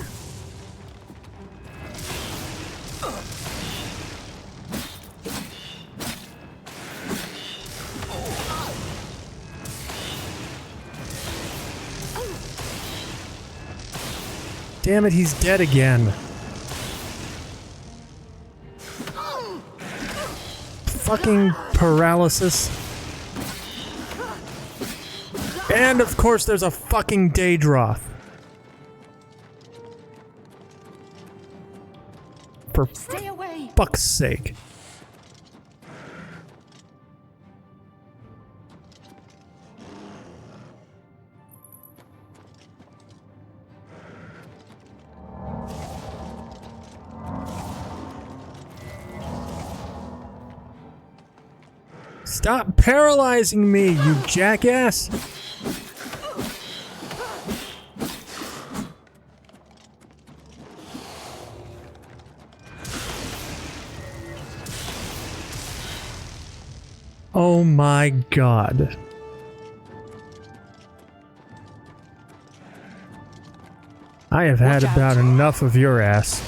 Damn it, he's dead again. fucking paralysis. And of course there's a fucking Daedroth. For fuck's sake. Stop paralyzing me, you jackass! Oh my god. I have had about enough of your ass.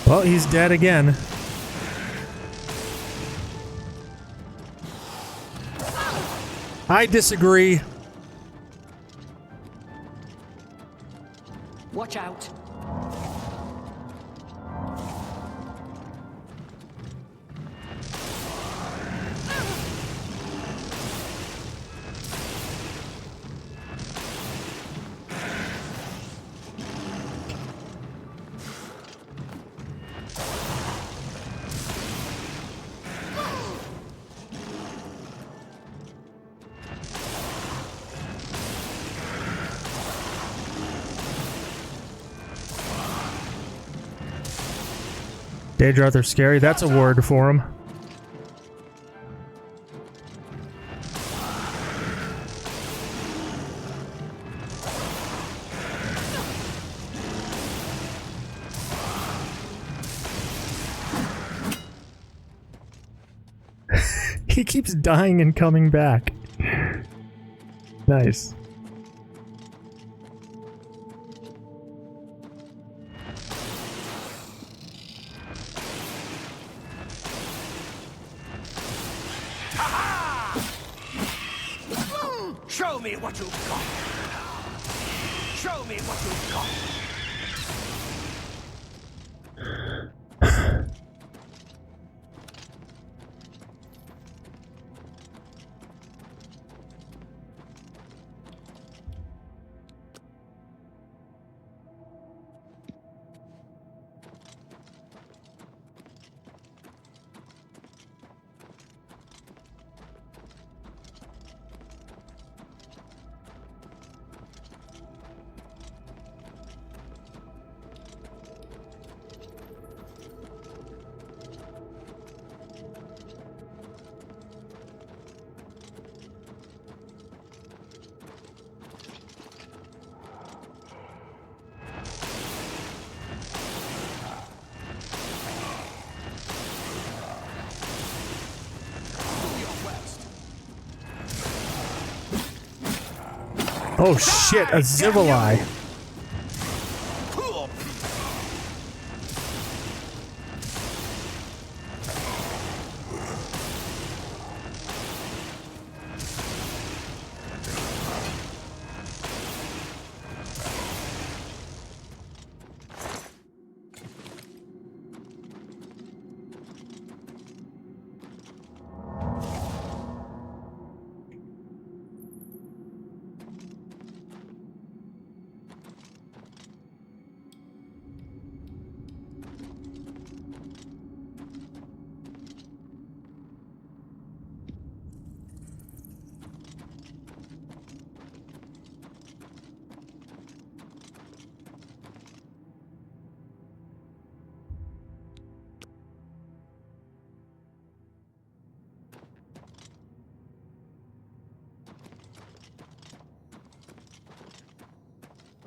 Well, he's dead again. I disagree. Watch out. Daedroth are scary. That's a word for him. He keeps dying and coming back. Nice. Show me what you've got. Show me what you've got. Oh shit, a Zivili.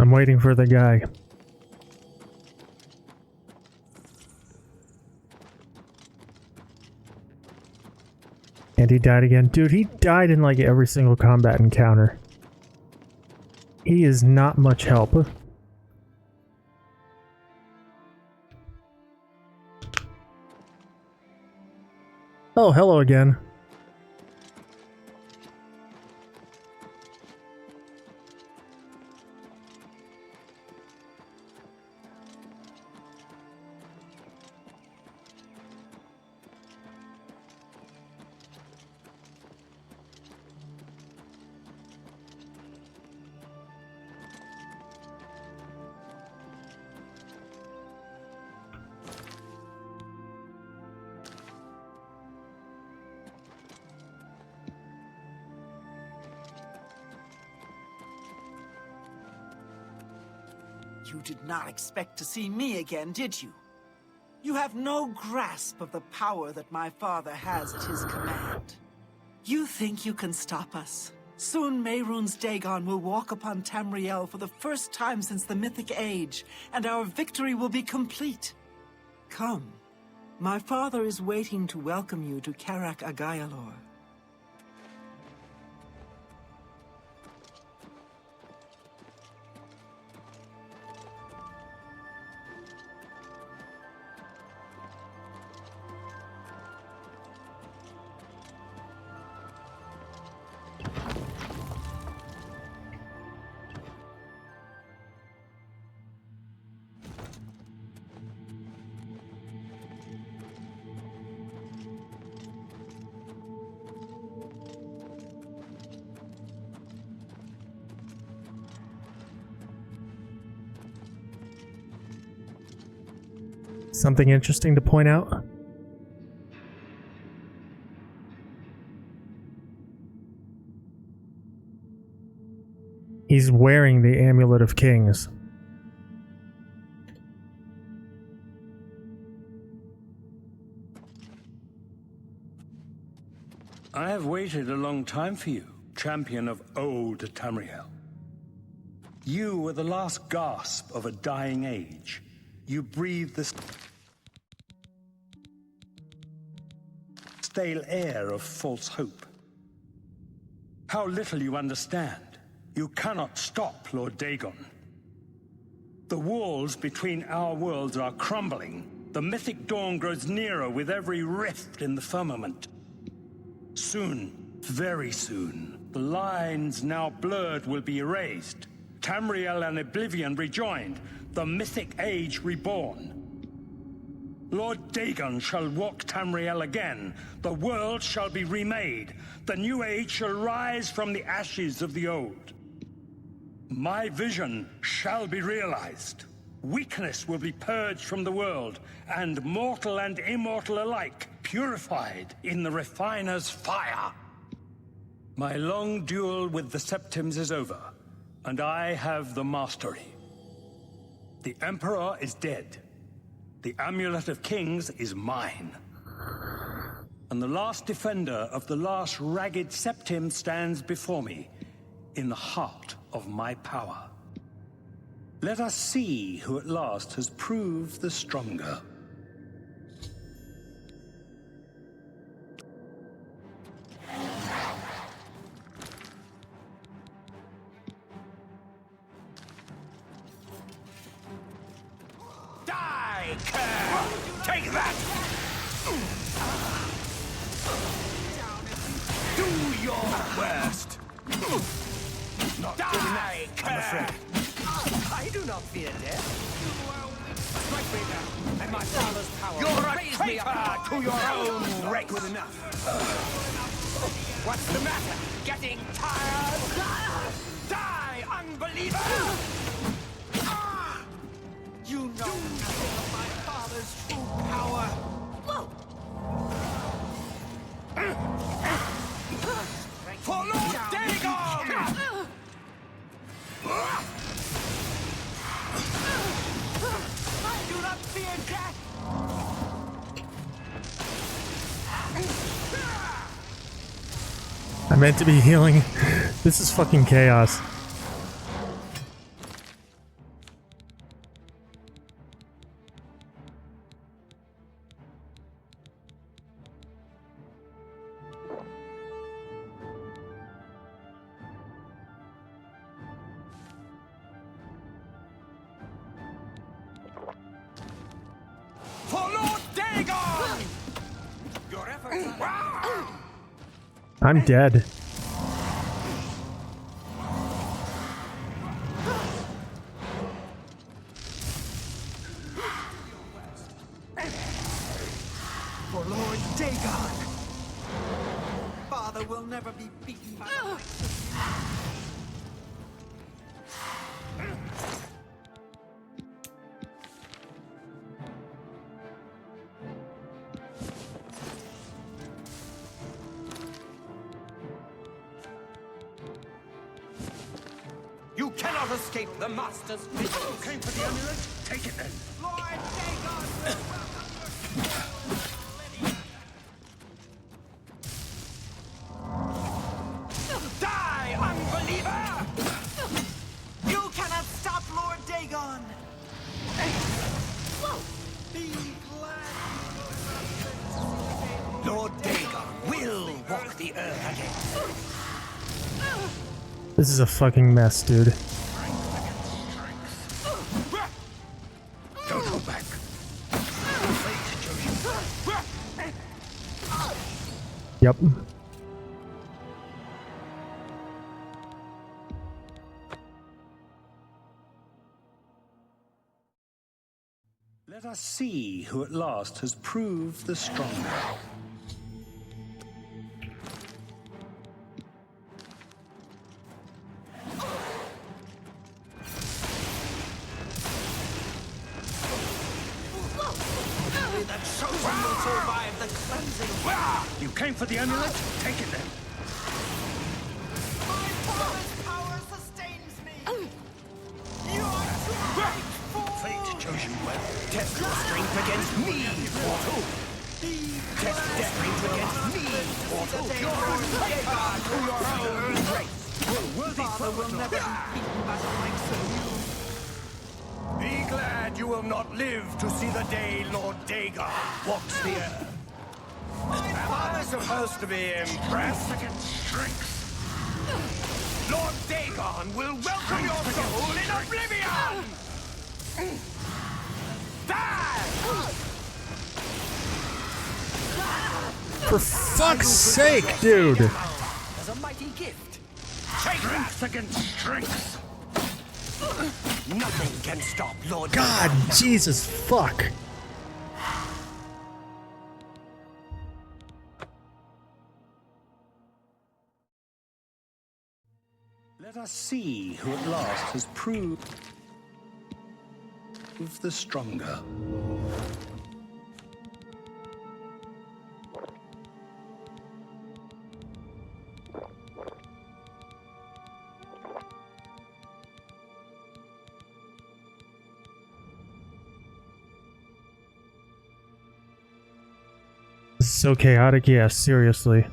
I'm waiting for the guy. And he died again. Dude, he died in like every single combat encounter. He is not much help. Oh, hello again. You did not expect to see me again, did you? You have no grasp of the power that my father has at his command. You think you can stop us? Soon Mehrunes Dagon will walk upon Tamriel for the first time since the Mythic Age, and our victory will be complete. Come. My father is waiting to welcome you to Karak Agayalor. Something interesting to point out? He's wearing the Amulet of Kings. I have waited a long time for you, champion of old Tamriel. You were the last gasp of a dying age. You breathed the stale air of false hope. How little you understand. You cannot stop Lord Dagon. The walls between our worlds are crumbling. The mythic dawn grows nearer with every rift in the firmament. Soon, very soon, the lines now blurred will be erased. Tamriel and Oblivion rejoined, the mythic age reborn. Lord Dagon shall walk Tamriel again. The world shall be remade. The new age shall rise from the ashes of the old. My vision shall be realized. Weakness will be purged from the world, and mortal and immortal alike purified in the refiner's fire. My long duel with the Septims is over, and I have the mastery. The Emperor is dead. The Amulet of Kings is mine. And the last defender of the last ragged Septim stands before me, in the heart of my power. Let us see who at last has proved the stronger. Die, Kerr! Take that! Do your worst! Not die, Kerr! I'm afraid. I do not fear death. Strike me down, and my father's power will raise me up to your own race. Good enough. What's the matter? Getting tired? Die, unbeliever! You know nothing of my father's true power. For Lord Dagon! I do not fear death! I meant to be healing. This is fucking chaos. I'm dead. For Lord Dagon! Father will never be beaten by the likes of You cannot escape the Master's vision. You came for the amulet? Take it then. Lord Dagon will Die, unbeliever! You cannot stop Lord Dagon! Be glad. Lord Dagon will walk the earth again. This is a fucking mess, dude. Don't hold back. Yep. Let us see who at last has proved the stronger. You came for the amulet? Take it then. My father's power sustains me! You are too great for... Fate chose you well. Test your strength against me, mortal. Test your strength against me, mortal. You're unfaithful to your own race. Father will never be beaten by the likes of you. Be glad you will not live to see the day Lord Dagon walks the earth. Am I supposed to be impressed? Lord Dagon will welcome your soul in Oblivion! Die! For fuck's sake, dude! As a mighty gift. Strength against strength. Nothing can stop Lord God, Dagon. Jesus, fuck. Let us see who at last has proved the stronger. This is so chaotic, yeah, seriously.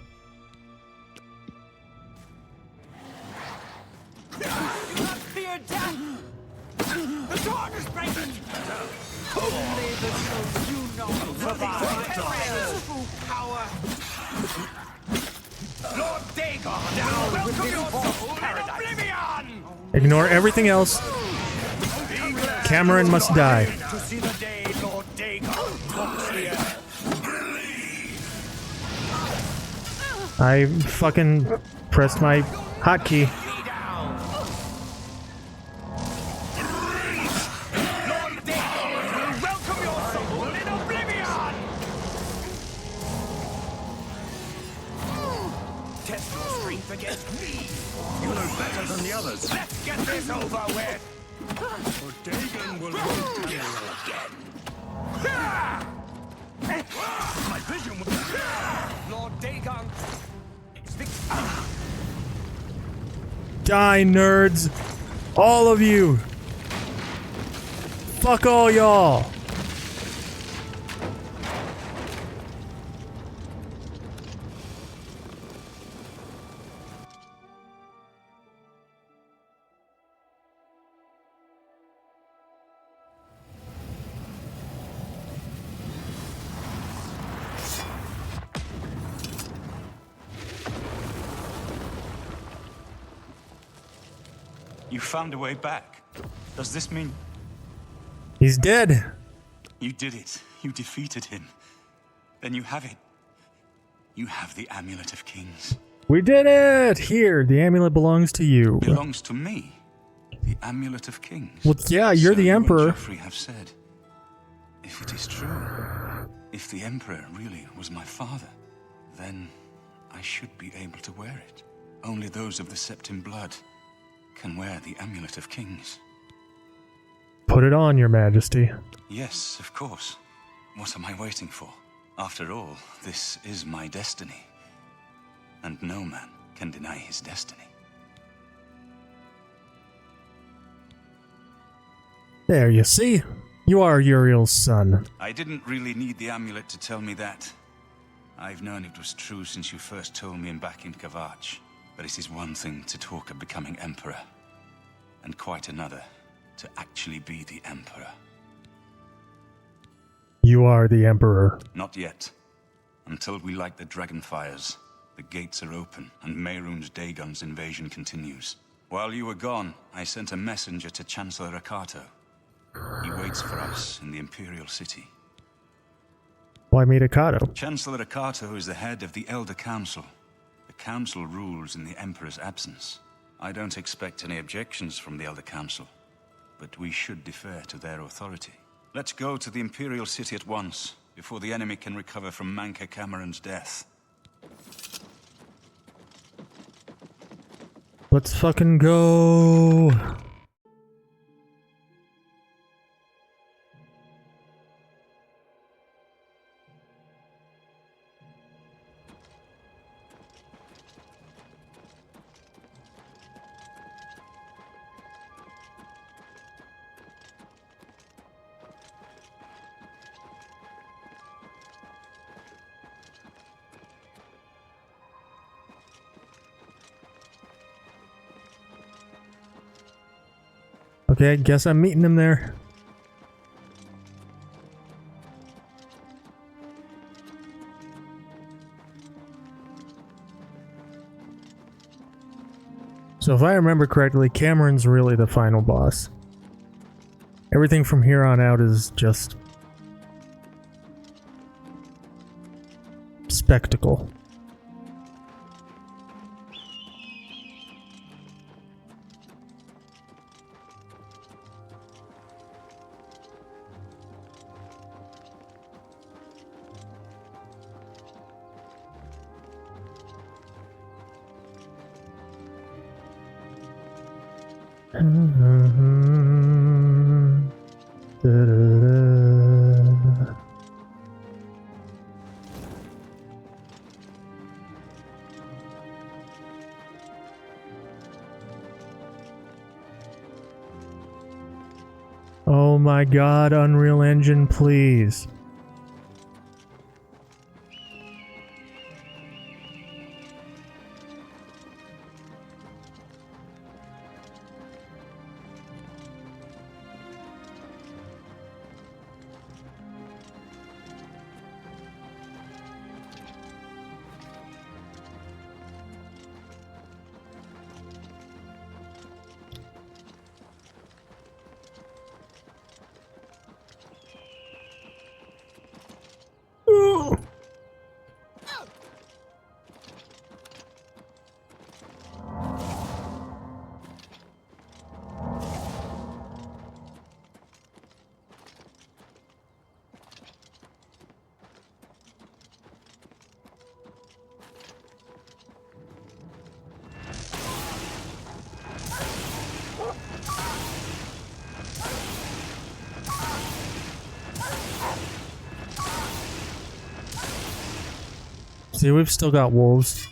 Fear death! The dawn is breaking! Only the souls you know provide true power! Lord Dagon, now welcome your soul in Oblivion! Ignore everything else. Cameron must die. To see the day Lord Dagon walks the earth. I fucking pressed my hotkey. Lord Dagon will welcome your soul in Oblivion! Test your strength against me. You know better than the others. Let's get this over with. Or Dagon will walk you again. My vision will... Lord Dagon... Die, nerds! All of you! Fuck all y'all! You found a way back. Does this mean... He's dead! You did it. You defeated him. Then you have it. You have the Amulet of Kings. We did it! Here, the amulet belongs to you. Belongs to me. The Amulet of Kings. Well, yeah, you're the Emperor. You and Geoffrey have said. If it is true, if the Emperor really was my father, then I should be able to wear it. Only those of the Septim blood can wear the Amulet of Kings. Put it on, Your Majesty. Yes, of course. What am I waiting for? After all, this is my destiny. And no man can deny his destiny. There, you see? You are Uriel's son. I didn't really need the amulet to tell me that. I've known it was true since you first told me back in Kavach. But it is one thing to talk of becoming Emperor, and quite another to actually be the Emperor. You are the Emperor. Not yet. Until we light the Dragonfires, the gates are open, and Mehrunes Dagon's invasion continues. While you were gone, I sent a messenger to Chancellor Akato. He waits for us in the Imperial City. Why meet Akato? Chancellor Akato is the head of the Elder Council. The Council rules in the Emperor's absence. I don't expect any objections from the Elder Council, but we should defer to their authority. Let's go to the Imperial City at once, before the enemy can recover from Manka Cameron's death. Let's fucking go. Okay, I guess I'm meeting him there. So if I remember correctly, Cameron's really the final boss. Everything from here on out is just spectacle. Oh my god, Unreal Engine, please. See, we've still got wolves.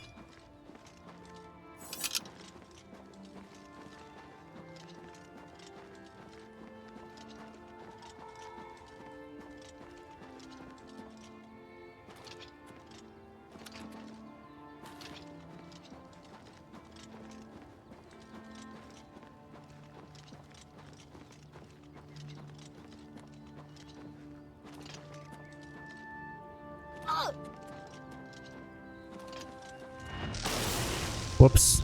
Whoops.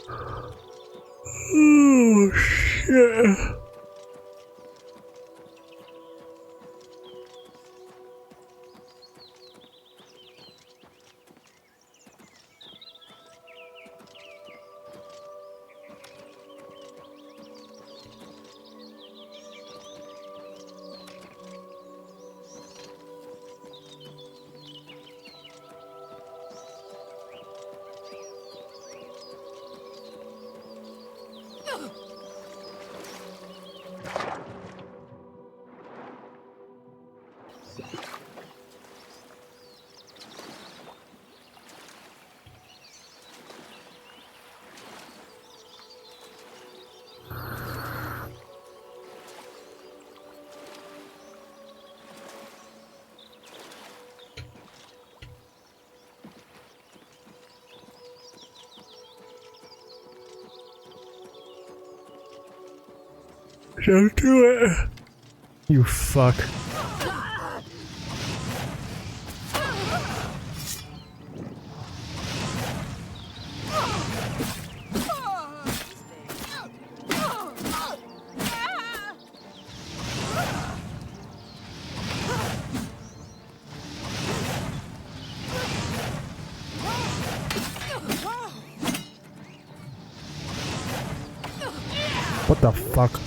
Oh, shit. Don't do it. You fuck. What the fuck?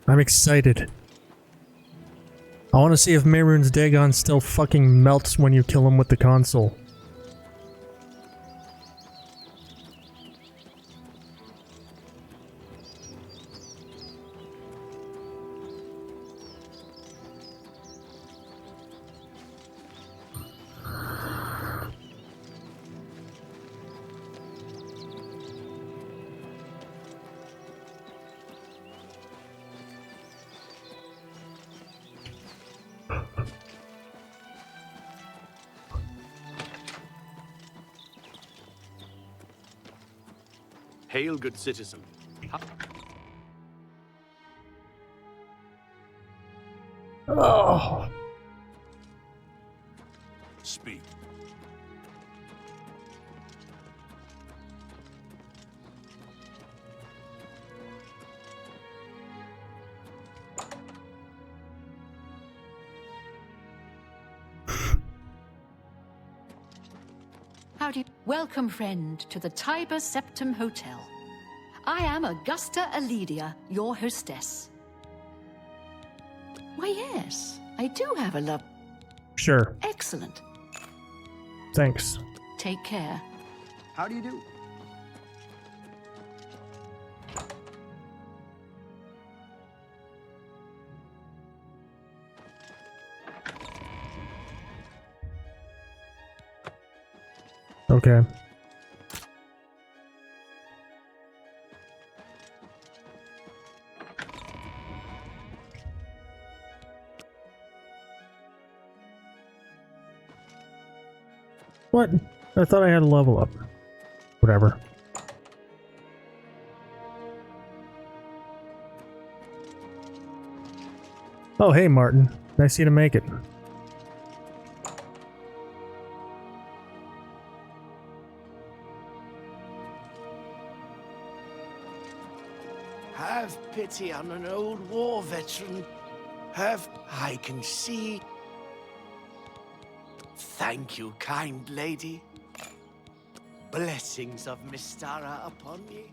I'm excited. I want to see if Mehrunes Dagon still fucking melts when you kill him with the console. Hail, good citizen. Oh. Speak. Howdy. Welcome, friend, to the Tiber Septum Hotel. I am Augusta Aledia, your hostess. Why, yes, I do have a love. Sure. Excellent. Thanks. Take care. How do you do? Okay. What? I thought I had a level up. Whatever. Oh, hey, Martin. Nice of you to make it. Have pity on an old war veteran. I can see. Thank you, kind lady. Blessings of Mystara upon ye.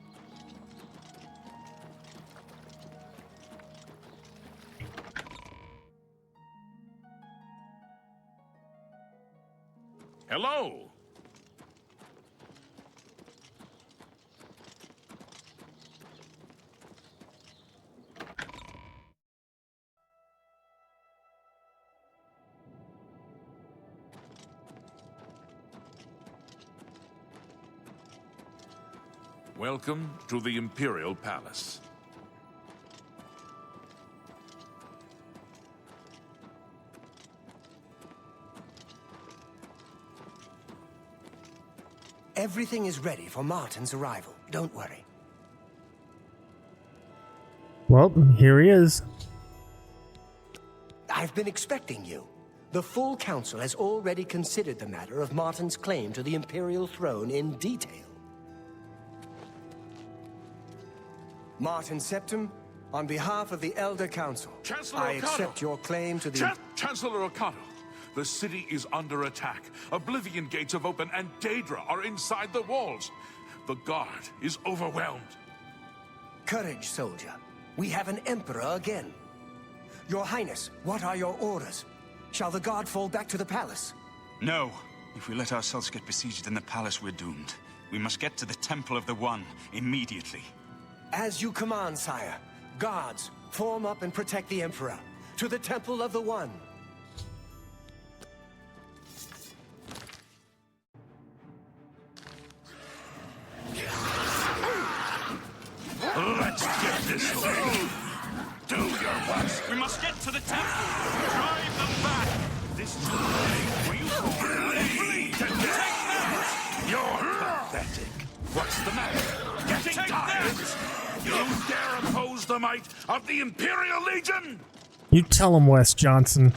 Hello. Welcome to the Imperial Palace. Everything is ready for Martin's arrival. Don't worry. Well, here he is. I've been expecting you. The full council has already considered the matter of Martin's claim to the Imperial throne in detail. Martin Septim, on behalf of the Elder Council, Chancellor I Ocado. accept your claim to the... Chancellor Ocado, the city is under attack. Oblivion gates have opened and Daedra are inside the walls. The guard is overwhelmed. Courage, soldier. We have an emperor again. Your Highness, what are your orders? Shall the guard fall back to the palace? No. If we let ourselves get besieged in the palace, we're doomed. We must get to the Temple of the One immediately. As you command, sire. Guards, form up and protect the Emperor. To the Temple of the One. Let's get this thing. Do your best. We must get to the temple. Drive them back. This is the way for you to You're pathetic. What's the matter? Getting tired? You dare oppose the might of the Imperial Legion? You tell him, Wes Johnson.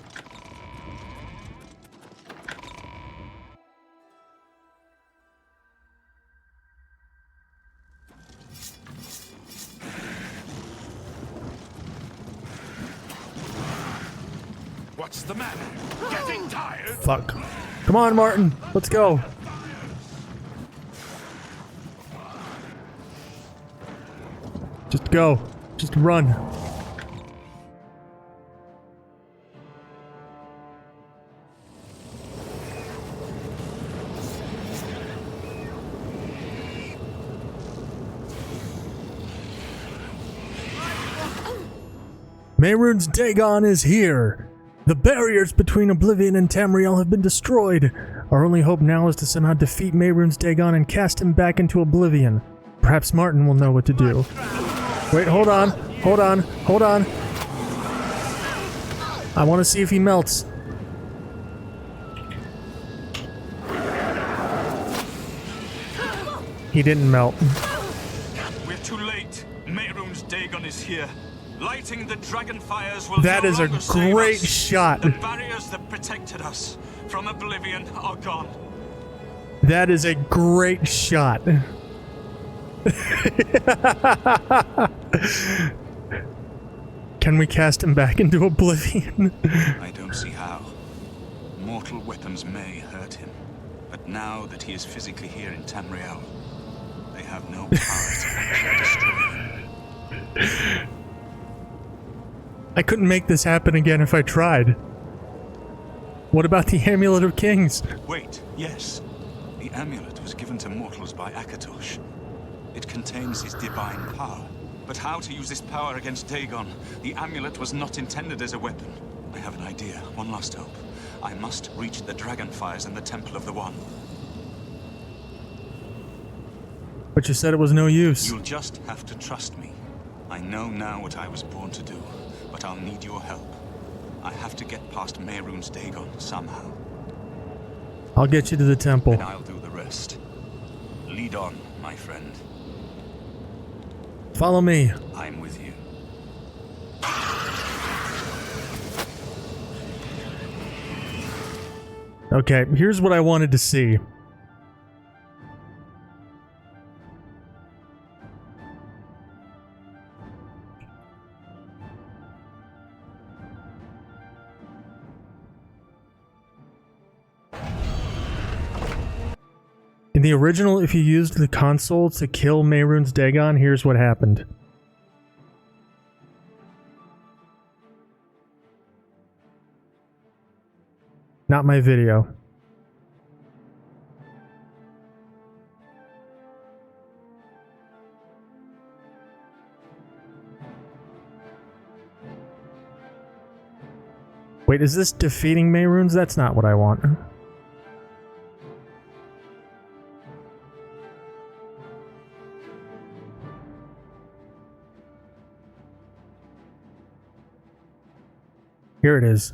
What's the matter? Getting tired? Fuck. Come on, Martin. Let's go. Just go. Just run. Mehrunes Dagon is here. The barriers between Oblivion and Tamriel have been destroyed. Our only hope now is to somehow defeat Mehrunes Dagon and cast him back into Oblivion. Perhaps Martin will know what to do. Wait, hold on. Hold on. Hold on. I want to see if he melts. He didn't melt. We're too late. Mehrunes Dagon is here. Lighting the dragon fires will That no is a longer save great us. shot. The barriers that protected us from Oblivion are gone. That is a great shot. Can we cast him back into Oblivion? I don't see how. Mortal weapons may hurt him, but now that he is physically here in Tamriel, they have no power to actually destroy him. I couldn't make this happen again if I tried. What about the Amulet of Kings? Wait, yes. The amulet was given to mortals by Akatosh. It contains his divine power. But how to use this power against Dagon? The amulet was not intended as a weapon. I have an idea. One last hope. I must reach the dragon fires in the Temple of the One. But you said it was no use. You'll just have to trust me. I know now what I was born to do, but I'll need your help. I have to get past Mehrunes Dagon somehow. I'll get you to the temple. And I'll do the rest. Lead on, my friend. Follow me. I'm with you. Okay, here's what I wanted to see. In the original, if you used the console to kill Mehrunes Dagon, here's what happened. Not my video. Wait, is this defeating Mehrunes? That's not what I want. Here it is.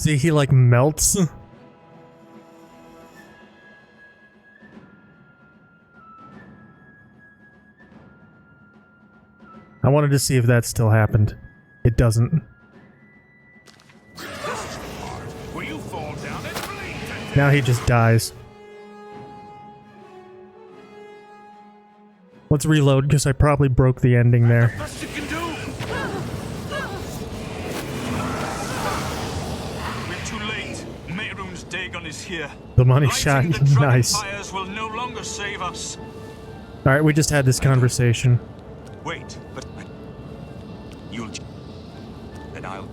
See, he like melts. I wanted to see if that still happened. It doesn't. Will you fall down and bleed? Now he just dies. Let's reload, because I probably broke the ending there. Best you can do. We're too late. Mehrunes Dagon is here. The money shot. Lighting the Nice. fires will no longer save us. Alright, we just had this conversation. Wait, but you'll and I'll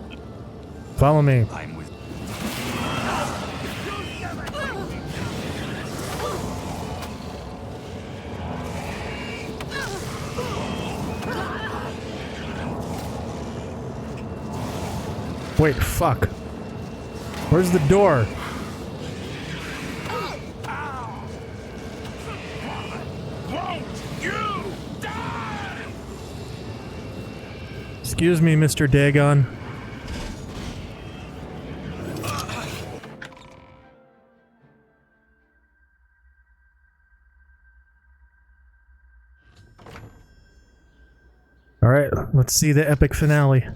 Follow me. I'm with Wait, fuck. Where's the door? Excuse me, Mr. Dagon. Alright, let's see the epic finale.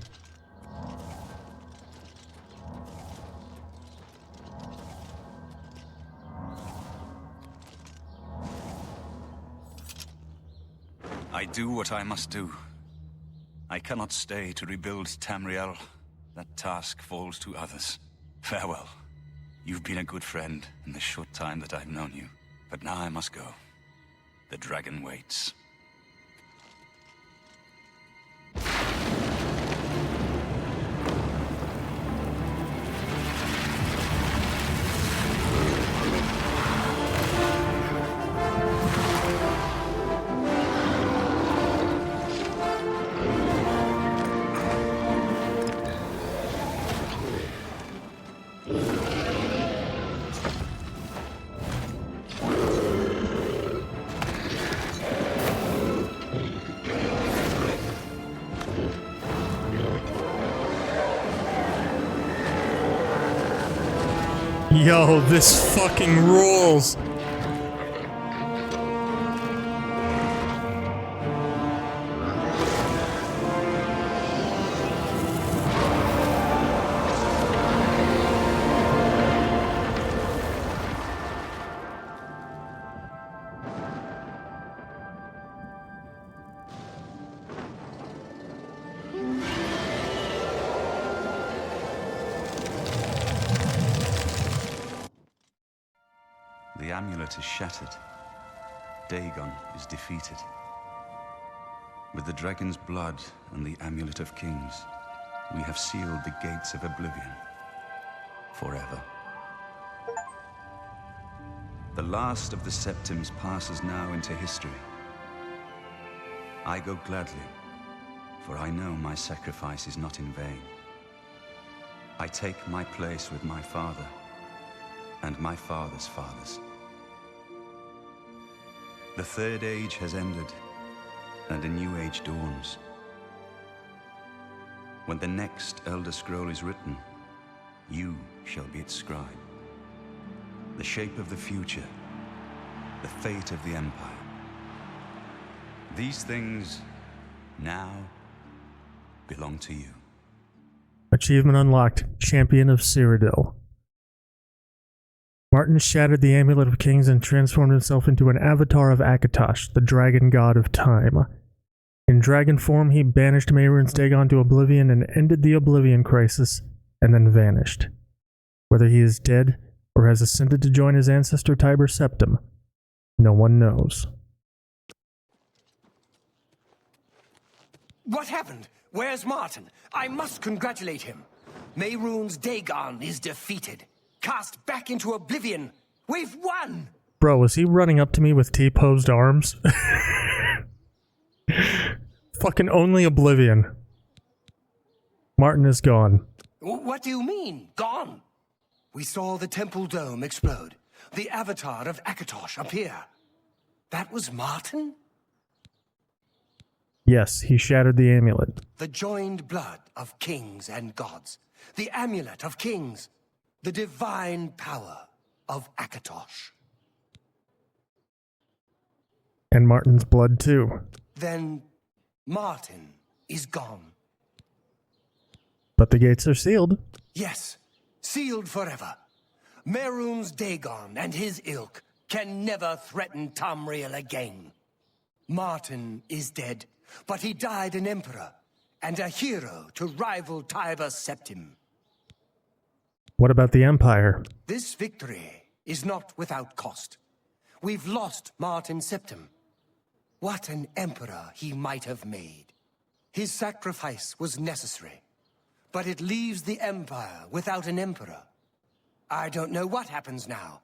I do what I must do. I cannot stay to rebuild Tamriel. That task falls to others. Farewell. You've been a good friend in the short time that I've known you. But now I must go. The dragon waits. Yo, this fucking rules. The amulet is shattered. Dagon is defeated. With the dragon's blood and the amulet of kings, we have sealed the gates of Oblivion forever. The last of the Septims passes now into history. I go gladly, for I know my sacrifice is not in vain. I take my place with my father and my father's fathers. The Third Age has ended, and a new age dawns. When the next Elder Scroll is written, you shall be its scribe. The shape of the future, the fate of the Empire. These things now belong to you. Achievement unlocked. Champion of Cyrodiil. Martin shattered the Amulet of Kings and transformed himself into an avatar of Akatosh, the dragon god of time. In dragon form, he banished Mehrunes Dagon to Oblivion and ended the Oblivion crisis, and then vanished. Whether he is dead or has ascended to join his ancestor Tiber Septim, no one knows. What happened? Where's Martin? I must congratulate him. Mehrunes Dagon is defeated. Cast back into Oblivion. We've won! Bro, was he running up to me with T-posed arms? Fucking only Oblivion. Martin is gone. What do you mean, gone? We saw the temple dome explode. The avatar of Akatosh appear. That was Martin? Yes, he shattered the amulet. The joined blood of kings and gods. The amulet of kings. The divine power of Akatosh. And Martin's blood too. Then Martin is gone. But the gates are sealed. Yes, sealed forever. Merun's Dagon and his ilk can never threaten Tamriel again. Martin is dead, but he died an emperor and a hero to rival Tiber Septim. What about the Empire? This victory is not without cost. We've lost Martin Septim. What an emperor he might have made. His sacrifice was necessary, but it leaves the Empire without an emperor. I don't know what happens now.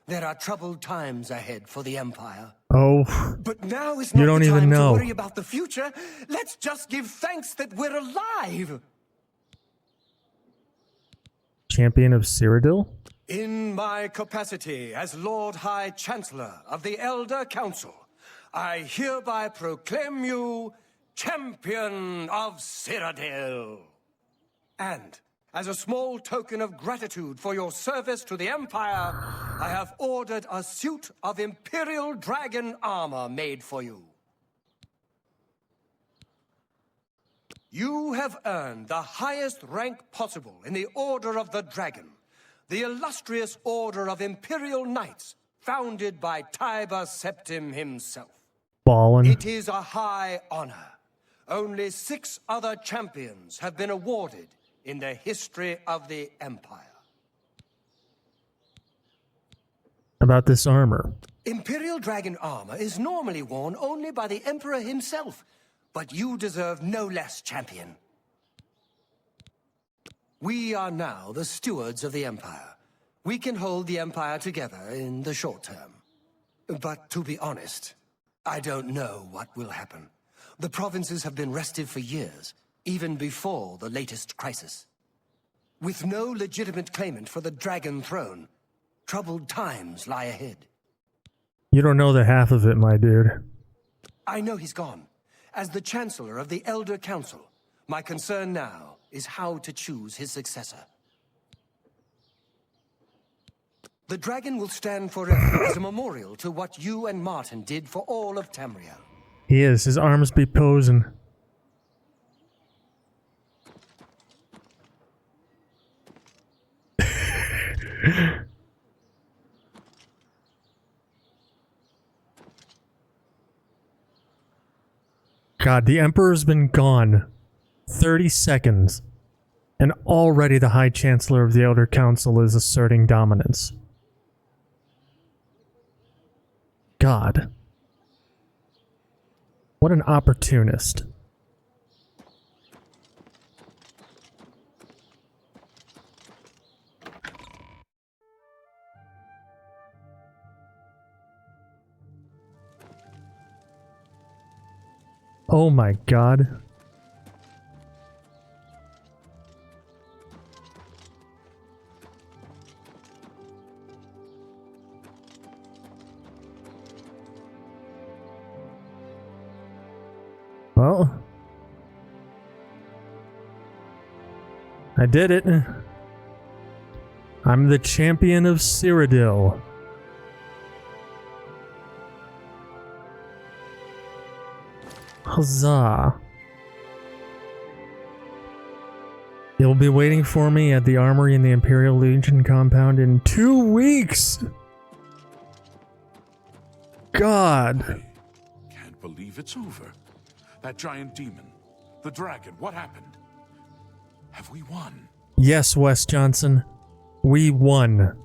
There are troubled times ahead for the Empire. Oh, but now is you not don't the even time know. to worry about the future. Let's just give thanks that we're alive. Champion of Cyrodiil? In my capacity as Lord High Chancellor of the Elder Council, I hereby proclaim you Champion of Cyrodiil. And as a small token of gratitude for your service to the Empire, I have ordered a suit of Imperial Dragon armor made for you. You have earned the highest rank possible in the Order of the Dragon, the illustrious Order of Imperial Knights, founded by Tiber Septim himself. Ballin'. It is a high honor. Only 6 other champions have been awarded in the history of the Empire. About this armor. Imperial Dragon armor is normally worn only by the Emperor himself, but you deserve no less, champion. We are now the stewards of the Empire. We can hold the Empire together in the short term. But to be honest, I don't know what will happen. The provinces have been restive for years, even before the latest crisis. With no legitimate claimant for the Dragon Throne, troubled times lie ahead. You don't know the half of it, my dude. I know he's gone. As the Chancellor of the Elder Council, my concern now is how to choose his successor. The dragon will stand forever as a memorial to what you and Martin did for all of Tamriel. He is. His arms be posing. God, the Emperor's been gone 30 seconds, and already the High Chancellor of the Elder Council is asserting dominance. God. What an opportunist. Oh my God. Well, I did it. I'm the champion of Cyrodiil. Huzzah. You'll be waiting for me at the armory in the Imperial Legion compound in 2 weeks! God. Can't believe it's over. That giant demon, the dragon, what happened? Have we won? Yes, Wes Johnson. We won.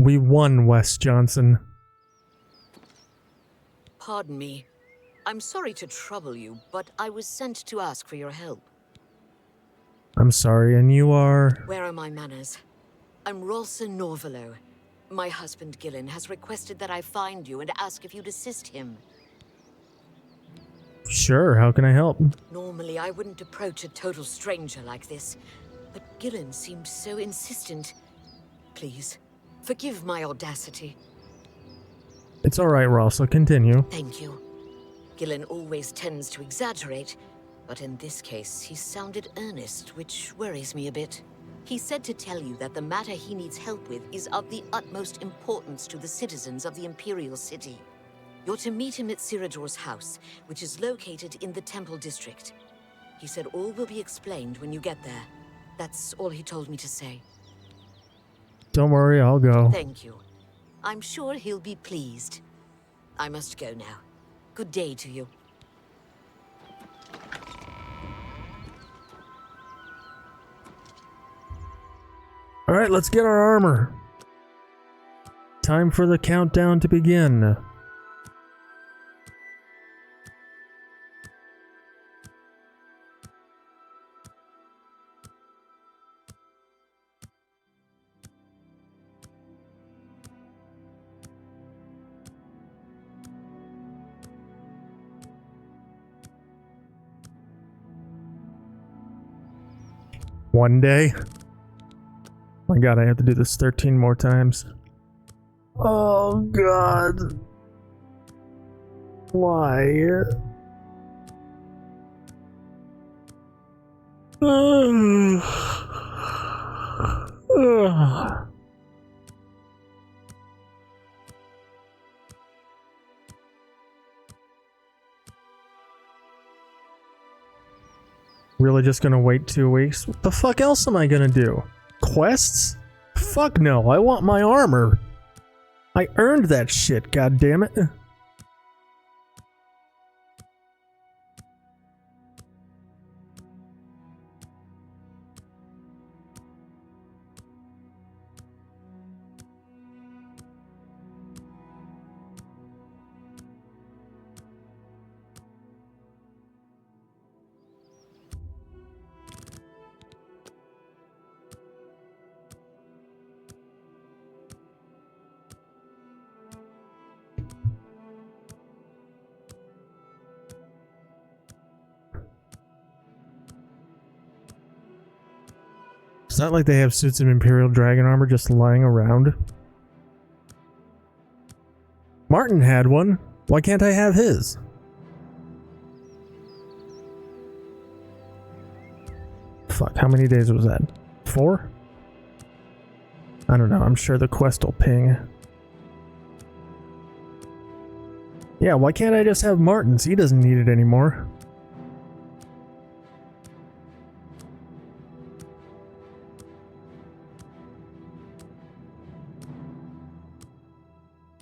We won, Wes Johnson. Pardon me. I'm sorry to trouble you, but I was sent to ask for your help. I'm sorry, and you are... Where are my manners? I'm Rolsa Norvalo. My husband Gillen has requested that I find you and ask if you'd assist him. Sure, how can I help? Normally, I wouldn't approach a total stranger like this, but Gillen seemed so insistent. Please, forgive my audacity. It's alright, Ross, so continue. Thank you. Gillen always tends to exaggerate, but in this case, he sounded earnest, which worries me a bit. He said to tell you that the matter he needs help with is of the utmost importance to the citizens of the Imperial City. You're to meet him at Cyrodiil's house, which is located in the Temple District. He said all will be explained when you get there. That's all he told me to say. Don't worry, I'll go. Thank you. I'm sure he'll be pleased. I must go now. Good day to you. Alright, let's get our armor. Time for the countdown to begin. One day. My god, I have to do this 13 more times. Oh god. Why? Really just gonna wait 2 weeks? What the fuck else am I gonna do? Quests? Fuck no, I want my armor. I earned that shit, god damn it. It's not like they have suits of Imperial Dragon armor just lying around. Martin had one. Why can't I have his? Fuck, how many days was that? 4? I don't know, I'm sure the quest will ping. Yeah, why can't I just have Martin's? He doesn't need it anymore.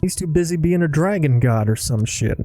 He's too busy being a dragon god or some shit.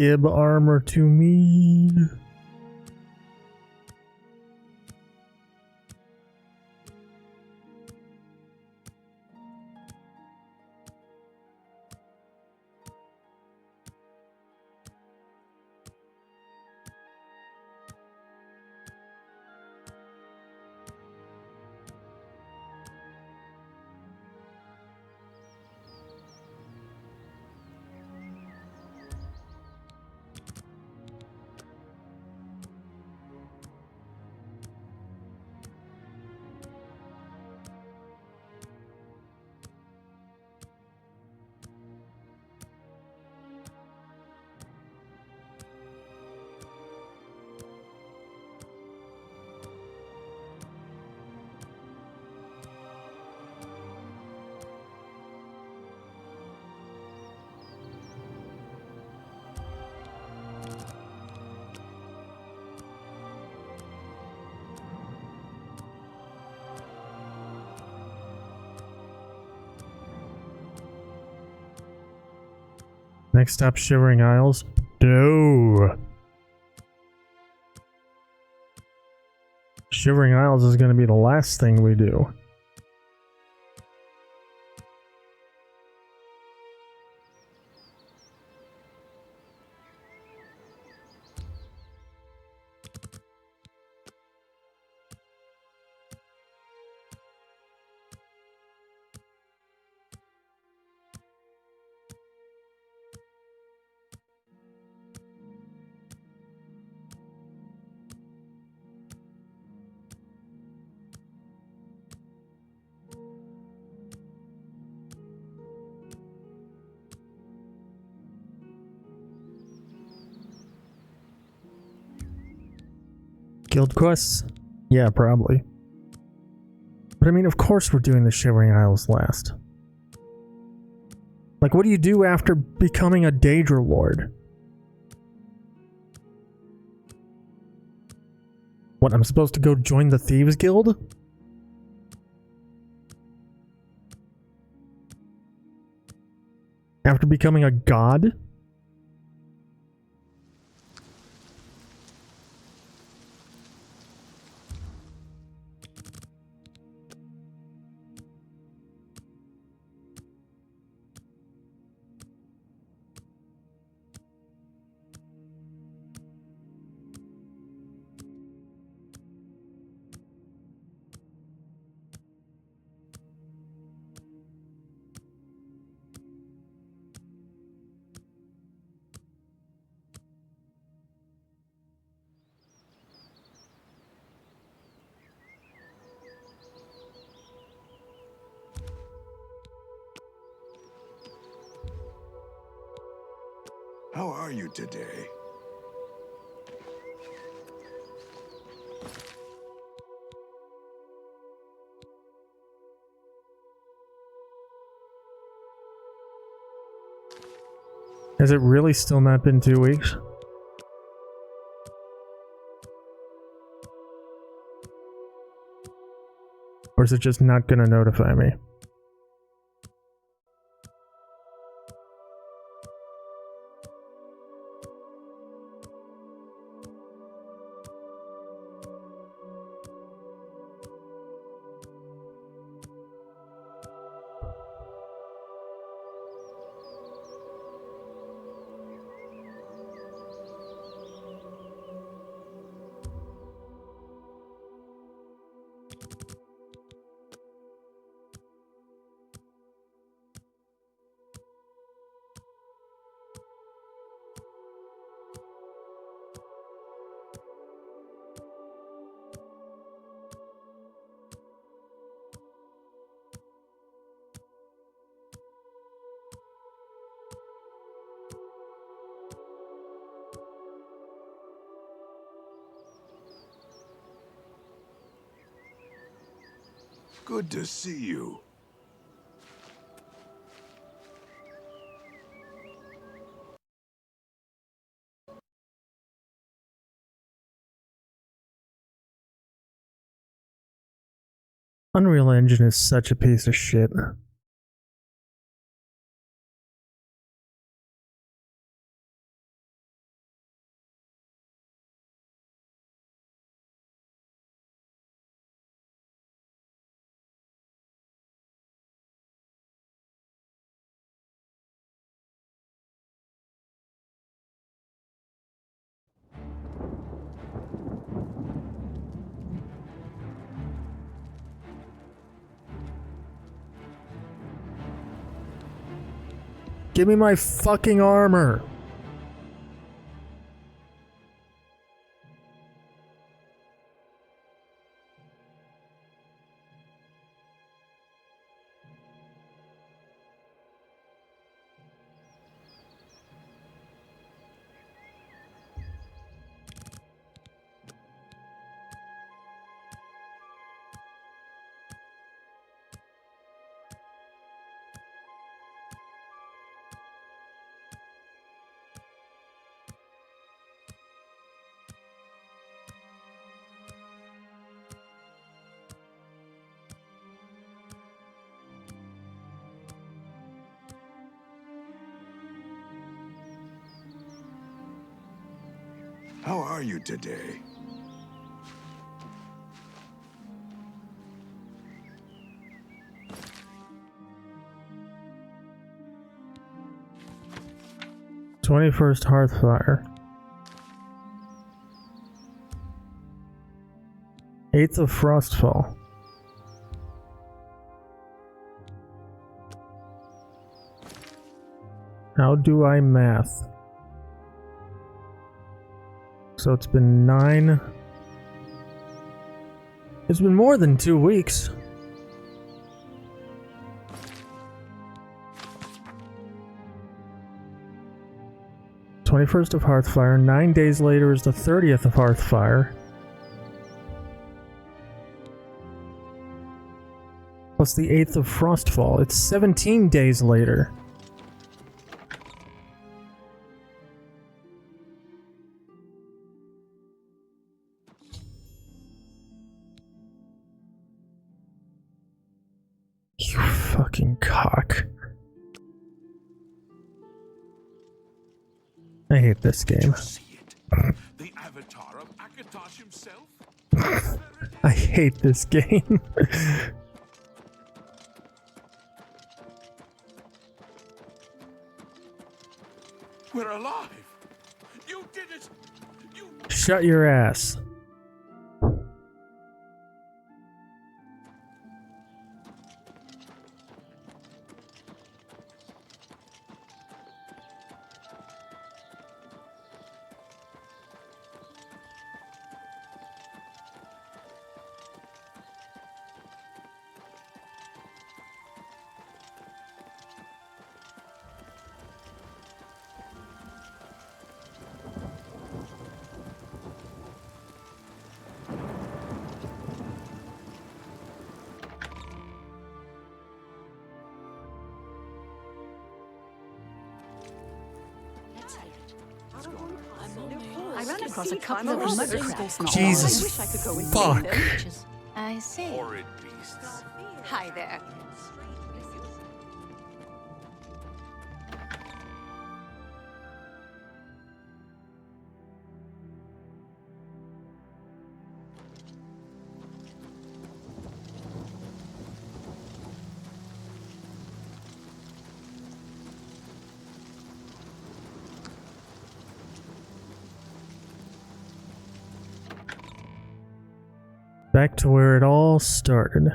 Give armor to me. Next stop, Shivering Isles. No. Shivering Isles is going to be the last thing we do. Guild quests? Yeah, probably. But I mean, of course we're doing the Shivering Isles last. Like, what do you do after becoming a Daedra Lord? What, I'm supposed to go join the Thieves Guild? After becoming a god? How are you today? Has it really still not been 2 weeks? Or is it just not gonna notify me? Good to see you. Unreal Engine is such a piece of shit. Give me my fucking armor. How are you today? #21st Hearthfire. 8th of Frostfall. How do I math? So it's been 9. It's been more than 2 weeks. #21st of Hearthfire. 9 days later is the 30th of Hearthfire. Plus the 8th of Frostfall. It's 17 days later. You fucking cock. I hate this game. The avatar of Akatosh himself? I hate this game. We're alive! You did it! Shut your ass. I ran across a couple of murder scrolls. Jesus I wish I could go and fuck. see them. I see. Horrid beasts. Hi there. Back to where it all started.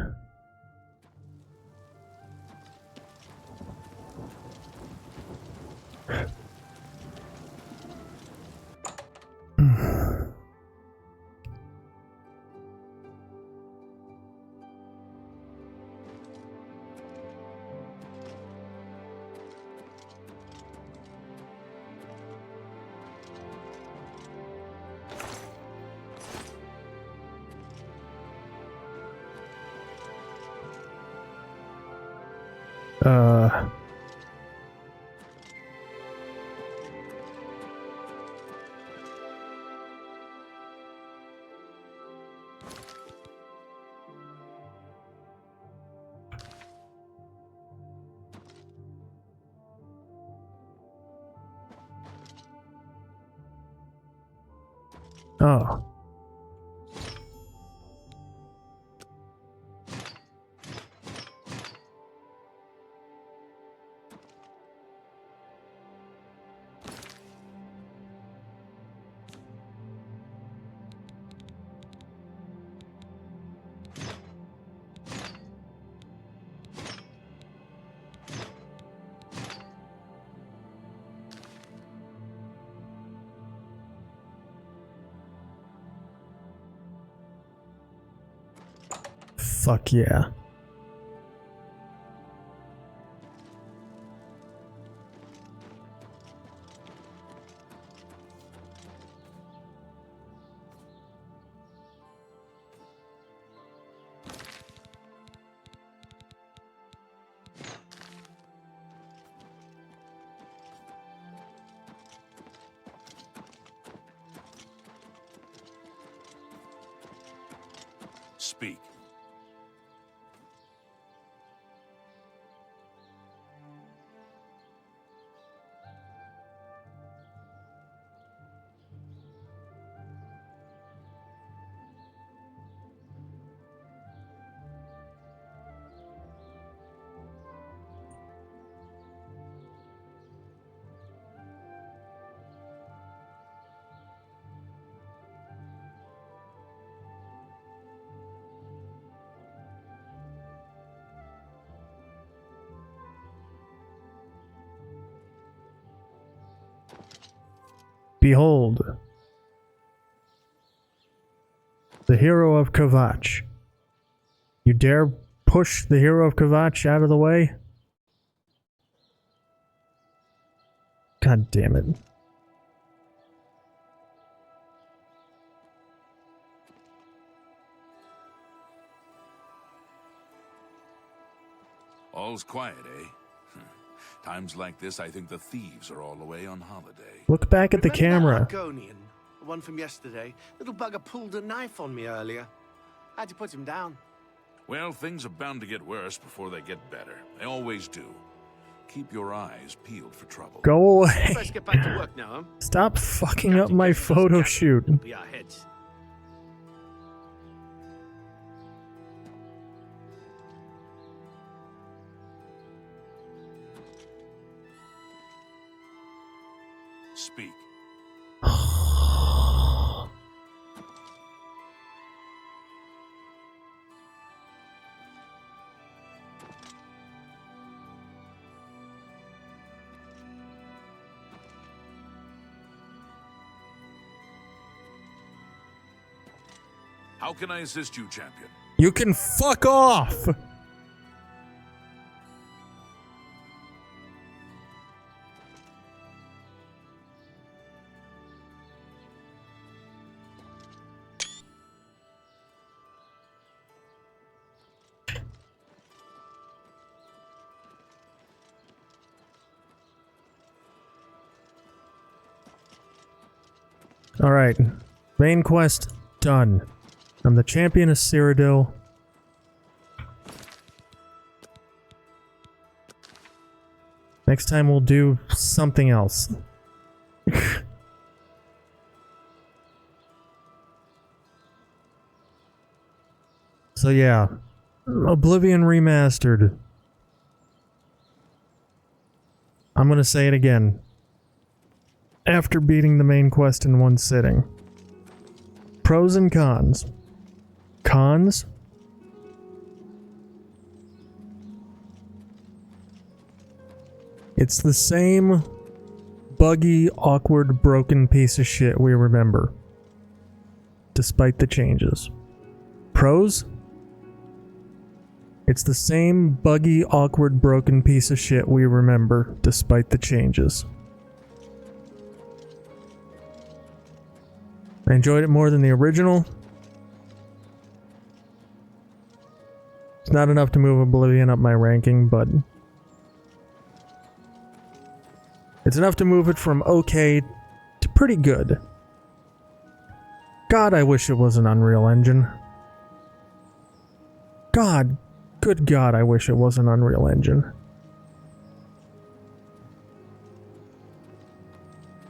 Oh. Fuck yeah. Speak. Behold, the hero of Kvatch. You dare push the hero of Kvatch out of the way? God damn it. All's quiet, eh? Times like this, I think the thieves are all away on holiday. Look back at the camera. That Argonian, the one from yesterday. Little bugger pulled a knife on me earlier. I had to put him down. Well, things are bound to get worse before they get better. They always do. Keep your eyes peeled for trouble. Go away. Let's get back to work now, huh? Stop fucking up my photo shoot. Be our heads. Speak. How can I assist you, champion? You can fuck off! Alright, main quest done. I'm the champion of Cyrodiil. Next time we'll do something else. So yeah, Oblivion Remastered. I'm gonna say it again. After beating the main quest in one sitting. Pros and cons. Cons? It's the same buggy, awkward, broken piece of shit we remember. Despite the changes. Pros? It's the same buggy, awkward, broken piece of shit we remember, despite the changes. I enjoyed it more than the original. It's not enough to move Oblivion up my ranking, but it's enough to move it from okay to pretty good. God, I wish it was an Unreal Engine. God, good God, I wish it was an Unreal Engine.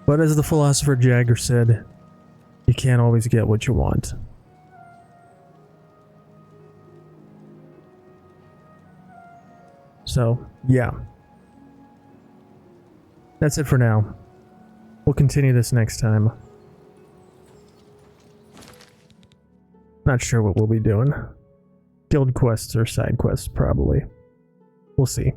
But as the philosopher Jagger said, you can't always get what you want. So, yeah. That's it for now. We'll continue this next time. Not sure what we'll be doing. Guild quests or side quests, probably. We'll see.